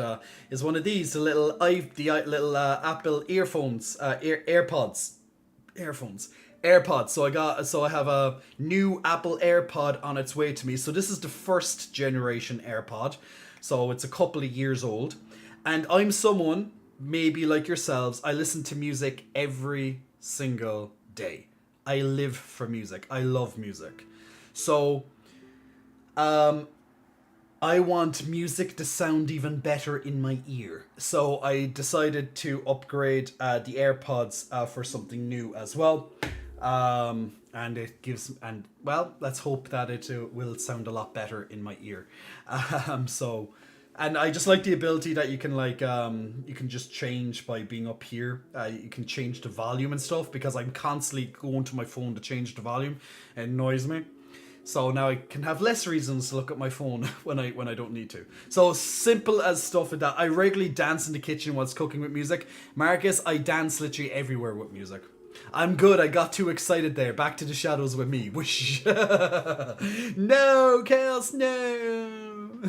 is one of these, the little Apple earphones, AirPods, earphones, AirPods. So I have a new Apple AirPod on its way to me. So this is the first generation AirPod, so it's a couple of years old, and I'm someone maybe like yourselves. I listen to music every single day. I live for music. I love music, so I want music to sound even better in my ear. So I decided to upgrade the AirPods for something new as well. And it gives, and well, let's hope that it will sound a lot better in my ear. So, and I just like the ability that you can you can just change by being up here. You can change the volume and stuff, because I'm constantly going to my phone to change the volume. It annoys me. So now I can have less reasons to look at my phone when I don't need to. So simple as stuff like that. I regularly dance in the kitchen whilst cooking with music. Marcus, I dance literally everywhere with music. I'm good. I got too excited there. Back to the shadows with me. Whoosh. No, Chaos, no.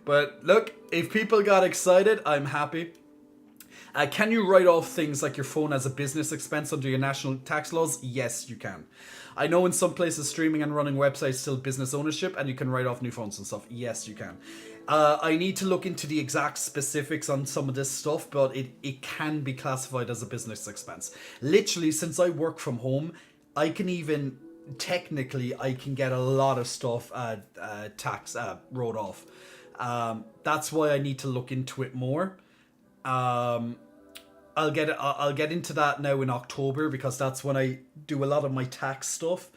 But look, if people got excited, I'm happy. Can you write off things like your phone as a business expense under your national tax laws? Yes, you can. I know in some places streaming and running websites still business ownership, and you can write off new phones and stuff. Yes, you can. I need to look into the exact specifics on some of this stuff, but it can be classified as a business expense. Literally, since I work from home, I can even, technically, I can get a lot of stuff tax wrote off. That's why I need to look into it more. I'll get into that now in October, because that's when I do a lot of my tax stuff,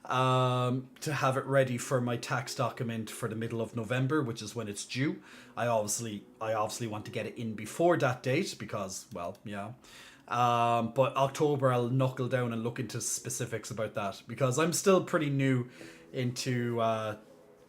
to have it ready for my tax document for the middle of November, which is when it's due. I obviously want to get it in before that date, because, well, yeah. But October I'll knuckle down and look into specifics about that, because I'm still pretty new into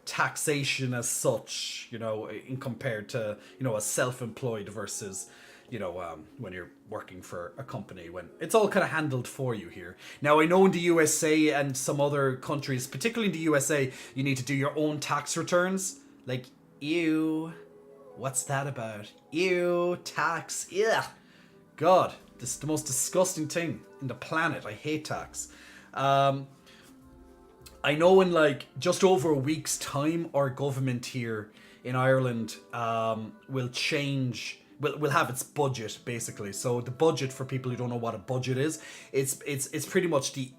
taxation as such, in compared to, a self-employed versus, when you're working for a company, when it's all kind of handled for you here. Now, I know in the USA and some other countries, particularly in the USA, you need to do your own tax returns. Like, ew, what's that about? Ew, tax, yeah. God, this is the most disgusting thing in the planet. I hate tax. I know in just over a week's time, our government here in Ireland will change. Will have its budget, basically. So the budget, for people who don't know what a budget is, it's pretty much the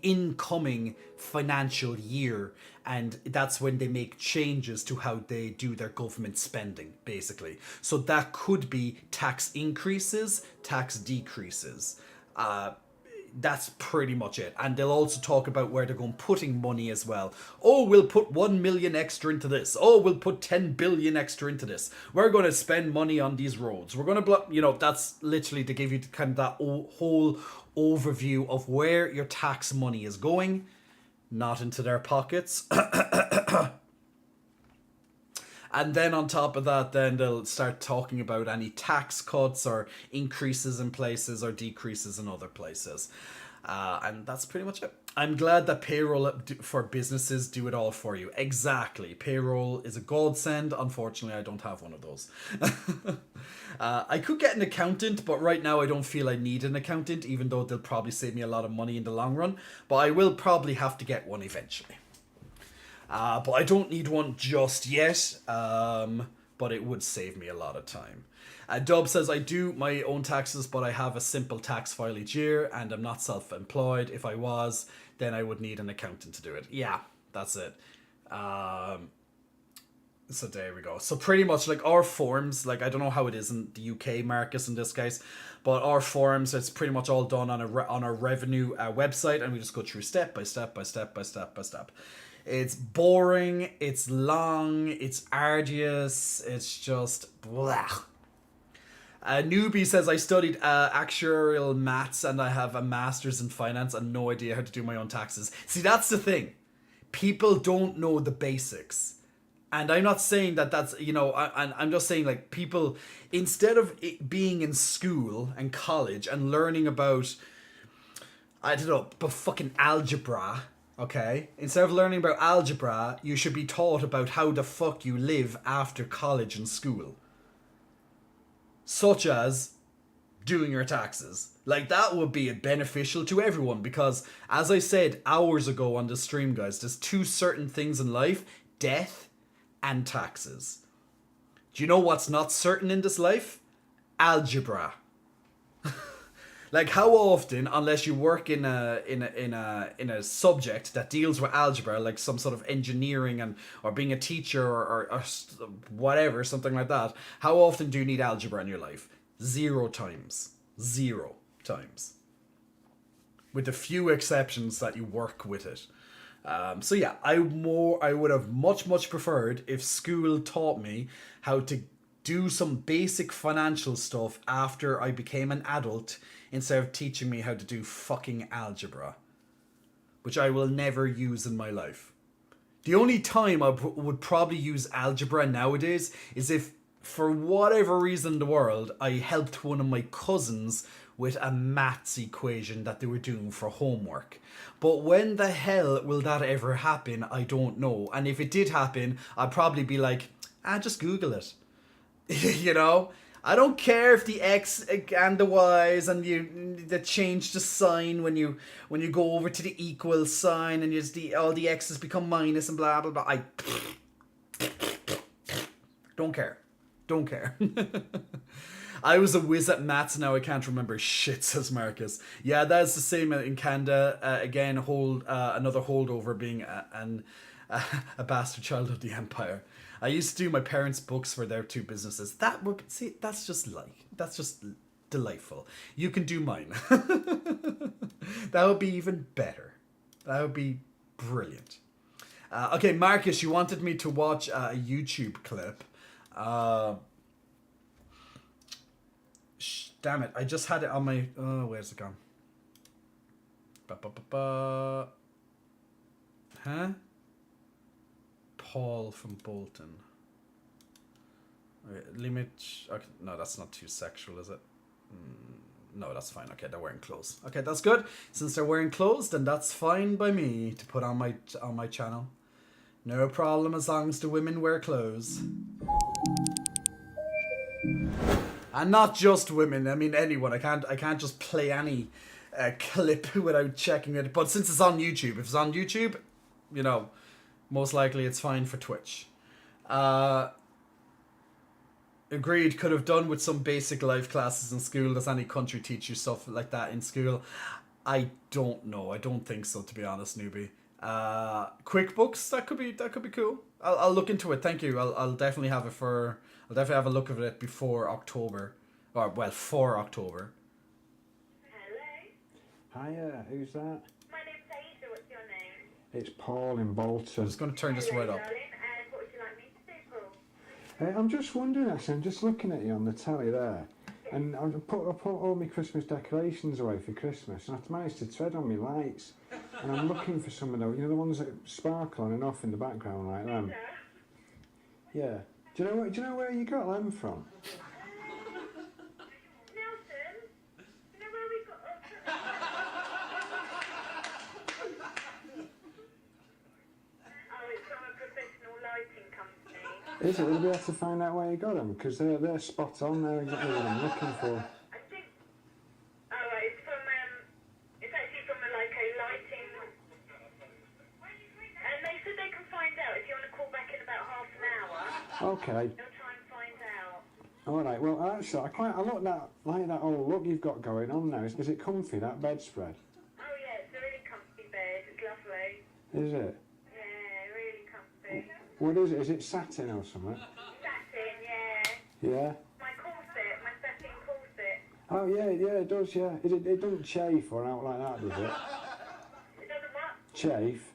incoming financial year, and that's when they make changes to how they do their government spending, basically. So that could be tax increases, tax decreases. That's pretty much it. And they'll also talk about where they're going putting money as well. Oh, we'll put 1 million extra into this. Oh, we'll put 10 billion extra into this. We're going to spend money on these roads. We're going to that's literally to give you kind of that whole overview of where your tax money is going, not into their pockets. And then on top of that, then they'll start talking about any tax cuts or increases in places or decreases in other places. And that's pretty much it. I'm glad that payroll for businesses do it all for you. Exactly. Payroll is a godsend. Unfortunately, I don't have one of those. I could get an accountant, but right now I don't feel I need an accountant, even though they'll probably save me a lot of money in the long run. But I will probably have to get one eventually. But I don't need one just yet, but it would save me a lot of time. Dub says, I do my own taxes, but I have a simple tax file each year, and I'm not self-employed. If I was, then I would need an accountant to do it. Yeah, that's it. So there we go. So pretty much our forms, I don't know how it is in the UK, Marcus, in this case, but our forms, it's pretty much all done on our revenue website, and we just go through step by step by step by step by step. It's boring, it's long, it's arduous, it's just blah. Newbie says, I studied actuarial maths and I have a master's in finance and no idea how to do my own taxes. See, that's the thing. People don't know the basics. And I'm not saying that that's, you know, I'm just saying, like, people, instead of it being in school and college and learning about, I don't know, but fucking algebra, okay? Instead of learning about algebra, you should be taught about how the fuck you live after college and school. Such as doing your taxes. Like, that would be beneficial to everyone because, as I said hours ago on the stream, guys, there's two certain things in life: death and taxes. Do you know what's not certain in this life? Algebra. Like, how often, unless you work in a subject that deals with algebra, like some sort of engineering and or being a teacher or whatever, something like that, how often do you need algebra in your life? 0 times. 0 times. With a few exceptions that you work with it. So yeah, I would have much preferred if school taught me how to do some basic financial stuff after I became an adult instead of teaching me how to do fucking algebra, which I will never use in my life. The only time I would probably use algebra nowadays is if, for whatever reason in the world, I helped one of my cousins with a maths equation that they were doing for homework. But when the hell will that ever happen? I don't know. And if it did happen, I'd probably be like, just Google it. You know? I don't care if the X and the Y's and they change the sign when you go over to the equal sign and all the X's become minus and blah blah blah. I don't care. Don't care. I was a whiz at maths, now I can't remember shit, says Marcus. Yeah, that's the same in Canada. Again, another holdover being a bastard child of the empire. I used to do my parents' books for their 2 businesses. That's just delightful. You can do mine. That would be even better. That would be brilliant. Okay, Marcus, you wanted me to watch a YouTube clip. Damn it, I just had it on my... Oh, where's it gone? Huh? Paul from Bolton. Limit... Okay, no, that's not too sexual, is it? No, that's fine. Okay, they're wearing clothes. Okay, that's good. Since they're wearing clothes, then that's fine by me to put on my channel. No problem as long as the women wear clothes. And not just women. I mean, anyone. I can't just play any clip without checking it. But since it's on YouTube, if it's on YouTube, you know, most likely it's fine for Twitch. Agreed. Could have done with some basic life classes in school. Does any country teach you stuff like that in school? I don't know. I don't think so, to be honest, newbie. QuickBooks, that could be cool. I'll look into it. Thank you. I'll definitely have it for. I'll definitely have a look at it before October, or well, for October. Hello. Hiya. Who's that? My name's Aisha. What's your name? It's Paul in Bolton. I'm just going to turn this right up. Darling, and what would you like me to do, Paul? I'm just wondering, actually, I'm just looking at you on the telly there, and I put all my Christmas decorations away for Christmas, and I've managed to tread on my lights, and I'm looking for some of those, you know, the ones that sparkle on and off in the background like them. Yeah. Do you know where you got them from? Nelson, you know where we got Oh, it's from a professional lighting company. Is it? Would we have to find out where you got them? Because they're spot on. They're exactly what I'm looking for. I think... Oh, right, it's actually from a lighting... And they said they can find out if you want to call back in about half an hour. Okay. They'll try and find out. All right. Well, actually, I like that old look you've got going on now. Is it comfy, that bedspread? Oh, yeah, it's a really comfy bed. It's lovely. Is it? Yeah, really comfy. What is it? Is it satin or something? Satin, yeah. Yeah. My corset, my satin corset. Oh yeah, it does. Yeah. It doesn't chafe or out like that, does it? It doesn't what? Chafe.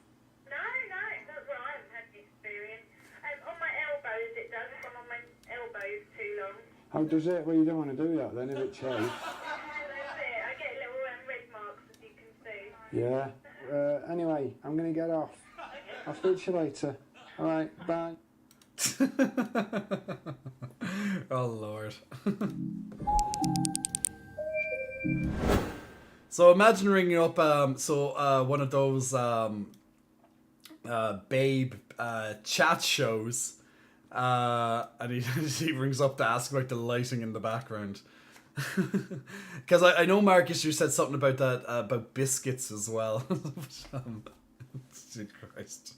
No, that's what I haven't had the experience. On my elbows it does, if I'm on my elbows too long. How does it? Well, you don't want to do that then, if it chafe. That's it, I get little red marks as you can see. Yeah. Anyway, I'm going to get off. I'll speak to you later. All right, bye. Oh Lord. So imagine ringing up one of those babe chat shows, and he rings up to ask about the lighting in the background. Because I know, Marcus, you said something about that about biscuits as well. Christ.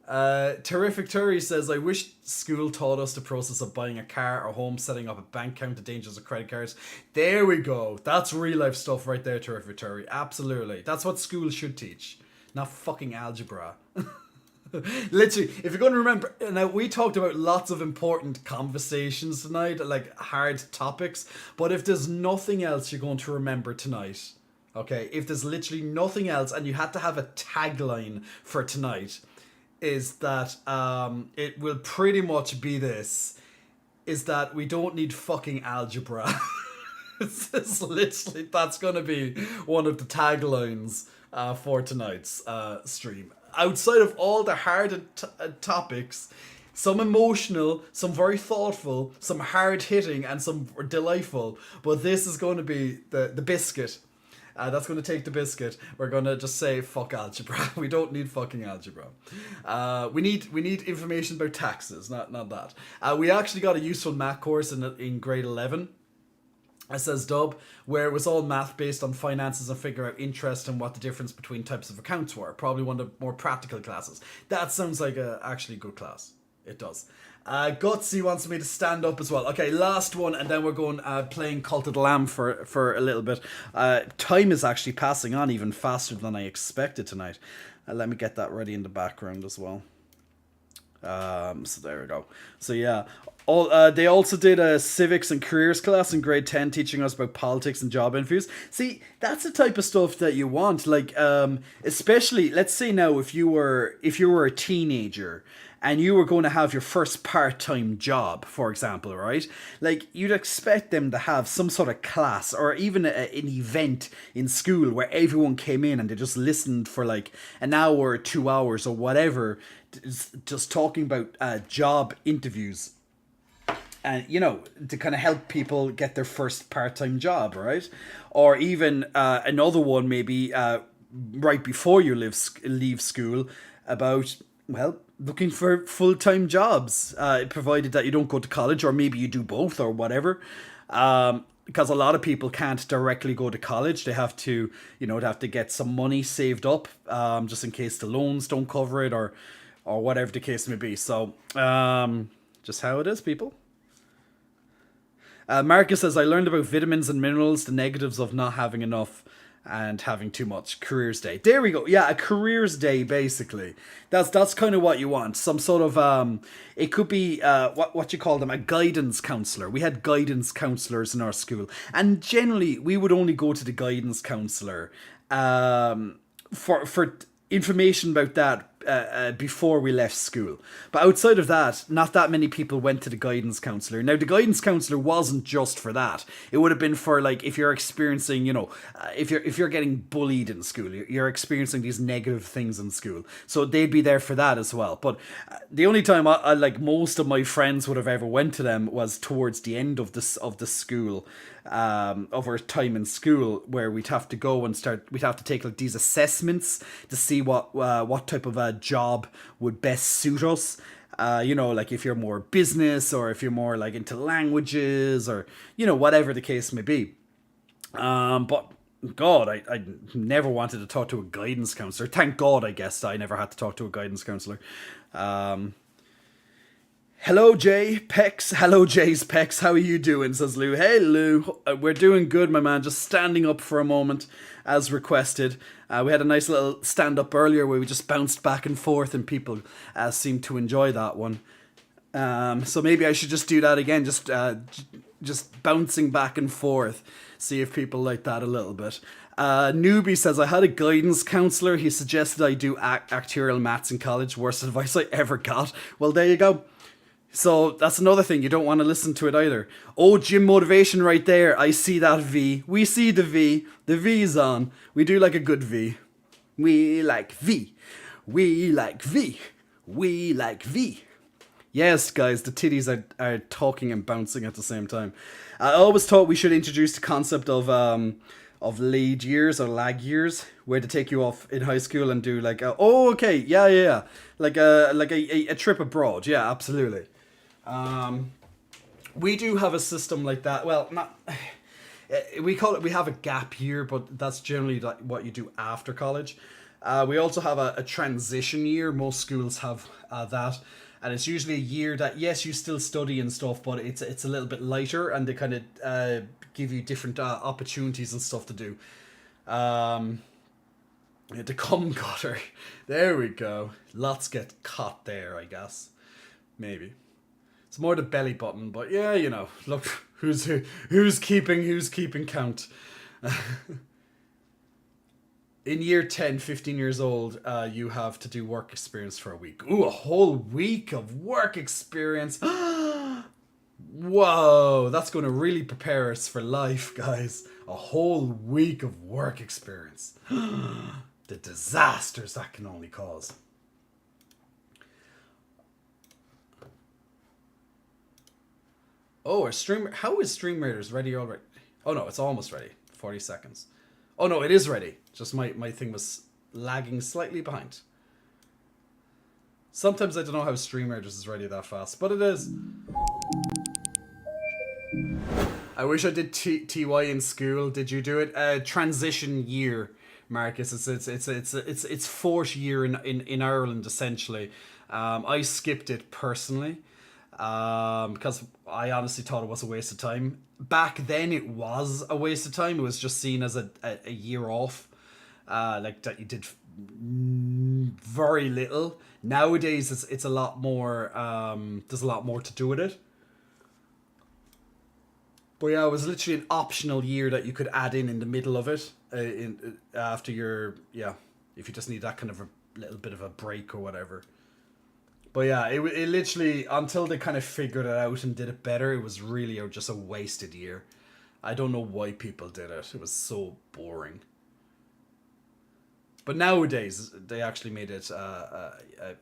Terrific Turi says, I wish school taught us the process of buying a car or home, setting up a bank account, the dangers of credit cards. There we go. That's real life stuff right there, Terrific Turi. Absolutely. That's what school should teach. Not fucking algebra. Literally, if you're going to remember, now we talked about lots of important conversations tonight, like hard topics, but if there's nothing else you're going to remember tonight, okay, if there's literally nothing else and you had to have a tagline for tonight, is that it will pretty much be this, is that we don't need fucking algebra. It's literally, that's going to be one of the taglines for tonight's stream. Outside of all the hard topics, some emotional, some very thoughtful, some hard-hitting, and some delightful, but this is going to be the biscuit. That's going to take the biscuit. We're going to just say fuck algebra. We don't need fucking algebra. We need information about taxes, not that. We actually got a useful math course in grade 11. It says Dub, where it was all math based on finances and figure out interest and what the difference between types of accounts were. Probably one of the more practical classes. That sounds like a actually good class. It does. Gutsy wants me to stand up as well. Okay, last one, and then we're going playing Cult of the Lamb for a little bit. Time is actually passing on even faster than I expected tonight. Let me get that ready in the background as well. So there we go. So yeah, they also did a civics and careers class in grade 10, teaching us about politics and job interviews. See, that's the type of stuff that you want. Like, especially, let's say now, if you were a teenager and you were going to have your first part-time job, for example, right? Like, you'd expect them to have some sort of class or even an event in school where everyone came in and they just listened for like an hour or 2 hours or whatever, just talking about job interviews. And, you know, to kind of help people get their first part-time job, right? Or even another one maybe right before you leave school about, well, looking for full-time jobs, provided that you don't go to college, or maybe you do both or whatever. Because a lot of people can't directly go to college. They have to, they have to get some money saved up just in case the loans don't cover it or whatever the case may be. So, just how it is, people. Marcus says, I learned about vitamins and minerals, the negatives of not having enough and having too much. Careers day. There we go. Yeah, a careers day, basically. That's kind of what you want. Some sort of, it could be, what you call them, a guidance counsellor. We had guidance counsellors in our school. And generally, we would only go to the guidance counsellor for information about that before we left school. But outside of that, not that many people went to the guidance counsellor. Now, the guidance counsellor wasn't just for that. It would have been for, like, if you're experiencing, if you're getting bullied in school, you're experiencing these negative things in school. So they'd be there for that as well. But the only time I like most of my friends would have ever went to them was towards the end of the school, of our time in school, where we'd have to go and we'd have to take like these assessments to see what type of a job would best suit us. Like if you're more business or if you're more like into languages or, whatever the case may be. But God, I never wanted to talk to a guidance counsellor. Thank God, I guess, I never had to talk to a guidance counsellor. Hello, Jay Pex. Hello, Jay's Pex. How are you doing? Says Lou. Hey, Lou. We're doing good, my man. Just standing up for a moment, as requested. We had a nice little stand-up earlier where we just bounced back and forth, and people seemed to enjoy that one. So maybe I should just do that again, just bouncing back and forth. See if people like that a little bit. Newbie says, I had a guidance counsellor. He suggested I do actuarial maths in college. Worst advice I ever got. Well, there you go. So that's another thing. You don't want to listen to it either. Oh, gym motivation right there. I see that V. We see the V. The V's on. We do like a good V. We like V. We like V. We like V. Yes, guys, the titties are talking and bouncing at the same time. I always thought we should introduce the concept of lead years or lag years, where to take you off in high school and do like like a trip abroad. Yeah, absolutely. We do have a system like that. Well, not we call it. We have a gap year, but that's generally like what you do after college. We also have a transition year. Most schools have that. And it's usually a year that, yes, you still study and stuff, but it's a little bit lighter, and they kind of give you different opportunities and stuff to do. The cum gutter. There we go. Lots get caught there, I guess. Maybe. It's more the belly button, but yeah, you know. Look, who's keeping count. In year 10, 15 years old, you have to do work experience for a week. Ooh, a whole week of work experience. Whoa, that's going to really prepare us for life, guys. A whole week of work experience. The disasters that can only cause. Oh, how is Stream Raiders ready already? Oh no, it's almost ready. 40 seconds. Oh no, it is ready. Just my thing was lagging slightly behind. Sometimes I don't know how Stream Raiders is ready that fast, but it is. I wish I did TY in school. Did you do it? Transition year, Marcus. It's fourth year in Ireland essentially. I skipped it personally because I honestly thought it was a waste of time. Back then it was a waste of time. It was just seen as a year off, like that you did very little. Nowadays it's a lot more. There's a lot more to do with it. But yeah, it was literally an optional year that you could add in the middle of it, after your if you just need that kind of a little bit of a break or whatever. But yeah, it literally, until they kind of figured it out and did it better, it was really just a wasted year. I don't know why people did it. It was so boring. But nowadays, they actually made it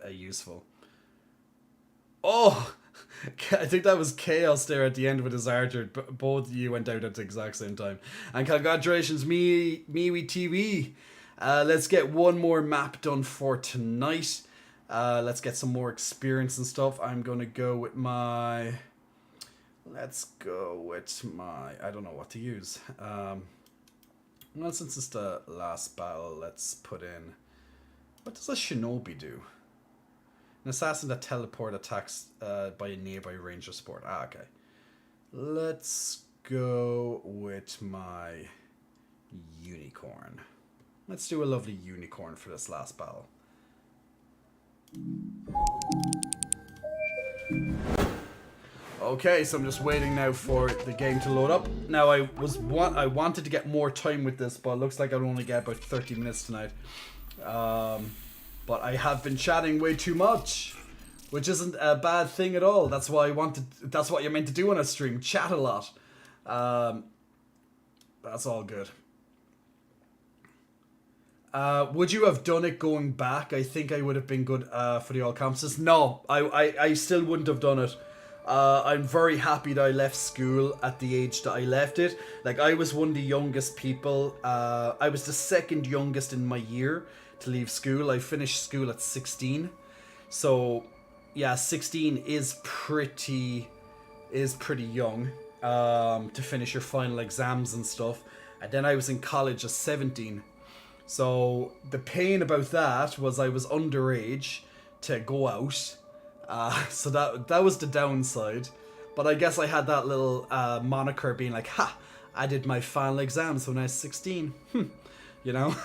useful. Oh, I think that was Chaos there at the end with his archer. Both of you went out at the exact same time. And congratulations, MeWe TV. Let's get one more map done for tonight. Let's get some more experience and stuff. I'm going to go with my... I don't know what to use. Well, since it's the last battle, let's put in... What does a shinobi do? An assassin that teleport attacks by a nearby ranger support. Okay. Let's go with my unicorn. Let's do a lovely unicorn for this last battle. Okay, so I'm just waiting now for the game to load up. Now I wanted to get more time with this, but it looks like I'll only get about 30 minutes tonight. But I have been chatting way too much, which isn't a bad thing at all. That's what you're meant to do on a stream, chat a lot. That's all good. Would you have done it going back? I think I would have been good for the all conferences. No, I still wouldn't have done it. I'm very happy that I left school at the age that I left it. Like, I was one of the youngest people. I was the second youngest in my year to leave school. I finished school at 16. So, yeah, 16 is pretty young to finish your final exams and stuff. And then I was in college at 17. So the pain about that was I was underage to go out, so that was the downside. But I guess I had that little moniker being like, ha, I did my final exams when I was 16, you know.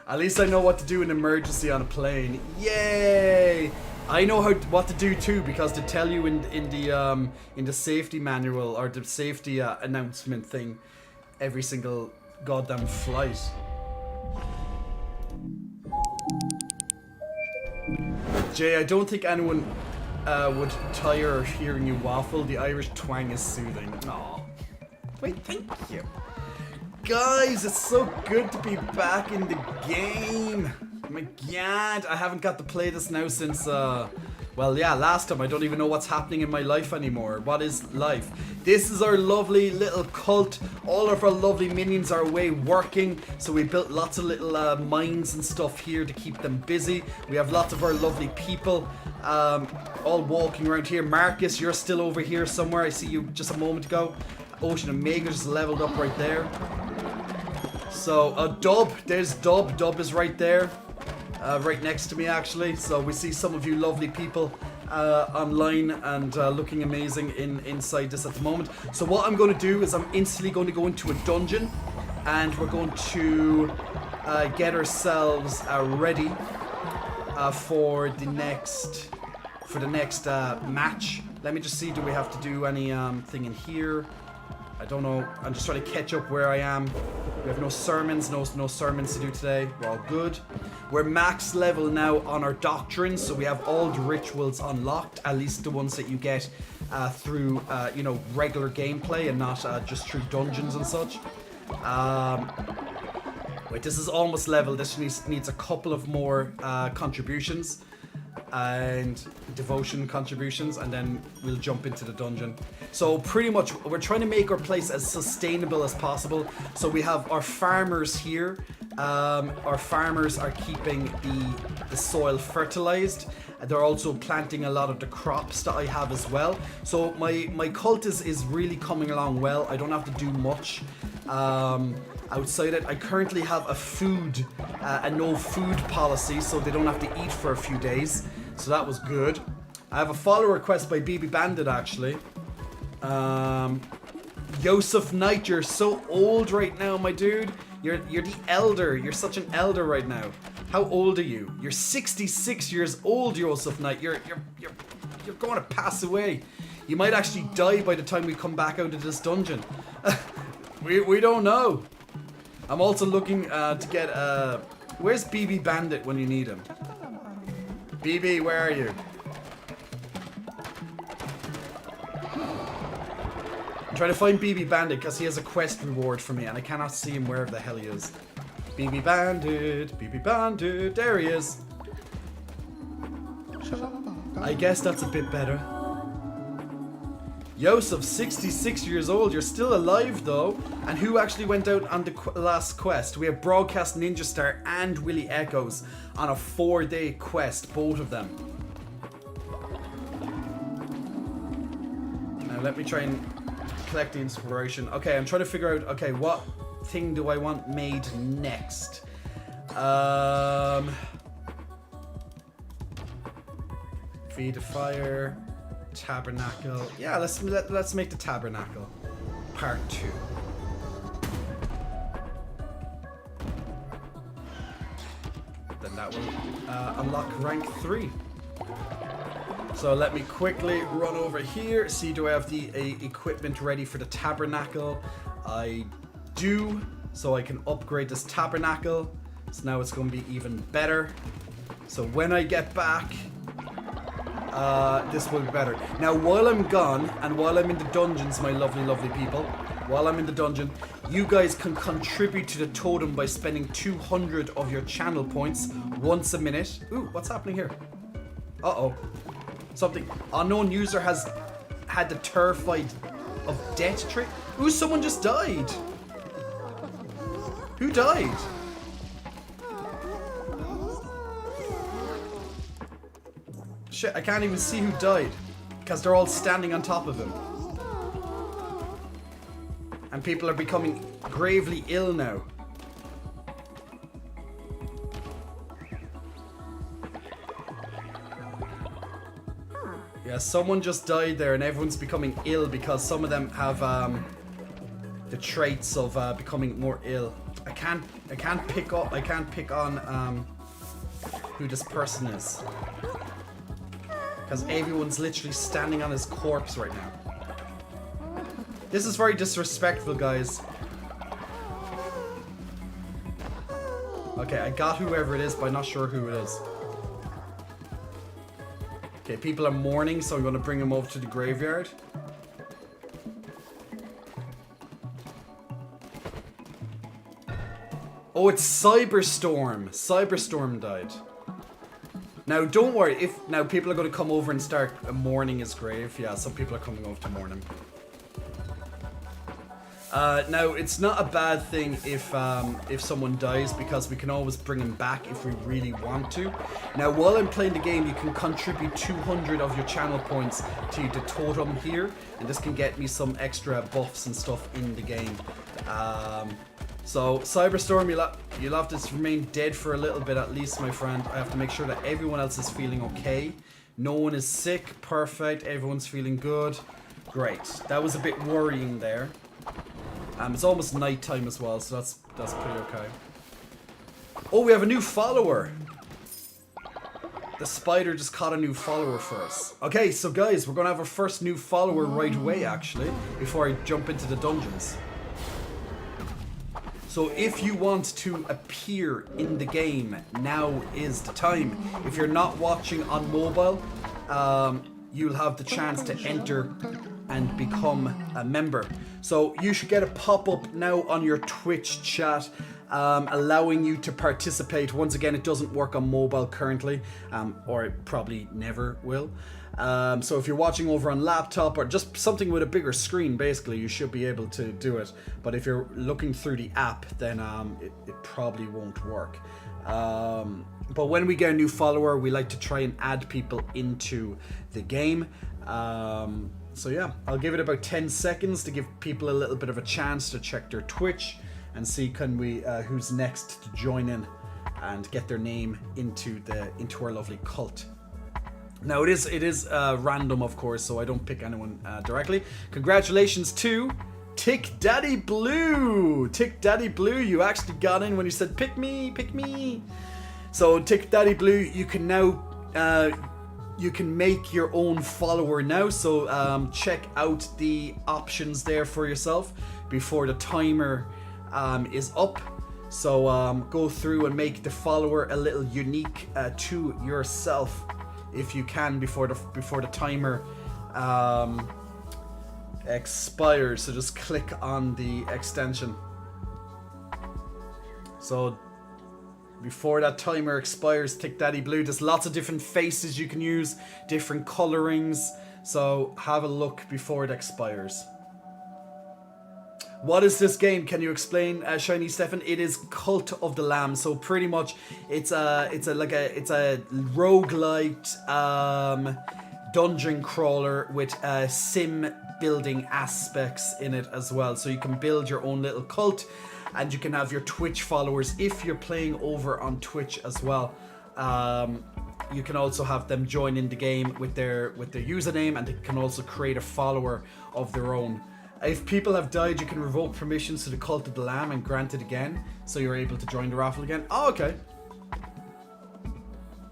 At least I know what to do in emergency on a plane. Yay! I know what to do too, because they tell you in the safety manual or the safety announcement thing every single goddamn flight. Jay, I don't think anyone would tire hearing you waffle. The Irish twang is soothing. Aw. Wait, thank you. Guys, it's so good to be back in the game. Oh my god, I haven't got to play this now since, well, yeah, last time. I don't even know what's happening in my life anymore. What is life? This is our lovely little cult. All of our lovely minions are away working, so we built lots of little mines and stuff here to keep them busy. We have lots of our lovely people all walking around here. Marcus, you're still over here somewhere. I see you just a moment ago. Ocean Omega just leveled up right there. So, Dub, there's Dub. Dub is right there. Right next to me, actually. So we see some of you lovely people online and looking amazing inside this at the moment. So what I'm going to do is I'm instantly going to go into a dungeon, and we're going to get ourselves ready for the next match. Let me just see. Do we have to do any thing in here? I don't know. I'm just trying to catch up where I am. We have no sermons, no sermons to do today. We're all good. We're max level now on our doctrines, so we have all the rituals unlocked, at least the ones that you get through, you know, regular gameplay and not just through dungeons and such. Wait, this is almost level. This needs a couple of more contributions and devotion contributions, and then we'll jump into the dungeon. So pretty much we're trying to make our place as sustainable as possible. So we have our farmers here. Our farmers are keeping the soil fertilized. They're also planting a lot of the crops that I have as well. So my cult is really coming along well. I don't have to do much outside it. I currently have a no food policy, so they don't have to eat for a few days. So that was good. I have a follow request by BB Bandit, actually. Yosef Knight, you're so old right now, my dude. You're the elder. You're such an elder right now. How old are you? You're 66 years old, Yosef Knight. You're going to pass away. You might actually die by the time we come back out of this dungeon. we don't know. I'm also looking to get where's BB Bandit when you need him? BB, where are you? I'm trying to find BB Bandit because he has a quest reward for me and I cannot see him wherever the hell he is. BB Bandit, there he is. I guess that's a bit better. Yosef, 66 years old, you're still alive though. And who actually went out on the last quest? We have Broadcast Ninja Star and Willy Echoes on a 4-day quest, both of them. Now let me try and collect the inspiration. Okay, I'm trying to figure out, okay, what thing do I want made next? Feed the fire. Tabernacle. Yeah, let's make the tabernacle part 2. Then that will unlock rank 3. So let me quickly run over here. See, do I have the equipment ready for the tabernacle? I do. So I can upgrade this tabernacle. So now it's going to be even better. So when I get back, this will be better. Now, while I'm gone, and while I'm in the dungeons, my lovely, lovely people, while I'm in the dungeon, you guys can contribute to the totem by spending 200 of your channel points once a minute. Ooh, what's happening here? Uh-oh. Something. Unknown user has had the terrified of death trick. Ooh, someone just died. Who died? Shit, I can't even see who died because they're all standing on top of him. And people are becoming gravely ill now. Yeah, someone just died there and everyone's becoming ill because some of them have the traits of becoming more ill. I can't pick on who this person is. Because everyone's literally standing on his corpse right now. This is very disrespectful, guys. Okay, I got whoever it is, but I'm not sure who it is. Okay, people are mourning, so I'm going to bring them over to the graveyard. Oh, it's Cyberstorm. Cyberstorm died. Now, don't worry. Now people are going to come over and start mourning his grave. Yeah, some people are coming over to mourn him. Now, it's not a bad thing if someone dies, because we can always bring him back if we really want to. Now, while I'm playing the game, you can contribute 200 of your channel points to the totem here, and this can get me some extra buffs and stuff in the game. So, Cyberstorm, you'll have to remain dead for a little bit at least, my friend. I have to make sure that everyone else is feeling okay. No one is sick. Perfect. Everyone's feeling good. Great. That was a bit worrying there. It's almost night time as well, so that's pretty okay. Oh, we have a new follower. The spider just caught a new follower for us. Okay, so guys, we're gonna have our first new follower right away, actually, before I jump into the dungeons. So if you want to appear in the game, now is the time. If you're not watching on mobile, you'll have the chance to enter and become a member. So you should get a pop-up now on your Twitch chat, allowing you to participate. Once again, it doesn't work on mobile currently, or it probably never will. So if you're watching over on laptop or just something with a bigger screen, basically, you should be able to do it. But if you're looking through the app, then it probably won't work. But when we get a new follower, we like to try and add people into the game. So yeah, I'll give it about 10 seconds to give people a little bit of a chance to check their Twitch and see who's next to join in and get their name into our lovely cult. Now it is random, of course, so I don't pick anyone directly. Congratulations to Tick Daddy Blue. Tick Daddy Blue, you actually got in when you said pick me, pick me. So Tick Daddy Blue, you can now you can make your own follower now. So check out the options there for yourself before the timer is up. So go through and make the follower a little unique to yourself if you can before the timer expires. So just click on the extension. So before that timer expires, Tick Daddy Blue, there's lots of different faces you can use, different colorings, so have a look before it expires. What is this game? Can you explain, Shiny Stefan? It is Cult of the Lamb. So pretty much, it's a roguelite dungeon crawler with sim building aspects in it as well. So you can build your own little cult, and you can have your Twitch followers if you're playing over on Twitch as well. You can also have them join in the game with their username, and they can also create a follower of their own. If people have died, you can revoke permissions to the Cult of the Lamb and grant it again, so you're able to join the raffle again. Oh, okay.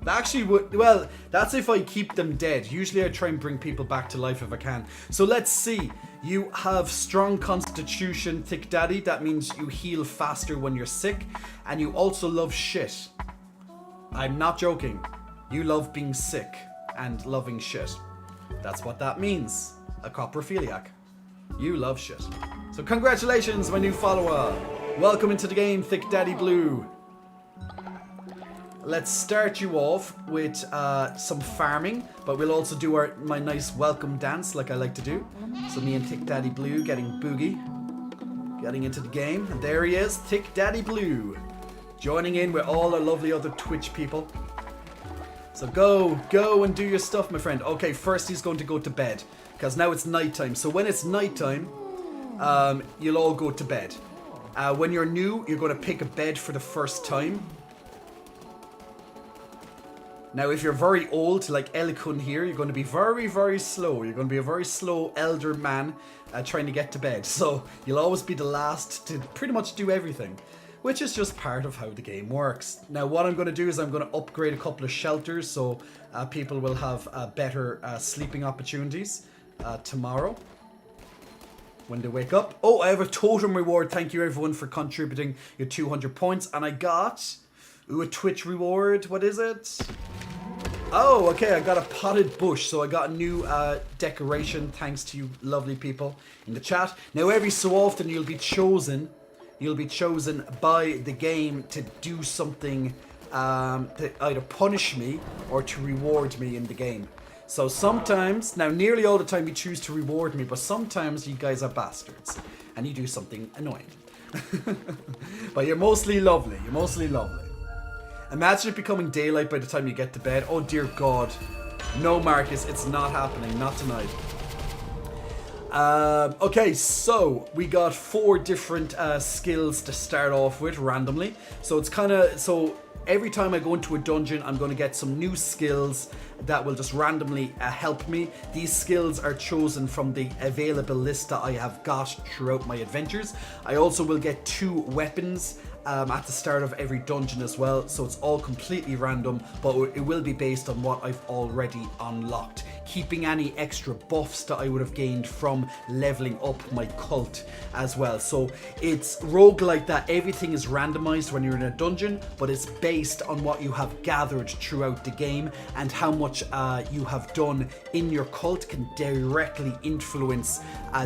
Actually, well, that's if I keep them dead. Usually I try and bring people back to life if I can. So let's see. You have strong constitution, Thick Daddy. That means you heal faster when you're sick. And you also love shit. I'm not joking. You love being sick and loving shit. That's what that means. A coprophiliac. You love shit. So congratulations, my new follower. Welcome into the game, Thick Daddy Blue. Let's start you off with some farming, but we'll also do my nice welcome dance like I like to do. So me and Thick Daddy Blue getting boogie, getting into the game. And there he is, Thick Daddy Blue, joining in with all our lovely other Twitch people. So go and do your stuff, my friend. Okay, first he's going to go to bed, because now it's nighttime. So when it's nighttime, you'll all go to bed. When you're new, you're going to pick a bed for the first time. Now, if you're very old, like Elikun here, you're going to be very, very slow. You're going to be a very slow elder man trying to get to bed. So you'll always be the last to pretty much do everything, which is just part of how the game works. Now, what I'm going to do is I'm going to upgrade a couple of shelters so people will have better sleeping opportunities tomorrow when they wake up. Oh, I have a totem reward. Thank you, everyone, for contributing your 200 points. And I got a Twitch reward. What is it? Oh, okay, I got a potted bush, so I got a new decoration thanks to you lovely people in the chat. Now, every so often you'll be chosen you'll be chosen by the game to do something to either punish me or to reward me in the game. So sometimes, now nearly all the time you choose to reward me, but sometimes you guys are bastards and you do something annoying. But you're mostly lovely. You're mostly lovely. Imagine it becoming daylight by the time you get to bed. Oh dear God. No, Marcus, it's not happening. Not tonight. Okay, so we got 4 different skills to start off with randomly. So it's kind of, so every time I go into a dungeon, I'm going to get some new skills that will just randomly help me. These skills are chosen from the available list that I have got throughout my adventures. I also will get 2 weapons at the start of every dungeon as well, so it's all completely random, but it will be based on what I've already unlocked, keeping any extra buffs that I would have gained from leveling up my cult as well. So it's roguelike that everything is randomized when you're in a dungeon, but it's based on what you have gathered throughout the game, and how much you have done in your cult can directly influence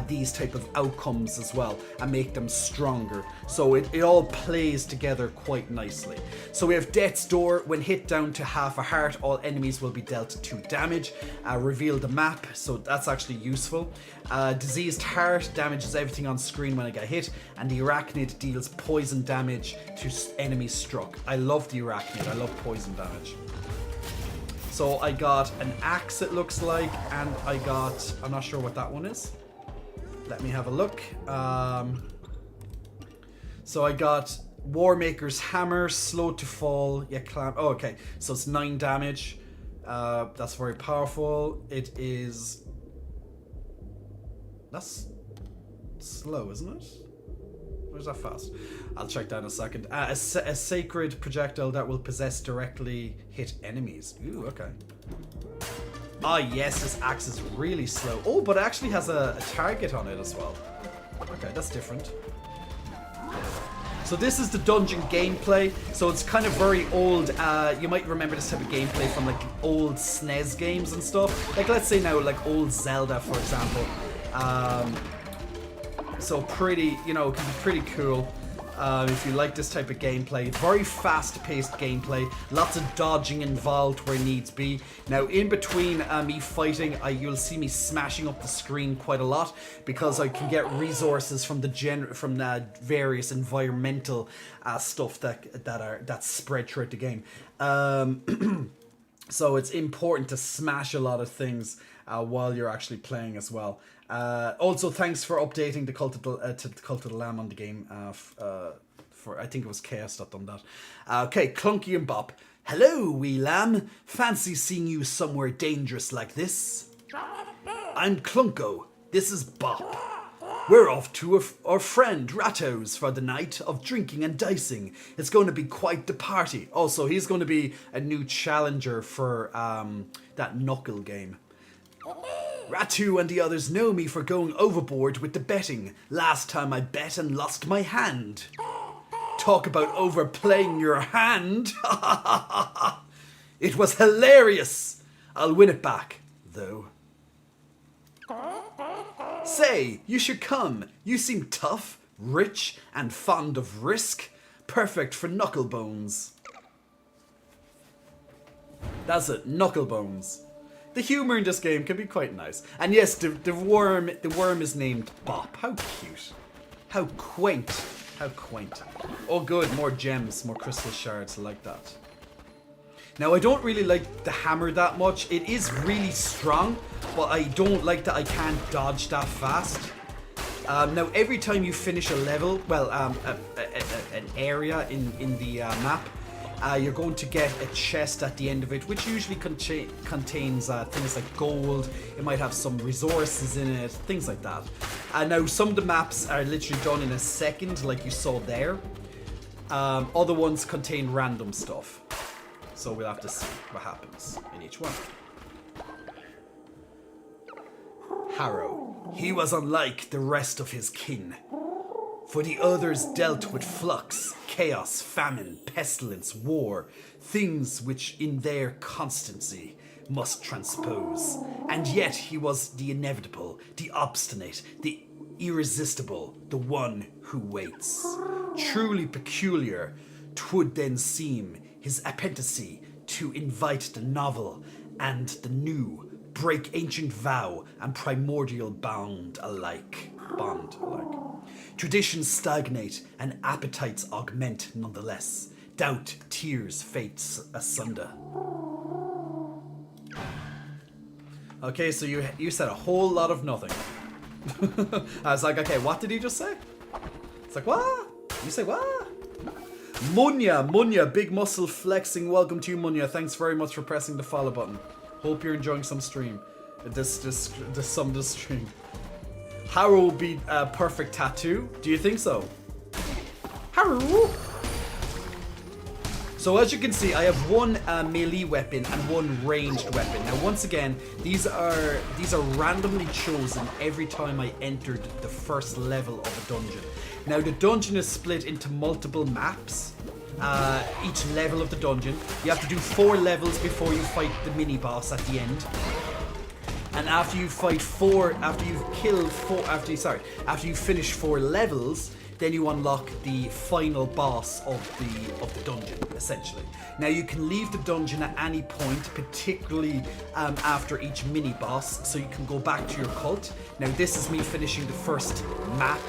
these type of outcomes as well and make them stronger. So it all plays together quite nicely. So we have Death's Door. When hit down to half a heart, all enemies will be dealt 2 damage. Reveal the map, so that's actually useful. Diseased Heart damages everything on screen when I get hit, and the Arachnid deals poison damage to enemies struck. I love the Arachnid. I love poison damage. So I got an axe, it looks like, and I got, I'm not sure what that one is. Let me have a look. So I got Warmaker's Hammer, slow to fall, yeah, clamp. Oh, okay, so it's 9 damage. That's very powerful. It is... That's slow, isn't it? Where's that fast? I'll check that in a second. A sacred projectile that will possess directly hit enemies. Ooh, okay. Ah, yes, this axe is really slow. Oh, but it actually has a target on it as well. Okay, that's different. So this is the dungeon gameplay. So it's kind of very old. You might remember this type of gameplay from like old SNES games and stuff. Like let's say now like old Zelda, for example. So pretty, you know, it can be pretty cool. If you like this type of gameplay. Very fast-paced gameplay, lots of dodging involved where needs be. Now, in between me fighting, you'll see me smashing up the screen quite a lot because I can get resources from the various environmental stuff that's spread throughout the game. So it's important to smash a lot of things while you're actually playing as well. Also, thanks for updating the Cult of the Lamb on the game. For I think it was Chaos that done that. Okay, Clunky and Bop. Hello, wee lamb. Fancy seeing you somewhere dangerous like this? I'm Clunko. This is Bop. We're off to our friend Ratto's for the night of drinking and dicing. It's going to be quite the party. Also, he's going to be a new challenger for that Knuckle game. Ratu and the others know me for going overboard with the betting. Last time I bet and lost my hand. Talk about overplaying your hand. It was hilarious. I'll win it back, though. Say, you should come. You seem tough, rich, and fond of risk. Perfect for Knucklebones. That's it, Knucklebones. The humor in this game can be quite nice. And yes, the worm is named Bop. How cute. How quaint. How quaint. Oh good, more gems, more crystal shards, I like that. Now I don't really like the hammer that much. It is really strong, but I don't like that I can't dodge that fast. Now every time you finish a level, well, an area in the map, you're going to get a chest at the end of it, which usually contains things like gold. It might have some resources in it, things like that. Now, some of the maps are literally done in a second, like you saw there. Other ones contain random stuff. So we'll have to see what happens in each one. Harrow. He was unlike the rest of his kin. For the others dealt with flux, chaos, famine, pestilence, war, things which in their constancy must transpose. And yet he was the inevitable, the obstinate, the irresistible, the one who waits. Truly peculiar, 'twould then seem his appendice to invite the novel and the new, break ancient vow and primordial bond alike. Traditions stagnate and appetites augment nonetheless. Doubt, tears, fates asunder. Okay, so you said a whole lot of nothing. I was like, okay, what did he just say? It's like, what? You say what? Munya, big muscle flexing. Welcome to you, Munya. Thanks very much for pressing the follow button. Hope you're enjoying some stream. This stream. Haru will be a perfect tattoo. Do you think so? Haru. So as you can see, I have one melee weapon and one ranged weapon. Now, once again, these are randomly chosen every time I entered the first level of a dungeon. Now, the dungeon is split into multiple maps. Each level of the dungeon, you have to do 4 levels before you fight the mini boss at the end. And after you finish 4 levels, then you unlock the final boss of the dungeon, essentially. Now you can leave the dungeon at any point, particularly after each mini boss, so you can go back to your cult. Now this is me finishing the first map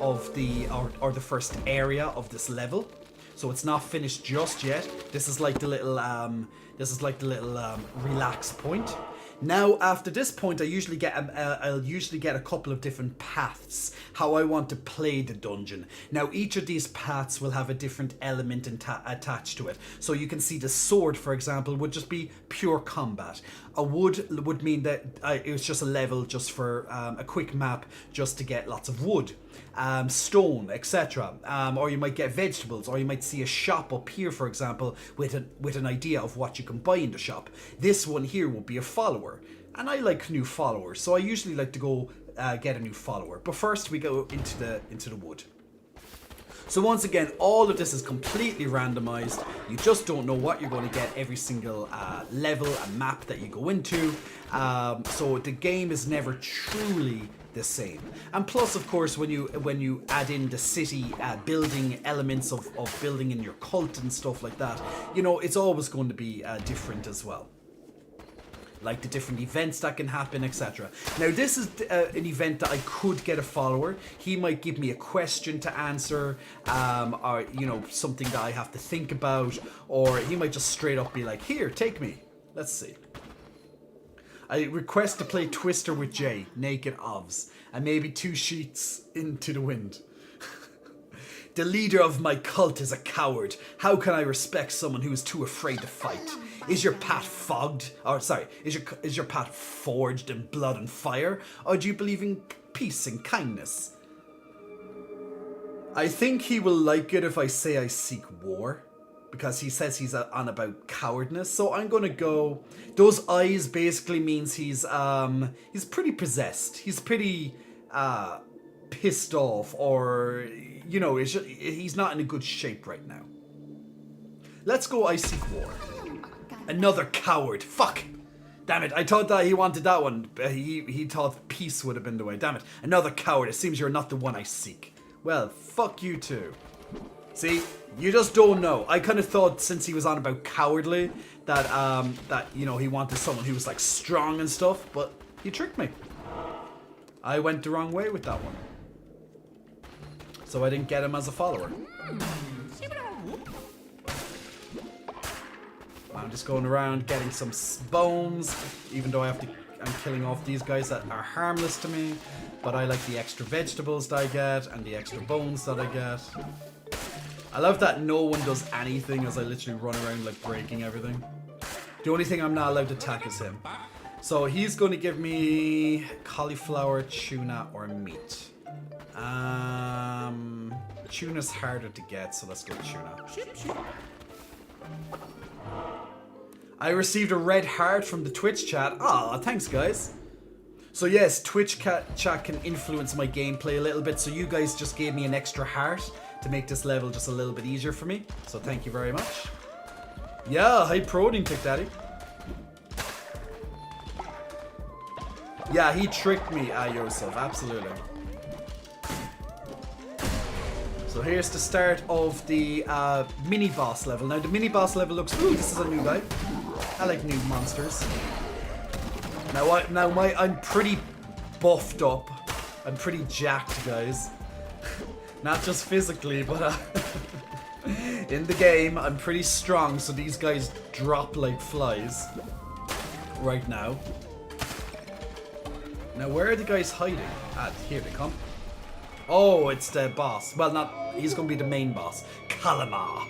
of or the first area of this level, so it's not finished just yet. This is like the little relax point. Now, after this point, I'll usually get a couple of different paths, how I want to play the dungeon. Now, each of these paths will have a different element attached to it. So you can see the sword, for example, would just be pure combat. A wood would mean that it was just a level just for a quick map, just to get lots of wood. Stone, etc. Or you might get vegetables, or you might see a shop up here, for example, with an idea of what you can buy in the shop. This one here will be a follower, and I like new followers, so I usually like to go get a new follower. But first, we go into the wood. So once again, all of this is completely randomized. You just don't know what you're going to get every single level and map that you go into. So the game is never truly the same. And plus, of course, when you add in the city building elements of building in your cult and stuff like that, you know, it's always going to be different as well. Like the different events that can happen, etc. Now, this is an event that I could get a follower. He might give me a question to answer, or, you know, something that I have to think about, or he might just straight up be like, here, take me. Let's see. I request to play Twister with Jay, naked ovs, and maybe 2 sheets into the wind. The leader of my cult is a coward. How can I respect someone who is too afraid to fight? Is your path is your path forged in blood and fire? Or do you believe in peace and kindness? I think he will like it if I say I seek war, because he says he's on about cowardness. So I'm gonna go. Those eyes basically means he's pretty possessed. He's pretty pissed off, or you know, he's not in a good shape right now. Let's go. I seek war. Another coward. Fuck. Damn it. I thought that he wanted that one. He thought peace would have been the way. Damn it. Another coward. It seems you're not the one I seek. Well, fuck you too. See, you just don't know. I kind of thought, since he was on about cowardly, that you know, he wanted someone who was like strong and stuff, but he tricked me. I went the wrong way with that one. So I didn't get him as a follower. I'm just going around getting some bones, even though I'm killing off these guys that are harmless to me, but I like the extra vegetables that I get and the extra bones that I get. I love that no one does anything as I literally run around like breaking everything. The only thing I'm not allowed to attack is him. So he's going to give me cauliflower, tuna, or meat. Tuna's harder to get, so let's go tuna. I received a red heart from the Twitch chat. Ah, thanks guys. So yes, Twitch chat can influence my gameplay a little bit, so you guys just gave me an extra heart to make this level just a little bit easier for me. So thank you very much. Yeah, high protein tick, daddy. Yeah, he tricked me, Yosef, absolutely. So here's the start of the mini boss level. Now the mini boss level looks. Ooh, this is a new guy. I like new monsters. I'm pretty buffed up. I'm pretty jacked, guys. Not just physically, but in the game, I'm pretty strong. So these guys drop like flies right now. Now, where are the guys hiding? Here they come. Oh, it's the boss. Well, he's going to be the main boss. Kalamar.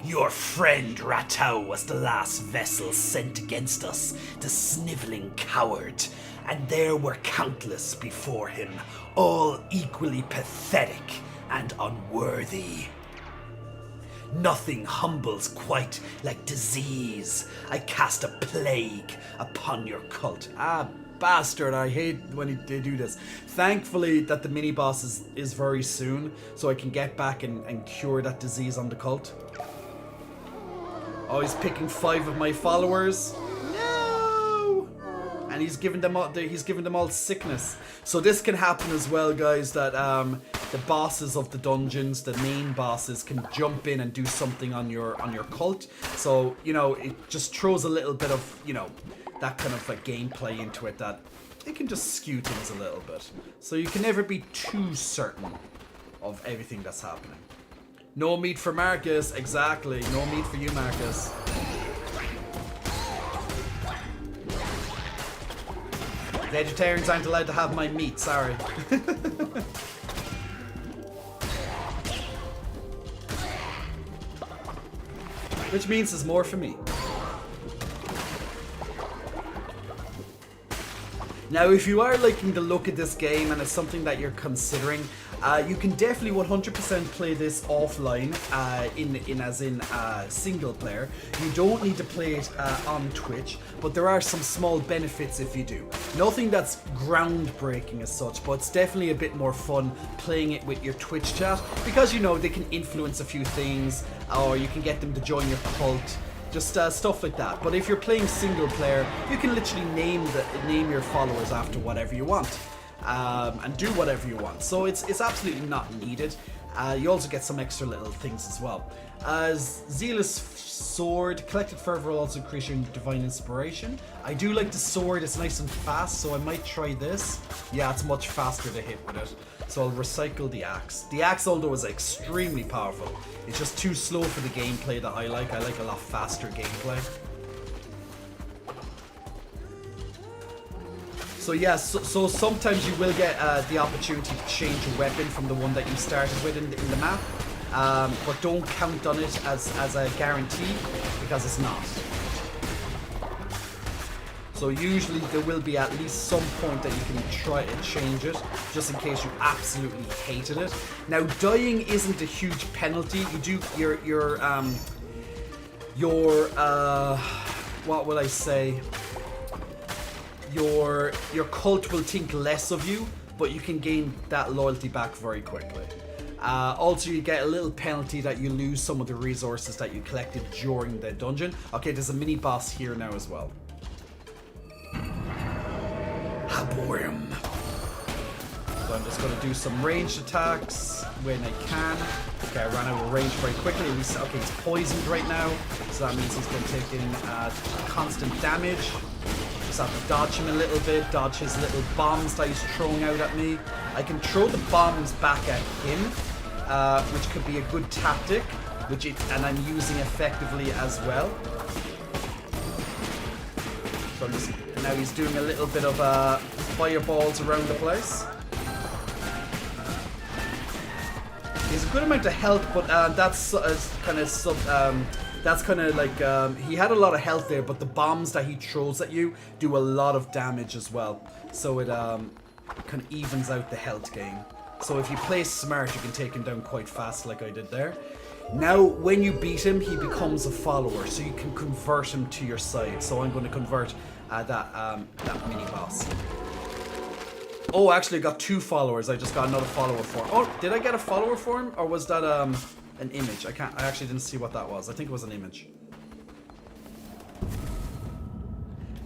Your friend Ratau was the last vessel sent against us, the sniveling coward. And there were countless before him, all equally pathetic and unworthy. Nothing humbles quite like disease. I cast a plague upon your cult. Bastard, I hate when they do this. Thankfully that the mini boss is very soon, so I can get back and cure that disease on the cult. Oh, he's picking 5 of my followers. No! And he's giving them all sickness. So this can happen as well, guys, that the bosses of the dungeons, the main bosses, can jump in and do something on your cult. So, you know, it just throws a little bit of, you know, that kind of gameplay into it, that it can just skew things a little bit. So you can never be too certain of everything that's happening. No meat for Marcus, exactly. No meat for you, Marcus. Vegetarians aren't allowed to have my meat, sorry. Which means there's more for me. Now, if you are liking the look of this game and it's something that you're considering, you can definitely 100% play this offline, in single player. You don't need to play it on Twitch, but there are some small benefits if you do. Nothing that's groundbreaking as such, but it's definitely a bit more fun playing it with your Twitch chat, because you know they can influence a few things, or you can get them to join your cult. Just stuff like that. But if you're playing single player, you can literally name your followers after whatever you want, and do whatever you want. So it's absolutely not needed. You also get some extra little things as well. Zealous Sword, collected fervor will also increase your divine inspiration. I do like the sword, it's nice and fast, so I might try this. Yeah, it's much faster to hit with it. So I'll recycle the axe. The axe, although, is extremely powerful, it's just too slow for the gameplay that I like. I like a lot faster gameplay. So yeah, so sometimes you will get the opportunity to change a weapon from the one that you started with in the map. But don't count on it as a guarantee, because it's not. So usually there will be at least some point that you can try to change it, just in case you absolutely hated it. Now, dying isn't a huge penalty. You do your what would I say? Your cult will think less of you, but you can gain that loyalty back very quickly. Also, you get a little penalty that you lose some of the resources that you collected during the dungeon. Okay, there's a mini boss here now as well. Haborim. So I'm just going to do some ranged attacks when I can. Okay, I ran out of range very quickly. Okay, he's poisoned right now, so that means he's been taking constant damage. Just have to dodge him a little bit, dodge his little bombs that he's throwing out at me. I can throw the bombs back at him, which could be a good tactic, and I'm using effectively as well. So now he's doing a little bit of fireballs around the place. He has a good amount of health, but that's kind of like he had a lot of health there, but the bombs that he throws at you do a lot of damage as well. So it kind of evens out the health gain. So if you play smart, you can take him down quite fast, like I did there. Now, when you beat him, he becomes a follower, so you can convert him to your side. So I'm going to convert that mini boss. Oh, actually, I got 2 followers. I just got another follower for him. Oh, did I get a follower for him, or was that an image? I actually didn't see what that was. I think it was an image.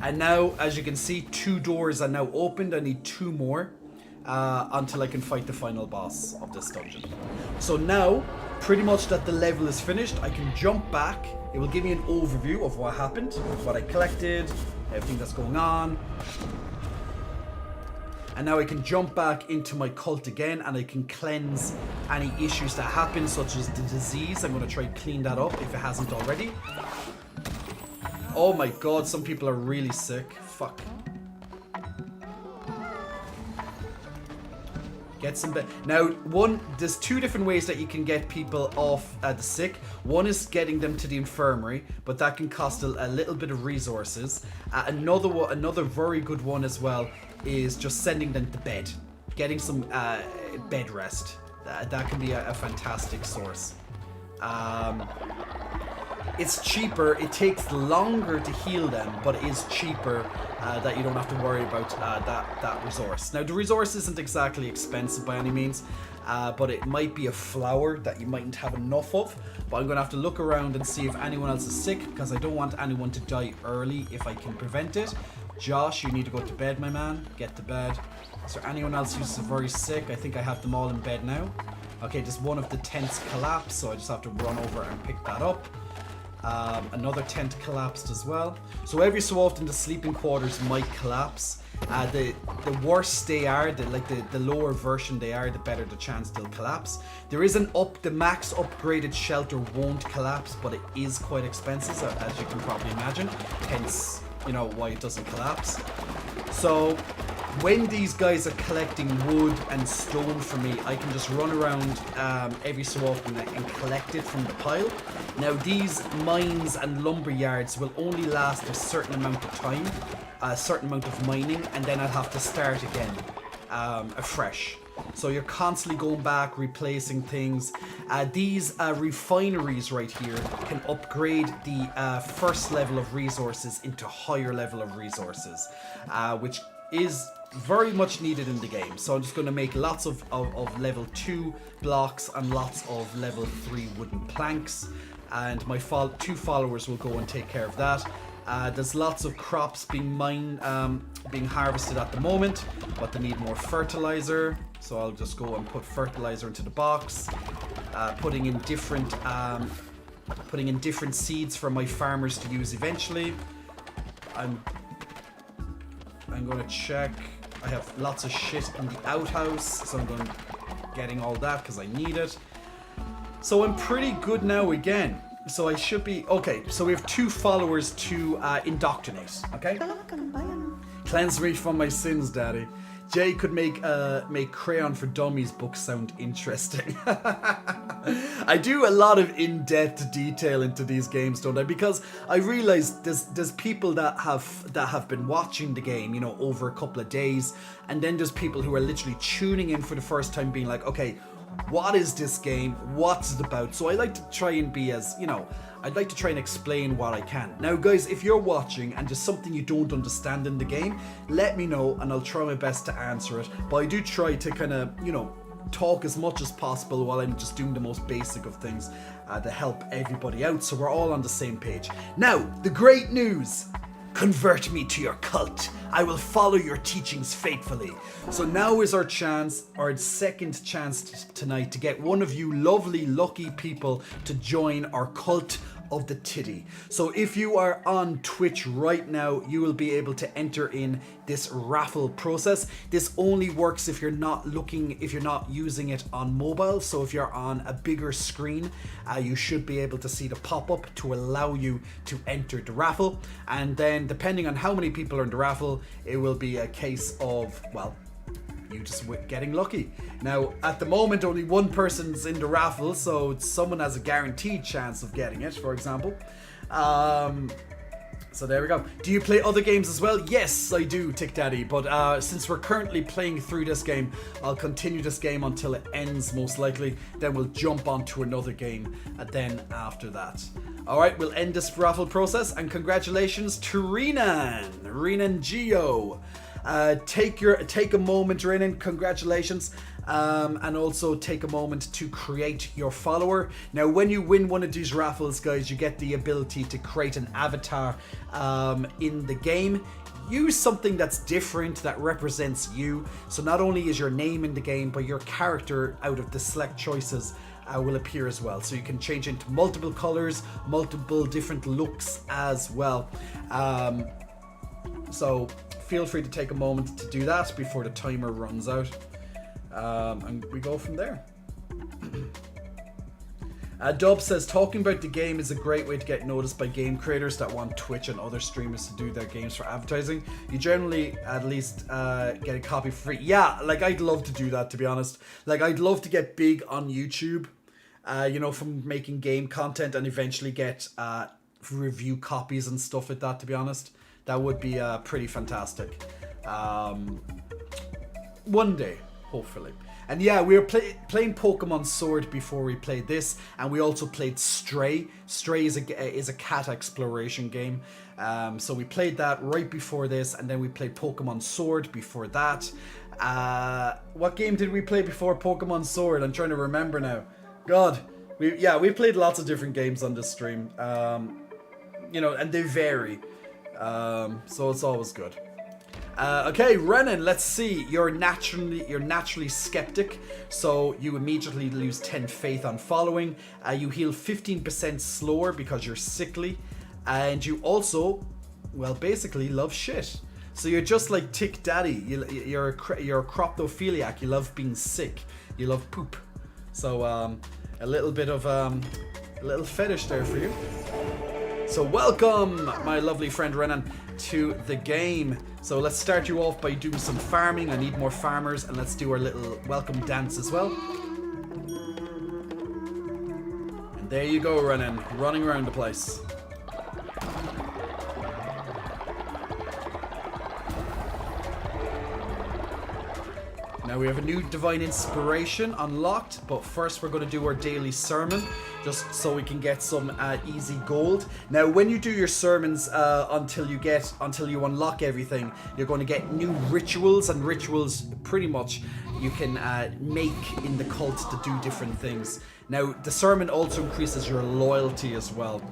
And now, as you can see, 2 doors are now opened. I need 2 more. until I can fight the final boss of this dungeon. So now, pretty much that the level is finished, I can jump back. It will give me an overview of what happened, what I collected, everything that's going on. And now I can jump back into my cult again, and I can cleanse any issues that happen, such as the disease. I'm going to try and clean that up if it hasn't already. Oh my god, some people are really sick. Fuck. Get some now, there's two different ways that you can get people off the sick. One is getting them to the infirmary, but that can cost a little bit of resources. Another very good one as well is just sending them to bed. Getting some bed rest. That can be a fantastic source. It's cheaper, it takes longer to heal them, but it is cheaper that you don't have to worry about that resource. Now, the resource isn't exactly expensive by any means, but it might be a flower that you mightn't have enough of. But I'm going to have to look around and see if anyone else is sick, because I don't want anyone to die early if I can prevent it. Josh, you need to go to bed, my man. Get to bed. Is there anyone else who's very sick? I think I have them all in bed now. Okay, just one of the tents collapsed, so I just have to run over and pick that up. Another tent collapsed as well. So every so often the sleeping quarters might collapse. The worse they are, the lower version they are, the better the chance they'll collapse. There is the max upgraded shelter won't collapse, but it is quite expensive, as you can probably imagine. Hence, you know, why it doesn't collapse. So when these guys are collecting wood and stone for me, I can just run around every so often and collect it from the pile. Now, these mines and lumber yards will only last a certain amount of time, a certain amount of mining, and then I'll have to start again afresh. So you're constantly going back, replacing things. These refineries right here can upgrade the first level of resources into higher level of resources, which is very much needed in the game. So I'm just going to make lots of level 2 blocks and lots of level 3 wooden planks, and my 2 followers will go and take care of that. There's lots of crops being harvested at the moment, but they need more fertilizer, so I'll just go and put fertilizer into the box, putting in different seeds for my farmers to use eventually. I'm going to check. I have lots of shit in the outhouse, so I'm getting all that because I need it. So I'm pretty good now again. So I should be okay. So we have 2 followers to indoctrinate. Okay. Cleanse me from my sins, Daddy. Jay could make Crayon for Dummies book sound interesting. I do a lot of in-depth detail into these games, don't I? Because I realize there's people that have been watching the game, you know, over a couple of days, and then there's people who are literally tuning in for the first time, being like, okay, what is this game? What's it about? So I like to try and be as, you know, I'd like to try and explain what I can. Now, guys, if you're watching and there's something you don't understand in the game, let me know and I'll try my best to answer it. But I do try to kind of, you know, talk as much as possible while I'm just doing the most basic of things to help everybody out, so we're all on the same page. Now, the great news. Convert me to your cult. I will follow your teachings faithfully. So now is our chance, our second chance tonight, to get one of you lovely, lucky people to join our cult of the titty. So if you are on Twitch right now, you will be able to enter in this raffle process. This only works if you're not using it on mobile. So if you're on a bigger screen, you should be able to see the pop-up to allow you to enter the raffle. And then depending on how many people are in the raffle, it will be a case of, well, you just getting lucky. Now, at the moment, only one person's in the raffle, so someone has a guaranteed chance of getting it, for example. So there we go. Do you play other games as well? Yes, I do, Tick Daddy. But since we're currently playing through this game, I'll continue this game until it ends, most likely. Then we'll jump on to another game then after that. Alright, we'll end this raffle process, and congratulations to Renan Geo. Take a moment, Renan, congratulations. And also take a moment to create your follower. Now, when you win one of these raffles, guys, you get the ability to create an avatar in the game. use something that's different, that represents you. So not only is your name in the game, but your character out of the select choices will appear as well. So you can change into multiple colors, multiple different looks as well. So feel free to take a moment to do that before the timer runs out. And we go from there. Dub says, talking about the game is a great way to get noticed by game creators that want Twitch and other streamers to do their games for advertising. You generally at least get a copy for free. Yeah, like I'd love to do that, to be honest. Like I'd love to get big on YouTube, you know, from making game content, and eventually get review copies and stuff like that, to be honest. That would be pretty fantastic. One day, hopefully. And yeah, we were playing Pokemon Sword before we played this, and we also played Stray. Stray is a cat exploration game. So we played that right before this, and then we played Pokemon Sword before that. What game did we play before Pokemon Sword? I'm trying to remember now. God, we played lots of different games on this stream. You know, and they vary. So it's always good. Okay, Renan, let's see. You're naturally skeptic, so you immediately lose 10 faith on following. You heal 15% slower because you're sickly, and you also, well, basically love shit. So you're just like Tick Daddy. You're a croptophiliac. You love being sick. You love poop. So a little bit of a little fetish there for you. So welcome, my lovely friend Renan, to the game. So let's start you off by doing some farming. I need more farmers, and let's do our little welcome dance as well. And there you go, Renan, running around the place. Now we have a new Divine Inspiration unlocked, but first we're going to do our daily sermon, just so we can get some easy gold. Now when you do your sermons until you unlock everything, you're going to get new rituals, and rituals pretty much you can make in the cult to do different things. Now the sermon also increases your loyalty as well.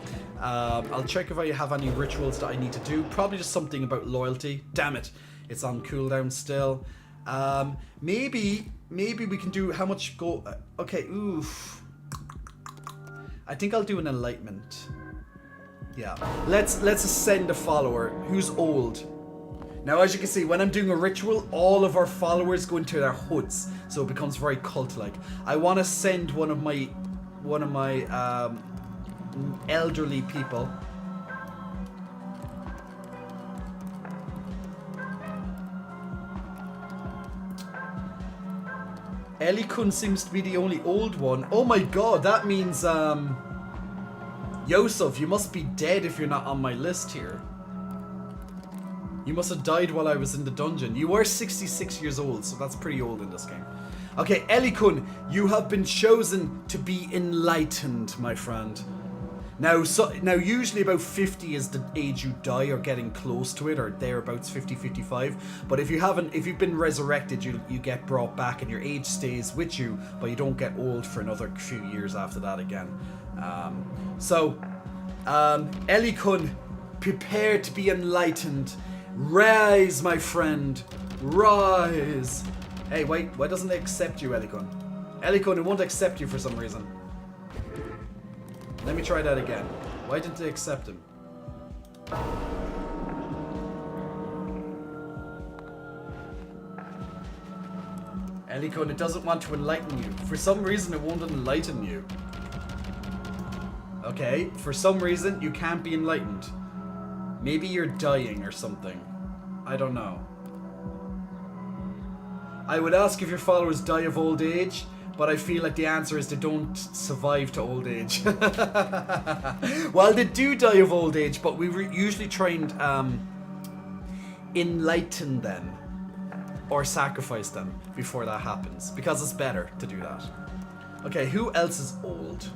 I'll check if I have any rituals that I need to do. Probably just something about loyalty. Damn it, it's on cooldown still. Maybe we can do how much gold. Okay, oof. I think I'll do an enlightenment. Yeah, let's ascend a follower who's old. Now, as you can see, when I'm doing a ritual, all of our followers go into their hoods, so it becomes very cult-like. I want to send one of my elderly people. Ellie-kun seems to be the only old one. Oh my god, that means, Yosef, you must be dead if you're not on my list here. You must have died while I was in the dungeon. You are 66 years old, so that's pretty old in this game. Okay, Ellie-kun, you have been chosen to be enlightened, my friend. Now usually about 50 is the age you die, or getting close to it, or thereabouts, 50, 55. But if you've been resurrected, you get brought back, and your age stays with you, but you don't get old for another few years after that again. Ellie-kun, prepare to be enlightened. Rise, my friend, rise. Hey, wait, why doesn't it accept you, Ellie-kun? Ellie-kun, it won't accept you for some reason. Let me try that again. Why didn't they accept him? Ellie-kun, it doesn't want to enlighten you. For some reason, it won't enlighten you. Okay, for some reason, you can't be enlightened. Maybe you're dying or something. I don't know. I would ask if your followers die of old age, but I feel like the answer is they don't survive to old age. Well, they do die of old age, but we usually try and enlighten them or sacrifice them before that happens, because it's better to do that. Okay, who else is old?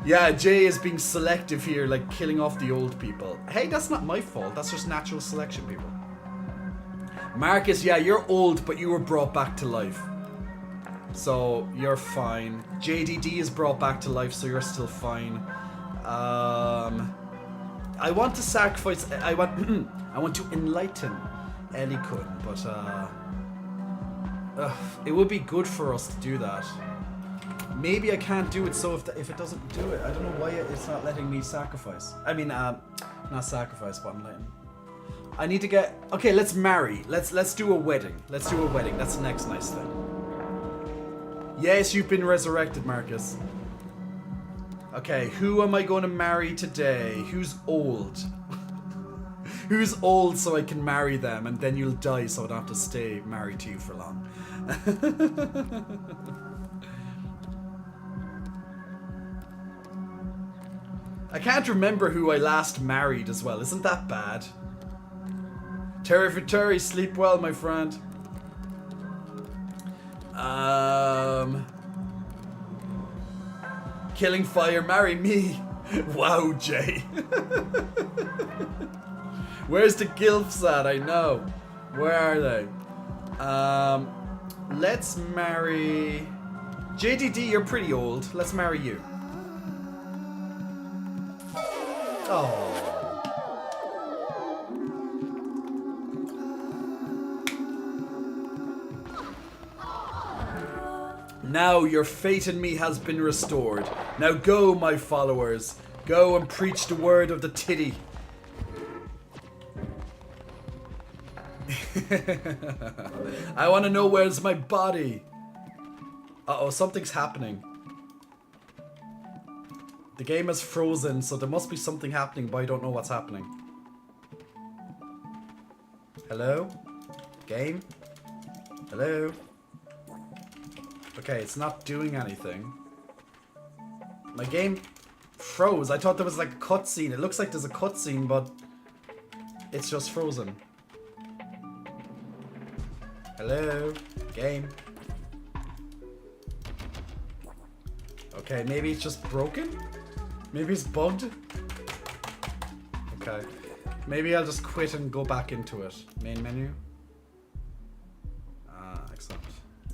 Yeah, Jay is being selective here, like killing off the old people. Hey, that's not my fault. That's just natural selection, people. Marcus, yeah, you're old, but you were brought back to life. So, you're fine. JDD is brought back to life, so you're still fine. I want to sacrifice. I want. I want to enlighten Elikun, but it would be good for us to do that. Maybe I can't do it. So if it doesn't do it, I don't know why it's not letting me sacrifice. I mean, not sacrifice, but enlighten. I need to get. Okay, let's marry. Let's do a wedding. Let's do a wedding. That's the next nice thing. Yes, you've been resurrected, Marcus. Okay, who am I going to marry today? Who's old? Who's old so I can marry them, and then you'll die so I don't have to stay married to you for long. I can't remember who I last married as well. Isn't that bad? Terry for Terry, sleep well, my friend. Killing Fire, marry me. Wow, Jay. Where's the gilfs at? I know. Where are they? Let's marry... JDD, you're pretty old. Let's marry you. Oh. Now your faith in me has been restored. Now go, my followers. Go and preach the word of the titty. I want to know where's my body. Uh-oh, something's happening. The game is frozen, so there must be something happening, but I don't know what's happening. Hello? Game? Hello? Okay, it's not doing anything. My game froze. I thought there was like a cutscene. It looks like there's a cutscene, but it's just frozen. Hello? Game? Okay, maybe it's just broken? Maybe it's bugged? Okay. Maybe I'll just quit and go back into it. Main menu? Excellent.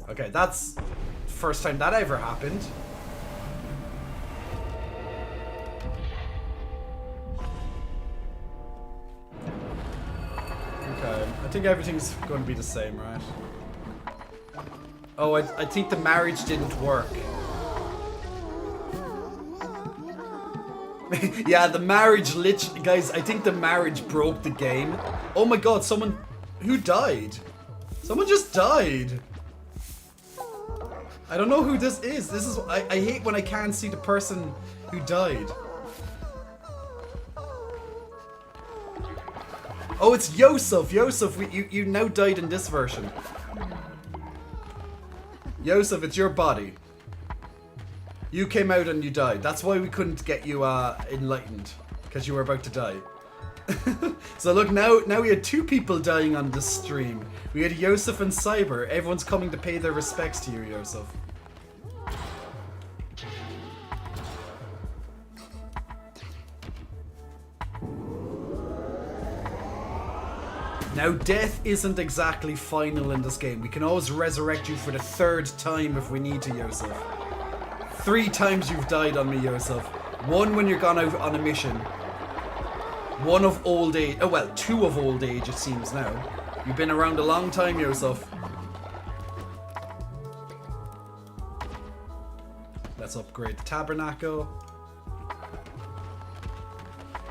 Okay, that's the first time that ever happened. Okay, I think everything's going to be the same, right? Oh, I think the marriage didn't work. Yeah, the marriage guys, I think the marriage broke the game. Oh my god, someone... Who died? Someone just died. I don't know who this is. This is... I hate when I can't see the person who died. Oh, it's Yosef. Yosef, you now died in this version. Yosef, it's your body. You came out and you died. That's why we couldn't get you enlightened. Because you were about to die. So look, now we had two people dying on this stream. We had Yosef and Cyber. Everyone's coming to pay their respects to you, Yosef. Now, death isn't exactly final in this game. We can always resurrect you for the third time if we need to, Yosef. 3 times you've died on me, Yosef. 1 when you're gone out on a mission. 1 of old age. Oh, well, 2 of old age, it seems now. You've been around a long time, Yosef. Let's upgrade the tabernacle.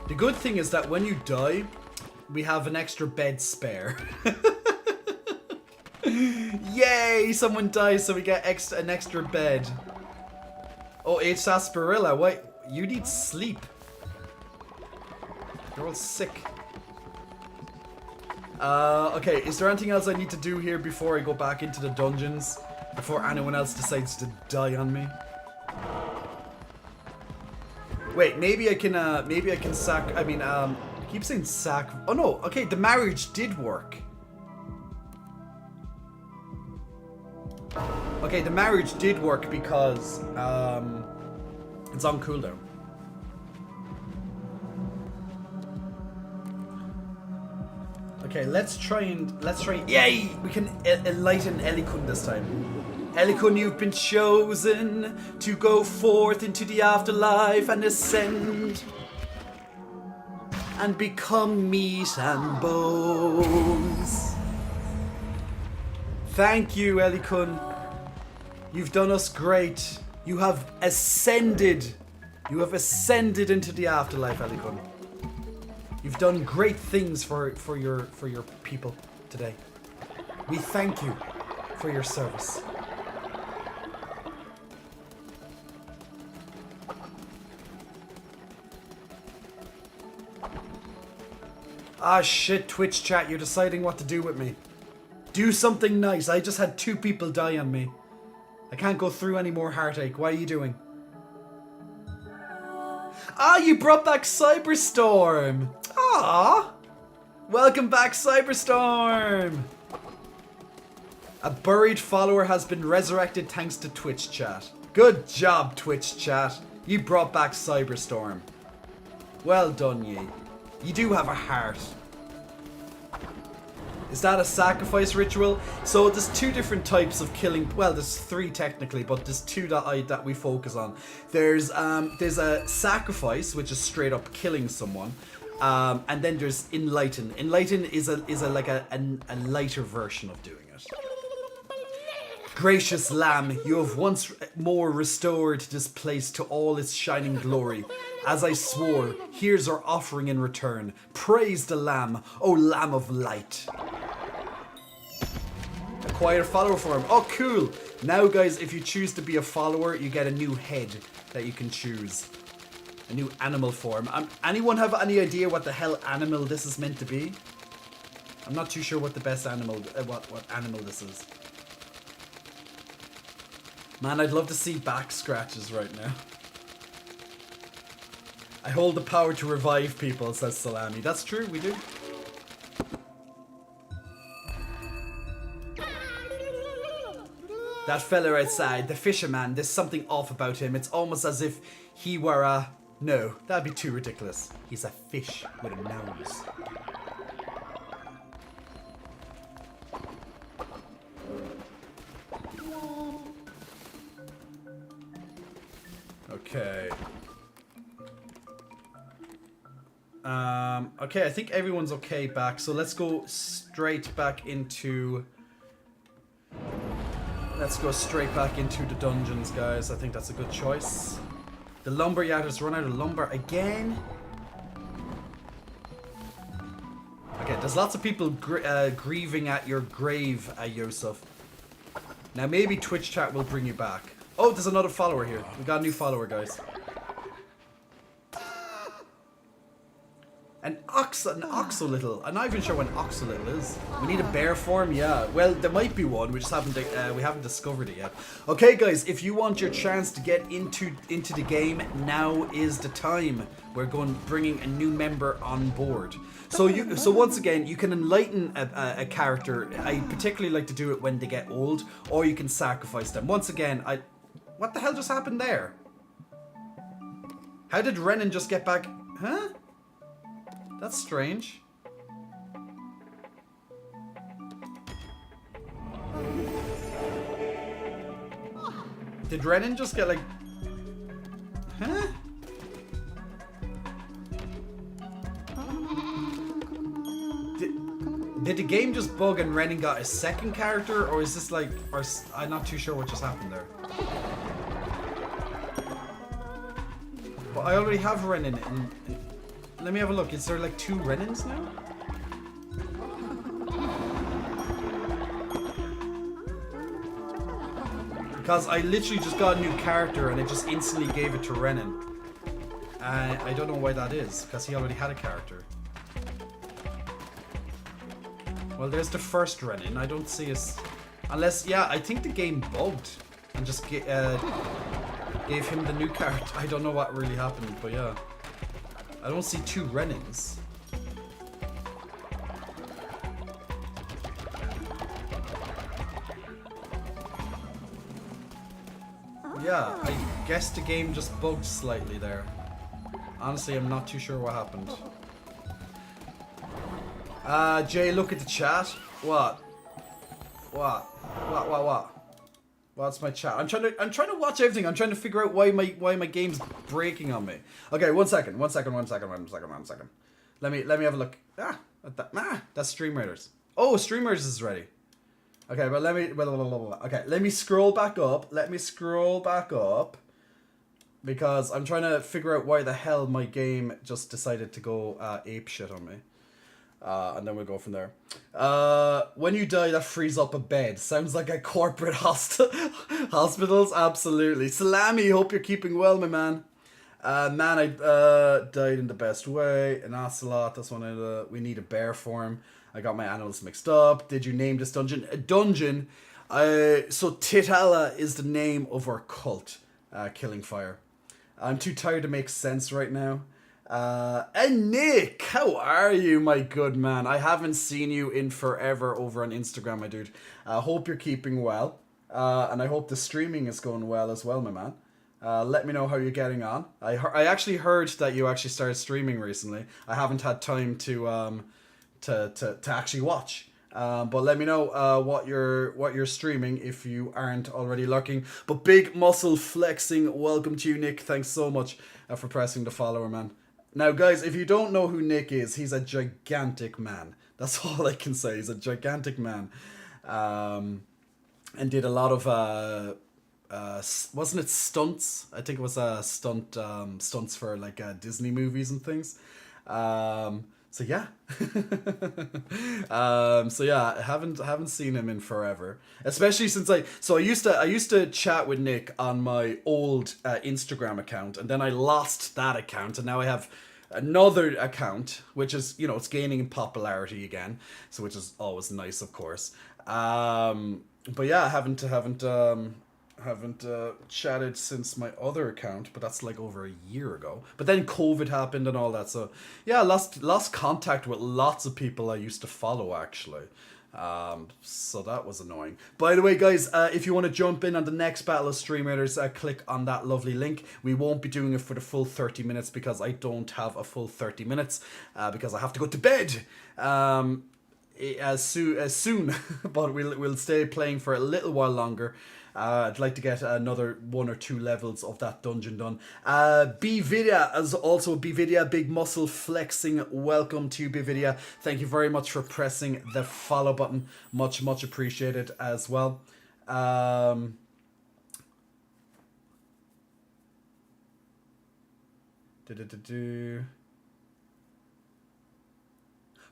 The good thing is that when you die, we have an extra bed spare. Yay! Someone dies, so we get an extra bed. Oh, H. Sarsaparilla, wait, you need sleep. You're all sick. Okay, is there anything else I need to do here before I go back into the dungeons? Before anyone else decides to die on me? Wait, maybe I can sack, I keep saying sack. Oh no, okay, the marriage did work. Okay, the marriage did work because it's on cooldown. Okay, let's try. Yay! We can enlighten Elikun this time. Elikun, you've been chosen to go forth into the afterlife and ascend. and become meat and bones. Thank you, Ellie Kun. You've done us great. You have ascended. You have ascended into the afterlife, Ellie Kun. You've done great things for your people today. We thank you for your service. Ah shit, Twitch chat, you're deciding what to do with me. Do something nice. I just had 2 people die on me. I can't go through any more heartache. What are you doing? Ah, you brought back Cyberstorm. Ah, welcome back, Cyberstorm. A buried follower has been resurrected thanks to Twitch chat. Good job, Twitch chat. You brought back Cyberstorm. Well done, ye. You do have a heart. Is that a sacrifice ritual? So there's 2 different types of killing. Well, there's 3 technically, but there's 2 that we focus on. There's a sacrifice, which is straight up killing someone, and then there's enlighten. Enlighten is a lighter version of doing it. Gracious Lamb, you have once more restored this place to all its shining glory. As I swore, here's our offering in return. Praise the Lamb, O Lamb of Light. Acquire follower form. Oh, cool. Now, guys, if you choose to be a follower, you get a new head that you can choose. A new animal form. Anyone have any idea what the hell animal this is meant to be? I'm not too sure what the best animal, what animal this is. Man, I'd love to see back scratches right now. I hold the power to revive people, says Salami. That's true, we do. That fella outside, the fisherman, there's something off about him. It's almost as if he were a... No, that'd be too ridiculous. He's a fish with a nose. Okay. Okay, I think everyone's okay back, so let's go straight back into... Let's go straight back into the dungeons, guys. I think that's a good choice. The lumberyard has run out of lumber again. Okay, there's lots of people grieving at your grave, Yosef. Now maybe Twitch chat will bring you back. Oh, there's another follower here. We got a new follower, guys. An oxolittle. I'm not even sure what an oxolittle is. We need a bear form, yeah. Well, there might be one. We just haven't we haven't discovered it yet. Okay, guys, if you want your chance to get into the game, now is the time. We're bringing a new member on board. So once again, you can enlighten a character. I particularly like to do it when they get old, or you can sacrifice them. Once again, what the hell just happened there? How did Renan just get back? Huh? That's strange. Did Renan just get like... Huh? Did the game just bug and Renan got a second character? Or is this like... Or I'm not too sure what just happened there. But I already have Renan in let me have a look. Is there like 2 Renans now? Because I literally just got a new character and it just instantly gave it to Renan. I don't know why that is, because he already had a character. Well, there's the first Renan. I don't see us... Unless, yeah, I think the game bugged and just gave him the new character. I don't know what really happened, but yeah. I don't see 2 Renans. Yeah, I guess the game just bugged slightly there. Honestly, I'm not too sure what happened. Jay, look at the chat. What? What's my chat? I'm trying to watch everything. I'm trying to figure out why my game's breaking on me. Okay, one second. Let me have a look. That's Stream Raiders. Oh, Stream Raiders is ready. Okay, but let me. Okay, let me scroll back up. Because I'm trying to figure out why the hell my game just decided to go ape shit on me. And then we'll go from there. When you die, that frees up a bed. Sounds like a corporate hospitals. Absolutely. Salami, hope you're keeping well, my man. I died in the best way. An ocelot. That's one of the. We need a bear form. I got my animals mixed up. Did you name this dungeon? A dungeon. So Titala is the name of our cult. Killing Fire. I'm too tired to make sense right now. And Nick, how are you, my good man? I haven't seen you in forever over on Instagram, my dude. I hope you're keeping well. And I hope the streaming is going well as well, my man. Let me know how you're getting on. I actually heard that you actually started streaming recently. I haven't had time to actually watch. But let me know what you're streaming if you aren't already lurking. But big muscle flexing, welcome to you, Nick. Thanks so much for pressing the follower, man. Now, guys, if you don't know who Nick is, he's a gigantic man. That's all I can say. He's a gigantic man, and did a lot of wasn't it stunts? I think it was stunts for like Disney movies and things. So yeah, I haven't seen him in forever, especially since I used to chat with Nick on my old Instagram account, and then I lost that account, and now I have another account, which is, you know, it's gaining in popularity again, so which is always nice, of course. But yeah, I haven't chatted since my other account, but that's like over a year ago. But then COVID happened and all that, so yeah, lost contact with lots of people I used to follow, actually. So that was annoying. By the way, guys, if you want to jump in on the next Battle of Stream Raiders, click on that lovely link. We won't be doing it for the full 30 minutes because I don't have a full 30 minutes because I have to go to bed as soon. But we'll stay playing for a little while longer. I'd like to get another 1 or 2 levels of that dungeon done. Bvidia, as also Bvidia, big muscle flexing. Welcome to Bvidia. Thank you very much for pressing the follow button. Much appreciated as well.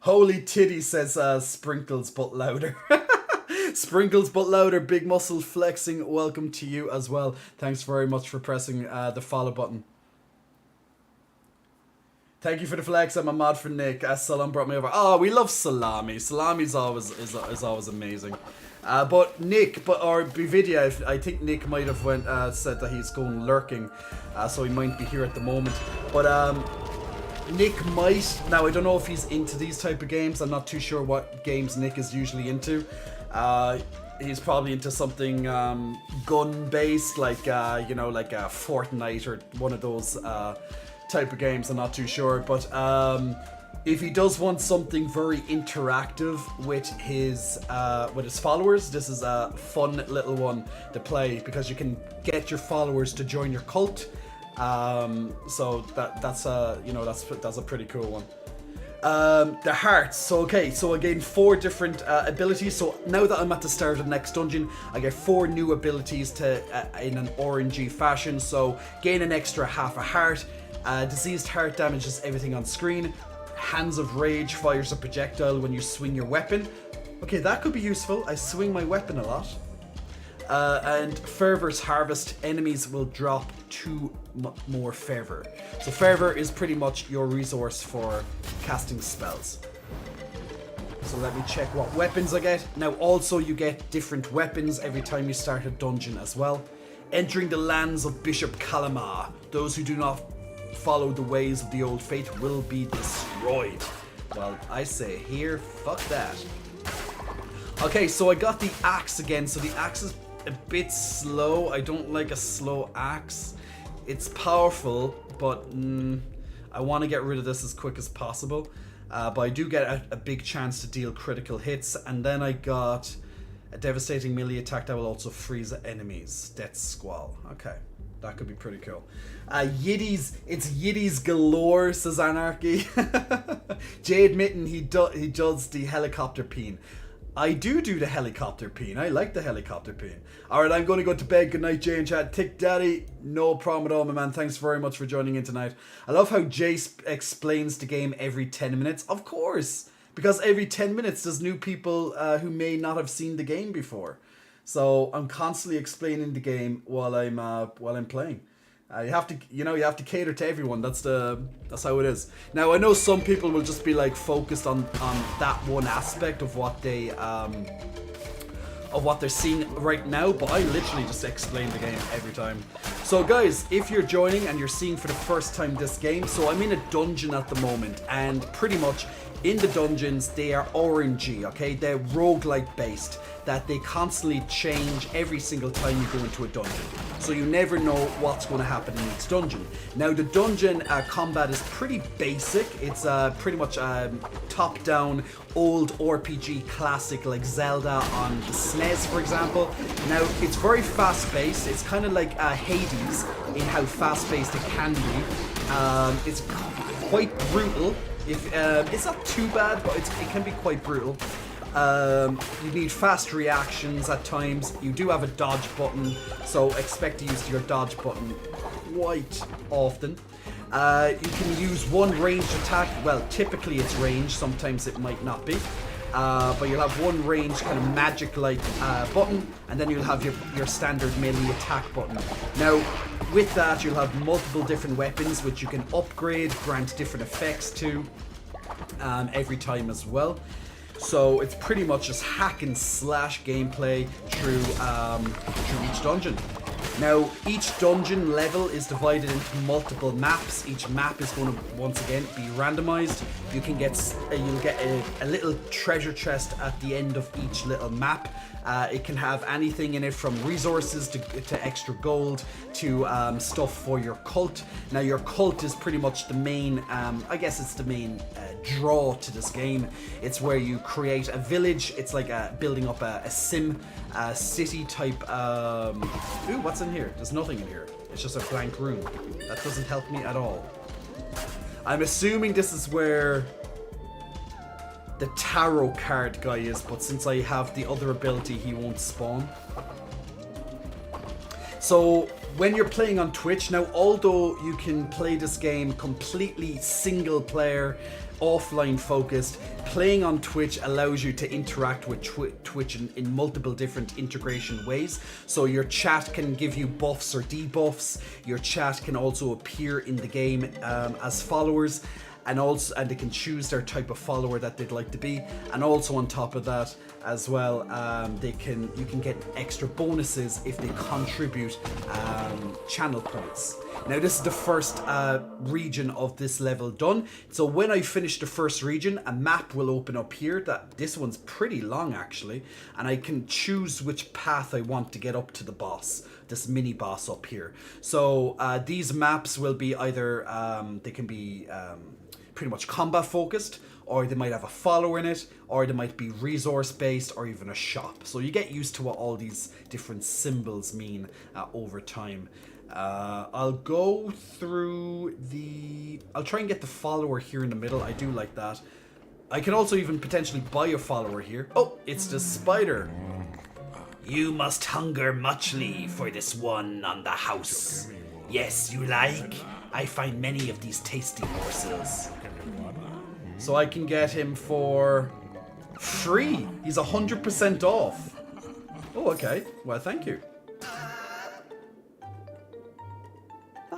Holy titty, says Sprinkles but louder. Sprinkles but louder, big muscle flexing. Welcome to you as well. Thanks very much for pressing the follow button. Thank you for the flex. I'm a mod for Nick. Salam brought me over. Oh, we love Salami. Salami's always always amazing. But Nick, or Bvidia, I think Nick might have said that he's going lurking, so he might be here at the moment. But Nick might. Now, I don't know if he's into these type of games. I'm not too sure what games Nick is usually into. He's probably into something gun-based, like like Fortnite or one of those type of games. I'm not too sure, but if he does want something very interactive with his followers, this is a fun little one to play because you can get your followers to join your cult. So that's a pretty cool one. The hearts. So again, 4 different abilities. So now that I'm at the start of the next dungeon, I get 4 new abilities to in an RNG fashion. So gain an extra half a heart. Diseased heart damages everything on screen. Hands of Rage fires a projectile when you swing your weapon. Okay, that could be useful. I swing my weapon a lot. And Fervor's Harvest, enemies will drop 2 more Fervor. So Fervor is pretty much your resource for casting spells. So let me check what weapons I get. Now also you get different weapons every time you start a dungeon as well. Entering the lands of Bishop Kalamar. Those who do not follow the ways of the old faith will be destroyed. Well, I say here, fuck that. Okay, so I got the axe again. So the axe is a bit slow. I don't like a slow axe. It's powerful, but I want to get rid of this as quick as possible. But I do get a big chance to deal critical hits. And then I got a devastating melee attack that will also freeze enemies. Death Squall. Okay. That could be pretty cool. It's Yiddies galore, says Anarchy. Jay admitting he does the helicopter peen. I do the helicopter peen. I like the helicopter peen. Alright, I'm going to go to bed. Good night, Jay and chat. Tick Daddy, no problem at all, my man. Thanks very much for joining in tonight. I love how Jay explains the game every 10 minutes. Of course, because every 10 minutes there's new people who may not have seen the game before. So I'm constantly explaining the game while I'm playing. You have to cater to everyone. That's how it is. Now I know some people will just be like focused on that one aspect of what they're seeing right now, but I literally just explain the game every time. So guys, if you're joining and you're seeing for the first time this game, so I'm in a dungeon at the moment, and pretty much in the dungeons they are RNG, okay? They're roguelike based, that they constantly change every single time you go into a dungeon. So you never know what's going to happen in each dungeon. Now the dungeon combat is pretty basic. It's pretty much top-down old RPG classic like Zelda on the SNES, for example. Now it's very fast-paced. It's kind of like Hades in how fast-paced it can be. It's quite brutal. It's not too bad, but it can be quite brutal. You need fast reactions at times. You do have a dodge button, so expect to use your dodge button quite often. You can use one ranged attack. Well, typically it's ranged, sometimes it might not be. But you'll have one ranged kind of magic-like button, and then you'll have your standard melee attack button. Now, with that, you'll have multiple different weapons which you can upgrade, grant different effects to every time as well. So it's pretty much just hack and slash gameplay through each dungeon. Now, each dungeon level is divided into multiple maps. Each map is going to once again be randomized. You can you'll get a little treasure chest at the end of each little map. It can have anything in it from resources to extra gold to stuff for your cult. Now your cult is pretty much the main, I guess it's the main draw to this game. It's where you create a village. It's like building up a sim city type. Ooh, what's in here? There's nothing in here. It's just a blank room. That doesn't help me at all. I'm assuming this is where the tarot card guy is, but since I have the other ability, he won't spawn. So when you're playing on Twitch, now although you can play this game completely single player, offline focused, playing on Twitch allows you to interact with Twitch in multiple different integration ways. So your chat can give you buffs or debuffs. Your chat can also appear in the game as followers. And they can choose their type of follower that they'd like to be, and also on top of that as well, you can get extra bonuses if they contribute channel credits. Now this is the first region of this level done. So when I finish the first region, a map will open up here. This one's pretty long actually, and I can choose which path I want to get up to the boss. This mini boss up here. So these maps will be either they can be pretty much combat focused, or they might have a follower in it, or they might be resource based, or even a shop. So you get used to what all these different symbols mean over time. I'll go through I'll try and get the follower here in the middle. I do like that. I can also even potentially buy a follower here. Oh, it's the spider. You must hunger muchly for this one on the house. Yes, you like? I find many of these tasty morsels. So I can get him for free. He's 100% off. Oh, okay. Well, thank you.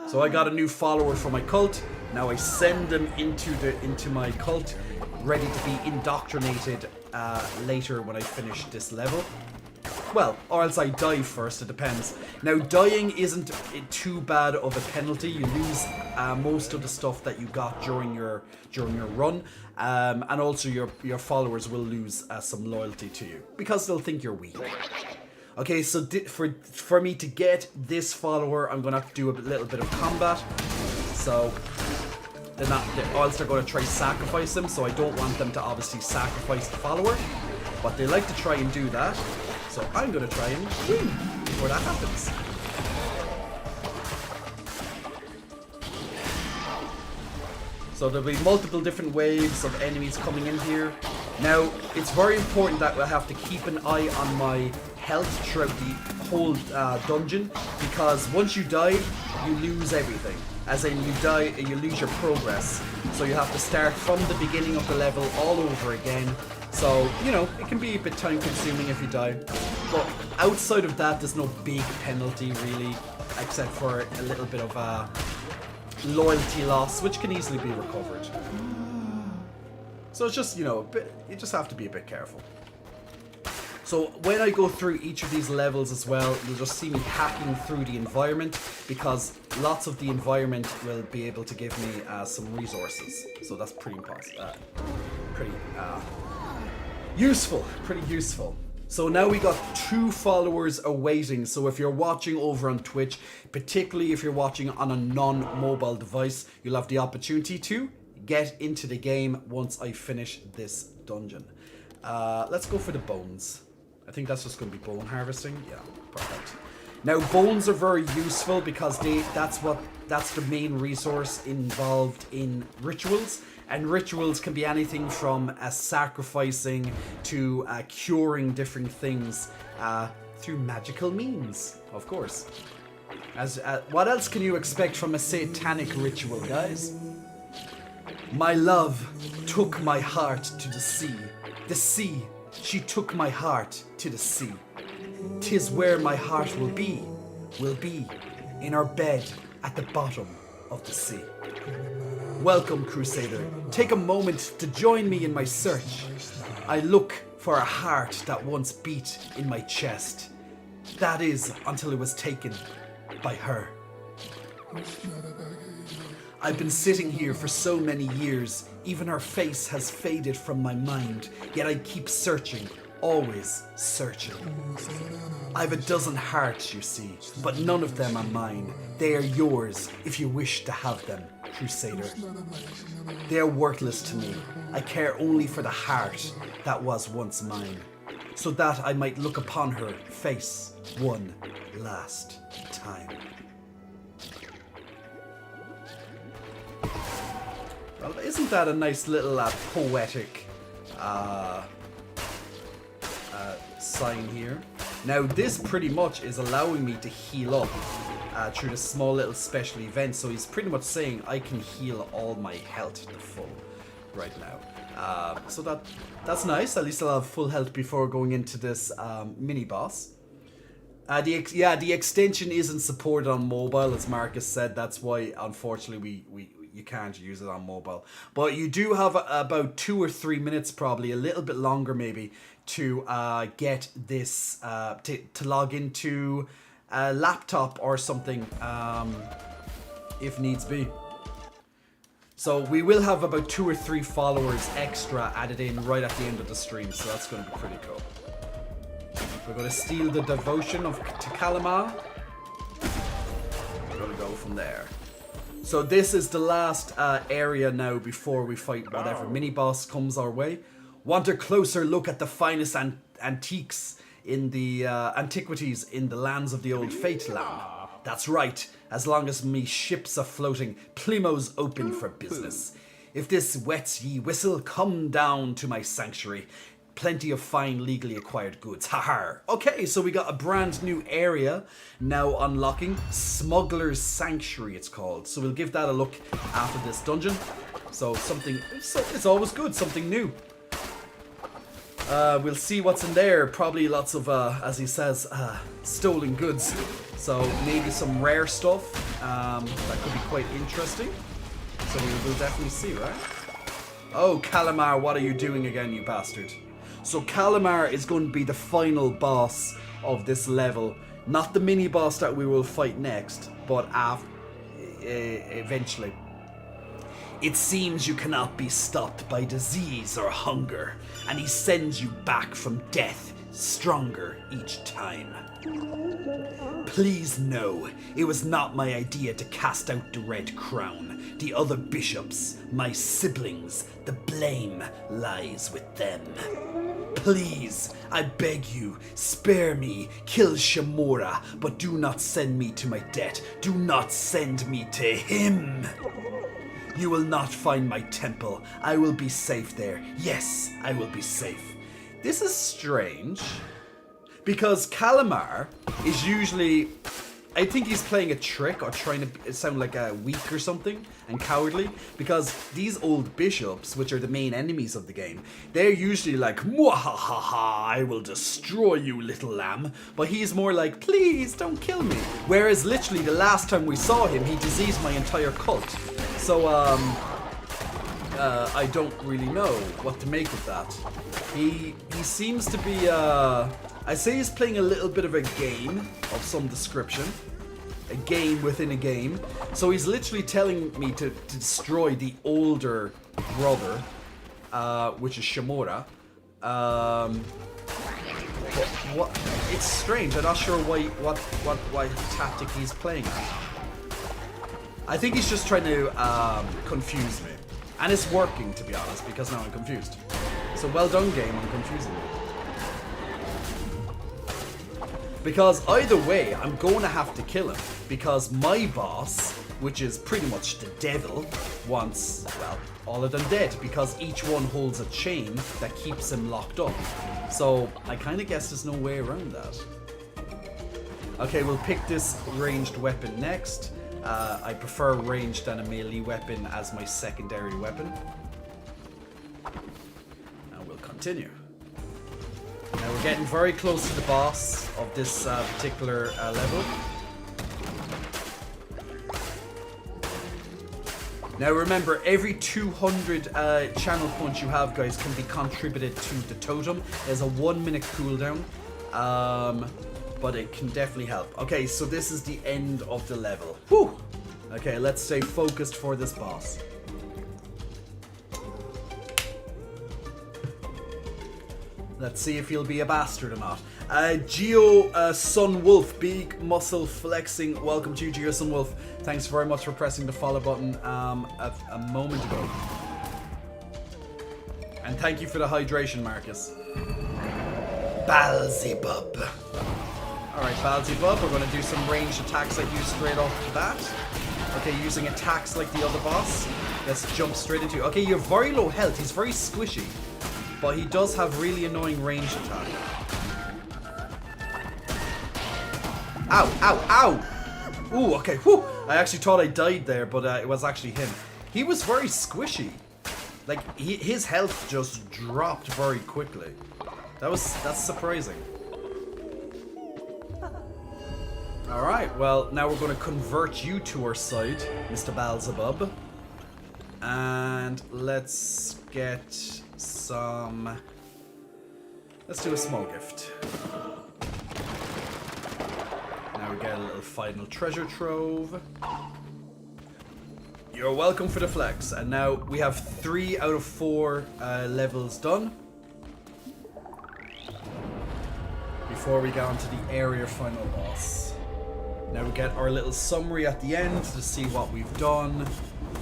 So I got a new follower for my cult. Now I send them into my cult, ready to be indoctrinated later when I finish this level. Well, or else I die first, it depends. Now, dying isn't too bad of a penalty. You lose most of the stuff that you got during your run, and also your followers will lose some loyalty to you because they'll think you're weak. Okay, so for me to get this follower, I'm gonna have to do a little bit of combat. So or else they're gonna try to sacrifice him. So I don't want them to obviously sacrifice the follower, but they like to try and do that. So I'm gonna try and win before that happens. So there'll be multiple different waves of enemies coming in here. Now, it's very important that we'll have to keep an eye on my health throughout the whole dungeon, because once you die, you lose everything. As in, you die, you lose your progress. So you have to start from the beginning of the level all over again. So, you know, it can be a bit time consuming if you die. But outside of that, there's no big penalty really, except for a little bit of loyalty loss, which can easily be recovered. So it's just, you know, you just have to be a bit careful. So when I go through each of these levels as well, you'll just see me hacking through the environment, because lots of the environment will be able to give me some resources. So that's pretty useful, pretty useful. So now we got 2 followers awaiting. So if you're watching over on Twitch, particularly if you're watching on a non-mobile device, you'll have the opportunity to get into the game once I finish this dungeon. Let's go for the bones. I think that's just going to be bone harvesting. Yeah, perfect. Now bones are very useful because that's the main resource involved in rituals. And rituals can be anything from sacrificing to curing different things through magical means, of course. What else can you expect from a satanic ritual, guys? My love took my heart to the sea. The sea, she took my heart to the sea. 'Tis where my heart will be in our bed at the bottom of the sea. Welcome, Crusader. Take a moment to join me in my search. I look for a heart that once beat in my chest. That is, until it was taken by her. I've been sitting here for so many years, even her face has faded from my mind, yet I keep searching, always searching. I've a dozen hearts, you see, but none of them are mine. They are yours if you wish to have them, Crusader. They are worthless to me. I care only for the heart that was once mine, so that I might look upon her face one last time. Well, isn't that a nice little poetic sign here? Now, this pretty much is allowing me to heal up through the small little special event. So he's pretty much saying I can heal all my health to full right now. So that's nice. At least I'll have full health before going into this mini boss. The extension isn't supported on mobile, as Marcus said. That's why, unfortunately, you can't use it on mobile. But you do have about 2 or 3 minutes, probably a little bit longer maybe, to get this, to log into a laptop or something, if needs be. So we will have about 2 or 3 followers extra added in right at the end of the stream, so that's going to be pretty cool. We're going to steal the devotion to Kalimar. We're going to go from there. So this is the last area now before we fight whatever mini-boss comes our way. Want a closer look at the finest antiquities in the lands of the old Fate-land? That's right. As long as me ships are floating, Plimo's open for business. If this wets ye whistle, come down to my sanctuary. Plenty of fine legally acquired goods. Haha. Okay, so we got a brand new area now unlocking. Smuggler's Sanctuary it's called. So we'll give that a look after this dungeon. So it's always good, something new. We'll see what's in there. Probably lots of, as he says, stolen goods. So maybe some rare stuff that could be quite interesting. So we'll definitely see, right? Oh, Kalimar, what are you doing again, you bastard? So Kalimar is going to be the final boss of this level. Not the mini-boss that we will fight next, but eventually. It seems you cannot be stopped by disease or hunger, and he sends you back from death stronger each time. Please know, it was not my idea to cast out the Red Crown. The other bishops, my siblings, the blame lies with them. Please, I beg you, spare me, kill Shamura, but do not send me to my death. Do not send me to him. You will not find my temple. I will be safe there. Yes, I will be safe. This is strange. Because Calamar is usually... I think he's playing a trick or trying to sound like weak or something and cowardly, because these old bishops, which are the main enemies of the game, they're usually like, "Mwahaha, I will destroy you, little lamb." But he's more like, "Please don't kill me." Whereas literally the last time we saw him, he diseased my entire cult. So I don't really know what to make of that. He seems to be I'd say he's playing a little bit of a game of some description. A game within a game. So he's literally telling me to destroy the older brother, which is Shamora. But what? It's strange. I'm not sure what tactic he's playing at. I think he's just trying to confuse me. And it's working, to be honest, because now I'm confused. So well done, game, on confusing me. Because either way, I'm going to have to kill him. Because my boss, which is pretty much the devil, wants, well, all of them dead. Because each one holds a chain that keeps him locked up. So I kind of guess there's no way around that. Okay, we'll pick this ranged weapon next. I prefer ranged than a melee weapon as my secondary weapon. And we'll continue. Now we're getting very close to the boss of this particular level. Now remember, every 200 channel points you have, guys, can be contributed to the totem. There's a 1 minute cooldown, but it can definitely help. Okay, so this is the end of the level. Whew! Okay, let's stay focused for this boss. Let's see if he'll be a bastard or not. Geo Sun Wolf, big muscle flexing. Welcome to you, Geo Sun Wolf. Thanks very much for pressing the follow button a moment ago. And thank you for the hydration, Marcus. Beelzebub. Alright, Beelzebub, we're going to do some ranged attacks like you straight off the bat. Okay, using attacks like the other boss. Let's jump straight into... Okay, you're very low health. He's very squishy. But he does have really annoying ranged attack. Ow, ow, ow! Ooh, okay, whew! I actually thought I died there, but it was actually him. He was very squishy. Like, his health just dropped very quickly. That's surprising. Alright, well, now we're going to convert you to our side, Mr. Beelzebub. And let's get some... Let's do a small gift. Now we get a little final treasure trove. You're welcome for the flex. And now we have 3 out of 4 levels done. Before we get on to the area final boss. Now we get our little summary at the end to see what we've done.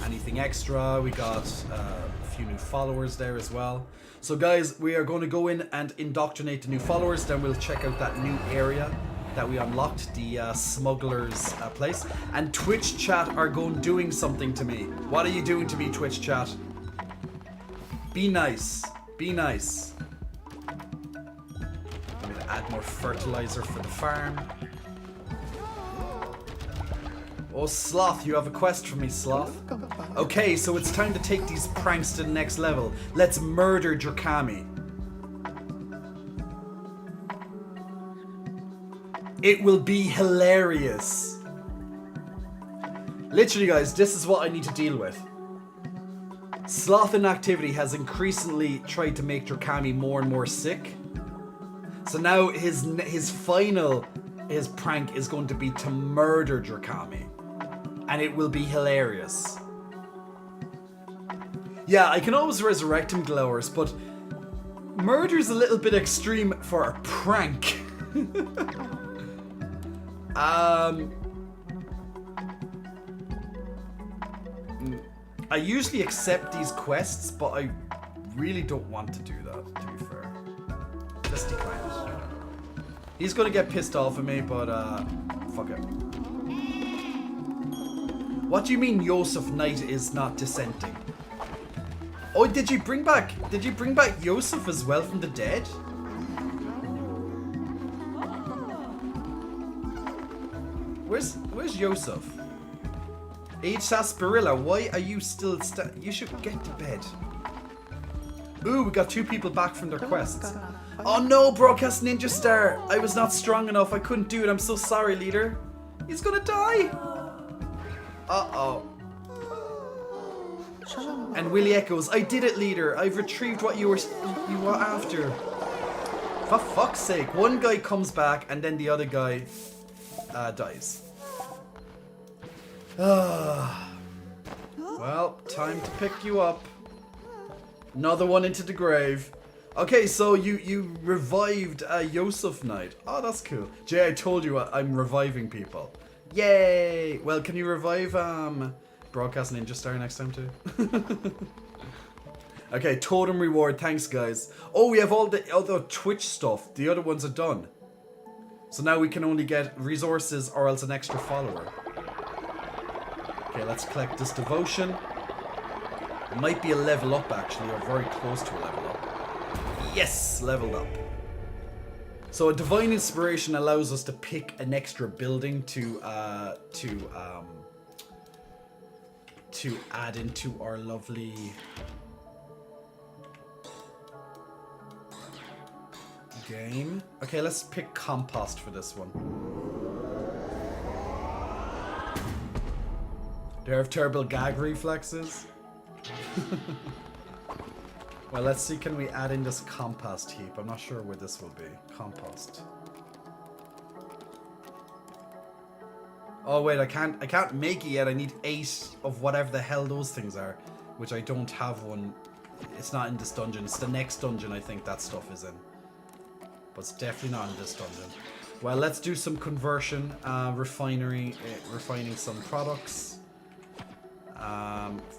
Anything extra. We got a few new followers there as well. So guys, we are going to go in and indoctrinate the new followers. Then we'll check out that new area that we unlocked, the smuggler's place. And Twitch chat are doing something to me. What are you doing to me, Twitch chat? Be nice. Be nice. I'm going to add more fertilizer for the farm. Oh, Sloth, you have a quest for me, Sloth. Okay, so it's time to take these pranks to the next level. Let's murder Drakami. It will be hilarious. Literally, guys, this is what I need to deal with. Sloth Inactivity has increasingly tried to make Drakami more and more sick. So now his prank is going to be to murder Drakami. And it will be hilarious. Yeah, I can always resurrect him, Glowers, but murder's a little bit extreme for a prank. I usually accept these quests, but I really don't want to do that, to be fair. Just decline it. He's gonna get pissed off at me, but fuck it. What do you mean Yosef Knight is not dissenting? Oh, did you bring back Yosef as well from the dead? Where's Yosef? H. Sarsaparilla, why are you still you should get to bed. Ooh, we got 2 people back from their quests. Oh no, Broadcast Ninja Star! I was not strong enough, I couldn't do it, I'm so sorry, leader. He's gonna die! Uh-oh. And Willie echoes, I did it, leader. I've retrieved what you were after. For fuck's sake, one guy comes back and then the other guy dies. Well, time to pick you up. Another one into the grave. Okay, so you revived Yosef Knight. Oh, that's cool. Jay, I told you I'm reviving people. Yay! Well, can you revive Broadcast Ninja Star next time too? Okay, totem reward. Thanks, guys. Oh, we have all the other Twitch stuff. The other ones are done. So now we can only get resources or else an extra follower. Okay, let's collect this devotion. It might be a level up actually, or very close to a level up. Yes, leveled up. So a divine inspiration allows us to pick an extra building to add into our lovely game. Okay, let's pick compost for this one. They have terrible gag reflexes. Well, let's see, can we add in this compost heap? I'm not sure where this will be. Compost. Oh wait, I can't make it yet. I need 8 of whatever the hell those things are, which I don't have one. It's not in this dungeon. It's the next dungeon I think that stuff is in. But it's definitely not in this dungeon. Well, let's do some conversion, refining some products.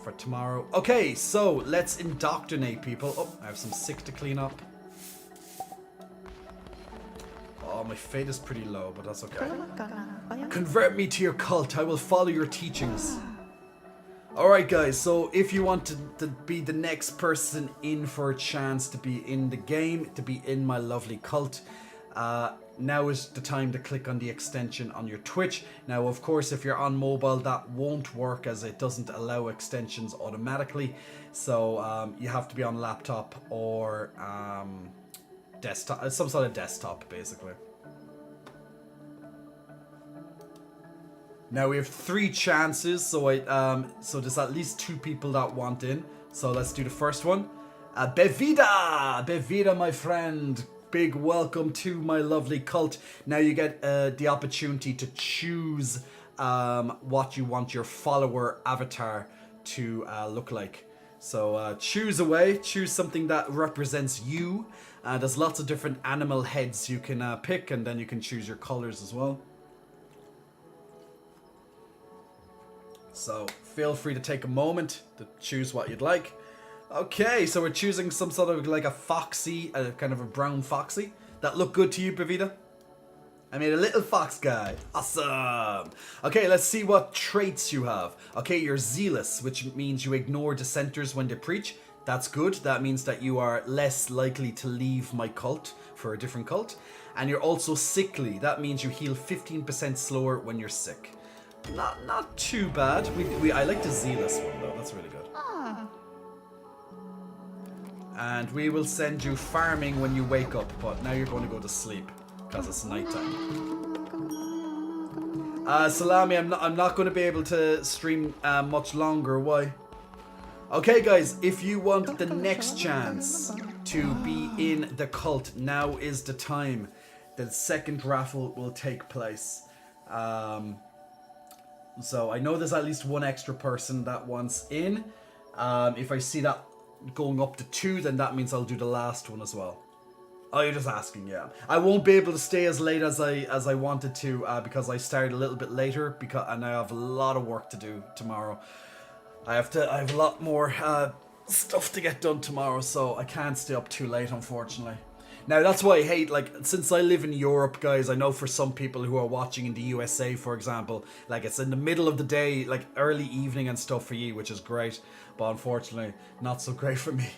For tomorrow. Okay, so let's indoctrinate people. Oh, I have some sick to clean up. Oh, my fate is pretty low, but that's okay. Convert me to your cult. I will follow your teachings. Alright, guys, so if you want to be the next person in for a chance to be in the game, to be in my lovely cult, now is the time to click on the extension on your Twitch. Now, of course, if you're on mobile, that won't work as it doesn't allow extensions automatically. So you have to be on laptop or desktop, some sort of desktop, basically. Now we have 3 chances, so so there's at least 2 people that want in. So let's do the first one. Bevida, my friend. Big welcome to my lovely cult. Now you get the opportunity to choose what you want your follower avatar to look like. So choose away, choose something that represents you. There's lots of different animal heads you can pick, and then you can choose your colors as well. So feel free to take a moment to choose what you'd like. Okay, so we're choosing some sort of like a foxy, kind of a brown foxy. That look good to you, Bevida? I made a little fox guy. Awesome. Okay, let's see what traits you have. Okay, you're zealous, which means you ignore dissenters when they preach. That's good. That means that you are less likely to leave my cult for a different cult. And you're also sickly. That means you heal 15% slower when you're sick. Not too bad. I like the zealous one though. That's really good. And we will send you farming when you wake up, but now you're going to go to sleep because it's nighttime. Salami, I'm not going to be able to stream much longer. Why? Okay, guys, if you want the next chance to be in the cult, now is the time. The second raffle will take place. So I know there's at least 1 extra person that wants in. If I see that going up to 2, then that means I'll do the last one as well. Oh, you're just asking, yeah. I won't be able to stay as late as I wanted to because I started a little bit later and I have a lot of work to do tomorrow. I have a lot more stuff to get done tomorrow, so I can't stay up too late, unfortunately. Now that's why I hate, like, since I live in Europe, guys, I know for some people who are watching in the USA, for example, like it's in the middle of the day, like early evening and stuff for you, which is great, but unfortunately not so great for me.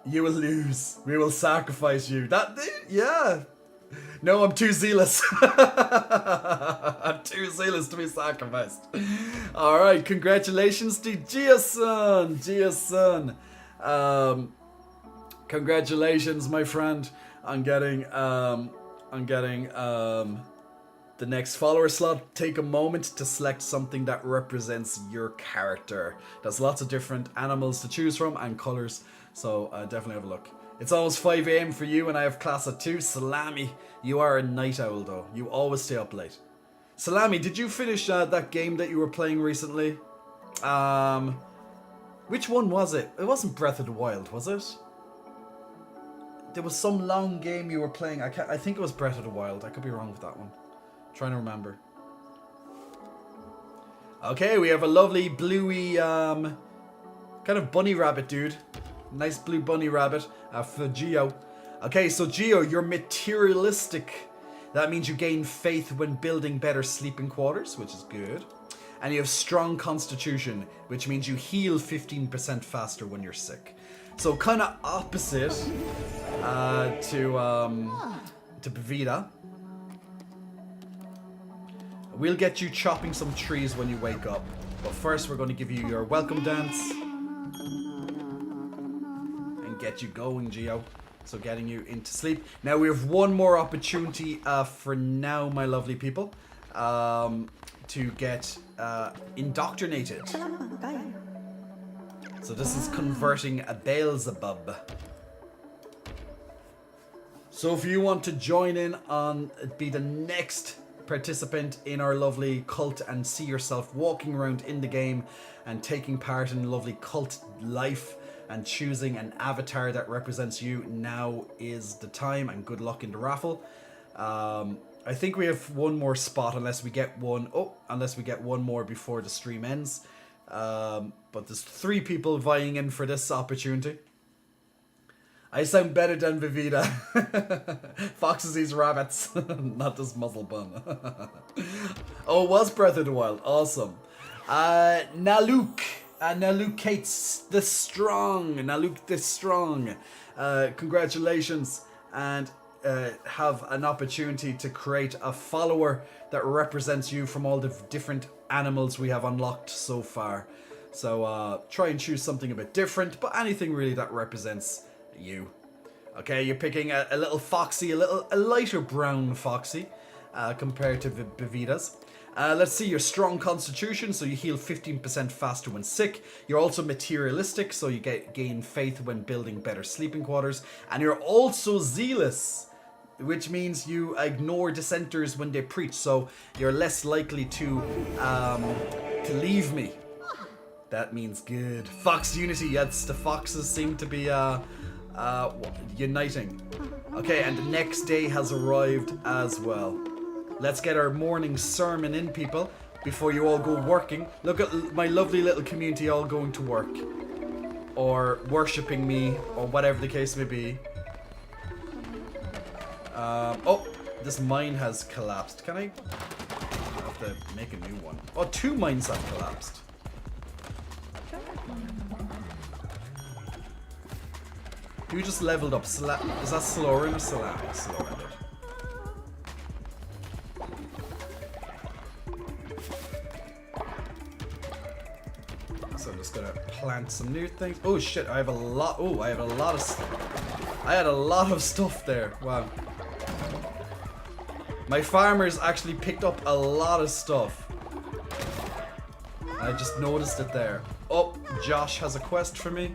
You will lose. We will sacrifice you. Yeah. No, I'm too zealous. I'm too zealous to be sacrificed. Alright, congratulations to Gia-san. Congratulations, my friend, on getting the next follower slot. Take a moment to select something that represents your character. There's lots of different animals to choose from and colors, so definitely have a look. It's almost 5 a.m. for you, and I have class at 2. Salami, you are a night owl, though. You always stay up late. Salami, did you finish that game that you were playing recently? Which one was it? It wasn't Breath of the Wild, was it? There was some long game you were playing. I think it was Breath of the Wild. I could be wrong with that one. I'm trying to remember. Okay, we have a lovely bluey kind of bunny rabbit dude. Nice blue bunny rabbit for Geo. Okay, so Geo, you're materialistic. That means you gain faith when building better sleeping quarters, which is good. And you have strong constitution, which means you heal 15% faster when you're sick. So kind of opposite to Pavita. We'll get you chopping some trees when you wake up. But first we're going to give you your welcome dance. And get you going, Geo. So getting you into sleep. Now we have one more opportunity for now, my lovely people. To get indoctrinated. So this is converting a Beelzebub. So if you want to join in on, be the next participant in our lovely cult and see yourself walking around in the game and taking part in lovely cult life and choosing an avatar that represents you, now is the time, and good luck in the raffle. I think we have one more spot unless we get one. Unless we get one more before the stream ends. But there's 3 people vying in for this opportunity. I sound better than Vivida. Foxes eat rabbits, not this muzzle bun. Oh, it was Breath of the Wild. Awesome. Nalook. Nalook Cates the Strong. Nalook the Strong. Congratulations. And have an opportunity to create a follower that represents you from all the different animals we have unlocked so far. So try and choose something a bit different, but anything really that represents you. Okay, you're picking a little foxy, a lighter brown foxy compared to Bavita's. Let's see, your strong constitution, so you heal 15% faster when sick. You're also materialistic, so you gain faith when building better sleeping quarters. And you're also zealous, which means you ignore dissenters when they preach, so you're less likely to leave me. That means good. Fox unity, yes, the foxes seem to be uniting. Okay, and the next day has arrived as well. Let's get our morning sermon in, people, before you all go working. Look at my lovely little community all going to work. Or worshipping me, or whatever the case may be. Oh, this mine has collapsed. Can I have to make a new one? Oh, 2 mines have collapsed. Who just leveled up? Is that Slorin or Salami? Slorin did. So I'm just gonna plant some new things. Oh shit, I have a lot. Oh, I have a lot of stuff. I had a lot of stuff there. Wow. My farmers actually picked up a lot of stuff. I just noticed it there. Oh, Josh has a quest for me.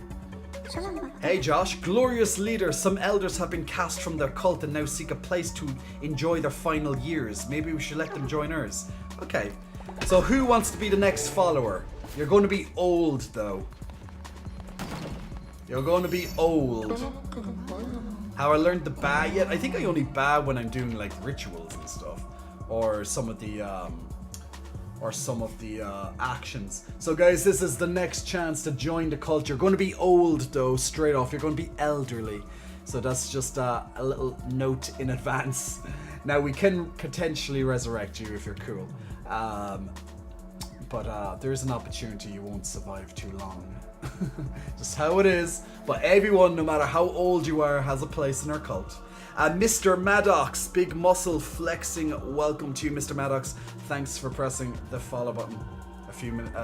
Hey Josh, glorious leader, some elders have been cast from their cult and now seek a place to enjoy their final years. Maybe we should let them join ours. Okay, so who wants to be the next follower? You're going to be old though. You're going to be old. How I learned the ba yet? I think I only ba when I'm doing like rituals and stuff. Or some of the actions. So guys, this is the next chance to join the cult. You're going to be old though, straight off. You're going to be elderly. So that's just a little note in advance. Now we can potentially resurrect you if you're cool. But there's an opportunity you won't survive too long. Just how it is. But everyone, no matter how old you are, has a place in our cult. Mr. Maddox, big muscle flexing. Welcome to you, Mr. Maddox. Thanks for pressing the follow button a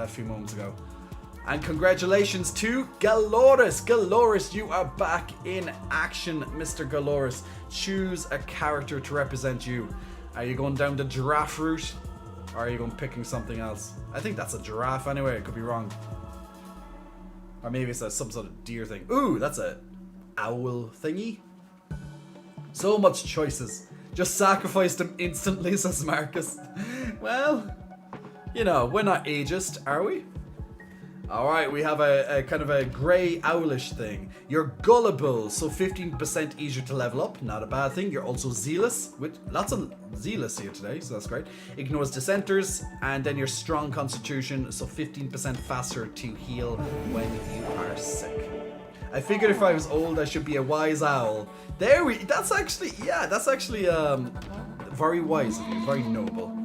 few moments ago. And congratulations to Galoris. Galoris, you are back in action, Mr. Galoris. Choose a character to represent you. Are you going down the giraffe route? Or are you going picking something else? I think that's a giraffe anyway. I could be wrong. Or maybe it's some sort of deer thing. Ooh, that's a owl thingy. So much choices. Just sacrifice them instantly, says Marcus. Well, you know, we're not ageist, are we? Alright, we have a kind of a grey owlish thing. You're gullible, so 15% easier to level up. Not a bad thing. You're also zealous, with lots of zealous here today, so that's great. Ignores dissenters, and then you're strong constitution, so 15% faster to heal when you are sick. I figured if I was old, I should be a wise owl. That's actually very wise of you, very noble.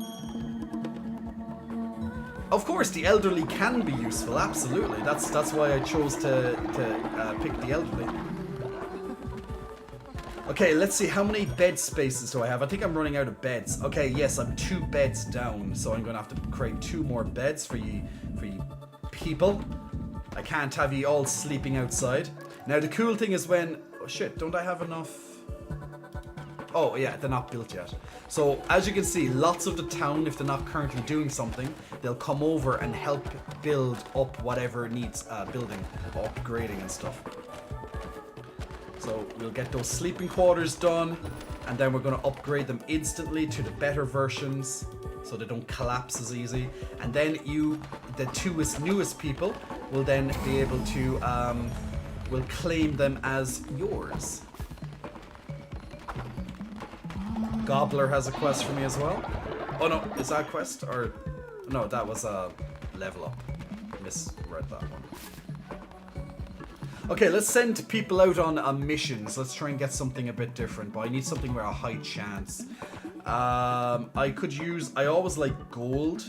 Of course, the elderly can be useful, absolutely. That's why I chose to pick the elderly. Okay, let's see, how many bed spaces do I have? I think I'm running out of beds. Okay, yes, I'm 2 beds down, so I'm gonna have to create 2 more beds for you people. I can't have you all sleeping outside. Now the cool thing is when... Oh shit, don't I have enough... Oh yeah, they're not built yet. So as you can see, lots of the town, if they're not currently doing something, they'll come over and help build up whatever needs building, upgrading and stuff. So we'll get those sleeping quarters done, and then we're going to upgrade them instantly to the better versions, so they don't collapse as easy. And then the newest people, will then be able to, will claim them as yours. Gobbler has a quest for me as well. Oh no, is that a quest? Or no, that was a level up. Misread that one. Okay, let's send people out on missions. Let's try and get something a bit different, but I need something with a high chance. I always like gold.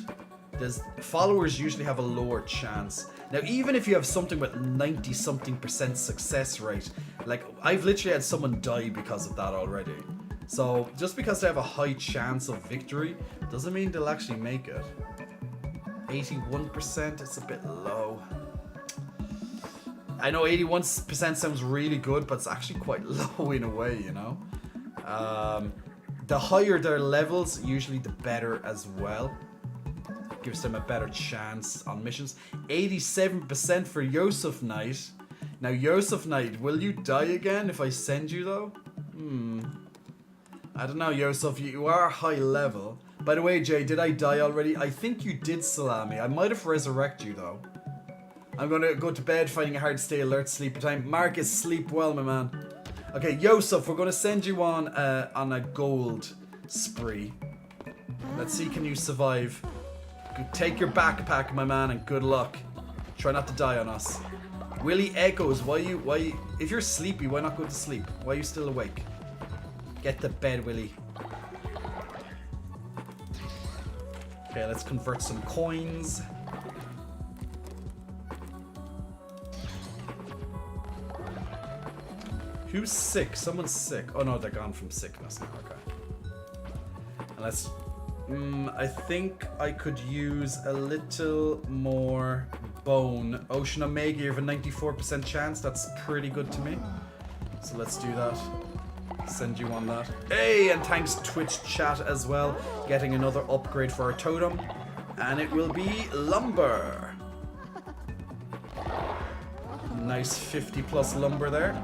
Followers usually have a lower chance. Now, even if you have something with 90-something% success rate, like I've literally had someone die because of that already. So, just because they have a high chance of victory, doesn't mean they'll actually make it. 81%, it's a bit low. I know 81% sounds really good, but it's actually quite low in a way, you know? The higher their levels, usually the better as well. Gives them a better chance on missions. 87% for Yosef Knight. Now, Yosef Knight, will you die again if I send you, though? I don't know, Yosef, you are high level. By the way, Jay, did I die already? I think you did, Salami. I might have resurrected you, though. I'm gonna go to bed, finding it hard to stay alert, sleep time. Marcus, sleep well, my man. Okay, Yosef, we're gonna send you on a gold spree. Let's see, can you survive? Take your backpack, my man, and good luck. Try not to die on us. Willie Echoes, why you, if you're sleepy, why not go to sleep? Why are you still awake? Get to bed, Willie. Okay, let's convert some coins. Who's sick? Someone's sick. Oh no, they're gone from sickness now, okay. And let's... I think I could use a little more bone. Ocean Omega, you have a 94% chance. That's pretty good to me. So let's do that. Send you on that. Hey, and thanks Twitch chat as well. Getting another upgrade for our totem. And it will be lumber. Nice 50 plus lumber there.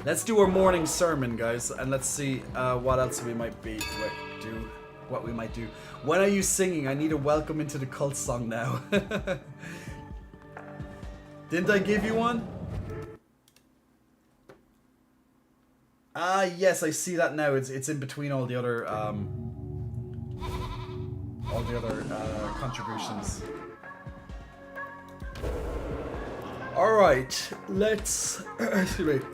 Let's do our morning sermon, guys, and let's see what else we might do. What we might do. When are you singing? I need a welcome into the cult song now. Didn't I give you one? Ah, yes, I see that now. It's in between all the other contributions. Alright, let's... excuse me.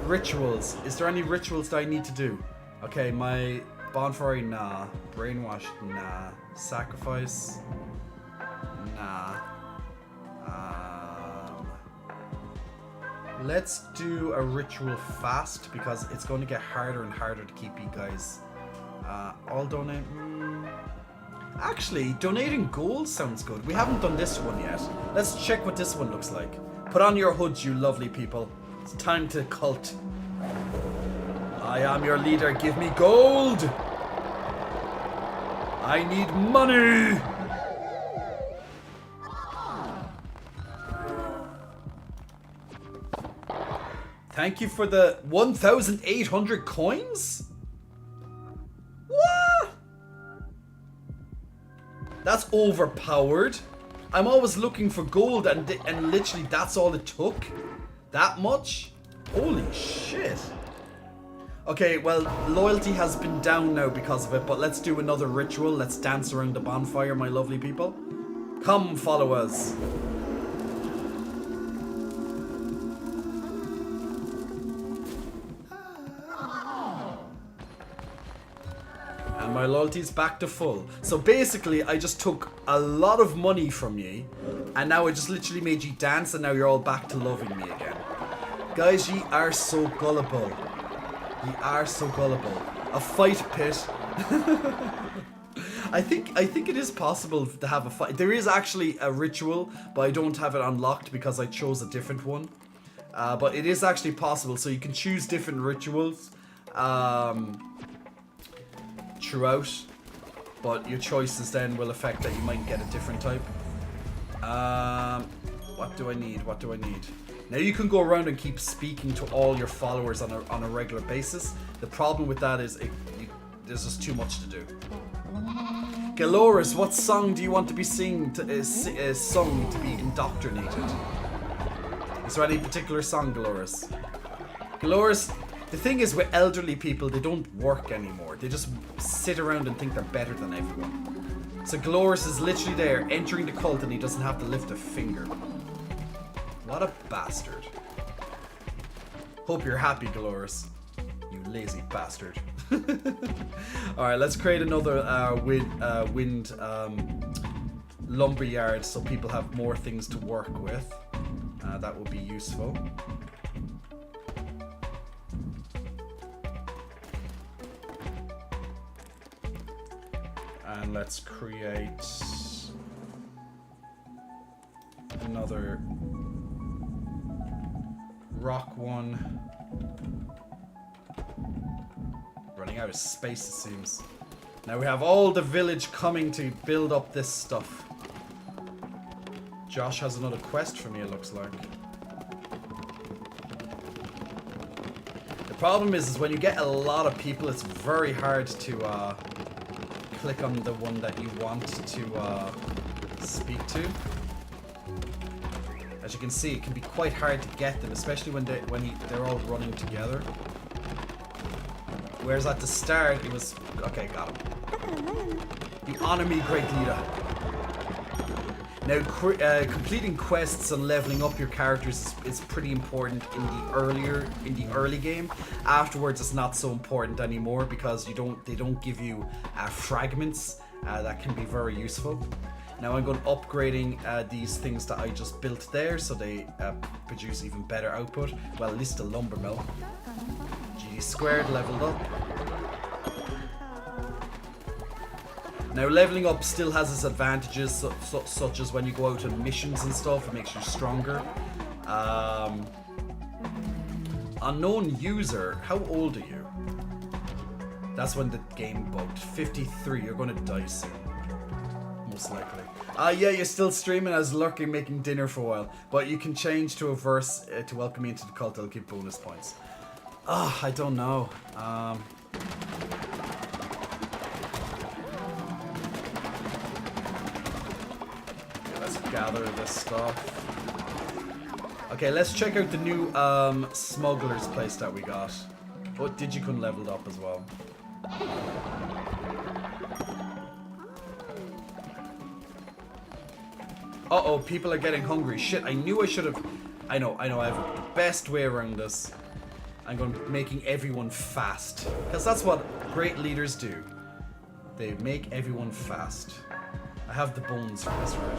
Rituals. Is there any rituals that I need to do? Okay, my bonfire, nah. Brainwash, nah. Sacrifice, nah. Let's do a ritual fast because it's going to get harder and harder to keep you guys. All donate. Actually, donating gold sounds good. We haven't done this one yet. Let's check what this one looks like. Put on your hoods, you lovely people. It's time to cult. I am your leader. Give me gold. I need money. Thank you for the 1,800 coins? What? That's overpowered. I'm always looking for gold and literally that's all it took? That much? Holy shit. Okay, well, loyalty has been down now because of it, but let's do another ritual. Let's dance around the bonfire, my lovely people. Come, follow us. And my loyalty's back to full. So basically, I just took a lot of money from ye, and now I just literally made you dance, and now you're all back to loving me again. Guys, ye are so gullible. Ye are so gullible. A fight pit. I think it is possible to have a fight. There is actually a ritual, but I don't have it unlocked because I chose a different one. But it is actually possible, so you can choose different rituals throughout. But your choices then will affect that you might get a different type. What do I need? What do I need? Now you can go around and keep speaking to all your followers on a regular basis. The problem with that is there's just too much to do. Galoris, what song do you want to be sung to be indoctrinated? Is there any particular song, Galoris? Galoris, the thing is with elderly people, they don't work anymore. They just sit around and think they're better than everyone. So Galoris is literally there, entering the cult, and he doesn't have to lift a finger. What a bastard. Hope you're happy, Galoris. You lazy bastard. Alright, let's create another wind lumberyard so people have more things to work with. That will be useful. And let's create another rock one. Running out of space, it seems. Now we have all the village coming to build up this stuff. Josh has another quest for me, it looks like. The problem is when you get a lot of people, it's very hard to click on the one that you want to speak to. As you can see, it can be quite hard to get them, especially when they're all running together. Whereas at the start, it was... Okay, got him. You honor me, great leader. Now, completing quests and leveling up your characters is pretty important in the early game. Afterwards, it's not so important anymore because they don't give you fragments that can be very useful. Now I'm going upgrading these things that I just built there so they produce even better output. Well, at least the lumber mill. G squared leveled up. Now leveling up still has its advantages, such as when you go out on missions and stuff, it makes you stronger. Unknown user, how old are you? That's when the game bugged. 53, you're gonna die soon. Most likely. Yeah, you're still streaming as lurking, making dinner for a while. But you can change to a verse to welcome me into the cult, it'll give bonus points. I don't know. Gather this stuff. Okay, let's check out the new smuggler's place that we got. Oh, Digicun leveled up as well. Uh-oh, people are getting hungry. Shit, I knew I should have... I know, I have the best way around this. I'm going to making everyone fast. Because that's what great leaders do. They make everyone fast. I have the bones for this, right?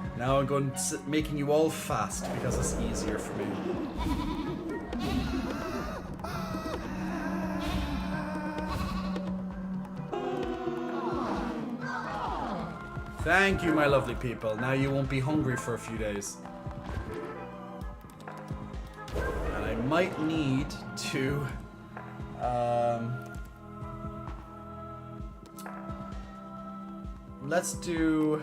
But now I'm going to making you all fast because it's easier for me. Thank you, my lovely people. Now you won't be hungry for a few days. And I might need to... let's do...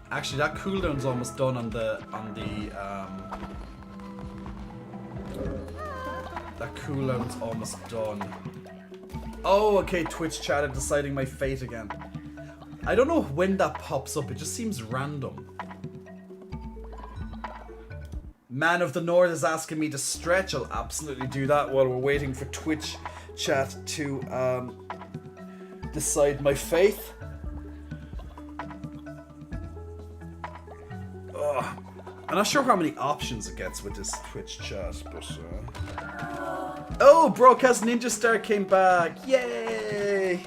Actually, that cooldown's almost done on the... That cooldown's almost done. Oh, okay, Twitch chat are deciding my fate again. I don't know when that pops up, it just seems random. Man of the North is asking me to stretch. I'll absolutely do that while we're waiting for Twitch chat to decide my fate. Ugh. I'm not sure how many options it gets with this Twitch chat, but... Oh, Broadcast Ninja Star came back! Yay!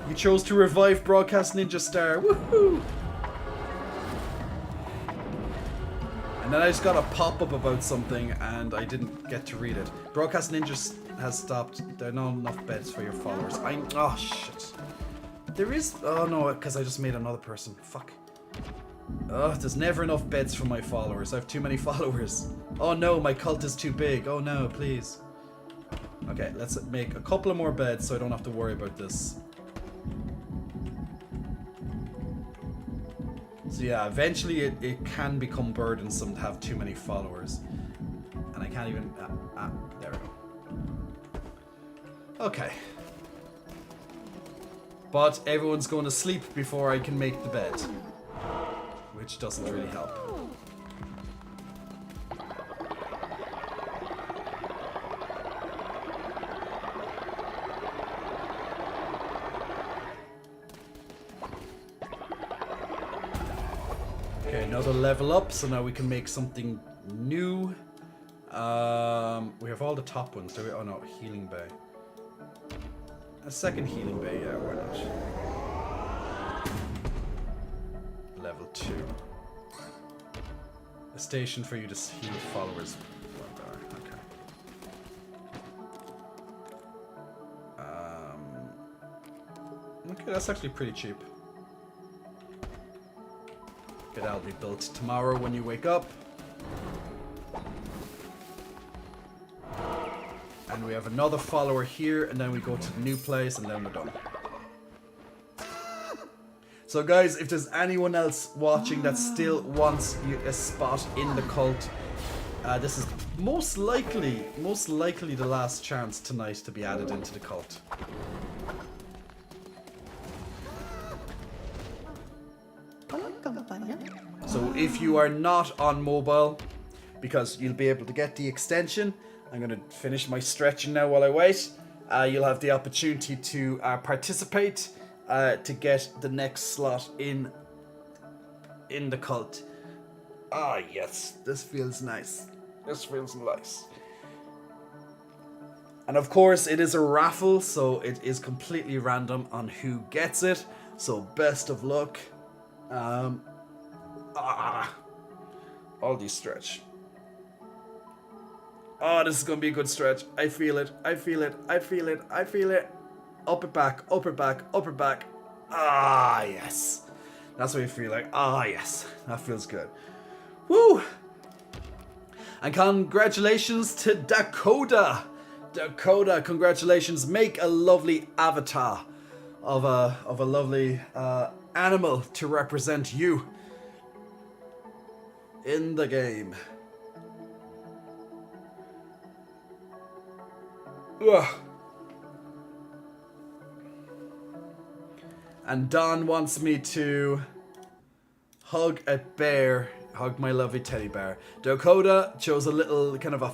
You chose to revive Broadcast Ninja Star. Woohoo! And then I just got a pop-up about something and I didn't get to read it. Broadcast Ninja has stopped. There are not enough beds for your followers. Oh, shit. There is... Oh, no, because I just made another person. Fuck. Ugh, there's never enough beds for my followers. I have too many followers. Oh, no, my cult is too big. Oh, no, please. Okay, let's make a couple of more beds so I don't have to worry about this. So yeah, eventually it can become burdensome to have too many followers. And I can't even... there we go. Okay. But everyone's going to sleep before I can make the bed. Which doesn't really help. Okay, another level up, so now we can make something new. We have all the top ones, do we? Oh no, healing bay. A second healing bay, yeah, why not? Level 2. A station for you to heal followers. Okay, that's actually pretty cheap. Okay, that'll be built tomorrow when you wake up. And we have another follower here, and then we go to the new place, and then we're done. So guys, if there's anyone else watching that still wants a spot in the cult, this is most likely the last chance tonight to be added into the cult. So if you are not on mobile, because you'll be able to get the extension, I'm going to finish my stretching now while I wait. You'll have the opportunity to participate to get the next slot in the cult. Ah, yes, this feels nice. This feels nice. And of course, it is a raffle, so it is completely random on who gets it. So best of luck. All these stretch. Oh, this is gonna be a good stretch. I feel it. I feel it. I feel it. I feel it. Upper back, upper back, upper back. Ah, yes. That's what you feel like. Ah, yes. That feels good. Woo! And congratulations to Dakota. Dakota, congratulations. Make a lovely avatar of a lovely animal to represent you in the game. Ugh. And Don wants me to hug a bear, hug my lovely teddy bear. Dakota chose a little kind of a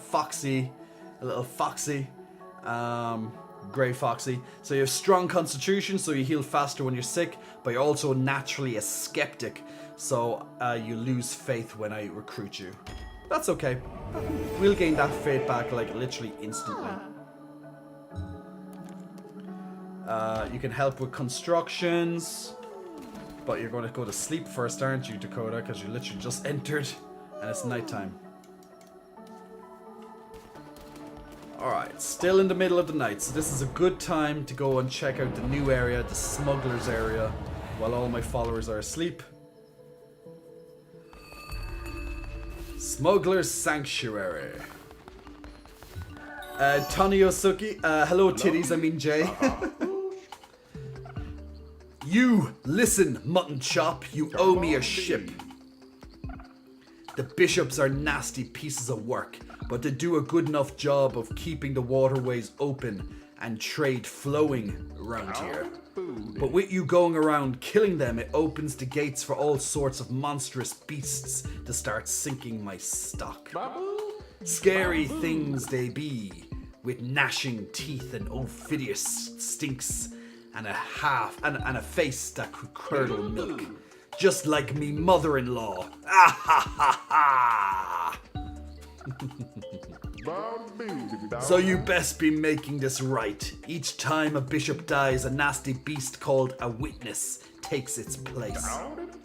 little foxy Great, Foxy. So you have strong constitution, so you heal faster when you're sick, but you're also naturally a skeptic, so you lose faith when I recruit you. That's okay. We'll gain that faith back like literally instantly. You can help with constructions, but you're going to go to sleep first, aren't you, Dakota? Because you literally just entered and it's nighttime. Alright, still in the middle of the night, so this is a good time to go and check out the new area, the smugglers area, while all my followers are asleep. Smuggler's Sanctuary. Taniosuki, hello titties, I mean Jay. You, listen, mutton chop, you owe me a ship. The bishops are nasty pieces of work, but they do a good enough job of keeping the waterways open and trade flowing around here. But with you going around killing them, it opens the gates for all sorts of monstrous beasts to start sinking my stock. Scary things they be, with gnashing teeth and ophidious stinks, and a face that could curdle milk, just like me mother-in-law. Ah ha ha ha! So you best be making this right. Each time a bishop dies, a nasty beast called a witness takes its place.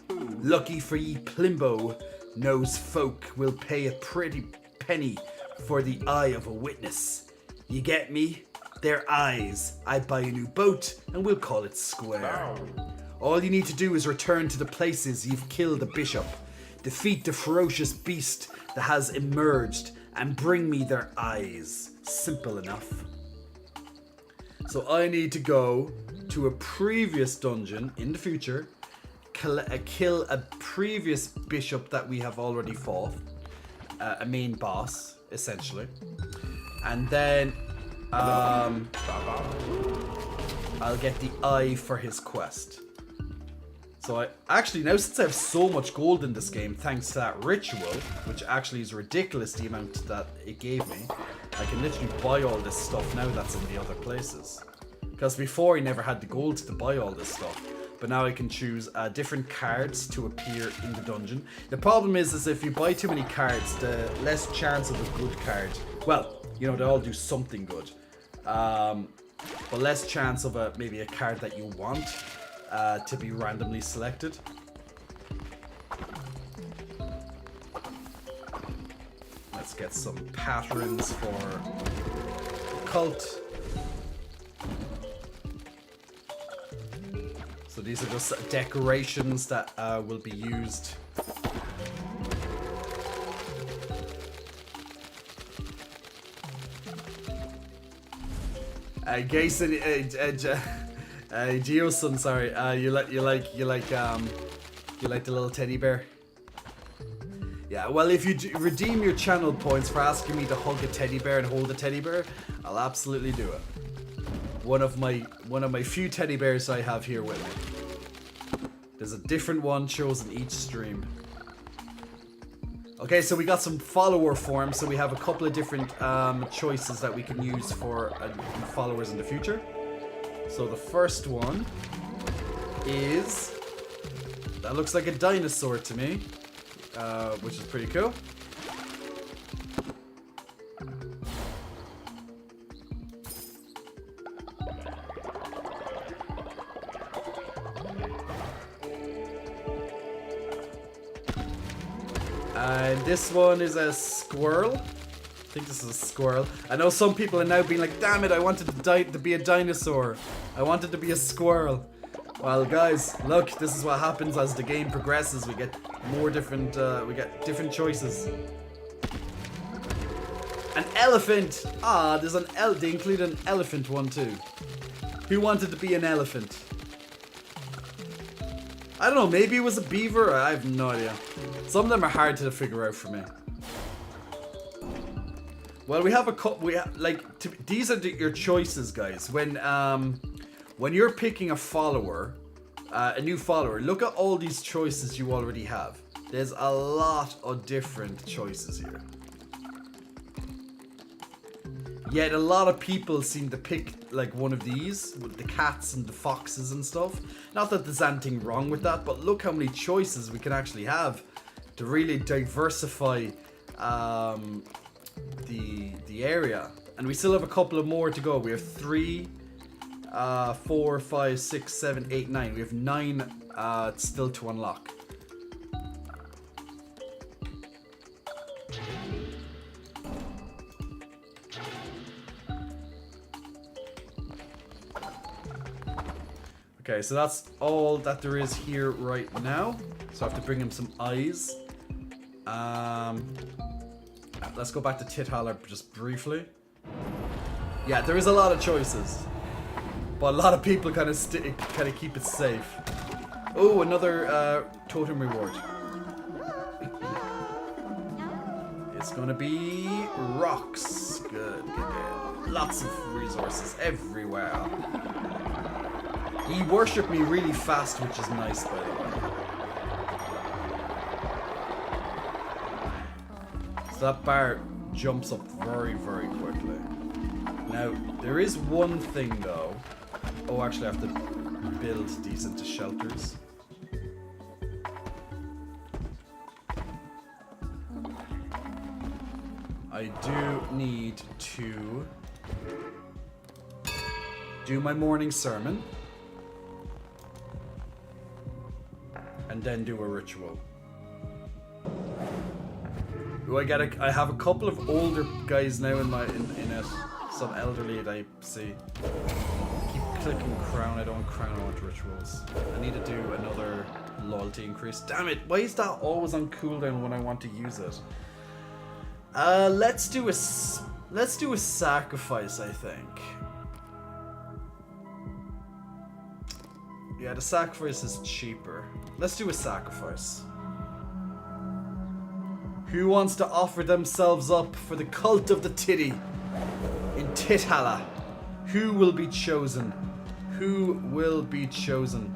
Lucky for ye Plimbo, knows folk will pay a pretty penny for the eye of a witness. You get me? Their eyes. I buy a new boat and we'll call it square. All you need to do is return to the places you've killed the bishop, defeat the ferocious beast that has emerged, and bring me their eyes. Simple enough. So I need to go to a previous dungeon in the future, kill a previous bishop that we have already fought, a main boss, essentially. And then I'll get the eye for his quest. So I actually, now since I have so much gold in this game, thanks to that ritual, which actually is ridiculous the amount that it gave me, I can literally buy all this stuff now that's in the other places. Because before I never had the gold to buy all this stuff, but now I can choose different cards to appear in the dungeon. The problem is if you buy too many cards, the less chance of a good card, well, you know, they all do something good, but less chance of maybe a card that you want to be randomly selected. Let's get some patterns for cult. So these are just decorations that will be used. Gayson, Geosun, sorry. You like the little teddy bear? Yeah. Well, if you redeem your channel points for asking me to hug a teddy bear and hold a teddy bear, I'll absolutely do it. One of my few teddy bears I have here with me. There's a different one chosen each stream. Okay, so we got some follower forms, so we have a couple of different choices that we can use for followers in the future. So the first one is, that looks like a dinosaur to me, which is pretty cool. And this one is a squirrel. I think this is a squirrel. I know some people are now being like, damn it, I wanted to be a dinosaur. I wanted to be a squirrel. Well, guys, look, this is what happens as the game progresses. We get more different, we get different choices. An elephant! Ah, there's an they include an elephant one too. Who wanted to be an elephant? I don't know, maybe it was a beaver? I have no idea. Some of them are hard to figure out for me. Well, we have a couple. These are your choices, guys. When you're picking a follower, a new follower, look at all these choices you already have. There's a lot of different choices here. Yet a lot of people seem to pick like one of these with the cats and the foxes and stuff. Not that there's anything wrong with that, but look how many choices we can actually have to really diversify the area. And we still have a couple of more to go. We have 3, 4, 5, 6, 7, 8, 9. We have 9 still to unlock. Okay, so that's all that there is here right now. So I have to bring him some eyes. Let's go back to Tithala just briefly. Yeah, there is a lot of choices, but a lot of people kind of keep it safe. Oh, another totem reward. It's gonna be rocks. Good. Lots of resources everywhere. He worshipped me really fast, which is nice, by the way. So that bar jumps up very, very quickly. Now, there is one thing though. Oh, actually I have to build these into shelters. I do need to do my morning sermon. And then do a ritual. Do I I have a couple of older guys now in it. Some elderly that I see. I keep clicking crown. I don't want crown, I want rituals. I need to do another loyalty increase. Damn it! Why is that always on cooldown when I want to use it? Let's do a sacrifice, I think. Yeah, the sacrifice is cheaper. Let's do a sacrifice. Who wants to offer themselves up for the cult of the titty in Tithala? Who will be chosen? Who will be chosen?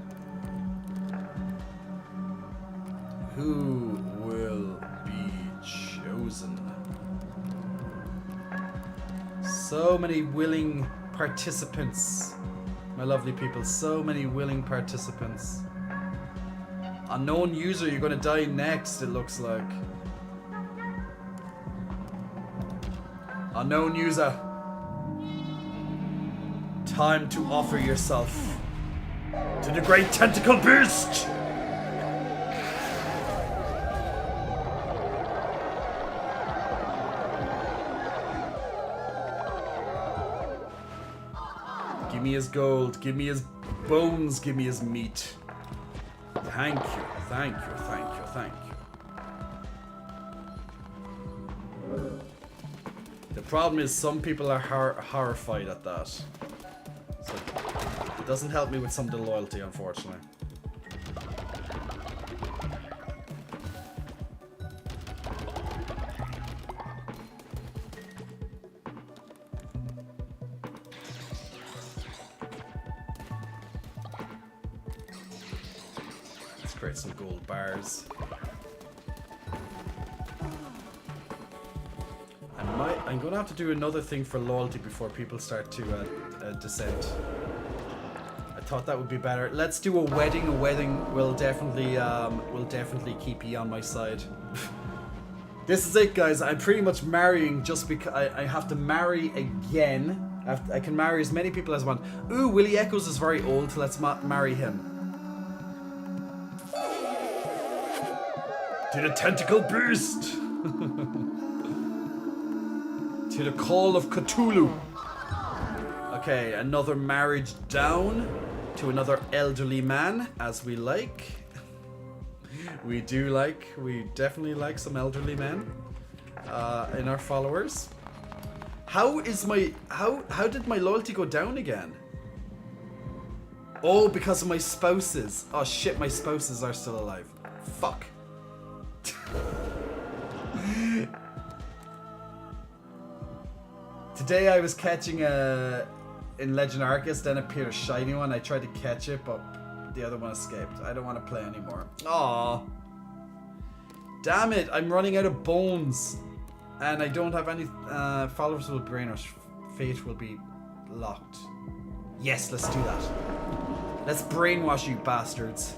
Who will be chosen? So many willing participants. My lovely people, so many willing participants. Unknown user, you're gonna die next, it looks like. Unknown user. Time to offer yourself to the great tentacle beast! Give me his gold, give me his bones, give me his meat. Thank you, thank you, thank you, thank you. The problem is some people are horrified at that. So it doesn't help me with some of the loyalty, unfortunately. Create some gold bars. I'm gonna have to do another thing for loyalty before people start to descend. I thought that would be better. Let's do a wedding. A wedding will definitely keep you on my side. This is it, guys. I'm pretty much marrying just because I have to marry again. I can marry as many people as I want. Ooh, Willie Echoes is very old. Let's marry him. To the tentacle beast! To the call of Cthulhu! Okay, another marriage down to another elderly man, as we like. We definitely like some elderly men in our followers. How did my loyalty go down again? Oh, because of my spouses. Oh shit, my spouses are still alive. Fuck. Today I was catching in Legend Arceus, then appeared a shiny one. I tried to catch it, but the other one escaped. I don't want to play anymore. Aww. Damn it, I'm running out of bones. And I don't have any followers with brainwash. fate will be locked. Yes, let's do that. Let's brainwash you bastards.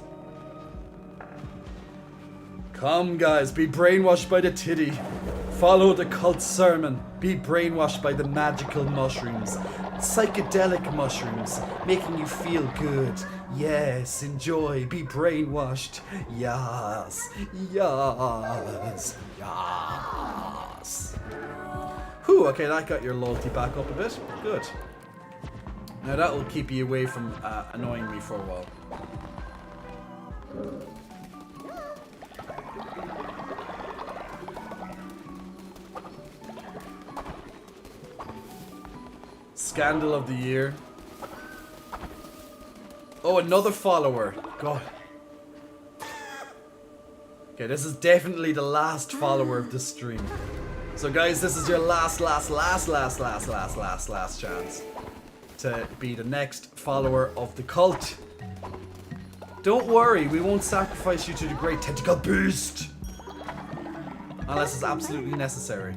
Come guys, be brainwashed by the titty. Follow the cult sermon. Be brainwashed by the magical mushrooms. Psychedelic mushrooms, making you feel good. Yes, enjoy, be brainwashed. Yes, yes, yes. Whew, okay, that got your loyalty back up a bit. Good. Now that will keep you away from annoying me for a while. Scandal of the year. Oh, another follower. God. Okay, this is definitely the last follower of this stream. So guys, this is your last chance to be the next follower of the cult. Don't worry, we won't sacrifice you to the great tentacle beast. Unless it's absolutely necessary.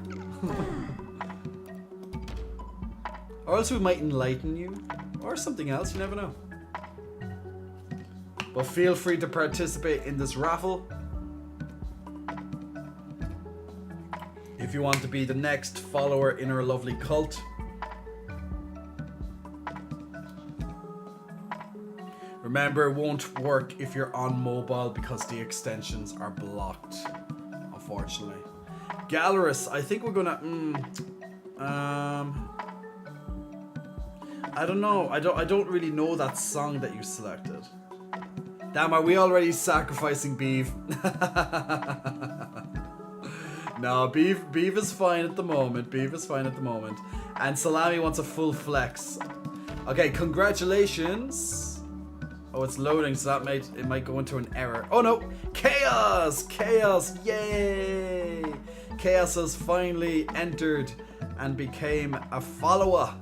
Or else we might enlighten you. Or something else, you never know. But feel free to participate in this raffle. If you want to be the next follower in our lovely cult. Remember, it won't work if you're on mobile because the extensions are blocked. Unfortunately. Gallerus, I think we're gonna... I don't know. I don't really know that song that you selected. Damn, are we already sacrificing Beeve? No, Beeve is fine at the moment. Beeve is fine at the moment. And Salami wants a full flex. Okay, congratulations. Oh, it's loading, so that it might go into an error. Oh no! Chaos! Chaos! Yay! Chaos has finally entered and became a follower.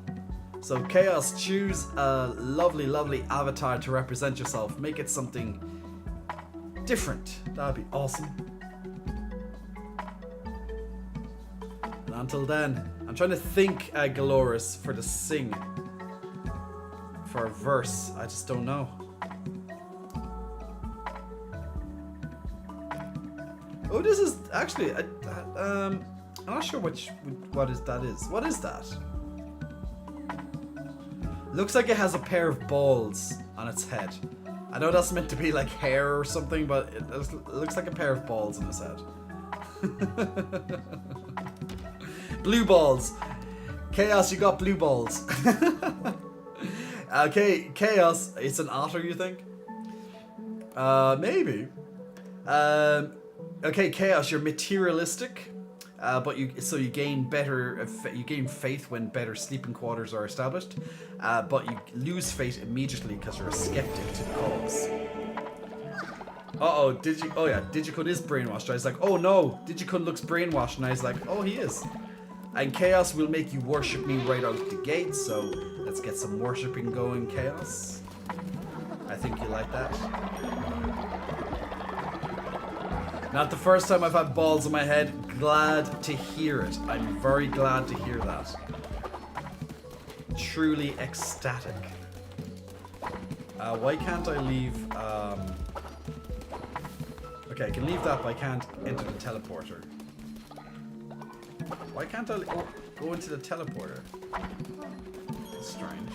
So Chaos, choose a lovely, lovely avatar to represent yourself. Make it something different. That'd be awesome. And until then, I'm trying to think, Galoris, for the sing. For a verse. I just don't know. Oh, this is actually... I'm not sure what that is. What is that? Looks like it has a pair of balls on its head. I know that's meant to be like hair or something, but it looks like a pair of balls on its head. Blue balls. Chaos, you got blue balls. Okay, Chaos. It's an otter, you think? Maybe. Okay, Chaos, you're materialistic. But you gain you gain faith when better sleeping quarters are established, but you lose faith immediately because you're a skeptic to the cause. Digicun is brainwashed. I was like, oh no, Digicun looks brainwashed, and I was like, oh, he is. And Chaos will make you worship me right out the gate, so let's get some worshipping going, Chaos. I think you like that. Not the first time I've had balls on my head. Glad to hear it. I'm very glad to hear that. Truly ecstatic. Why can't I leave... Okay, I can leave that, but I can't enter the teleporter. Why can't I go into the teleporter? That's strange.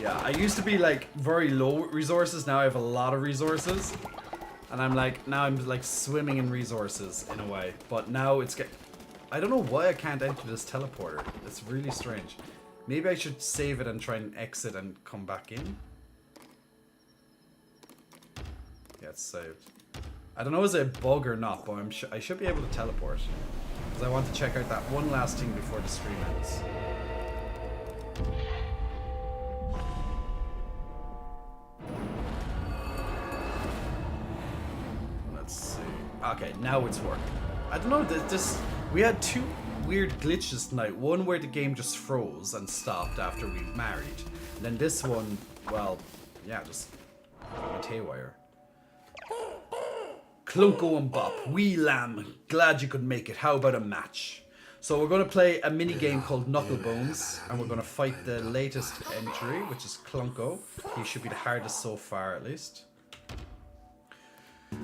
I used to be like very low resources, now I have a lot of resources. And I'm like swimming in resources in a way. But now I don't know why I can't enter this teleporter. It's really strange. Maybe I should save it and try and exit and come back in. Yeah, it's saved. I don't know is it a bug or not, but I should be able to teleport. Because I want to check out that one last thing before the stream ends. Let's see. Okay, now it's working. I don't know, this we had two weird glitches tonight. One where the game just froze and stopped after we married. And then this one, well, yeah, just went haywire. Clunko and Bop, wee lamb, glad you could make it. How about a match? So we're going to play a mini game called Knucklebones, and we're going to fight the latest entry, which is Clunko. He should be the hardest so far, at least.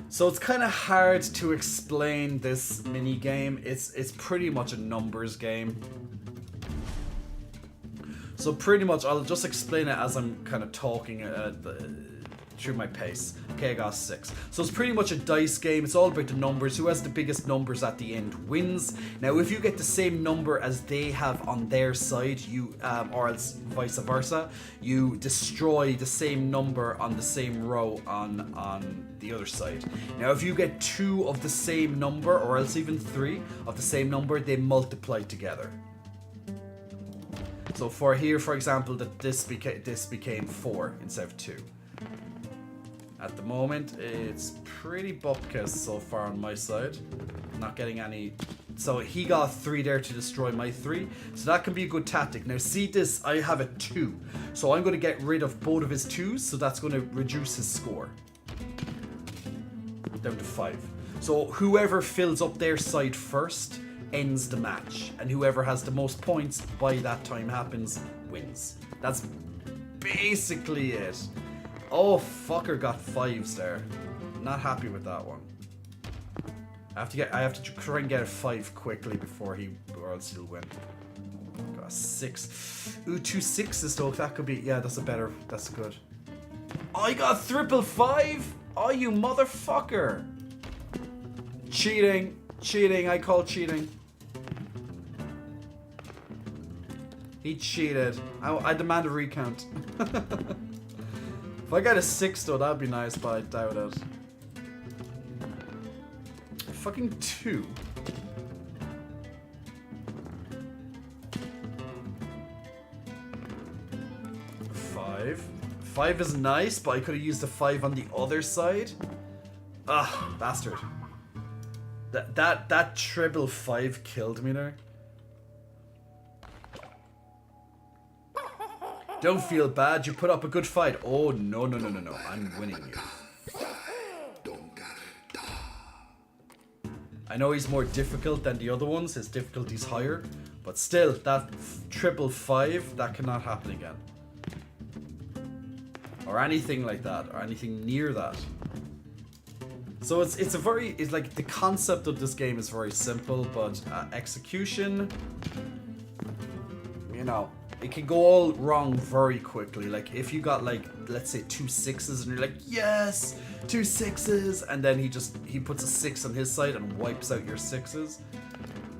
So it's kind of hard to explain this mini game. It's pretty much a numbers game. So pretty much, I'll just explain it as I'm kind of talking through my pace. Okay, I got 6. So it's pretty much a dice game. It's all about the numbers. Who has the biggest numbers at the end wins. Now, if you get the same number as they have on their side, you or else vice versa, you destroy the same number on the same row on the other side. Now, if you get 2 of the same number, or else even 3 of the same number, they multiply together. So for here, for example, that this became 4 instead of 2. At the moment, it's pretty bupkis so far on my side. Not getting any... So he got 3 there to destroy my 3. So that can be a good tactic. Now see this, I have a 2. So I'm going to get rid of both of his 2s. So that's going to reduce his score. Down to 5. So whoever fills up their side first ends the match. And whoever has the most points by that time happens wins. That's basically it. Oh, fucker got 5s there. Not happy with that one. I have to try and get a 5 quickly or else he'll win. Got a 6. Ooh, 2 6s though. That could be, yeah, that's good. I got triple 5. Oh, you motherfucker. Cheating, I call cheating. He cheated. I demand a recount. If I got a 6 though, that'd be nice, but I doubt it. Fucking 2. 5. 5 is nice, but I could have used a 5 on the other side. Ah, bastard. That triple 5 killed me there. Don't feel bad, you put up a good fight. Oh, no. I'm winning you. I know he's more difficult than the other ones. His difficulty's higher. But still, that triple 5, that cannot happen again. Or anything like that. Or anything near that. So it's like the concept of this game is very simple. But execution, you know, it can go all wrong very quickly. Like if you got like, let's say 2 6s and you're like, yes, 2 6s, and then he puts a 6 on his side and wipes out your 6s.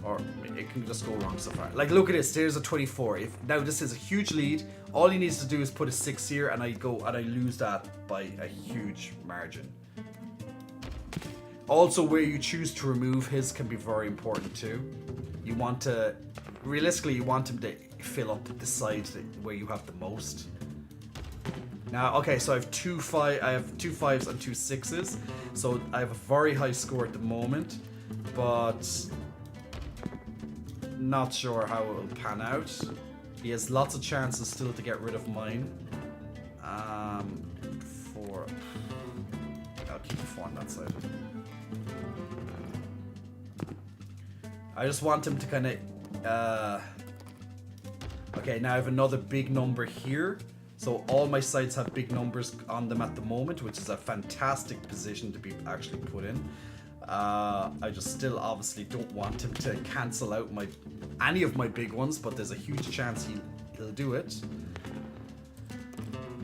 Or it can just go wrong so far. Like look at this, there's a 24. Now this is a huge lead. All he needs to do is put a 6 here and I lose that by a huge margin. Also where you choose to remove his can be very important too. Realistically you want him to fill up the side where you have the most. Now, okay, so I have 2 5s and 2 6s, so I have a very high score at the moment, but not sure how it will pan out. He has lots of chances still to get rid of mine. 4. I'll keep the 4 on that side. I just want him to kind of. Okay, now I have another big number here. So all my sides have big numbers on them at the moment, which is a fantastic position to be actually put in. I just still obviously don't want him to cancel out any of my big ones, but there's a huge chance he'll do it.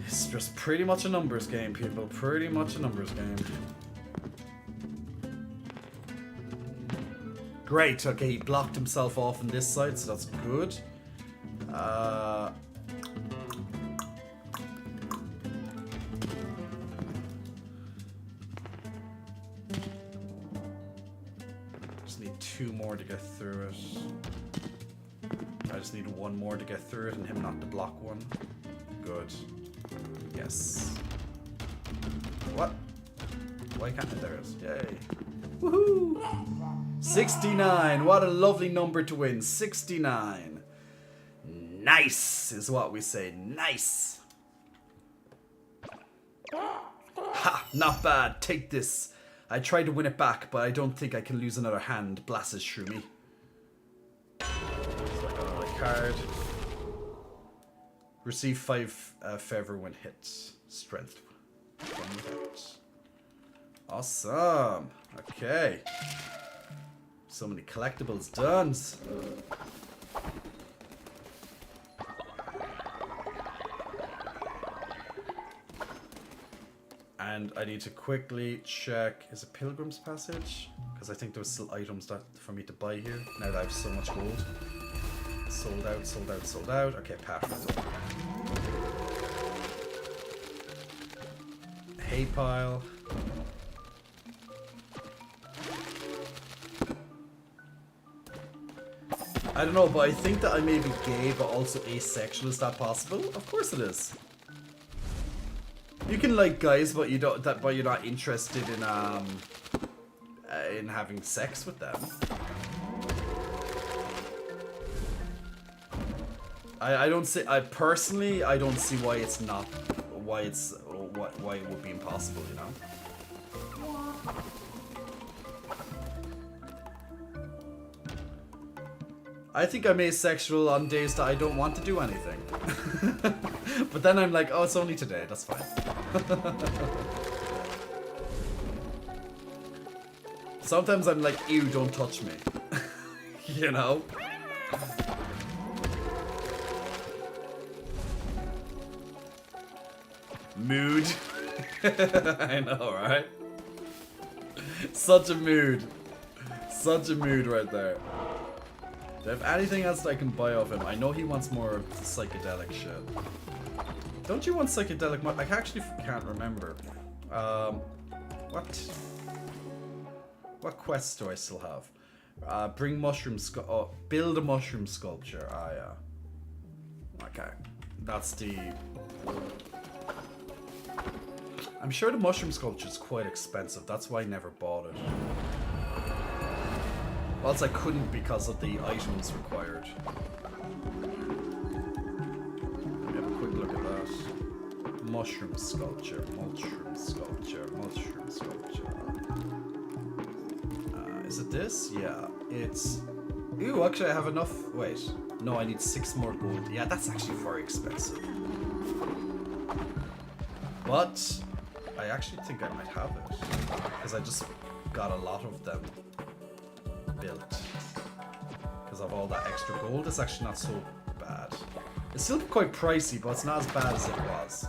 It's just pretty much a numbers game, people. Pretty much a numbers game. Great, okay, he blocked himself off on this side, so that's good. Just need 2 more to get through it. I just need 1 more to get through it and him not to block 1. Good. Yes. What? Why can't I? There it is. Yay. Woohoo! 69. What a lovely number to win. 69. Nice is what we say. Nice. Ha! Not bad. Take this. I tried to win it back, but I don't think I can lose another hand. Blasted through me. So I got another card. Receive 5 favor when hit. Strength. Awesome. Okay. So many collectibles done. And I need to quickly check, is it Pilgrim's Passage? Because I think there was still items that for me to buy here, now that I have so much gold. Sold out, sold out, sold out. Okay, perfect. Hay pile. I don't know, but I think that I may be gay, but also asexual. Is that possible? Of course it is. You can like guys, but you don't. But you're not interested in having sex with them. I don't see. I personally, I don't see why it's not. Why it's why it would be impossible. You know. I think I'm asexual on days that I don't want to do anything. But then I'm like, oh, it's only today, that's fine. Sometimes I'm like, ew, don't touch me. You know? Mood. I know, right? Such a mood. Such a mood right there. Do I have anything else that I can buy off him? I know he wants more psychedelic shit. Don't you want psychedelic? I actually can't remember. What quests do I still have? Bring mushroom build a mushroom sculpture. Ah, yeah. Okay, that's the. I'm sure the mushroom sculpture is quite expensive. That's why I never bought it. Else I couldn't because of the items required. Let me have a quick look at that. Mushroom sculpture, mushroom sculpture, mushroom sculpture. Is it this? Yeah, it's... Ooh, actually I have enough... Wait. No, I need 6 more gold. Yeah, that's actually very expensive. But I actually think I might have it. Because I just got a lot of them built because of all that extra gold. It's actually not so bad. It's still quite pricey, but it's not as bad as it was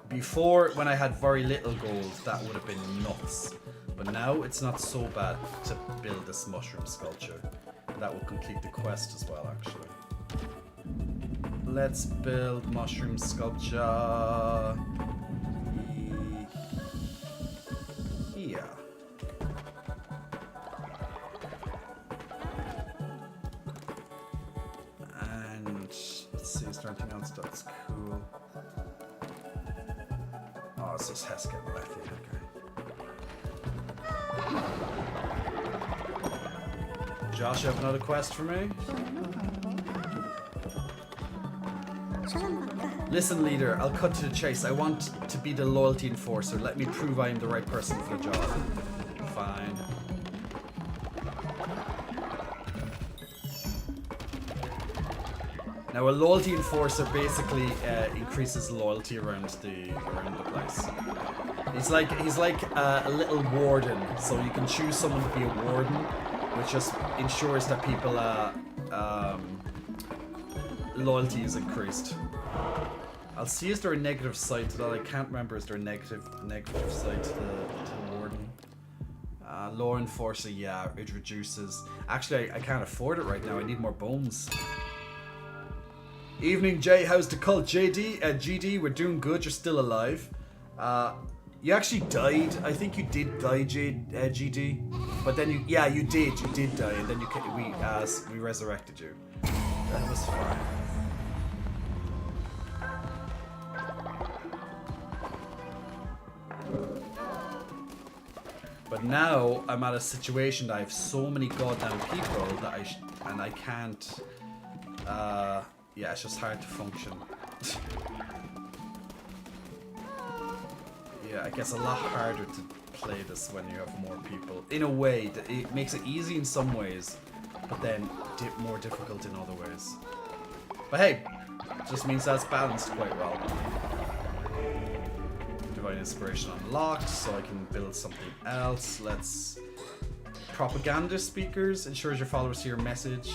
before. When I had very little gold, that would have been nuts, but now it's not so bad to build this mushroom sculpture. That will complete the quest as well, actually. Let's build mushroom sculpture here. Let's see, is there anything else that's cool? Oh, it's just Hesket left here, okay. Josh, you have another quest for me? Listen, leader, I'll cut to the chase. I want to be the loyalty enforcer. Let me prove I am the right person for the job. Fine. Now a loyalty enforcer basically increases loyalty around the place. He's like a little warden, so you can choose someone to be a warden, which just ensures that people loyalty is increased. I'll see, is there a negative side to that? I can't remember. Is there a negative side to the warden? Law enforcer, yeah, it reduces. Actually, I can't afford it right now. I need more bones. Evening, Jay. How's the cult? GD, we're doing good. You're still alive. You actually died. I think you did die, GD. But then you did die, and then we resurrected you. That was fine. But now I'm at a situation that I have so many goddamn people that I can't. Yeah, it's just hard to function. Yeah, it gets a lot harder to play this when you have more people. In a way, it makes it easy in some ways, but then more difficult in other ways. But hey, it just means that's balanced quite well. Divine Inspiration unlocked, so I can build something else. Let's... Propaganda speakers ensures your followers hear your message.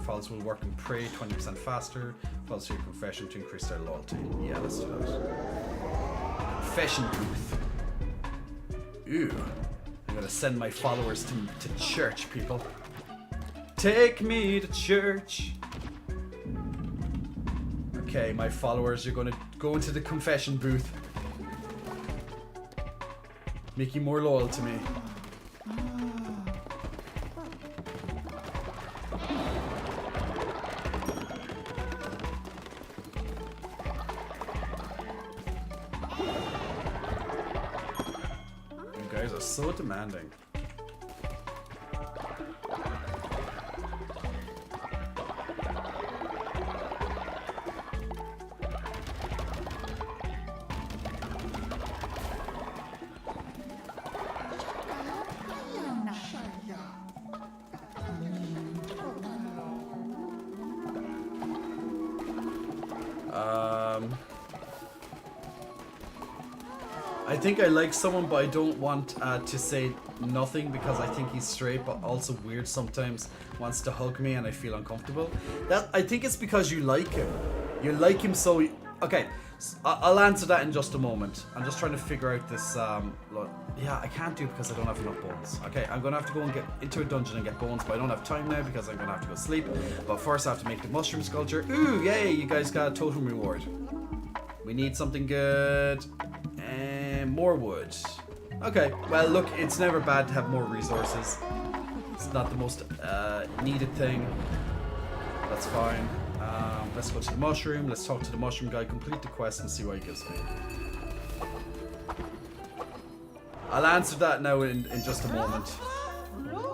Followers will work and pray 20% faster. Followers hear your confession to increase their loyalty. Yeah, let's do that. Confession booth. Ooh. I'm gonna send my followers to church, people. Take me to church. Okay, my followers, you're gonna go into the confession booth. Make you more loyal to me. You guys are so demanding. I think I like someone, but I don't want to say nothing because I think he's straight, but also weird sometimes. Wants to hug me and I feel uncomfortable. That I think it's because you like him. You like him so... Okay, I'll answer that in just a moment. I'm just trying to figure out this... yeah, I can't do it because I don't have enough bones. Okay, I'm going to have to go and get into a dungeon and get bones, but I don't have time now because I'm going to have to go sleep. But first I have to make the mushroom sculpture. Ooh, yay, you guys got a totem reward. We need something good. And more wood. Okay, well look, it's never bad to have more resources. It's not the most needed thing. That's fine. Let's go to the mushroom. Let's talk to the mushroom guy, complete the quest and see what he gives me. I'll answer that now in just a moment.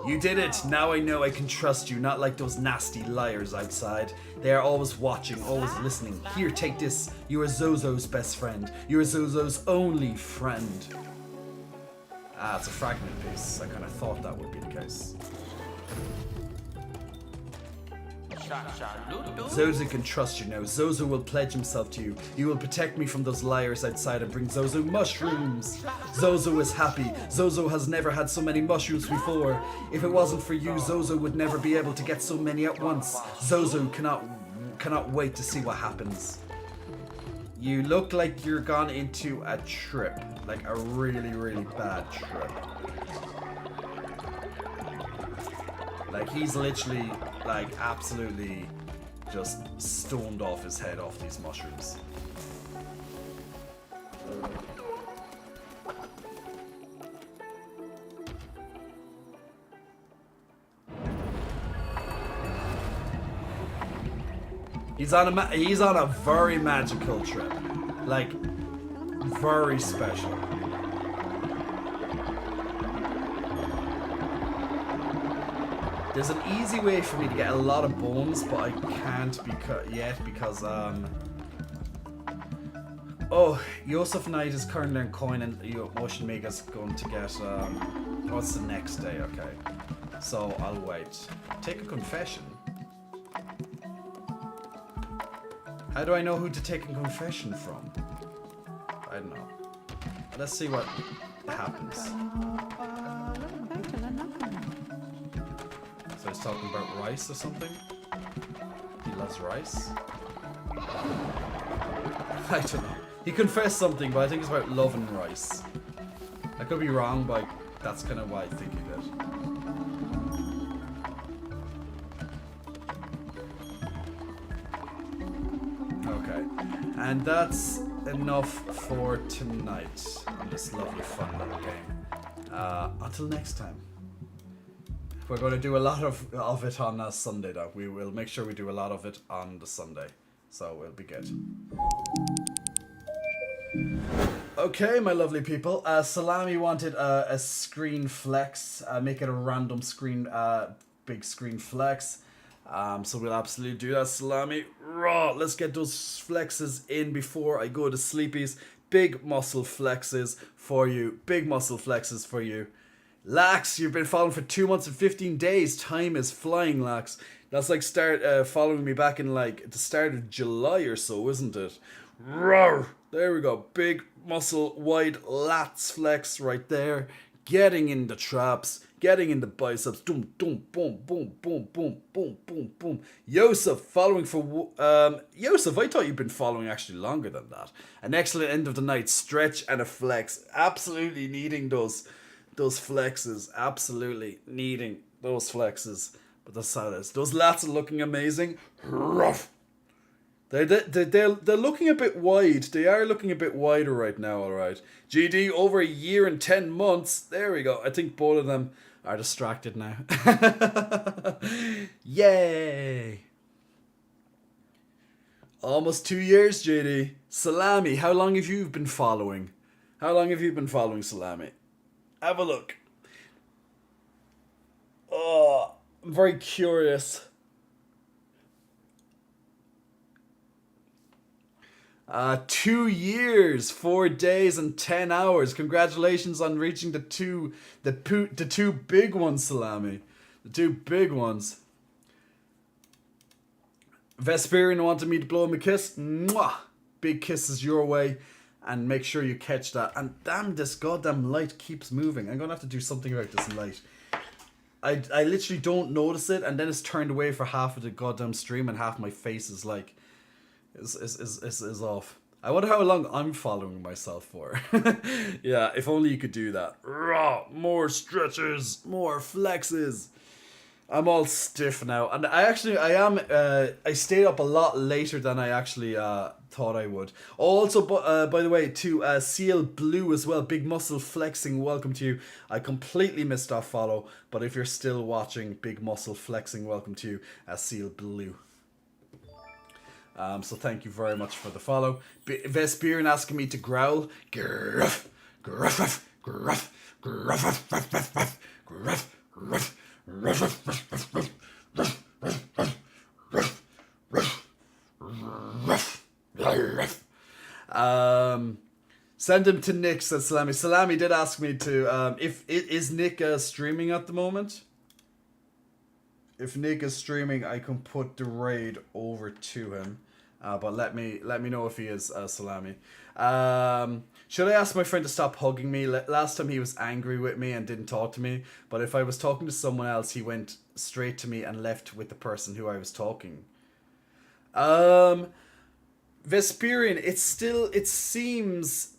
You did it! Now I know I can trust you, not like those nasty liars outside. They are always watching, always listening. Here, take this. You are Zozo's best friend. You are Zozo's only friend. Ah, it's a fragment piece. I kind of thought that would be the case. Zozo can trust you now. Zozo will pledge himself to you. You will protect me from those liars outside and bring Zozo mushrooms. Zozo is happy. Zozo has never had so many mushrooms before. If it wasn't for you, Zozo would never be able to get so many at once. Zozo cannot wait to see what happens. You look like you're gone into a trip. Like a really, really bad trip. Like he's literally, like, absolutely just stoned off his head off these mushrooms. He's on a very magical trip. Like, very special. There's an easy way for me to get a lot of bones, but I can't yet because oh, Yosef Knight is currently on coin and Ocean Mega's going to get what's the next day? Okay, so I'll wait. Take a confession. How do I know who to take a confession from? I don't know. Let's see what happens. So he's talking about rice or something? He loves rice? I don't know. He confessed something, but I think it's about love and rice. I could be wrong, but that's kind of what I think he did. Okay. And that's enough for tonight on this lovely fun little game. Until next time. We're going to do a lot of it on Sunday, though. We will make sure we do a lot of it on the Sunday. So it'll be good. Okay, my lovely people. Salami wanted a screen flex. Make it a random screen, big screen flex. So we'll absolutely do that, Salami. Raw. Let's get those flexes in before I go to sleepies. Big muscle flexes for you. Big muscle flexes for you. Lax, you've been following for 2 months and 15 days. Time is flying, Lax. That's like start following me back in like at the start of July or so, isn't it? Roar! There we go. Big muscle, wide lats flex right there. Getting in the traps, getting in the biceps. Boom, boom, boom, boom, boom, boom, boom, boom, boom. Yosef following for Yosef. I thought you'd been following actually longer than that. An excellent end of the night stretch and a flex. Absolutely needing those flexes. Absolutely needing those flexes. But that's how it is. Those lats are looking amazing. Rough. They're looking a bit wide. They are looking a bit wider right now, alright. GD, over a year and 10 months. There we go. I think both of them are distracted now. Yay! Almost 2 years, JD. Salami, how long have you been following? How long have you been following Salami? Have a look. Oh, I'm very curious. 2 years, 4 days, and 10 hours. Congratulations on reaching the two big ones, Salami. The two big ones. Vesperian wanted me to blow him a kiss. Mwah! Big kisses your way. And make sure you catch that. And damn, this goddamn light keeps moving. I'm going to have to do something about this light. I literally don't notice it. And then it's turned away for half of the goddamn stream. And half my face is like... is off. I wonder how long I'm following myself for. Yeah, if only you could do that. Raw, more stretches, more flexes. I'm all stiff now, and I stayed up a lot later than I actually thought I would. Also, by the way, to Seal Blue as well, big muscle flexing, welcome to you. I completely missed off follow, but if you're still watching, big muscle flexing, welcome to you, Seal Blue. So thank you very much for the follow. Vesperian asking me to growl. Gruff, gruff, gruff, gruff, gruff, gruff, gruff, send him to Nick, says Salami. Salami did ask me to is Nick streaming at the moment? If Nick is streaming, I can put the raid over to him. But let me know if he is, Salami. Should I ask my friend to stop hugging me? Last time he was angry with me and didn't talk to me. But if I was talking to someone else, he went straight to me and left with the person who I was talking. Vesperian, it seems...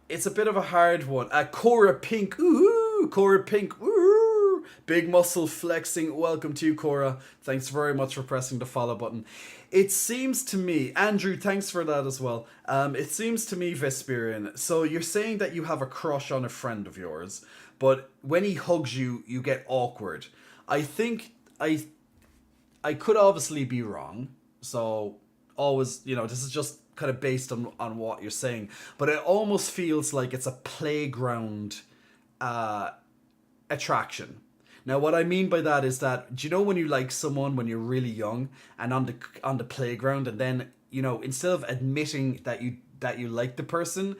It's a bit of a hard one. Cora Pink. Ooh, Cora Pink. Ooh. Big muscle flexing. Welcome to you, Cora. Thanks very much for pressing the follow button. It seems to me, Andrew, thanks for that as well. It seems to me, Vesperian, so you're saying that you have a crush on a friend of yours, but when he hugs you, you get awkward. I think I could obviously be wrong. So always, this is just kind of based on what you're saying, but it almost feels like it's a playground attraction. Now, what I mean by that is that, do you know when you like someone when you're really young and on the playground, and then instead of admitting that you like the person,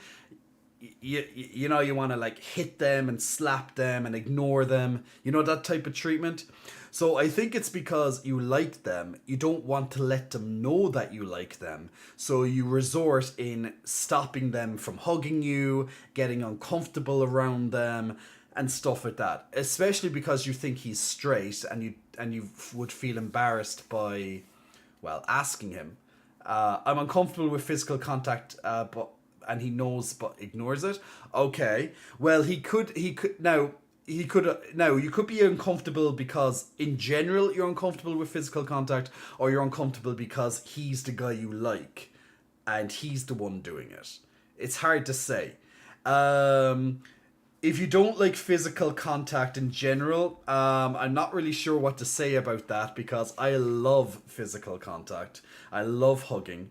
you want to like hit them and slap them and ignore them, that type of treatment. So I think it's because you like them, you don't want to let them know that you like them, so you resort in stopping them from hugging you, getting uncomfortable around them, and stuff like that. Especially because you think he's straight, and you would feel embarrassed by, asking him. I'm uncomfortable with physical contact, and he knows but ignores it. Okay, well you could be uncomfortable because in general you're uncomfortable with physical contact, or you're uncomfortable because he's the guy you like and he's the one doing it. It's hard to say. If you don't like physical contact in general, I'm not really sure what to say about that, because I love physical contact. I love hugging.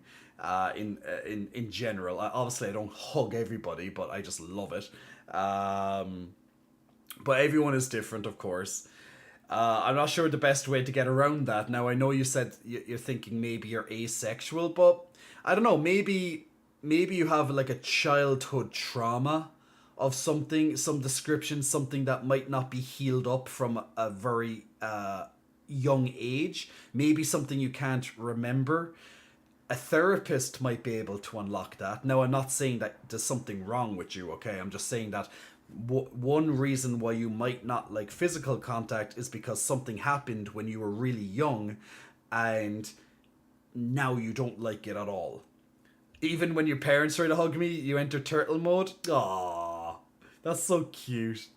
in general. Obviously, I don't hug everybody, but I just love it. But everyone is different, of course. I'm not sure the best way to get around that. Now, I know you said you're thinking maybe you're asexual, but I don't know. Maybe you have like a childhood trauma of something, some description, something that might not be healed up from a very young age. Maybe something you can't remember. A therapist might be able to unlock that. Now, I'm not saying that there's something wrong with you, okay? I'm just saying that one reason why you might not like physical contact is because something happened when you were really young and now you don't like it at all. Even when your parents try to hug me, you enter turtle mode. Aww, that's so cute.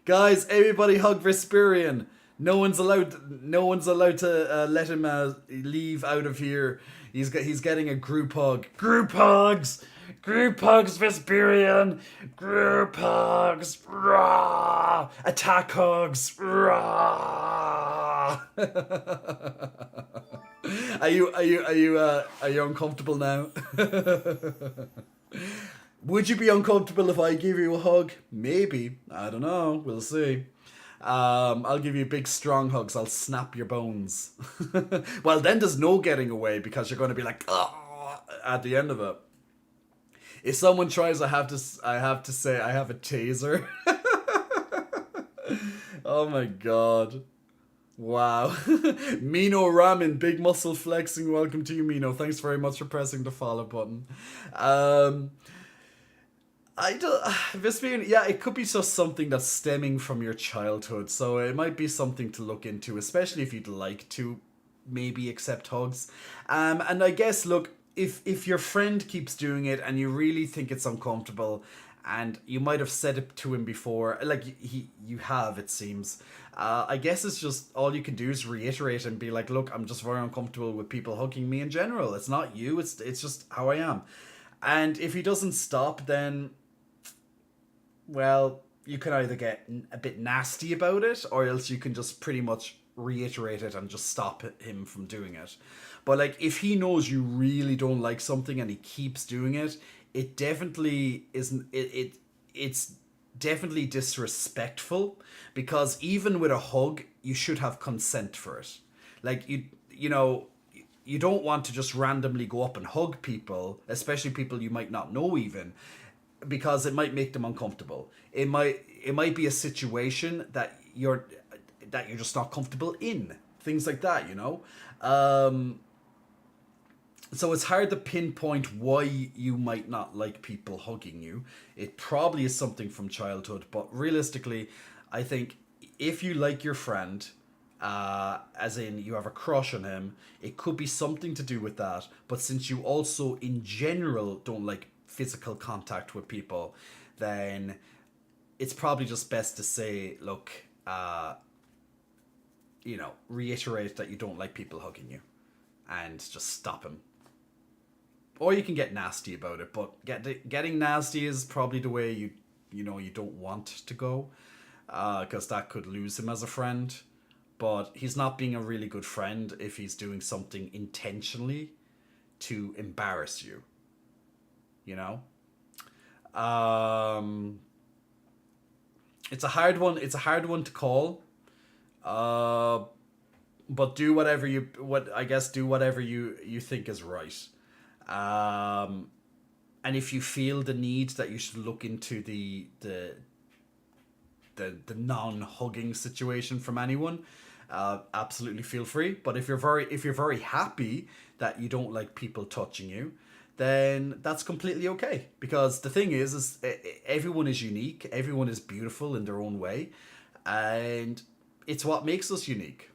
Guys, everybody hug Vesperian. No one's allowed. No one's allowed to let him leave out of here. He's getting a group hug. Group hugs. Group hugs, Vesperian. Group hugs. Rah! Attack hugs. Rah! Are you uncomfortable now? Would you be uncomfortable if I give you a hug? Maybe. I don't know. We'll see. I'll give you big strong hugs. I'll snap your bones. Well, then there's no getting away because you're going to be like, oh, at the end of it. If someone tries, I have to say I have a taser. Oh my god. Wow. Mino Ramen, big muscle flexing. Welcome to you, Mino. Thanks very much for pressing the follow button. Yeah, it could be just something that's stemming from your childhood, so it might be something to look into, especially if you'd like to maybe accept hugs. And I guess, look, if your friend keeps doing it and you really think it's uncomfortable, and you might have said it to him before, like you have, it seems. I guess it's just all you can do is reiterate and be like, look, I'm just very uncomfortable with people hugging me in general. It's not you, it's just how I am. And if he doesn't stop, then, well, you can either get a bit nasty about it, or else you can just pretty much reiterate it and just stop him from doing it. But like, if he knows you really don't like something and he keeps doing it, it definitely isn't. It's definitely disrespectful, because even with a hug, you should have consent for it. Like you know. You don't want to just randomly go up and hug people, especially people you might not know even, because it might make them uncomfortable. It might be a situation that you're just not comfortable in. Things like that, you know? So it's hard to pinpoint why you might not like people hugging you. It probably is something from childhood, but realistically, I think if you like your friend, as in you have a crush on him, it could be something to do with that. But since you also in general don't like physical contact with people, then it's probably just best to say, look, reiterate that you don't like people hugging you and just stop him. Or you can get nasty about it, but getting nasty is probably the way you don't want to go, because that could lose him as a friend. But he's not being a really good friend if he's doing something intentionally to embarrass you. You know? It's a hard one. It's a hard one to call. But do whatever you think is right. And if you feel the need that you should look into the non-hugging situation from anyone, absolutely feel free. But if you're very happy that you don't like people touching you, then that's completely okay. Because the thing is everyone is unique, everyone is beautiful in their own way, and it's what makes us unique.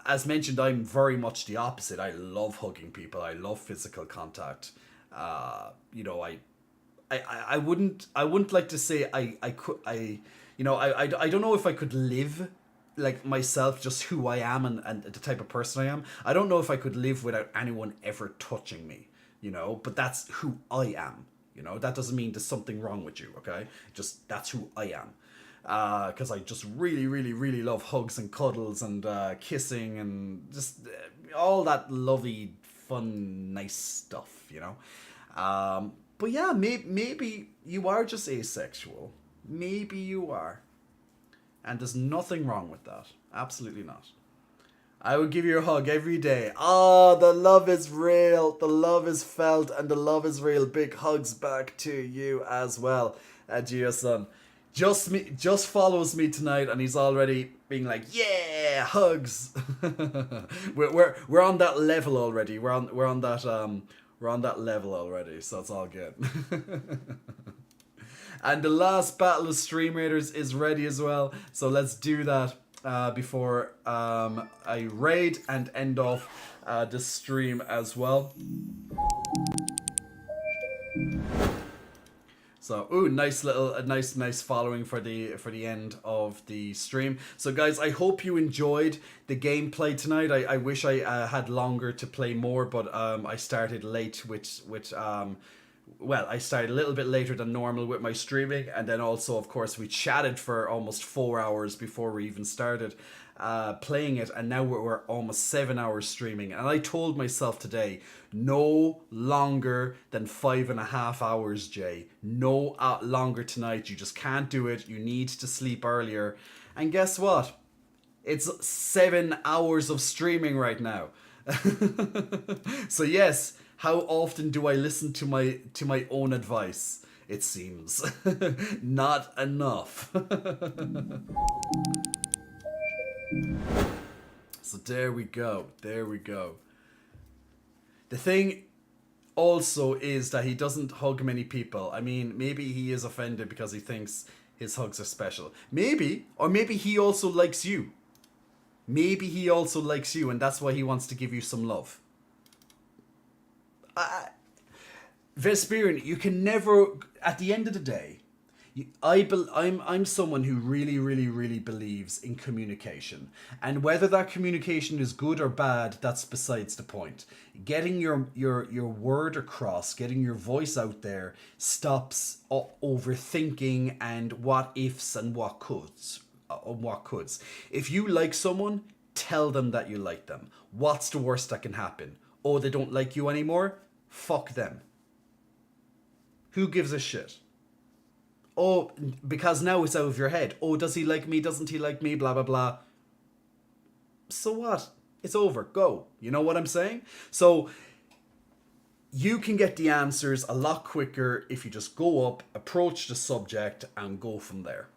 As mentioned, I'm very much the opposite. I love hugging people. I love physical contact. I wouldn't like to say I don't know if I could live like myself, just who I am and the type of person I am. I don't know if I could live without anyone ever touching me, but that's who I am. That doesn't mean there's something wrong with you, okay? Just that's who I am. Because I just really, really, really love hugs and cuddles and kissing and just all that lovely fun, nice stuff, you know. But yeah, maybe you are just asexual. Maybe you are. And there's nothing wrong with that. Absolutely not. I would give you a hug every day. Ah, the love is real. The love is felt and the love is real. Big hugs back to you as well, Gio-san. Just follows me tonight and he's already being like, yeah, hugs. we're on that level already. We're on that level already, so it's all good. And the last battle of Stream Raiders is ready as well. So let's do that before I raid and end off the stream as well. So, ooh, a nice following for the end of the stream. So, guys, I hope you enjoyed the gameplay tonight. I wish I had longer to play more, but I started late, I started a little bit later than normal with my streaming, and then also, of course, we chatted for almost 4 hours before we even started playing it, and now we're almost 7 hours streaming. And I told myself today, no longer than 5.5 hours, Jay. No longer tonight. You just can't do it. You need to sleep earlier. And guess what? It's 7 hours of streaming right now. So yes. How often do I listen to my own advice? It seems not enough. So there we go. The thing also is that he doesn't hug many people. I mean, maybe he is offended because he thinks his hugs are special. Maybe he also likes you. Maybe he also likes you and that's why he wants to give you some love. Vesperian, you can never. At the end of the day, I'm someone who really believes in communication, and whether that communication is good or bad, that's besides the point. Getting your word across, getting your voice out there, stops overthinking and what ifs and what coulds. If you like someone, tell them that you like them. What's the worst that can happen? Oh, they don't like you anymore? Fuck them. Who gives a shit? Oh, because now it's out of your head. Oh, does he like me? Doesn't he like me? Blah, blah, blah. So what? It's over. Go. You know what I'm saying? So you can get the answers a lot quicker if you just go up, approach the subject, and go from there.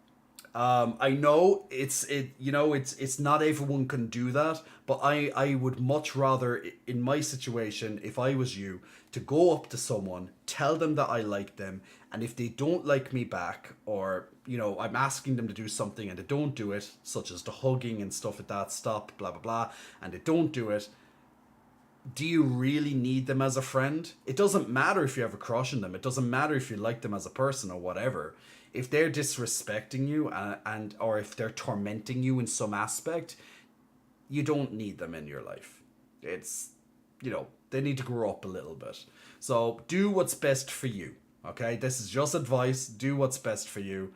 I know it's not everyone can do that, but I would much rather, in my situation, if I was you, to go up to someone, tell them that I like them, and if they don't like me back, or I'm asking them to do something and they don't do it, such as the hugging and stuff like that, stop, blah blah blah, and they don't do it, do you really need them as a friend? It doesn't matter if you have a crush on them. It doesn't matter if you like them as a person or whatever. If they're disrespecting you or if they're tormenting you in some aspect, you don't need them in your life. It's, they need to grow up a little bit. So do what's best for you. Okay, this is just advice. Do what's best for you.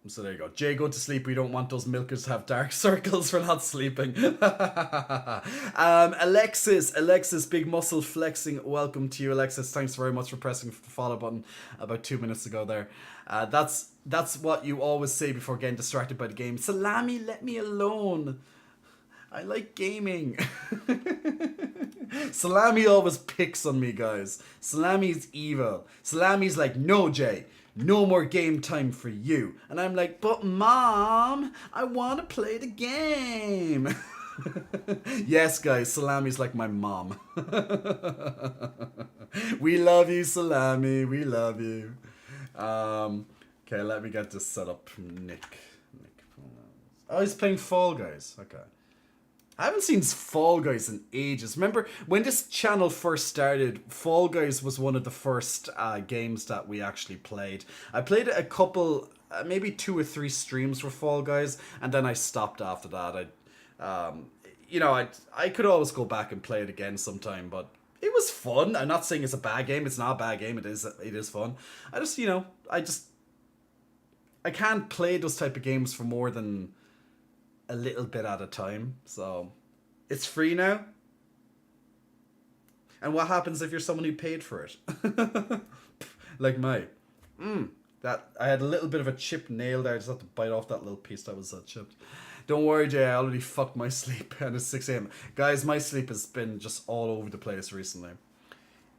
So there you go. Jay, go to sleep. We don't want those milkers to have dark circles for not sleeping. Alexis, big muscle flexing. Welcome to you, Alexis. Thanks very much for pressing the follow button about 2 minutes ago there. That's what you always say before getting distracted by the game. Salami, let me alone. I like gaming. Salami always picks on me, guys. Salami's evil. Salami's like, no, Jay. No more game time for you. And I'm like, but Mom, I want to play the game. Yes, guys, Salami's like my mom. We love you, Salami. We love you. Okay, let me get this set up from Nick. Oh, he's playing Fall Guys. Okay. I haven't seen Fall Guys in ages. Remember, when this channel first started, Fall Guys was one of the first games that we actually played. I played a couple, maybe 2 or 3 streams for Fall Guys, and then I stopped after that. I could always go back and play it again sometime, but it was fun. I'm not saying it's a bad game. It's not a bad game. It is fun. I can't play those type of games for more than a little bit at a time. So it's free now. And what happens if you're someone who paid for it? Like my. That I had a little bit of a chipped nail there. I just had to bite off that little piece that was chipped. Don't worry, Jay. I already fucked my sleep, and it's 6 a.m. Guys, my sleep has been just all over the place recently.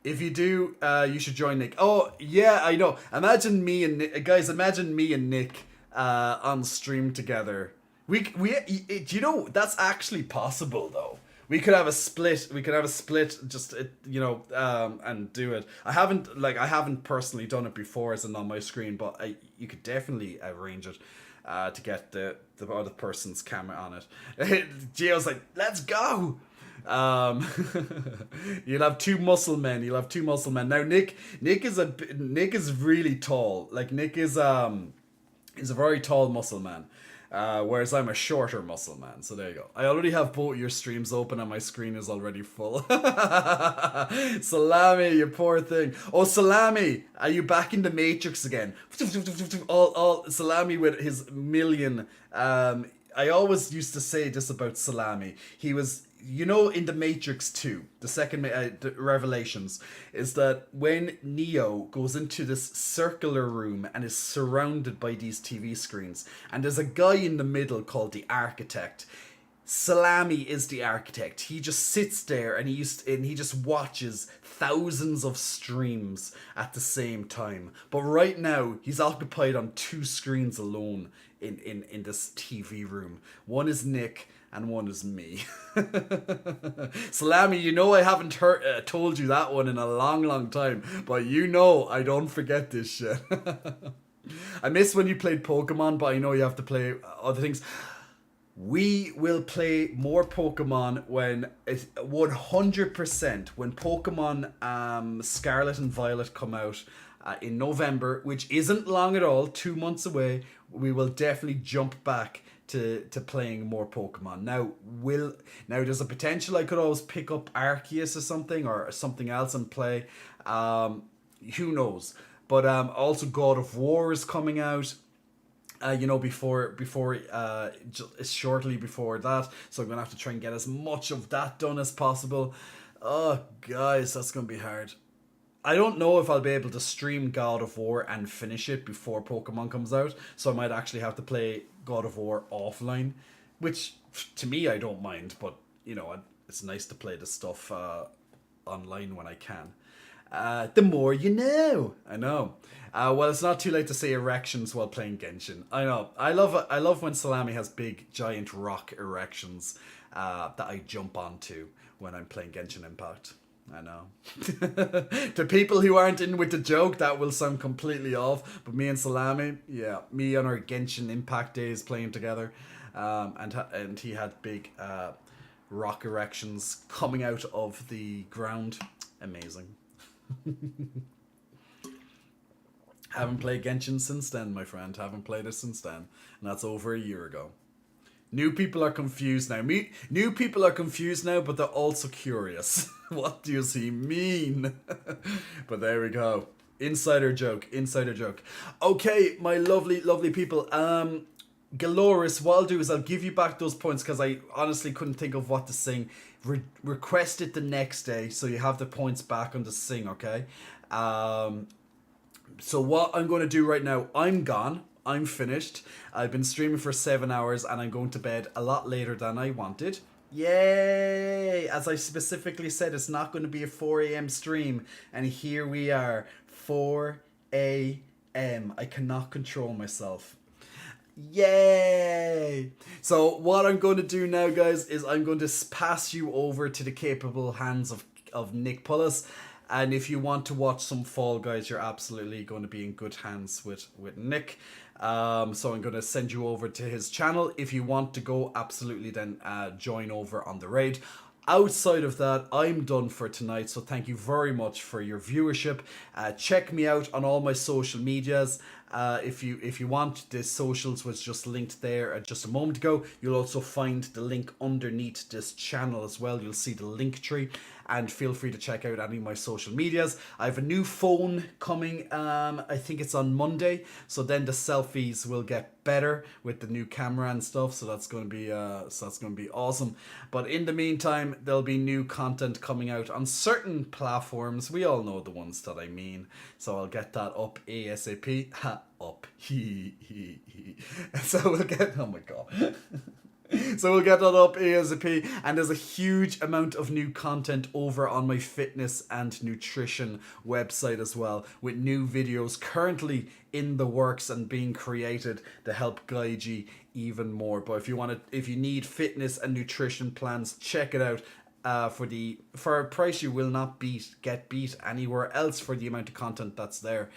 If you do, you should join Nick. Oh yeah, I know. Imagine me and Nick, guys. Imagine me and Nick on stream together. You know that's actually possible though. We could have a split. We could have a split. Just and do it. I haven't personally done it before, as in on my screen, but you could definitely arrange it to get the other person's camera on it. Gio's like, let's go. You'll have two muscle men. Now Nick is really tall. Like Nick is a very tall muscle man. Whereas I'm a shorter muscle man. So there you go. I already have both your streams open and my screen is already full. Salami, you poor thing. Oh, Salami, are you back in the Matrix again? All Salami with his million. I always used to say this about Salami. He was, in the Matrix 2, the second the Revelations, is that when Neo goes into this circular room and is surrounded by these TV screens, and there's a guy in the middle called the Architect. Salami is the Architect. He just sits there and he just watches thousands of streams at the same time. But right now, he's occupied on 2 screens alone in this TV room. One is Nick, and one is me. Salami, I haven't told you that one in a long time, but I don't forget this shit. I miss when you played Pokemon, but I know you have to play other things. We will play more Pokemon when 100% when Pokemon Scarlet and Violet come out in November, which isn't long at all, 2 months away. We will definitely jump back to playing more Pokemon. Now there's a potential I could always pick up Arceus or something else and play. Who knows? But also God of War is coming out. Shortly before that, so I'm gonna have to try and get as much of that done as possible. Oh, guys, that's gonna be hard. I don't know if I'll be able to stream God of War and finish it before Pokemon comes out, so I might actually have to play God of War offline, which to me I don't mind, but it's nice to play this stuff online when I can. The more you know. I know. Well, it's not too late to say erections while playing Genshin. I know. I love when Salami has big, giant rock erections that I jump onto when I'm playing Genshin Impact. I know. To people who aren't in with the joke, that will sound completely off. But me and Salami, yeah, me on our Genshin Impact days playing together, and he had big rock erections coming out of the ground. Amazing. Haven't played Genshin since then, my friend. Haven't played it since then. And that's over a year ago. New people are confused now. New people are confused now, but they're also curious. What does he mean? But there we go. Insider joke. Okay, my lovely, lovely people. Galoris, what I'll do is I'll give you back those points because I honestly couldn't think of what to sing. Request it the next day so you have the points back on the sing, okay? So what I'm going to do right now, I'm gone. I'm finished. I've been streaming for 7 hours and I'm going to bed a lot later than I wanted. Yay! As I specifically said, it's not going to be a 4 a.m. stream. And here we are, 4 a.m. I cannot control myself. Yay! So what I'm going to do now, guys, is I'm going to pass you over to the capable hands of Nick Pullis. And if you want to watch some Fall Guys, you're absolutely going to be in good hands with Nick. So I'm going to send you over to his channel. If you want to go, absolutely then join over on the raid. Outside of that, I'm done for tonight. So thank you very much for your viewership. Check me out on all my social medias. If you want, the socials was just linked there just a moment ago. You'll also find the link underneath this channel as well. You'll see the link tree. and feel free to check out any of my social medias. I have a new phone coming, I think it's on Monday, so then the selfies will get better with the new camera and stuff, so that's going to be awesome. But in the meantime, there'll be new content coming out on certain platforms. We all know the ones that I mean, so I'll get that up ASAP. Up. So we'll get, oh my god. So we'll get that up ASAP, and there's a huge amount of new content over on my fitness and nutrition website as well, with new videos currently in the works and being created to help guide you even more. But if you need fitness and nutrition plans, check it out. For a price you will not get beat anywhere else for the amount of content that's there.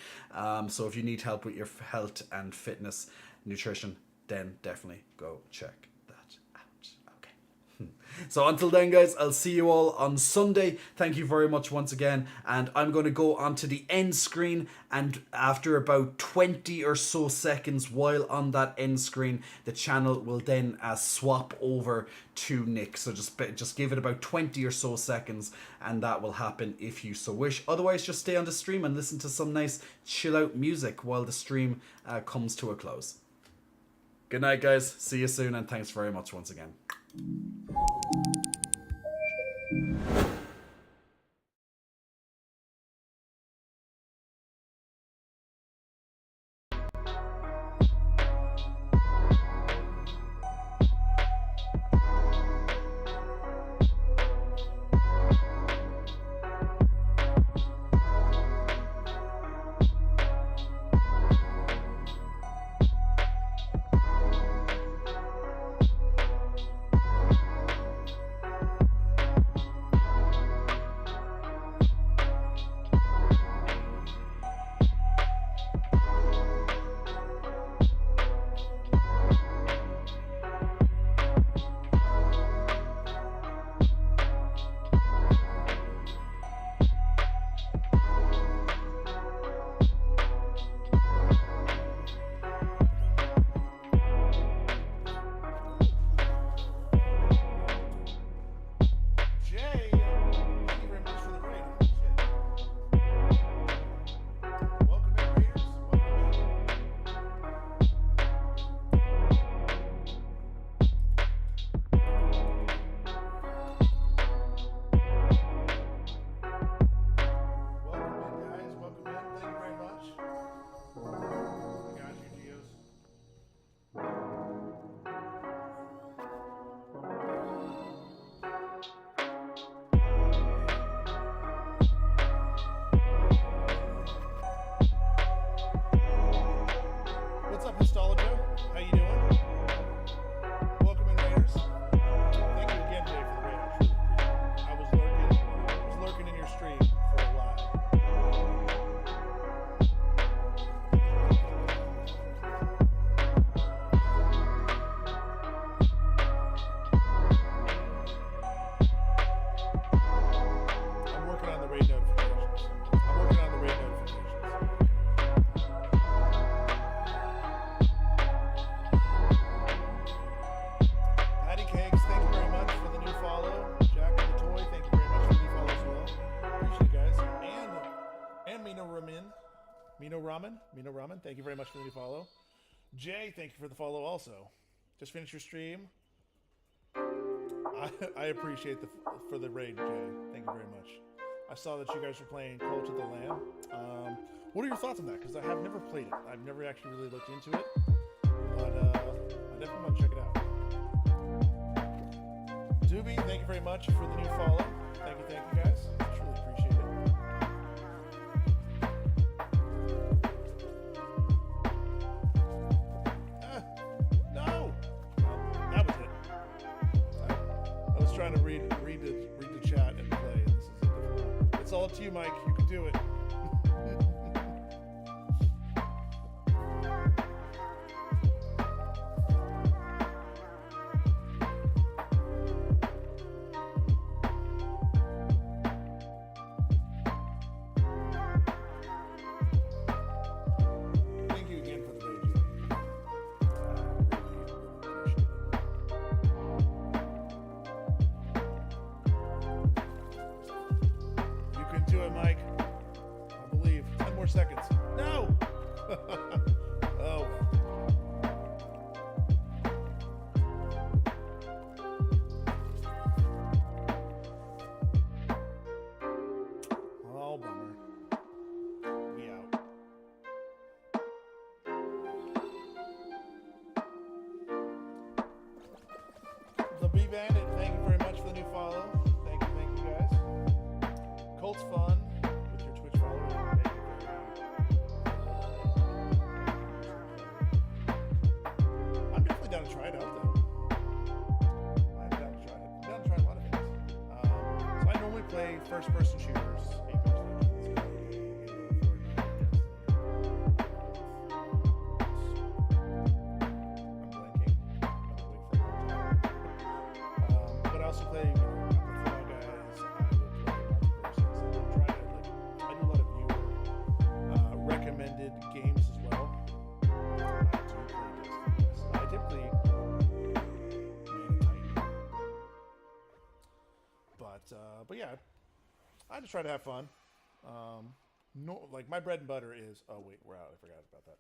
So if you need help with your health and fitness, nutrition, then definitely go check that out. Okay. So until then, guys, I'll see you all on Sunday. Thank you very much once again. And I'm going to go onto the end screen, and after about 20 or so seconds while on that end screen, the channel will then swap over to Nick. So just give it about 20 or so seconds, and that will happen if you so wish. Otherwise, just stay on the stream and listen to some nice chill out music while the stream comes to a close. Good night, guys. See you soon, and thanks very much once again. Mino Ramen, thank you very much for the new follow. Jay, thank you for the follow also. Just finished your stream. I appreciate for the raid, Jay. Thank you very much. I saw that you guys were playing Cult of the Lamb. What are your thoughts on that? Because I have never played it. I've never actually really looked into it. But I definitely want to check it out. Doobie, thank you very much for the new follow. Thank you guys. I truly appreciate it. No! Well, that was it. I was trying to read the chat and play. And this is a difficult one. It's all up to you, Mike. You can do it. Do it, Mike. I believe. 10 more seconds. No! Oh. Oh, bummer. We out. The Bee Bandit, thank you very much for the new follow. Thank you guys. Colt's fun with your Twitch followers. I'm definitely down to try it out though. I'm down to try it. I'm down to try a lot of things. So I normally play first-person shooters. Apex Legends, but I also play, I play Fall Guys, I will play multiverses, I do a lot of viewer recommended games as well. I typically main Titan. But yeah, I just try to have fun. No, like my bread and butter is, oh wait, we're out, I forgot about that.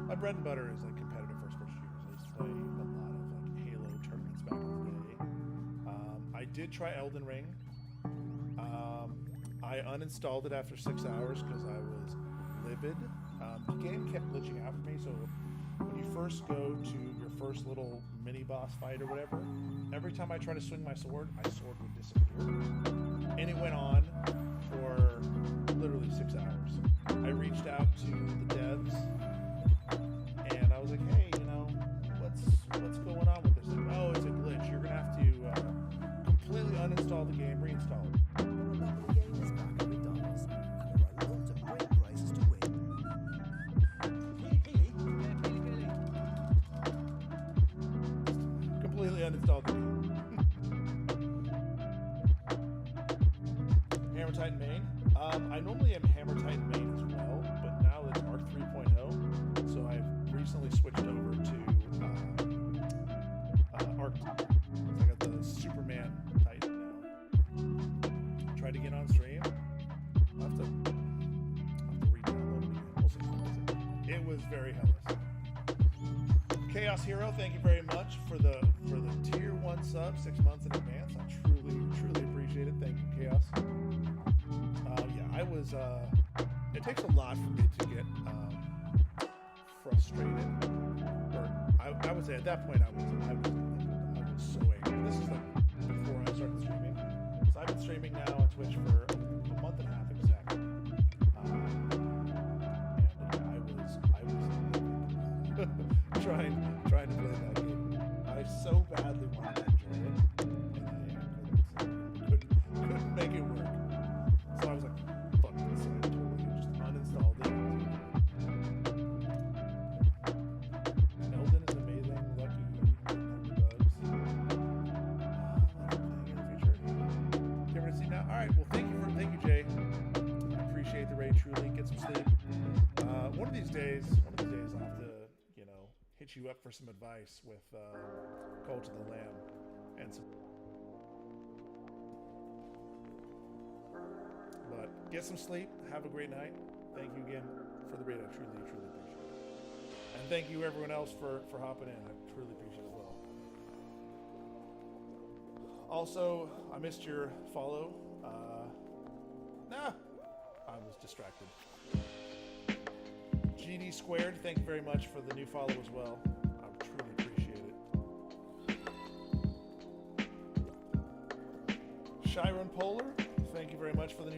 My bread and butter is like competitive first-person shooters. I used to play a lot of like Halo tournaments back in the day. I did try Elden Ring. I uninstalled it after 6 hours because I was livid. The game kept glitching out for me, so when you first go to your first little mini boss fight or whatever, every time I try to swing my sword, my sword would disappear. And it went on for literally 6 hours. I reached out to the devs and I was like, hey, you know, what's going on with this? Like, oh, it's a glitch. You're gonna have to completely uninstall the game, reinstall it. The game is back at McDonald's, and there are loads of great prizes to win. Completely uninstalled the game. Hammer Titan main. I normally am Hammer Titan main as well, but now it's Arc 3.0, so I've recently switched over to Arc. I got the Superman Titan now. Tried to get on stream. I'll have to re-download it again. We'll see. It was very hellish. Chaos Hero, thank you very much for the tier 1 sub 6 months in advance. I truly appreciate it. Thank you, Chaos. Yeah, I was. It takes a lot for me to get frustrated, or I would say at that point I was so angry. This is like before I started streaming. So I've been streaming now on Twitch for a month and a half exactly. And I was trying to play that game. I so badly wanted to enjoy it, and I couldn't make it work. So I was like, fuck this, and I totally just uninstalled it. Elden is amazing. Lucky didn't have the bugs. I'll be playing in the future. Can't wait to see now. All right. Well, thank you, Jay. I appreciate the raid truly. Get some sleep. One of these days, I'll have to, hit you up for some advice with Cult of the Lamb and some. But get some sleep. Have a great night. Thank you again for the raid. I truly appreciate it. And thank you everyone else for hopping in. I truly appreciate it as well. Also, I missed your follow. I was distracted. GD Squared, thank you very much for the new follow as well. I truly appreciate it. Chiron Polar, thank you very much for the new